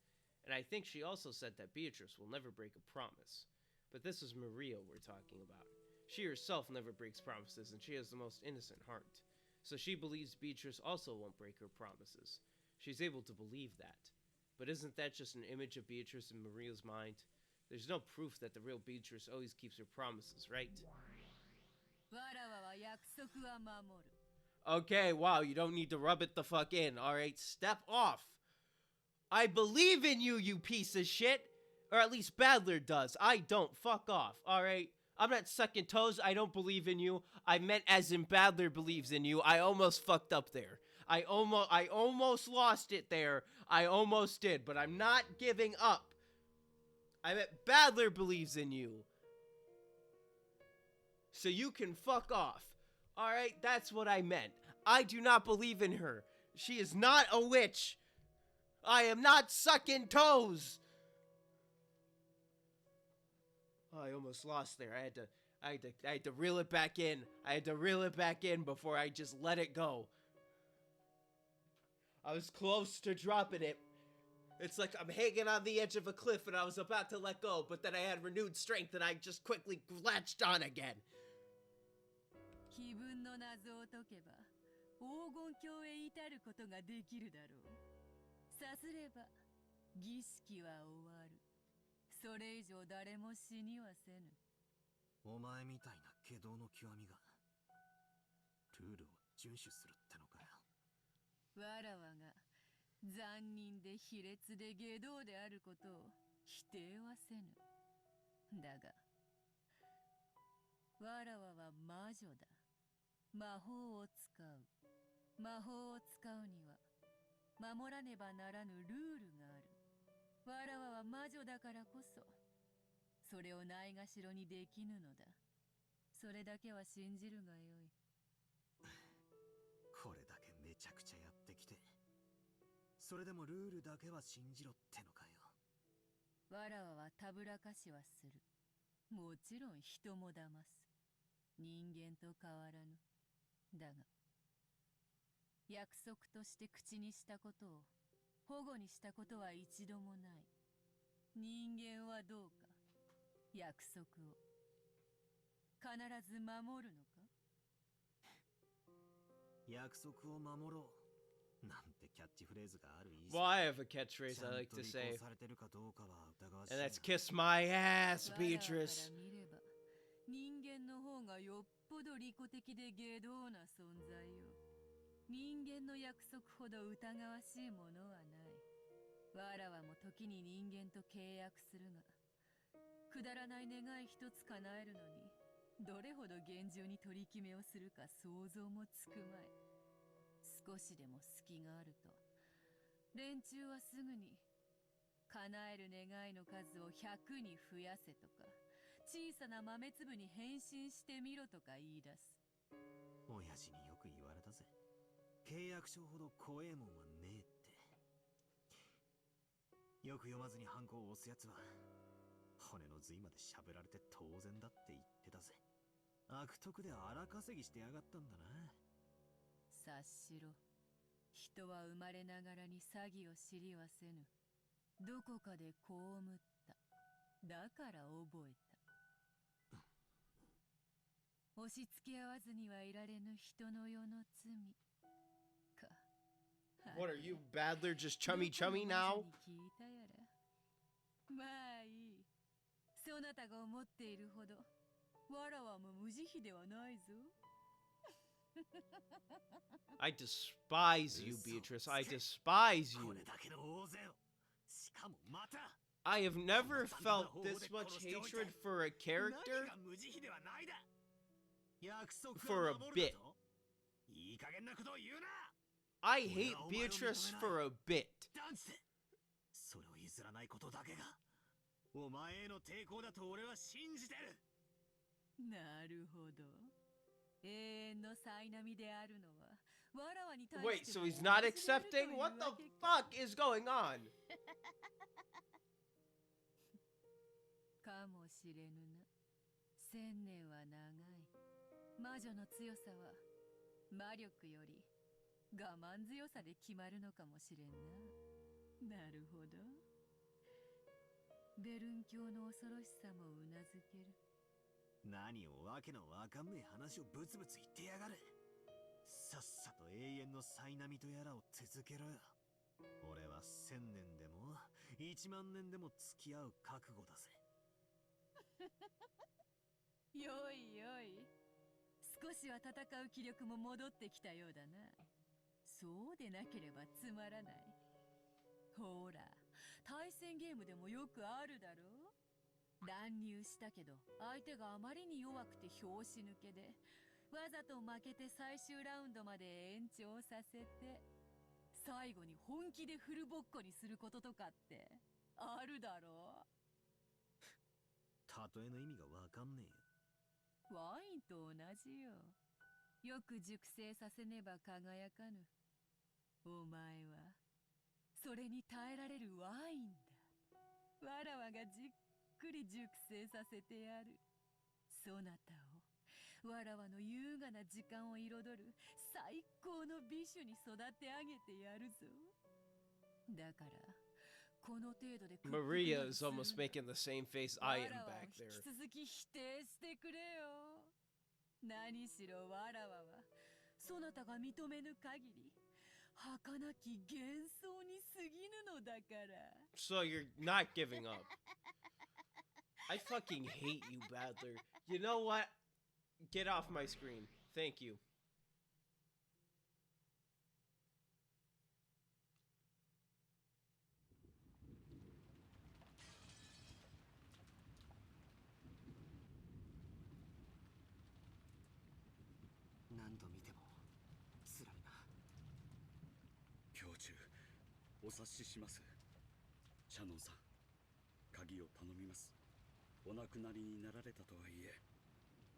And I think she also said that Beatrice will never break a promise. But this is Maria we're talking about. She herself never breaks promises, and she has the most innocent heart. So she believes Beatrice also won't break her promises. She's able to believe that. But isn't that just an image of Beatrice in Maria's mind? There's no proof that the real Beatrice always keeps her promises, right? Okay, wow, you don't need to rub it the fuck in, alright? Step off! I believe in you, you piece of shit! Or at least Badler does. I don't. Fuck off, alright? I'm not sucking toes. I don't believe in you. I meant as in Badler believes in you. I almost fucked up there. I almost lost it there. I almost did, but I'm not giving up. I meant Badler believes in you. So you can fuck off. Alright, that's what I meant. I do not believe in her. She is not a witch. I am not sucking toes. Oh, I almost lost there. I had to reel it back in. I had to reel it back in before I just let it go. I was close to dropping it. It's like I'm hanging on the edge of a cliff and I was about to let go, but then I had renewed strength and I just quickly latched on again. 気分の謎を解けば黄金鏡へ至ることができるだろう。さすれば儀式は終わる。それ以上誰も死にはせぬ。お前みたいな怪道の極みがルールを遵守するってのかよ。わらわが残忍で卑劣で下道であることを否定はせぬ。だがわらわは魔女だ。魔法を使う。魔法を使うには守らねばならぬルールがある。わらわは魔女だからこそそれをないがしろにできぬのだ。それだけは信じるがよい。これだけめちゃくちゃやってきて、それでもルールだけは信じろってのかよ。わらわはたぶらかしはする。もちろん人も騙す。人間と変わらぬ。だが約束として口にしたことを保護にしたことは一度もない。人間はどうか約束を必ず守るのか。約束を守ろうなんてキャッチフレーズがある以上、 Well, I have a catchphrase I like to ちゃんと履 say, 行されてるかどうかは疑わしい and な。 that's kiss my ass, わらわから Beatrice. 見れば人間の方がよっぽど利己的で下道な存在よ。人間の約束ほど疑わしいものはない。わらわも時に人間と契約するが、くだらない願い一つ叶えるのにどれほど厳重に取り決めをするか想像もつくまい。少しでも隙があると連中はすぐに叶える願いの数を100に増やせとか、小さな豆粒に変身してみろとか言い出す。親父によく言われたぜ。契約書ほど怖えもんはねえって。よく読まずにハンコを押すやつは骨の髄まで喋られて当然だって言ってたぜ。悪徳で荒稼ぎしてやがったんだな。察しろ。人は生まれながらに詐欺を知りはせぬ。どこかで被った。だから覚えた。押し付け合わずにはいられぬ人の世の罪か。 What are you, Badler, just chummy chummy now? 聞いたやら。まあいい。そなたが思っているほどわらわも無慈悲ではないぞ。I despise you, Beatrice. I despise こ you. れだけの大勢を、しかもまた I have never felt this much hatred for a character 何が無慈悲ではないだ。約束 for a は守る bit. だと。いい加減なことを言うな。 I hate Beatrice for a bit. 断じてそれを譲らないことだけがお前への抵抗だと俺は信じてる。なるほど。永遠の苛波であるのはわらわに対 Wait, して so も he's not 同じであるという accepting? What the わけか。 fuck is going on? かもしれぬな。1000年は長い。魔女の強さは魔力より我慢強さで決まるのかもしれんな。なるほど。ベルン教の恐ろしさもうなずける。何をわけのわかんねえ話をブツブツ言ってやがる。さっさと永遠の苛波とやらを続けろよ。俺は1000年でも1万年でも付き合う覚悟だぜ。よいよい。少しは戦う気力も戻ってきたようだな。そうでなければつまらない。ほら、対戦ゲームでもよくあるだろう。乱入したけど相手があまりに弱くて拍子抜けでわざと負けて最終ラウンドまで延長させて最後に本気でフルボッコにすることとかってあるだろ例えの意味がわかんねう。ワインと同じよ。よく熟成させねば輝かぬ。お前はそれに耐えられるワインだ。わらわがじっくり熟成させてやる。そなたをわらわの優雅な時間を彩る最高の美酒に育て上げてやるぞ。だからこの程度で Maria is almost making the same face I am back there. 引き続き否定してくれよ。何しろわらわはそなたが認めぬ限り儚き幻想に過ぎぬのだから。 So you're not giving up. I fucking hate you, Badler. You know what? Get off my screen. Thank you. 何度見ても辛いな。教授、お察しします。シャノンさん、鍵を頼みます。お亡くなりになられたとはいえ、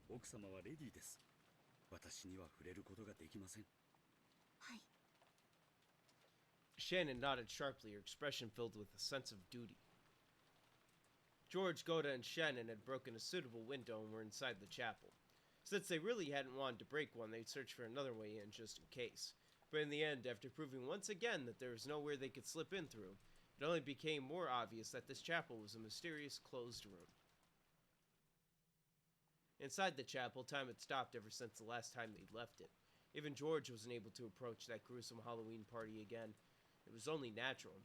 奥様はレディーです。私には触れることができません。はい。 Shannon nodded sharply, her expression filled with a sense of duty. George, Goda, and Shannon had broken a suitable window and were inside the chapel. Since they really hadn't wanted to break one, they'd searched for another way in just in case. But in the end, after proving once again that there was nowhere they could slip in through, it only became more obvious that this chapel was a mysterious closed room. Inside the chapel, time had stopped ever since the last time they'd left it. Even George wasn't able to approach that gruesome Halloween party again. It was only natural.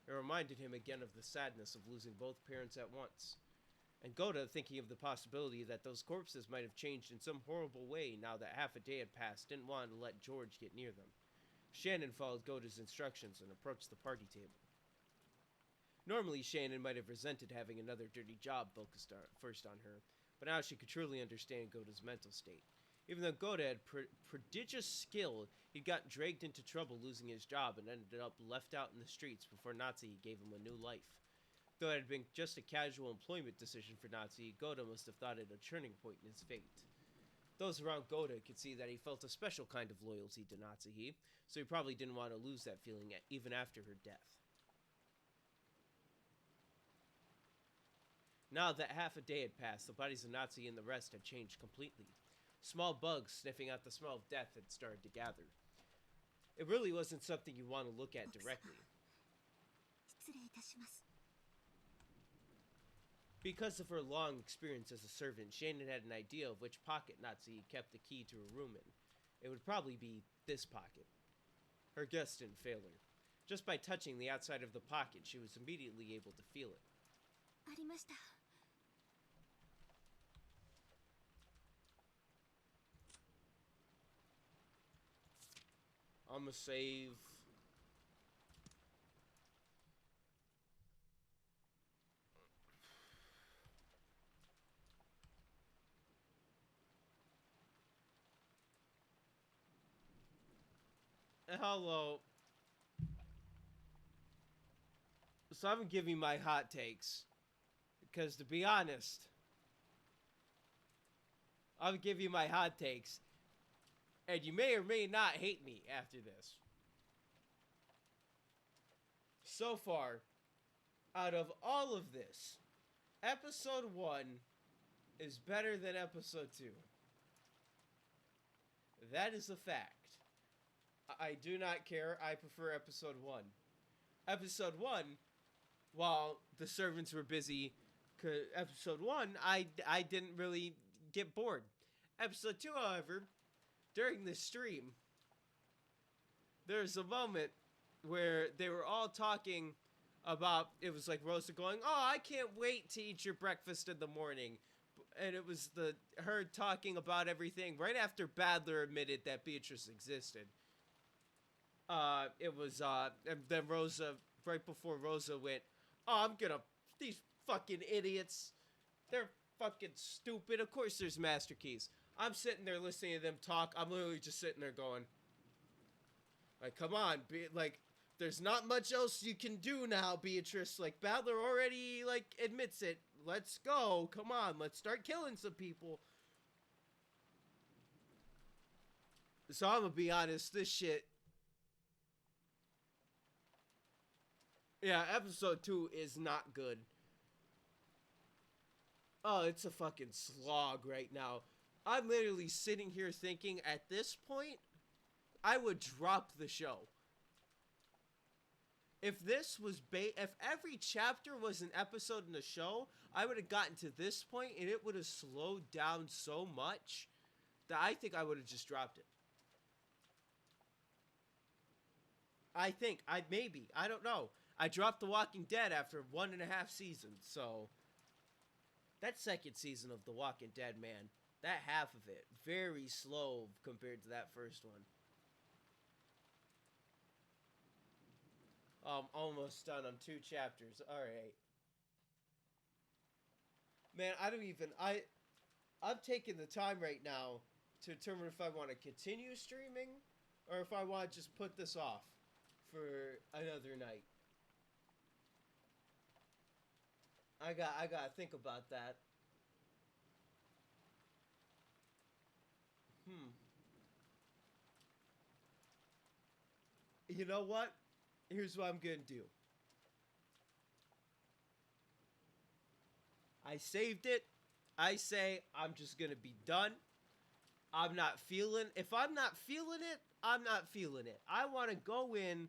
It reminded him again of the sadness of losing both parents at once. And Goda, thinking of the possibility that those corpses might have changed in some horrible way now that half a day had passed, didn't want to let George get near them. Shannon followed Goda's instructions and approached the party table. Normally, Shannon might have resented having another dirty job focused first on her, but now she could truly understand Goda's mental state. Even though Goda had prodigious skill, he'd gotten dragged into trouble losing his job and ended up left out in the streets before Natsuki gave him a new life. Though it had been just a casual employment decision for Natsuki, Goda must have thought it a turning point in his fate. Those around Goda could see that he felt a special kind of loyalty to Natsuki, so he probably didn't want to lose that feeling even after her death. Now that half a day had passed, the bodies of Natsuki and the rest had changed completely. Small bugs sniffing out the smell of death had started to gather. It really wasn't something you want to look at directly. 失礼いたします。 Because of her long experience as a servant, Shannon had an idea of which pocket Natsuki kept the key to her room in. It would probably be this pocket. Her guess didn't fail her. Just by touching the outside of the pocket, she was immediately able to feel it. ありました。 I'ma save. Hello. So I'm giving my hot takes. Because to be honest, I'll give you my hot takes. And you may or may not hate me after this. So far, out of all of this, episode 1 is better than episode 2. That is a fact. I do not care. I prefer episode 1. Episode 1, while the servants were busy, episode 1, I didn't really get bored. Episode 2, however, during the stream, there's a moment where they were all talking about, it was like Rosa going, "Oh, I can't wait to eat your breakfast in the morning." And it was her talking about everything right after Badler admitted that Beatrice existed. And then Rosa, right before Rosa went, "Oh, these fucking idiots." They're fucking stupid. Of course there's master keys. I'm sitting there listening to them talk. I'm literally just sitting there going, like, come on, like, there's not much else you can do now, Beatrice. Like, Battler already, like, admits it. Let's go. Come on, let's start killing some people. So I'm gonna be honest, this shit... Yeah, episode 2 is not good. Oh, it's a fucking slog right now. I'm literally sitting here thinking, at this point, I would drop the show. If this was if every chapter was an episode in the show, I would have gotten to this point and it would have slowed down so much that I think I would have just dropped it. I don't know. I dropped The Walking Dead after 1.5 seasons, so that second season of The Walking Dead, man, that half of it, very slow compared to that first one. I'm almost done on 2 chapters. Alright. Man, I'm taking the time right now to determine if I want to continue streaming or if I want to just put this off for another night. I gotta think about that. You know what? Here's what I'm gonna do. I saved it. I say I'm just gonna be done. I'm not feeling... If I'm not feeling it, I'm not feeling it. I want to go in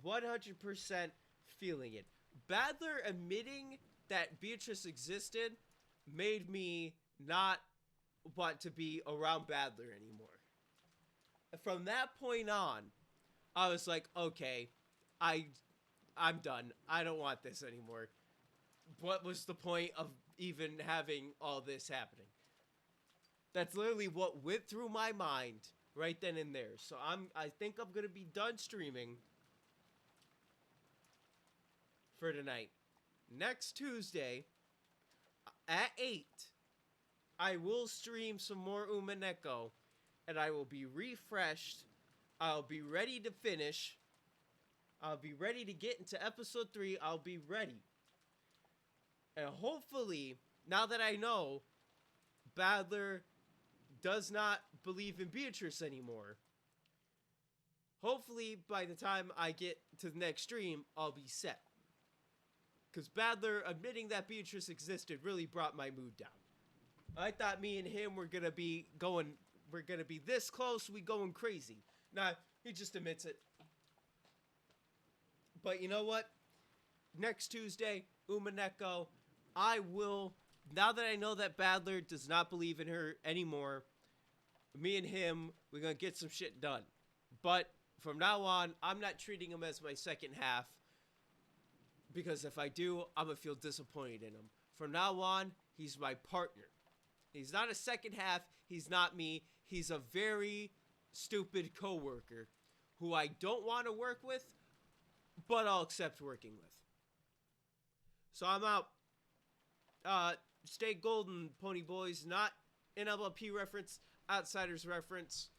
100% feeling it. Battler admitting that Beatrice existed made me not want to be around Battler anymore. From that point on, I was like, okay, I'm done. I don't want this anymore. What was the point of even having all this happening? That's literally what went through my mind right then and there. So I think I'm gonna be done streaming for tonight. Next Tuesday at 8, I will stream some more Umineko, and I will be refreshed. I'll be ready to finish. I'll be ready to get into episode 3. I'll be ready. And hopefully, now that I know Battler does not believe in Beatrice anymore, hopefully by the time I get to the next stream, I'll be set. Because Battler admitting that Beatrice existed really brought my mood down. I thought me and him were gonna be this close, we going crazy. Nah, he just admits it. But you know what? Next Tuesday, Umineko, I will, now that I know that Battler does not believe in her anymore, me and him, we're gonna get some shit done. But from now on, I'm not treating him as my second half, because if I do, I'm gonna feel disappointed in him. From now on, he's my partner. He's not a second half, he's not me, he's a very stupid coworker who I don't want to work with, but I'll accept working with. So I'm out. Stay golden, pony boys. Not an LLP reference, Outsiders reference.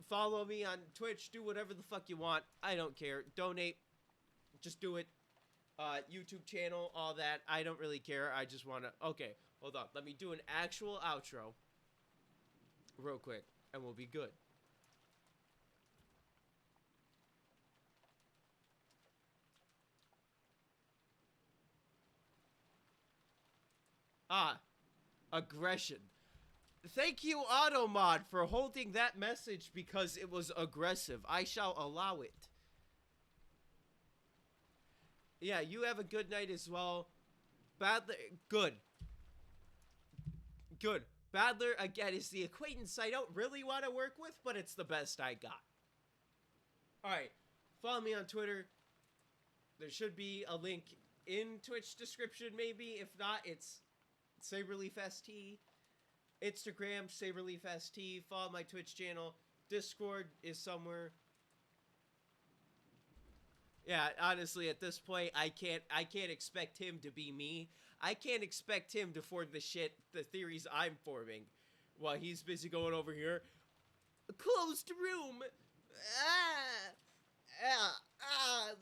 Follow me on Twitch. Do whatever the fuck you want. I don't care. Donate. Just do it. YouTube channel, all that. I don't really care. I just want to... Okay, hold on. Let me do an actual outro real quick, and we'll be good. Aggression. Thank you, Automod, for holding that message because it was aggressive. I shall allow it. Yeah, you have a good night as well. Battler, good. Good. Battler, again, is the acquaintance I don't really want to work with, but it's the best I got. Alright, follow me on Twitter. There should be a link in Twitch description, maybe. If not, it's Saberleaf ST. Instagram, Saberleaf ST. Follow my Twitch channel. Discord is somewhere. Yeah, honestly, at this point, I can't expect him to be me. I can't expect him to form the theories I'm forming, while he's busy going over here. A closed room.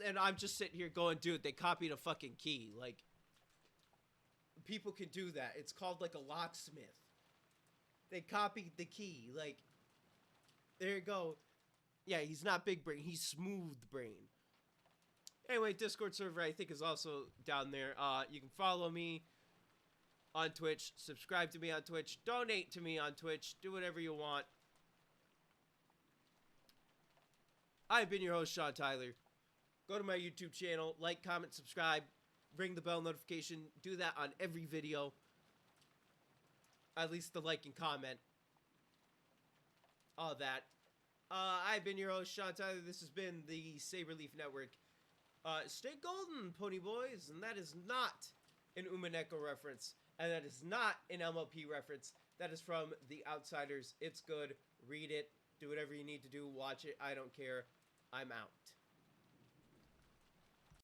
And I'm just sitting here going, dude, they copied a fucking key. Like, people can do that. It's called like a locksmith. They copied the key. Like, there you go. Yeah, he's not big brain. He's smooth brain. Anyway, Discord server I think is also down there. You can follow me on Twitch, subscribe to me on Twitch, donate to me on Twitch, do whatever you want. I've been your host, Sean Tyler. Go to my YouTube channel, like, comment, subscribe, ring the bell notification. Do that on every video. At least the like and comment. All that. I've been your host, Sean Tyler. This has been the Saberleaf Network. Stay golden, pony boys. And that is not an Umineko reference. And that is not an MLP reference. That is from The Outsiders. It's good. Read it. Do whatever you need to do. Watch it. I don't care. I'm out.